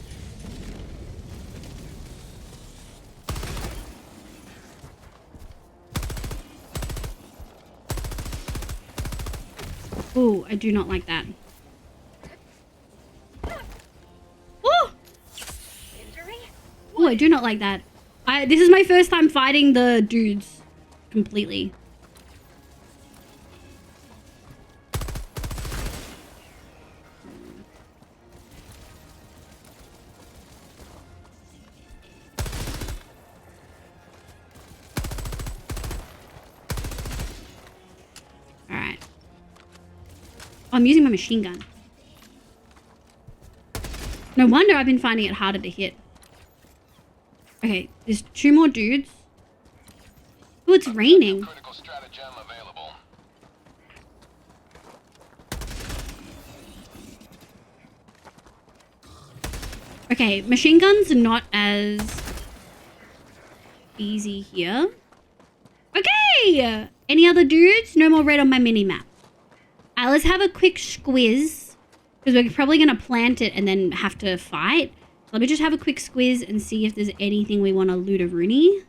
Oh, I do not like that. Oh! Oh, I do not like that. This is my first time fighting the dudes completely. Alright. Oh, I'm using my machine gun. No wonder I've been finding it harder to hit. Okay, there's 2 more dudes. Oh, it's raining. Critical stratagem available. Okay, machine guns are not as easy here. Okay! Any other dudes? No more red on my mini-map. Let's have a quick squiz. Because we're probably going to plant it and then have to fight. Let me just have a quick squiz and see if there's anything we want to loot a Rooney.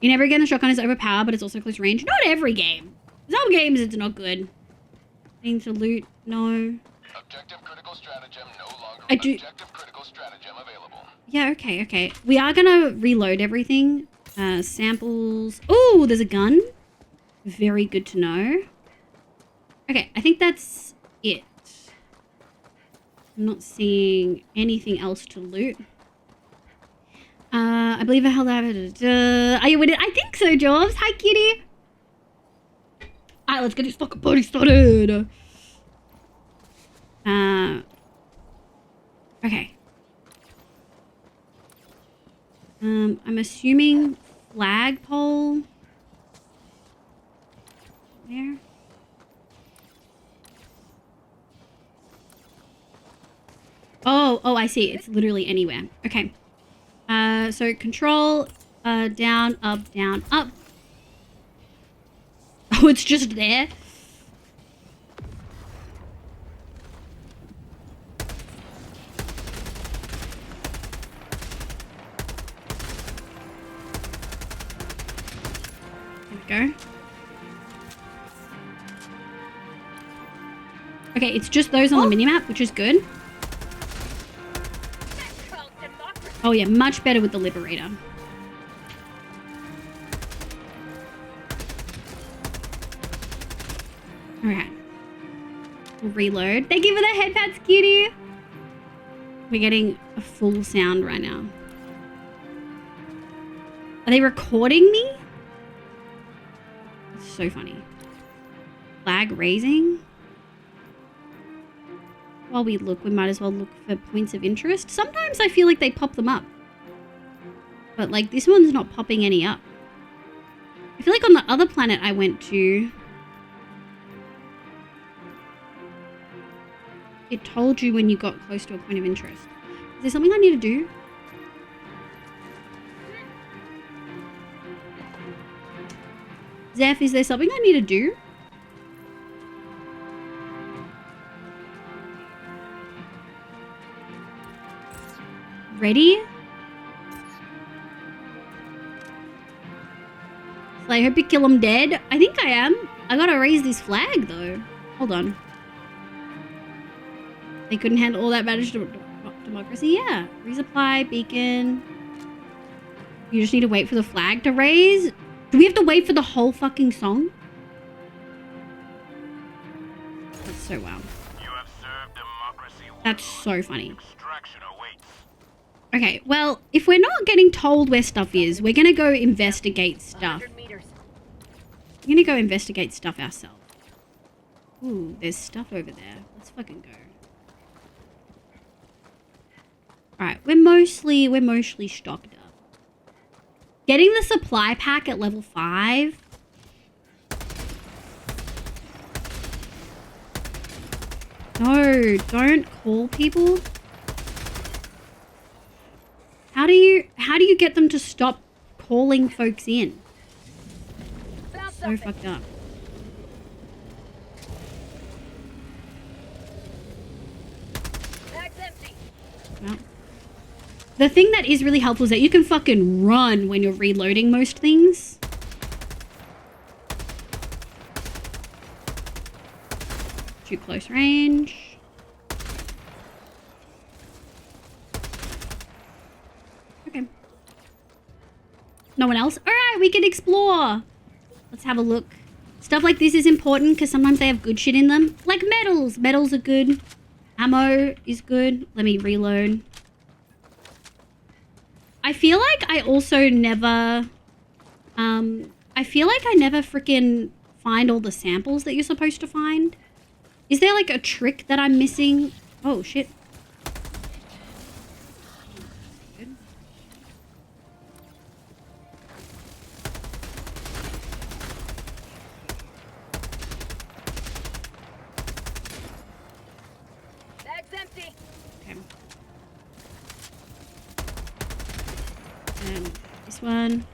You never again, the shotgun is overpowered, but it's also close range. Not every game. Some games it's not good. Thing to loot? No. Objective critical stratagem no longer. I do. Objective critical stratagem available. Yeah, okay. We are going to reload everything. Samples. Oh, there's a gun. Very good to know. Okay, I think that's it. I'm not seeing anything else to loot. I believe I held out. Are you with it? I think so, Jobs. Hi, kitty. Alright, let's get this fucking party started. Okay. I'm assuming flagpole. There. Oh, I see. It's literally anywhere. Okay. So control, down, up. Oh, it's just there. There we go. Okay, it's just those on the minimap, which is good. Oh yeah, much better with the Liberator. Okay. We'll reload. Thank you for the head pats, cutie. We're getting a full sound right now. Are they recording me? It's so funny. Flag raising. While we look, we might as well look for points of interest. Sometimes I feel like they pop them up. But like this one's not popping any up. I feel like on the other planet I went to, it told you when you got close to a point of interest. Is there something I need to do? Zeph, is there something I need to do? Ready? So I hope you kill him dead. I think I am. I gotta raise this flag though. Hold on. They couldn't handle all that managed democracy. Yeah. Resupply, beacon. You just need to wait for the flag to raise. Do we have to wait for the whole fucking song? That's so wow. You have served democracy well. That's so funny. Extraction awaits. Okay, well, if we're not getting told where stuff is, we're gonna go investigate stuff. 100 meters. We're gonna go investigate stuff ourselves. Ooh, there's stuff over there. Let's fucking go. Alright, we're mostly stocked up. Getting the supply pack at level 5. No, don't call people. How do you get them to stop calling folks in? So fucked up. Bag's empty. Well, the thing that is really helpful is that you can fucking run when you're reloading most things. Too close range. Okay. No one else? Alright, we can explore. Let's have a look. Stuff like this is important because sometimes they have good shit in them. Like medals. Medals are good. Ammo is good. Let me reload. I feel like I also never... I feel like I never freaking find all the samples that you're supposed to find. Is there like a trick that I'm missing? Oh, shit. Good. Bag's empty. Okay. this one.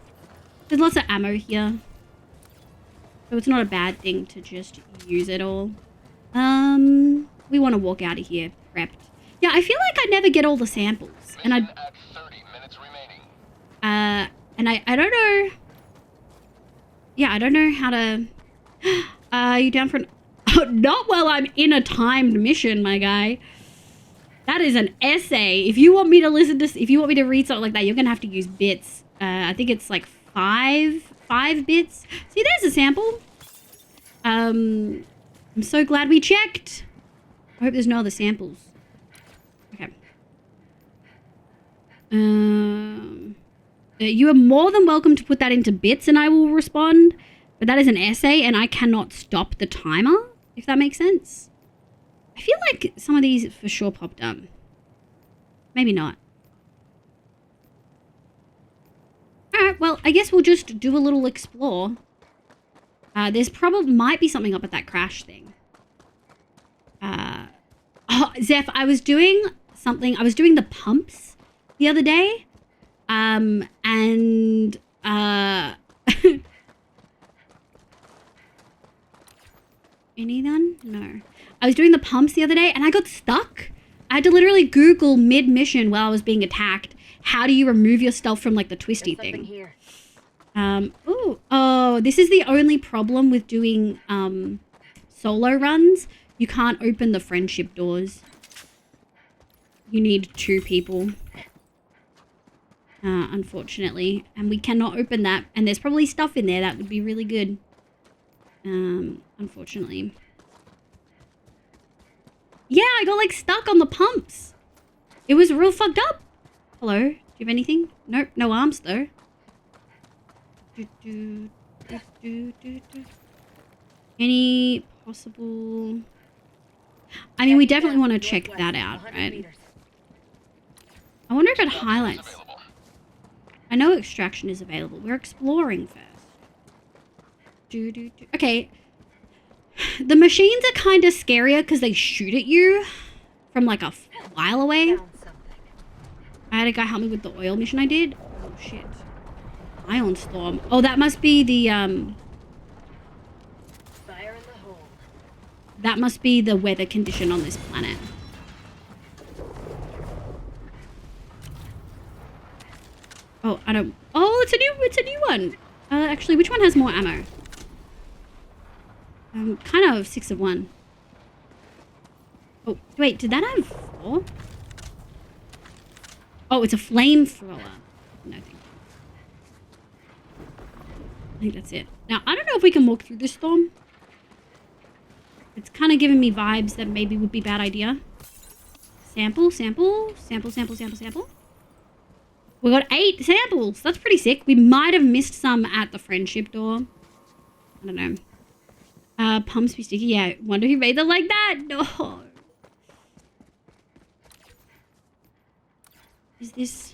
There's lots of ammo here. So it's not a bad thing to just use it all. We want to walk out of here prepped. Yeah, I feel like I never get all the samples. And I don't know. Yeah, I don't know how to... Are you down for an... Oh, not while I'm in a timed mission, my guy. That is an essay. If you want me to listen to... If you want me to read something like that, you're going to have to use bits. I think it's like five bits. See, there's a sample. I'm so glad we checked. I hope there's no other samples. Okay. You are more than welcome to put that into bits and I will respond. But that is an essay and I cannot stop the timer, if that makes sense. I feel like some of these for sure popped up. Maybe not. Alright, well, I guess we'll just do a little explore. There's probably might be something up at that crash thing. Oh, Zeph, I was doing something. I was doing the pumps the other day. Any then? No. I was doing the pumps the other day and I got stuck. I had to literally Google mid-mission while I was being attacked. How do you remove yourself from like the twisty thing? Here. Oh, this is the only problem with doing solo runs. You can't open the friendship doors. You need 2 people. Unfortunately. And we cannot open that. And there's probably stuff in there that would be really good. Unfortunately. Yeah, I got like stuck on the pumps. It was real fucked up. Hello? Do you have anything? Nope, no arms though. Any possible... I mean, we definitely want to check that out, right? I wonder if it highlights... I know extraction is available. We're exploring first. Okay. The machines are kind of scarier because they shoot at you from like a while away. I had a guy help me with the oil mission I did. Oh, shit. Ion storm. Oh, that must be the, Fire in the hole. that must be the weather condition on this planet. Oh, I don't... Oh, it's a new one. Actually, which one has more ammo? Kind of 6 of 1. Oh, wait, did that have 4? Oh, it's a flamethrower. No, thank you. I think that's it. Now, I don't know if we can walk through this storm. It's kind of giving me vibes that maybe would be a bad idea. Sample. We got 8 samples. That's pretty sick. We might have missed some at the friendship door. I don't know. Pumps be sticky. Yeah, wonder who made them like that. No. Is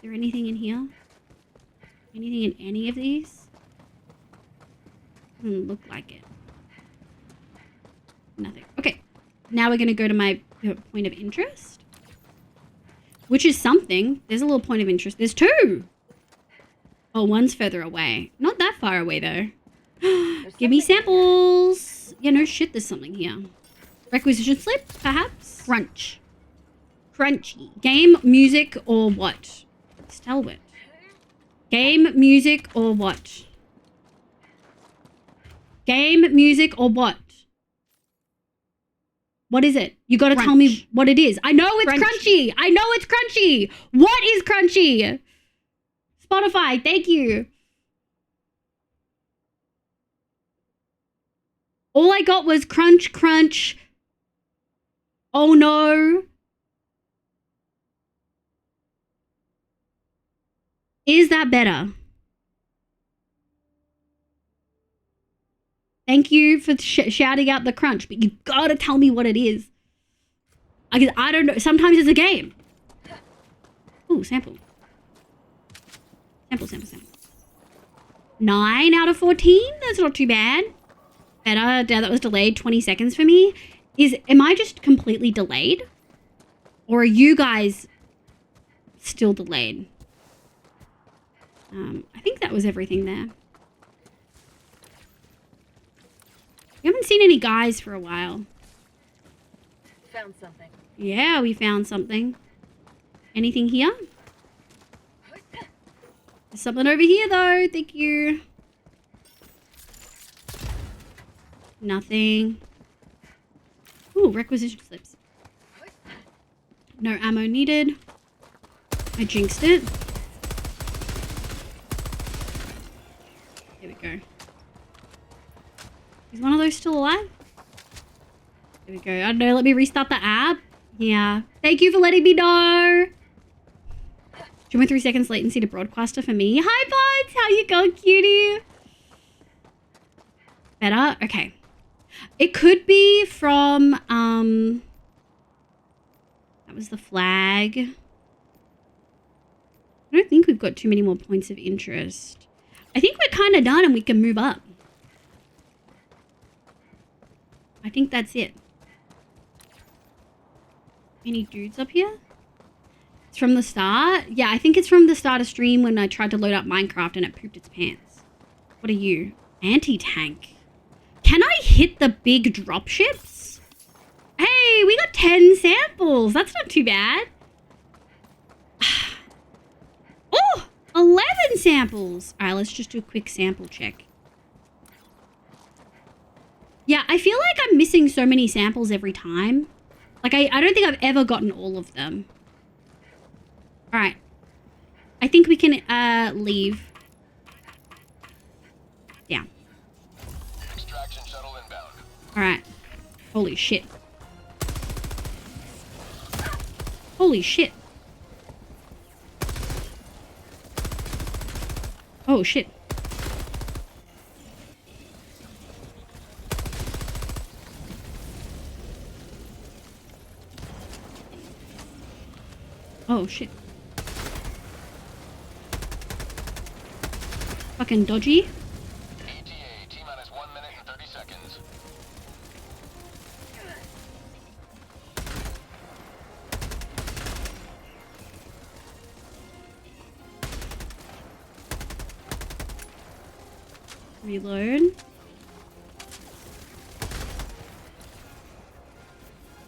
there anything in here? Anything in any of these? Doesn't look like it. Nothing. Okay. Now we're going to go to my point of interest. Which is something. There's a little point of interest. There's 2. Oh, one's further away. Not that far away, though. Give me samples. Yeah, no shit, there's something here. Requisition slip, perhaps? Crunch. Crunchy. Game, music, or what? Stalwart. Game, music, or what? Game, music, or what? What is it? You gotta tell me what it is. I know it's crunchy. I know it's crunchy. What is crunchy? Spotify, thank you. All I got was crunch, crunch. Oh no. Is that better? Thank you for shouting out the crunch, but you gotta tell me what it is. I don't know. Sometimes it's a game. Ooh, sample. Sample. 9 out of 14? That's not too bad. Better. That was delayed 20 seconds for me. Am I just completely delayed? Or are you guys still delayed? I think that was everything there. We haven't seen any guys for a while. Found something. Yeah, we found something. Anything here? There's something over here, though. Thank you. Nothing. Ooh, requisition slips. No ammo needed. I jinxed it. There we go. Is one of those still alive? There we go. I don't know. Let me restart the app. Yeah. Thank you for letting me know. 2.3 seconds latency to broadcaster for me. Hi, buds. How you going, cutie? Better? Okay. It could be from, that was the flag. I don't think we've got too many more points of interest. I think we're kind of done and we can move up. I think that's it. Any dudes up here? It's from the start? Yeah, I think it's from the start of stream when I tried to load up Minecraft and it pooped its pants. What are you? Anti-tank. Can I hit the big dropships? Hey, we got 10 samples. That's not too bad. Oh, 11 samples. All right, let's just do a quick sample check. Yeah, I feel like I'm missing so many samples every time. Like, I don't think I've ever gotten all of them. All right. I think we can leave. Yeah. Extraction shuttle inbound. All right. Holy shit. Holy shit. Oh shit. Oh shit. Fucking dodgy. ETA, T-minus 1 minute and 30 seconds. Reload.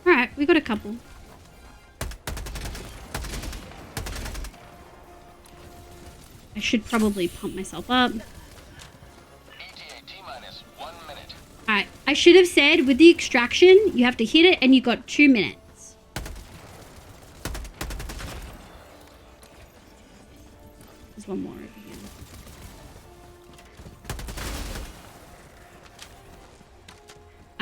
Alright, we got a couple. I should probably pump myself up. ETA, T-minus 1 minute. Alright, I should have said with the extraction, you have to hit it and you got 2 minutes. There's one more over here.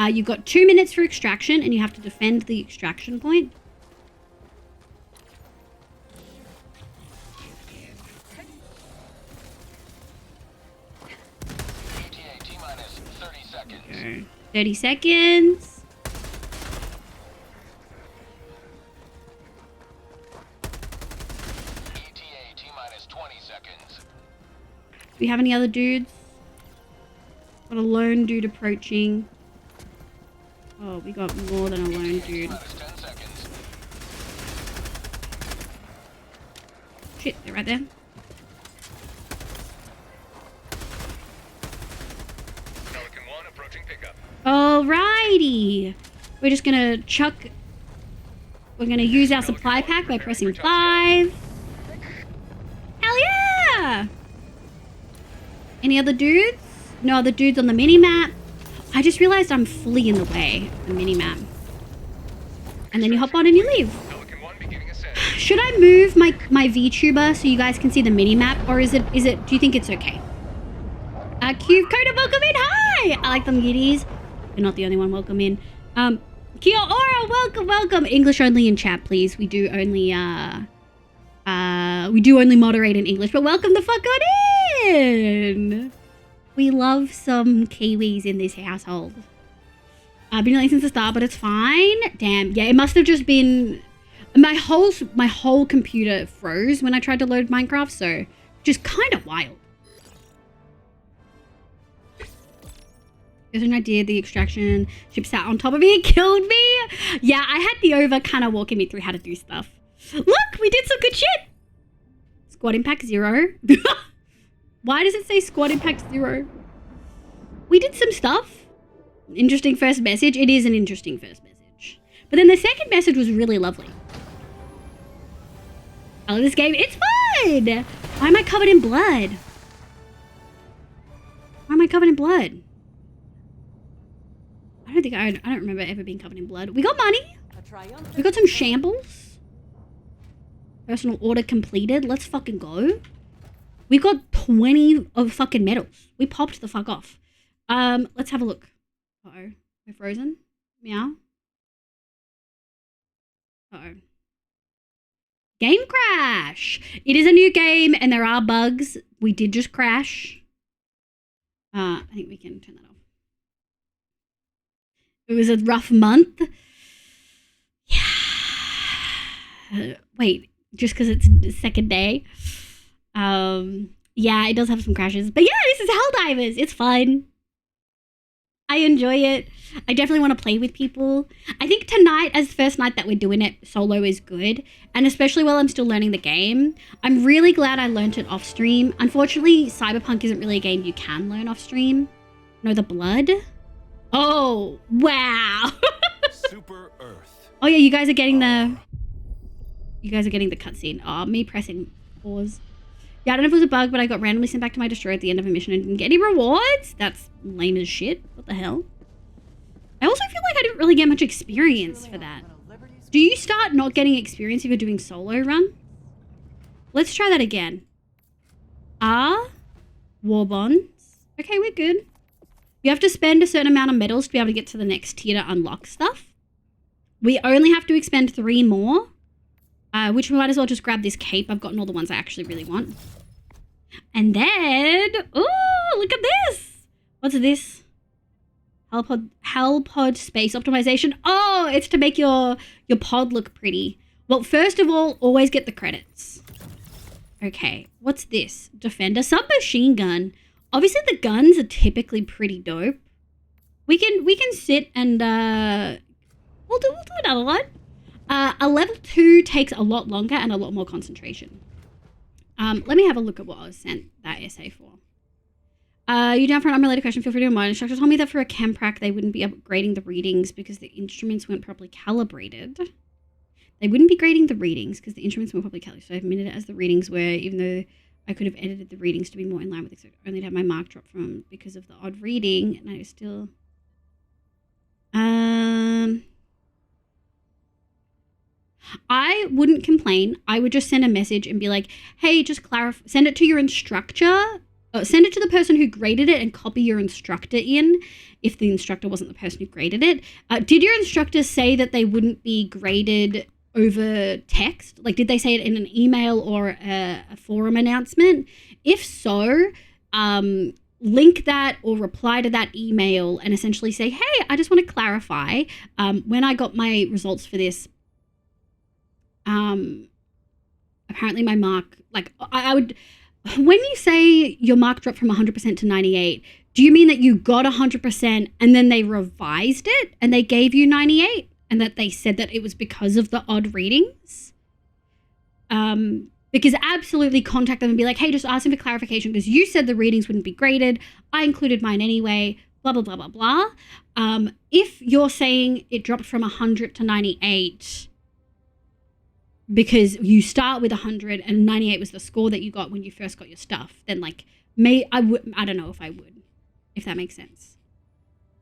You've got 2 minutes for extraction and you have to defend the extraction point. ETA, T-minus 30 seconds. Okay. 30 seconds. ETA, T-minus 20 seconds. Do we have any other dudes? Got a lone dude approaching. Oh, we got more than a lone dude. T-minus 10 seconds. Shit, they're right there. Pelican 1 approaching pickup. Alrighty. We're just gonna chuck... We're gonna use our supply pack by pressing 5. Hell yeah! Any other dudes? No other dudes on the mini-map. I just realized I'm fully in the way of the mini-map. And then you hop on and you leave. Pelican 1 beginning ascent. Should I move my VTuber so you guys can see the mini-map? Or is it, do you think it's okay? Cube Coda, welcome in. Hi! I like them giddies. You're not the only one. Welcome in. Kia ora, welcome. English only in chat, please. We do only moderate in English, but welcome the fuck on in. We love some Kiwis in this household. I've been late since the start, but it's fine. Damn, yeah, it must have just been my whole computer froze when I tried to load Minecraft, so just kind of wild. There's an idea the extraction ship sat on top of me, killed me. Yeah, I had the over kind of walking me through how to do stuff. Look, we did some good shit. Squad impact 0. Why does it say squad impact 0? We did some stuff. Interesting first message. It is an interesting first message. But then the second message was really lovely. I love this game. It's fun! Why am I covered in blood? Why am I covered in blood? I don't remember ever being covered in blood. We got money. We got some shambles. Personal order completed. Let's fucking go. We got 20 of fucking medals. We popped the fuck off. Let's have a look. Uh-oh. We're frozen. Meow. Uh-oh. Game crash. It is a new game and there are bugs. We did just crash. I think we can turn that off. It was a rough month. Yeah. Wait, just because it's the second day. Yeah, it does have some crashes. But yeah, this is Helldivers. It's fun. I enjoy it. I definitely want to play with people. I think tonight, as the first night that we're doing it, solo is good. And especially while I'm still learning the game. I'm really glad I learnt it off stream. Unfortunately, Cyberpunk isn't really a game you can learn off stream. No, the blood? Oh, wow. Super Earth. Oh yeah, you guys are getting the cutscene. Oh, me pressing pause. Yeah, I don't know if it was a bug, but I got randomly sent back to my destroyer at the end of a mission and didn't get any rewards. That's lame as shit. What the hell? I also feel like I didn't really get much experience for that. Do you start not getting experience if you're doing solo run? Let's try that again. War bonds. Okay, we're good. You have to spend a certain amount of medals to be able to get to the next tier to unlock stuff. We only have to expend 3 more. Which we might as well just grab this cape. I've gotten all the ones I actually really want. And then, oh, look at this. What's this? Hellpod space optimization. Oh, it's to make your pod look pretty. Well, first of all, always get the credits. Okay, what's this? Defender submachine gun. Obviously, the guns are typically pretty dope. We can sit and we'll do another one. A level 2 takes a lot longer and a lot more concentration. Let me have a look at what I was sent that essay for. You down for an unrelated question? Feel free to do. My instructor told me that for a chem prac, they wouldn't be upgrading the readings because the instruments weren't properly calibrated. They wouldn't be grading the readings because the instruments weren't properly calibrated. So I've admitted it as the readings were, even though I could have edited the readings to be more in line with it. Only to have my mark drop from because of the odd reading, and I was still. I wouldn't complain. I would just send a message and be like, hey, just clarify, send it to your instructor, send it to the person who graded it and copy your instructor in if the instructor wasn't the person who graded it. Did your instructor say that they wouldn't be graded over text? Like, did they say it in an email or a forum announcement? If so, link that or reply to that email and essentially say, hey, I just want to clarify, when I got my results for this, apparently my mark, like I would, when you say your mark dropped from 100% to 98, do you mean that you got 100% and then they revised it and they gave you 98 and that they said that it was because of the odd readings? Because absolutely contact them and be like, hey, just ask them for clarification because you said the readings wouldn't be graded. I included mine anyway, blah, blah, blah, blah, blah. If you're saying it dropped from 100 to 98 because you start with 100 and 98 was the score that you got when you first got your stuff, then like, I don't know if I would, if that makes sense.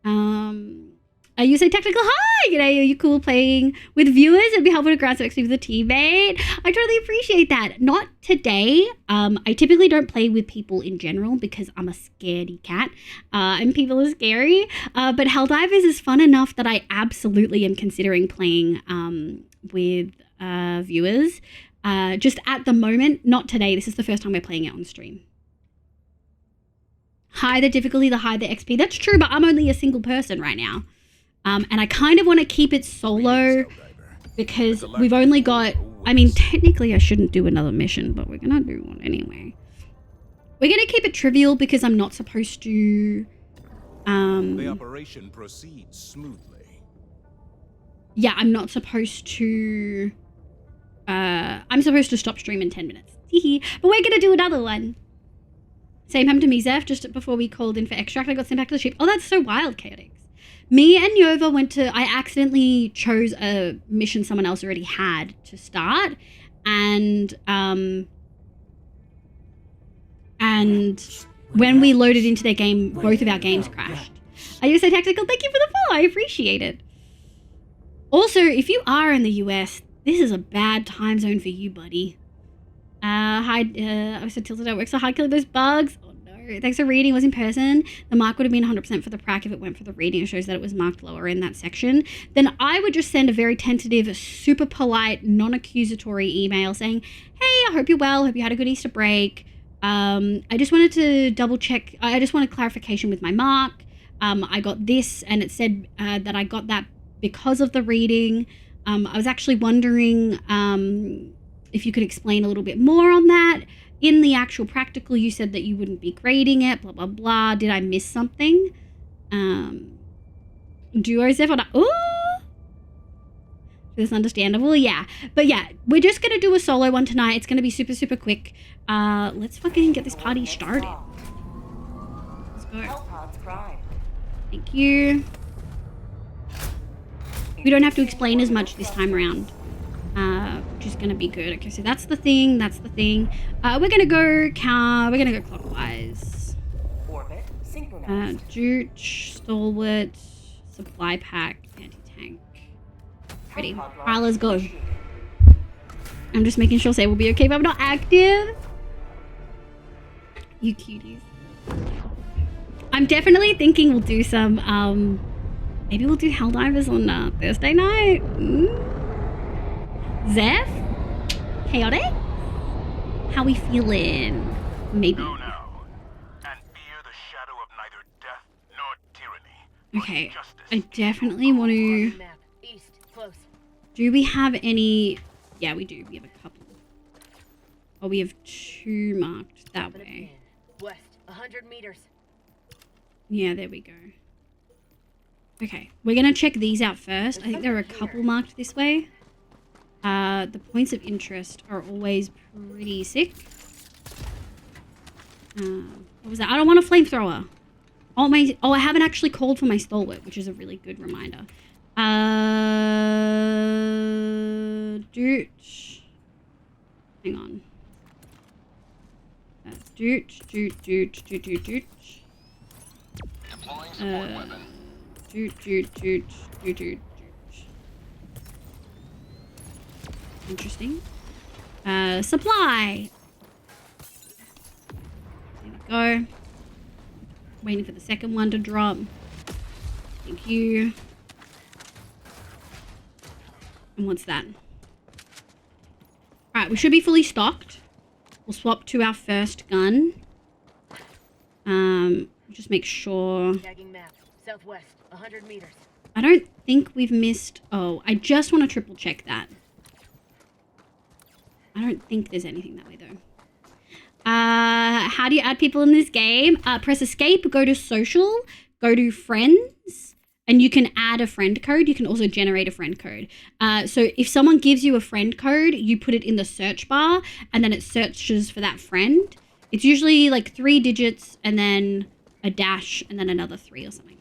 You say technical hi, are you cool playing with viewers? It'd be helpful to grab some XP with a teammate. I totally appreciate that. Not today. I typically don't play with people in general because I'm a scaredy cat and people are scary. But Helldivers is fun enough that I absolutely am considering playing with viewers. Just at the moment, not today. This is the first time we're playing it on stream. High the difficulty, the higher the XP. That's true, but I'm only a single person right now. And I kind of want to keep it solo because we've only got, I mean, technically I shouldn't do another mission, but we're going to do one anyway. We're going to keep it trivial because I'm not supposed to... The operation proceeds smoothly. Yeah, I'm not supposed to... I'm supposed to stop stream in 10 minutes. But we're going to do another one. Same happened to me, Zeph, just before we called in for extract. I got sent back to the ship. Oh, that's so wild, Chaotix. Me and Yova I accidentally chose a mission someone else already had to start. And when we loaded into their game, both of our games crashed. Are you so tactical? Thank you for the follow. I appreciate it. Also, if you are in the US, this is a bad time zone for you, buddy. I said tilted at work, so hard killing those bugs. Oh no. Thanks for reading. It was in person. The mark would have been 100% for the prac if it went for the reading. It shows that it was marked lower in that section. Then I would just send a very tentative, super polite, non-accusatory email saying, hey, I hope you're well. Hope you had a good Easter break. I just wanted to double check. I just wanted clarification with my mark. I got this and it said that I got that because of the reading. I was actually wondering if you could explain a little bit more on that. In the actual practical, you said that you wouldn't be grading it, blah, blah, blah. Did I miss something? Duos, everyone. Ooh! This is understandable, yeah. But yeah, we're just going to do a solo one tonight. It's going to be super, super quick. Let's fucking get this party started. Let's go. Thank you. We don't have to explain as much this time around. Which is going to be good. Okay, so that's the thing. That's the thing. We're going to go clockwise. Orbit synchronized. Jooch, Stalwart, Supply Pack, Anti-Tank. Ready. Alright, let's go. I'm just making sure Sable will be okay if I'm not active. You cuties. I'm definitely thinking we'll do some, maybe we'll do Helldivers on Thursday night. Zeph? Chaotic? How we feeling? Maybe. Go now, and fear the shadow of neither death nor tyranny. but Okay, justice. I definitely want to... Map. East. Close. Do we have any... Yeah, we do. We have a couple. Oh, we have 2 marked that Open a way. pin. West. 100 meters. Yeah, there we go. Okay, we're going to check these out first. I think there are a couple marked this way. The points of interest are always pretty sick. What was that? I don't want a flamethrower. Oh, I haven't actually called for my stalwart, which is a really good reminder. Doot. Hang on. Doot. Deploying support weapon. Doot. Interesting. Supply. There we go. Waiting for the second one to drop. Thank you. And what's that? Alright, we should be fully stocked. We'll swap to our first gun. Just make sure. Tagging map. Southwest. 100 meters. I don't think we've missed... Oh, I just want to triple check that. I don't think there's anything that way, though. How do you add people in this game? Press escape, go to social, go to friends, and you can add a friend code. You can also generate a friend code. So if someone gives you a friend code, you put it in the search bar, and then it searches for that friend. It's usually like 3 digits, and then a dash, and then another 3 or something.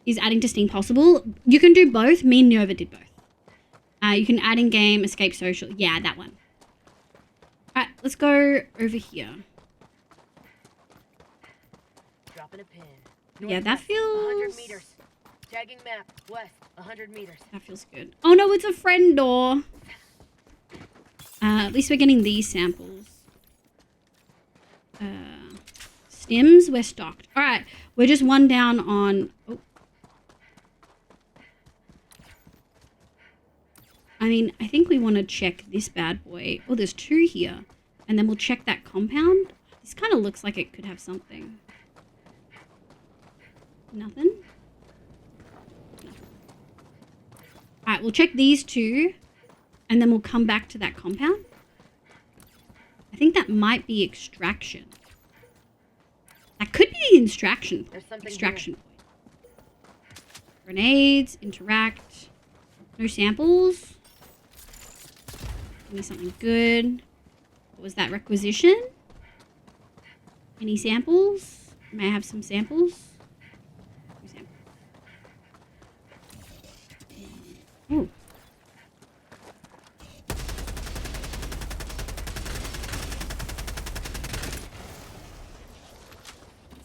Is adding to Steam possible? You can do both. Me and Nova did both. You can add in game, escape social. Yeah, that one. Alright, let's go over here. Dropping a pin. Yeah, that feels... 100 meters. Tagging map. West. 100 meters. That feels good. Oh no, it's a friend door. At least we're getting these samples. Stims, we're stocked. Alright, we're just 1 down on... Oh. I mean, I think we want to check this bad boy. Oh, there's 2 here. And then we'll check that compound. This kind of looks like it could have something. Nothing? No. Alright, we'll check these 2. And then we'll come back to that compound. I think that might be extraction. That could be the extraction point. Grenades, interact. No samples. Give me something good. What was that? Requisition? Any samples? May I have some samples? Ooh.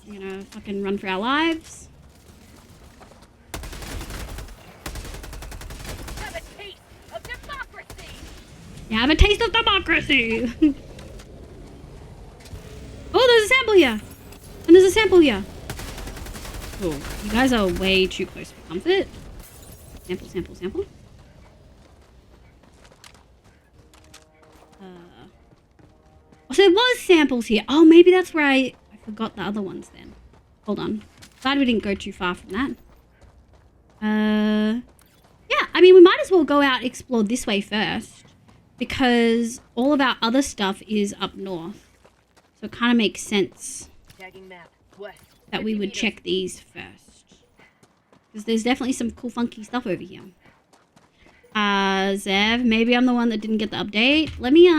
We're gonna fucking run for our lives. Have a taste of democracy. Yeah, have a taste of democracy. Oh, there's a sample here. And there's a sample here. Oh, you guys are way too close for comfort. Sample, sample, sample. Oh, so there was samples here. Oh, maybe that's where I forgot the other ones then. Hold on. Glad we didn't go too far from that. Yeah, I mean, we might as well go out and explore this way first. Because all of our other stuff is up north. So it kind of makes sense Tagging map. West. that we 50 would meters. check these first. Because there's definitely some cool, funky stuff over here. Zev, maybe I'm the one that didn't get the update. Let me,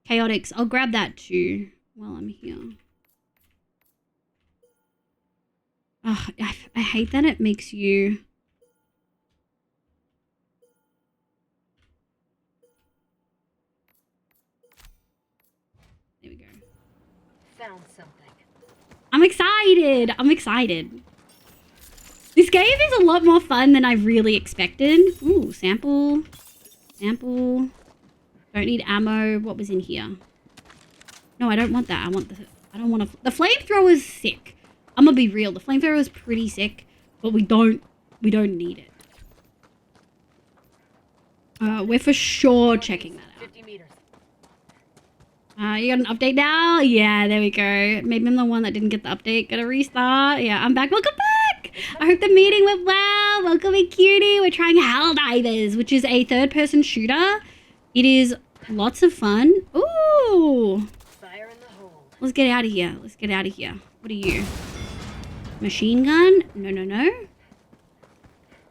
Chaotix, I'll grab that too while I'm here. Oh, I hate that it makes you... There we go. Found something. I'm excited! I'm excited. This game is a lot more fun than I really expected. Ooh, sample. Sample. Don't need ammo. What was in here? No, I don't want that. I don't want to... The flamethrower is sick. I'm gonna be real. The flamethrower is pretty sick, but we don't need it. We're for sure checking that out. 50 meters. You got an update now? Yeah, there we go. Maybe I'm the one that didn't get the update. Gotta restart. Yeah, I'm back. Welcome back! I hope the meeting went well. Welcome in, cutie. We're trying Helldivers, which is a third-person shooter. It is lots of fun. Ooh! Fire in the hole. Let's get out of here. Let's get out of here. What are you? Machine gun? No, no, no.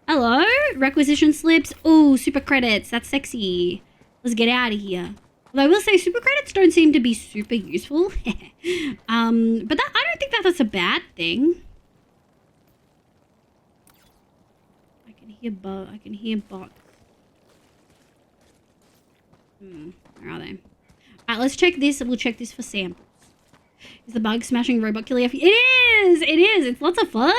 Hello? Requisition slips. Ooh, super credits. That's sexy. Let's get out of here. Although I will say super credits don't seem to be super useful. But I don't think that's a bad thing. I can hear bots. Where are they? Alright, let's check this. We'll check this for samples. Is the bug smashing robot killer? It is! It is! It's lots of fun!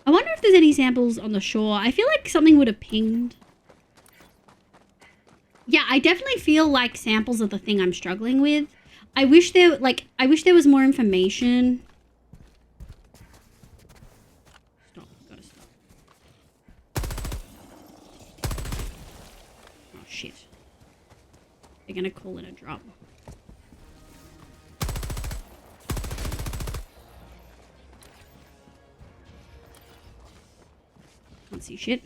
I wonder if there's any samples on the shore. I feel like something would have pinged. Yeah, I definitely feel like samples are the thing I'm struggling with. I wish there was more information. Stop, gotta stop. Oh shit. They're gonna call it a drop. Can't see shit.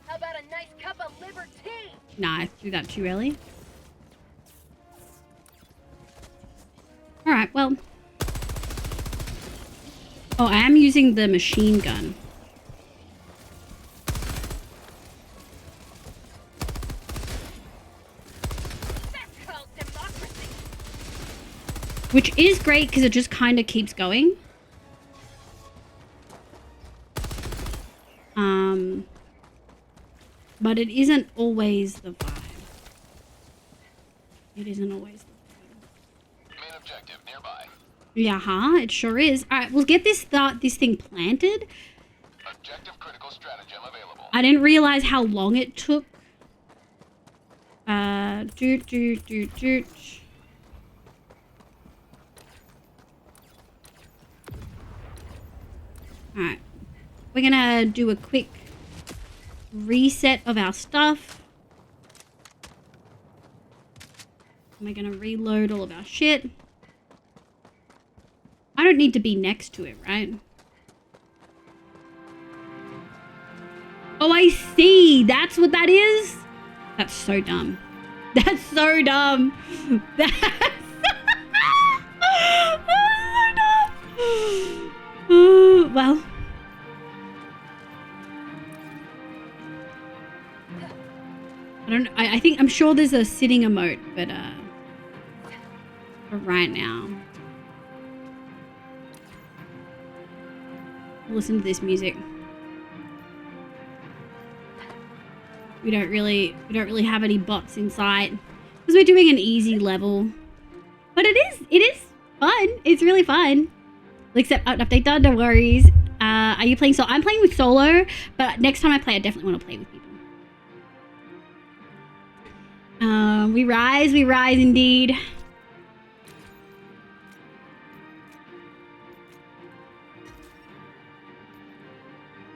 How about a nice cup of liberty? Nah, I threw that too early. Alright, well. Oh, I am using the machine gun. That's called democracy. Which is great because it just kind of keeps going. But it isn't always the vibe. It isn't always the vibe. Main objective nearby. Yeah, huh? It sure is. Alright, we'll get this thing planted. Objective critical stratagem available. I didn't realize how long it took. Alright. We're gonna do a quick reset of our stuff. We're gonna reload all of our shit. I don't need to be next to it, right? Oh, I I see. That's what that is? That's so dumb. That's so dumb. That's so dumb. Well. I don't know. I'm sure there's a sitting emote, but for right now. Listen to this music. We don't really have any bots in sight because we're doing an easy level. But it is fun. It's really fun. Except update done, no worries. Are you playing solo? I'm playing with solo, but next time I play, I definitely want to play with people. We rise indeed.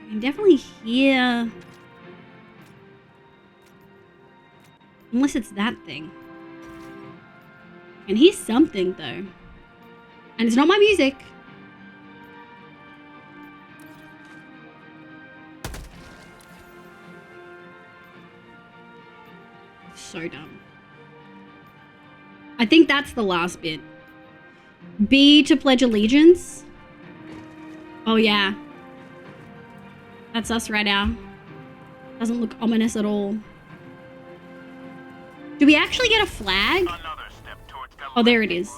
I can definitely hear. Unless it's that thing. I can hear something though. And it's not my music. So dumb. I think that's the last bit. B to pledge allegiance. Oh yeah. That's us right now. Doesn't look ominous at all. Do we actually get a flag? Oh, there it is.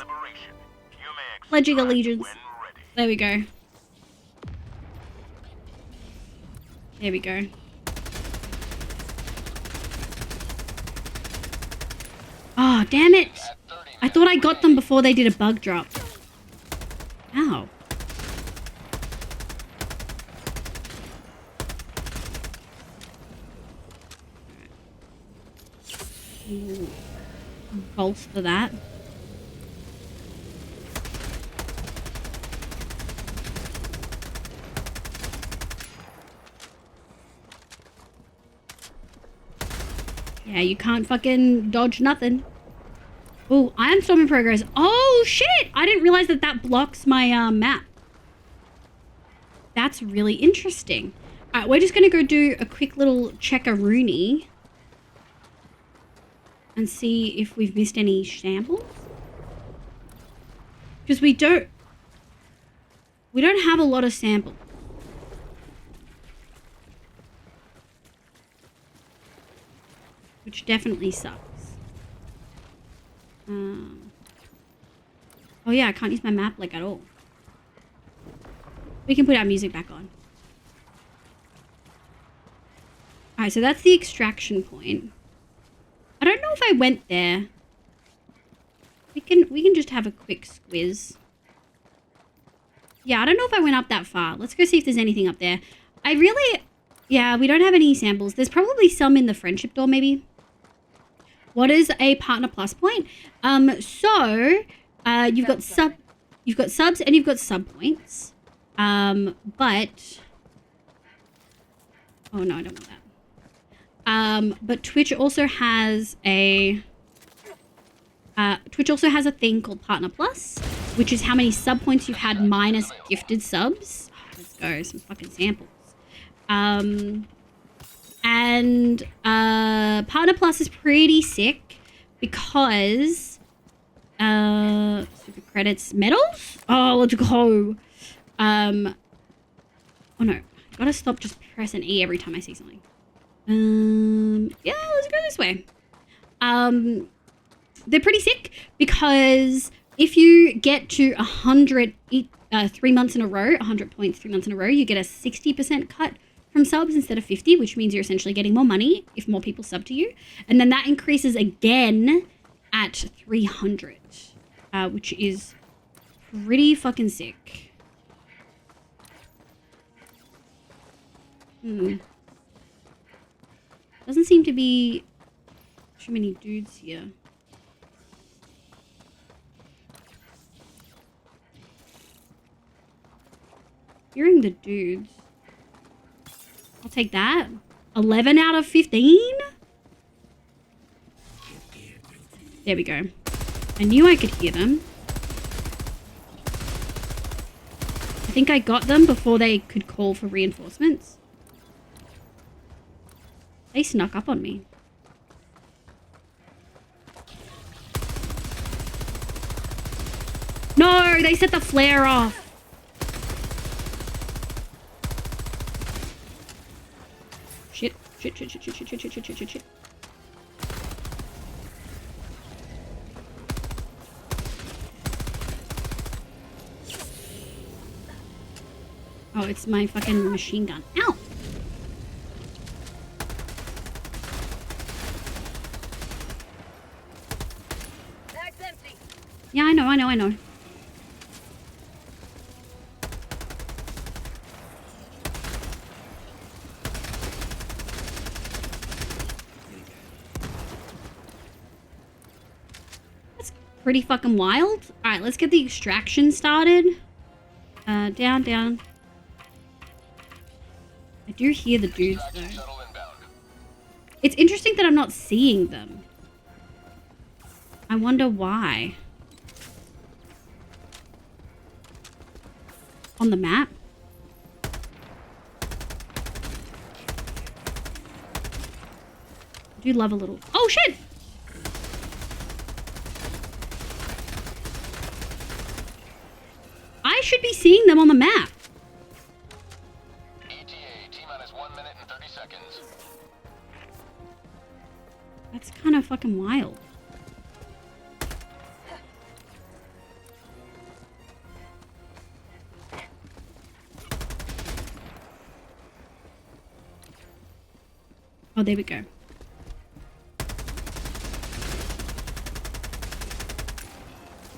Pledging allegiance. There we go. There we go. Oh, damn it. I thought I got them before they did a bug drop. Ow. Ooh. Pulse for that. Yeah, you can't fucking dodge nothing. Oh, iron storm in progress. Oh, shit! I didn't realize that that blocks my map. That's really interesting. Alright, we're just gonna go do a quick little check-a-rooney. And see if we've missed any samples. Because we don't have a lot of samples. Which definitely sucks. Oh yeah, I can't use my map like at all. We can put our music back on. Alright, so that's the extraction point. I don't know if I went there. We can just have a quick squiz. Yeah, I don't know if I went up that far. Let's go see if there's anything up there. Yeah, we don't have any samples. There's probably some in the friendship door, maybe. What is a partner plus point? You've got subs and you've got sub points. But oh no, I don't want that. But Twitch also has a thing called Partner Plus, which is how many sub points you've had minus gifted subs. Let's go, some fucking samples. Partner Plus is pretty sick because super credits medals. Oh, let's go. Oh no, gotta stop just pressing E every time I see something. Yeah, let's go this way. They're pretty sick because if you get to 100 3 months in a row, 100 points 3 months in a row, you get a 60% cut from subs instead of 50, which means you're essentially getting more money if more people sub to you. And then that increases again at 300, which is pretty fucking sick. Doesn't seem to be too many dudes here. Hearing the dudes. I'll take that. 11 out of 15? There we go. I knew I could hear them. I think I got them before they could call for reinforcements. They snuck up on me. No, they set the flare off. Shit, shit, shit, shit, shit, shit, shit, shit, shit, shit, shit. Oh, it's my fucking machine gun. Ow! Bag's empty. Yeah, I know. That's pretty fucking wild. Alright, let's get the extraction started. Down. I do hear the dudes though. Shuttle inbound. It's interesting that I'm not seeing them. I wonder why. On the map? I do love a little... Oh, shit! I should be seeing them on the map. ETA, T-minus 1 minute and 30 seconds. That's kind of fucking wild. Oh, there we go.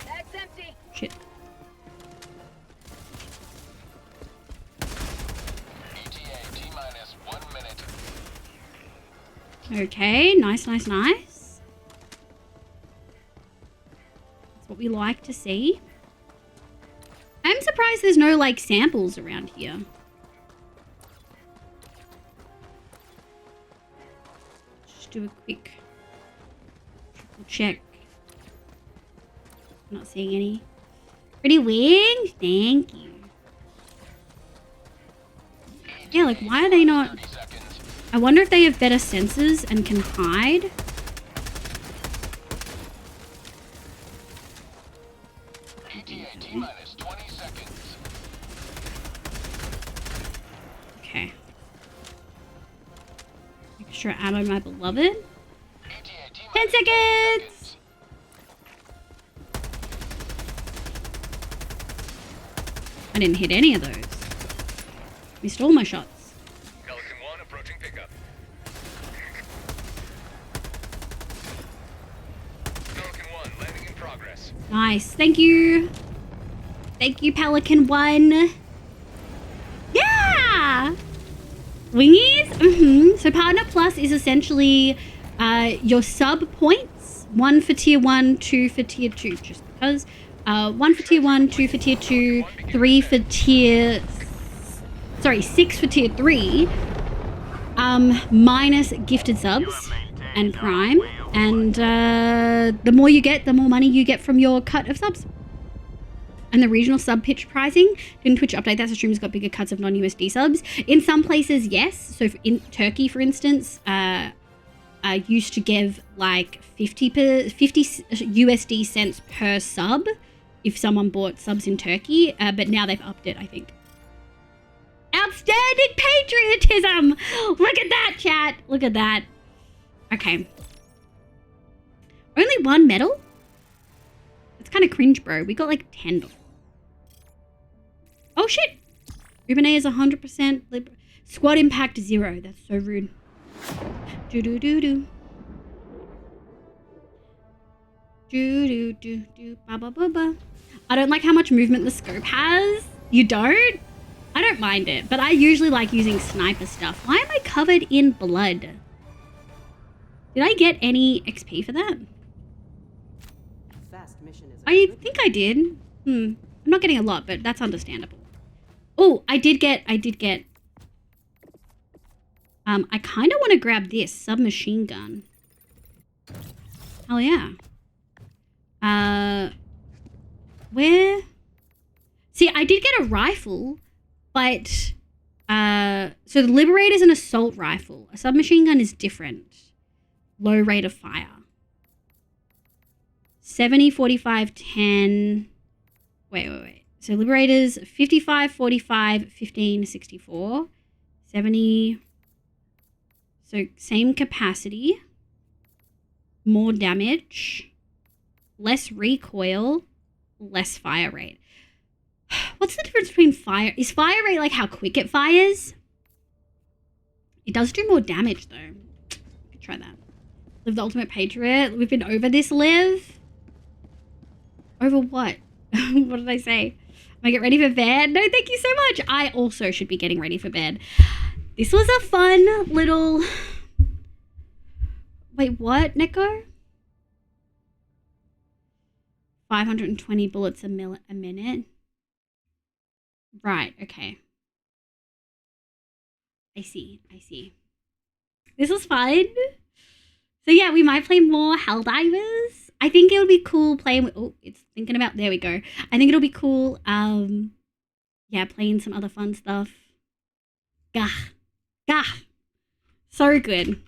Bag's empty. Shit. ETA, T-minus 1 minute. Okay, nice. That's what we like to see. I'm surprised there's no, like, samples around here. Just do a quick triple check. Not seeing any. Pretty wing? Thank you. Yeah, like, why are they not... 30 seconds. I wonder if they have better sensors and can hide. ETA, T-minus 20 seconds. Okay. Extra ammo, my beloved. ETA, 10 T-minus seconds! I didn't hit any of those. Missed all my shots. Pelican 1 approaching pickup. Pelican 1 landing in progress. Nice. Thank you. Thank you, Pelican 1. Yeah! Wingies? So Partner Plus is essentially your sub points. 1 for tier 1, 2 for tier 2. Just because. 1 for tier 1, 2 for tier 2, 3 for tier... Sorry, 6 for tier 3. Minus gifted subs and Prime. And the more you get, the more money you get from your cut of subs. And the regional sub pitch pricing. Didn't Twitch update that, so streamers got bigger cuts of non-USD subs. In some places, yes. So in Turkey, for instance, used to give like 50 USD cents per sub if someone bought subs in Turkey. But now they've upped it, I think. Outstanding patriotism! Look at that, chat. Look at that. Okay. Only 1 medal? It's kind of cringe, bro. We got like 10. Oh, shit. Rubine is 100% squad impact 0. That's so rude. Do-do-do-do. Do-do-do-do. Ba-ba-ba-ba. I don't like how much movement the scope has. You don't? I don't mind it, but I usually like using sniper stuff. Why am I covered in blood? Did I get any XP for that? Fast mission is I think I did. I'm not getting a lot, but that's understandable. Oh, I did get. I kind of want to grab this submachine gun. Oh yeah. Where? See, I did get a rifle, but So the Liberator is an assault rifle. A submachine gun is different. Low rate of fire. 70, 45, 10. Wait. So Liberators 55, 45, 15, 64. 70. So same capacity. More damage. Less recoil. Less fire rate. What's the difference between fire? Is fire rate like how quick it fires? It does do more damage though. I could try that. Liv the Ultimate Patriot. We've been over this, Liv. Over what? What did I say? Am I get ready for bed? No, thank you so much. I also should be getting ready for bed. This was a fun little... Wait, what, Neko? 520 bullets a minute. Right, okay. I see. This was fun. So yeah, we might play more Helldivers. I think it would be cool playing with, oh, it's thinking about, there we go. I think it'll be cool, yeah, playing some other fun stuff. Gah. So good.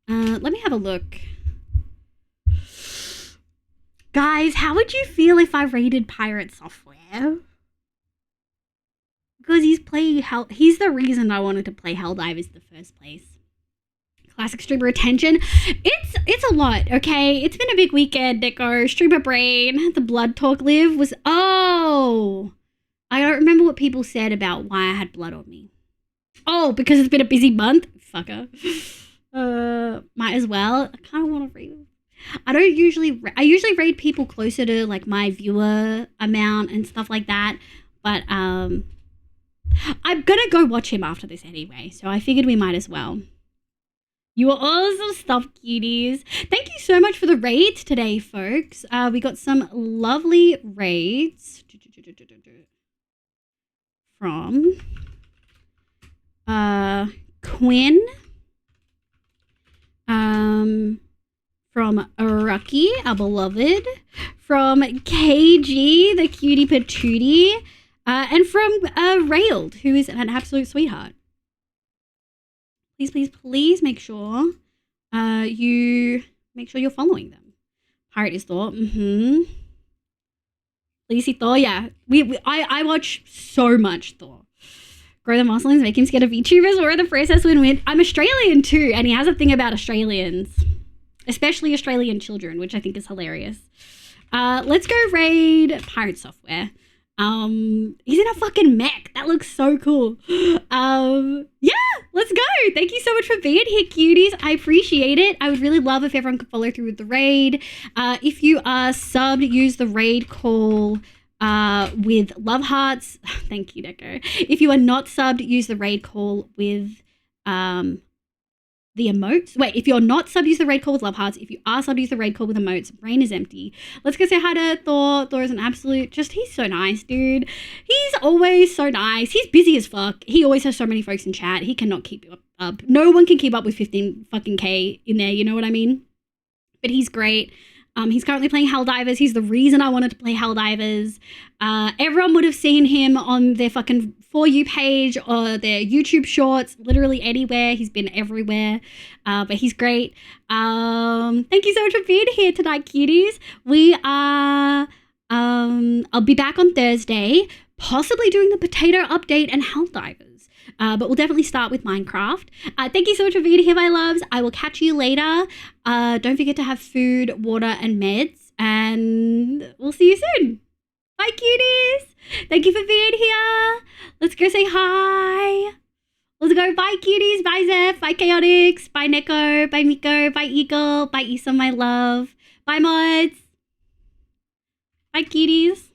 Let me have a look. Guys, how would you feel if I raided Pirate Software? Because he's he's the reason I wanted to play Helldivers in the first place. Classic streamer attention. It's a lot, okay? It's been a big weekend, Nico. Streamer brain. The blood talk Liv was... Oh! I don't remember what people said about why I had blood on me. Oh, because it's been a busy month? Fucker. Might as well. I kind of want to raid... I usually raid people closer to like my viewer amount and stuff like that. But I'm gonna go watch him after this anyway. So I figured we might as well. You are awesome stuff, cuties. Thank you so much for the raids today, folks. We got some lovely raids from Quinn, from Rucky, our beloved, from KG, the cutie patootie, and from Railed, who is an absolute sweetheart. Please make sure you're following them. Pirate is Thor. Please see Thor. Yeah, I watch so much Thor. Grow the Muslims, make him scared of VTubers, or the process win-win. I'm Australian too, and he has a thing about Australians, especially Australian children, which I think is hilarious. Let's go raid Pirate Software. He's in a fucking mech. That looks so cool. Yeah, let's go. Thank you so much for being here, cuties. I appreciate it. I would really love if everyone could follow through with the raid. If you are subbed, use the raid call with love hearts. Thank you, Deco. If you are not subbed, use the raid call with the emotes. Wait, if you're not subbed, use the raid call with love hearts. If you are subbed, use the raid call with emotes. Brain is empty. Let's go say hi to Thor. Thor is an absolute, he's so nice, dude. He's always so nice. He's busy as fuck. He always has so many folks in chat. He cannot keep up. No one can keep up with 15 fucking K in there, you know what I mean? But he's great. He's currently playing Helldivers. He's the reason I wanted to play Helldivers. Everyone would have seen him on their fucking For You page or their YouTube shorts, literally anywhere. He's been everywhere. But he's great. Thank you so much for being here tonight, cuties. We are... I'll be back on Thursday, possibly doing the potato update and Helldivers. But we'll definitely start with Minecraft. Thank you so much for being here, my loves. I will catch you later. Don't forget to have food, water, and meds. And we'll see you soon. Bye, cuties. Thank you for being here. Let's go say hi. Let's go. Bye, cuties. Bye, Zeph. Bye, Chaotix. Bye, Neko. Bye, Miko. Bye, Eagle. Bye, Issa, my love. Bye, mods. Bye, cuties.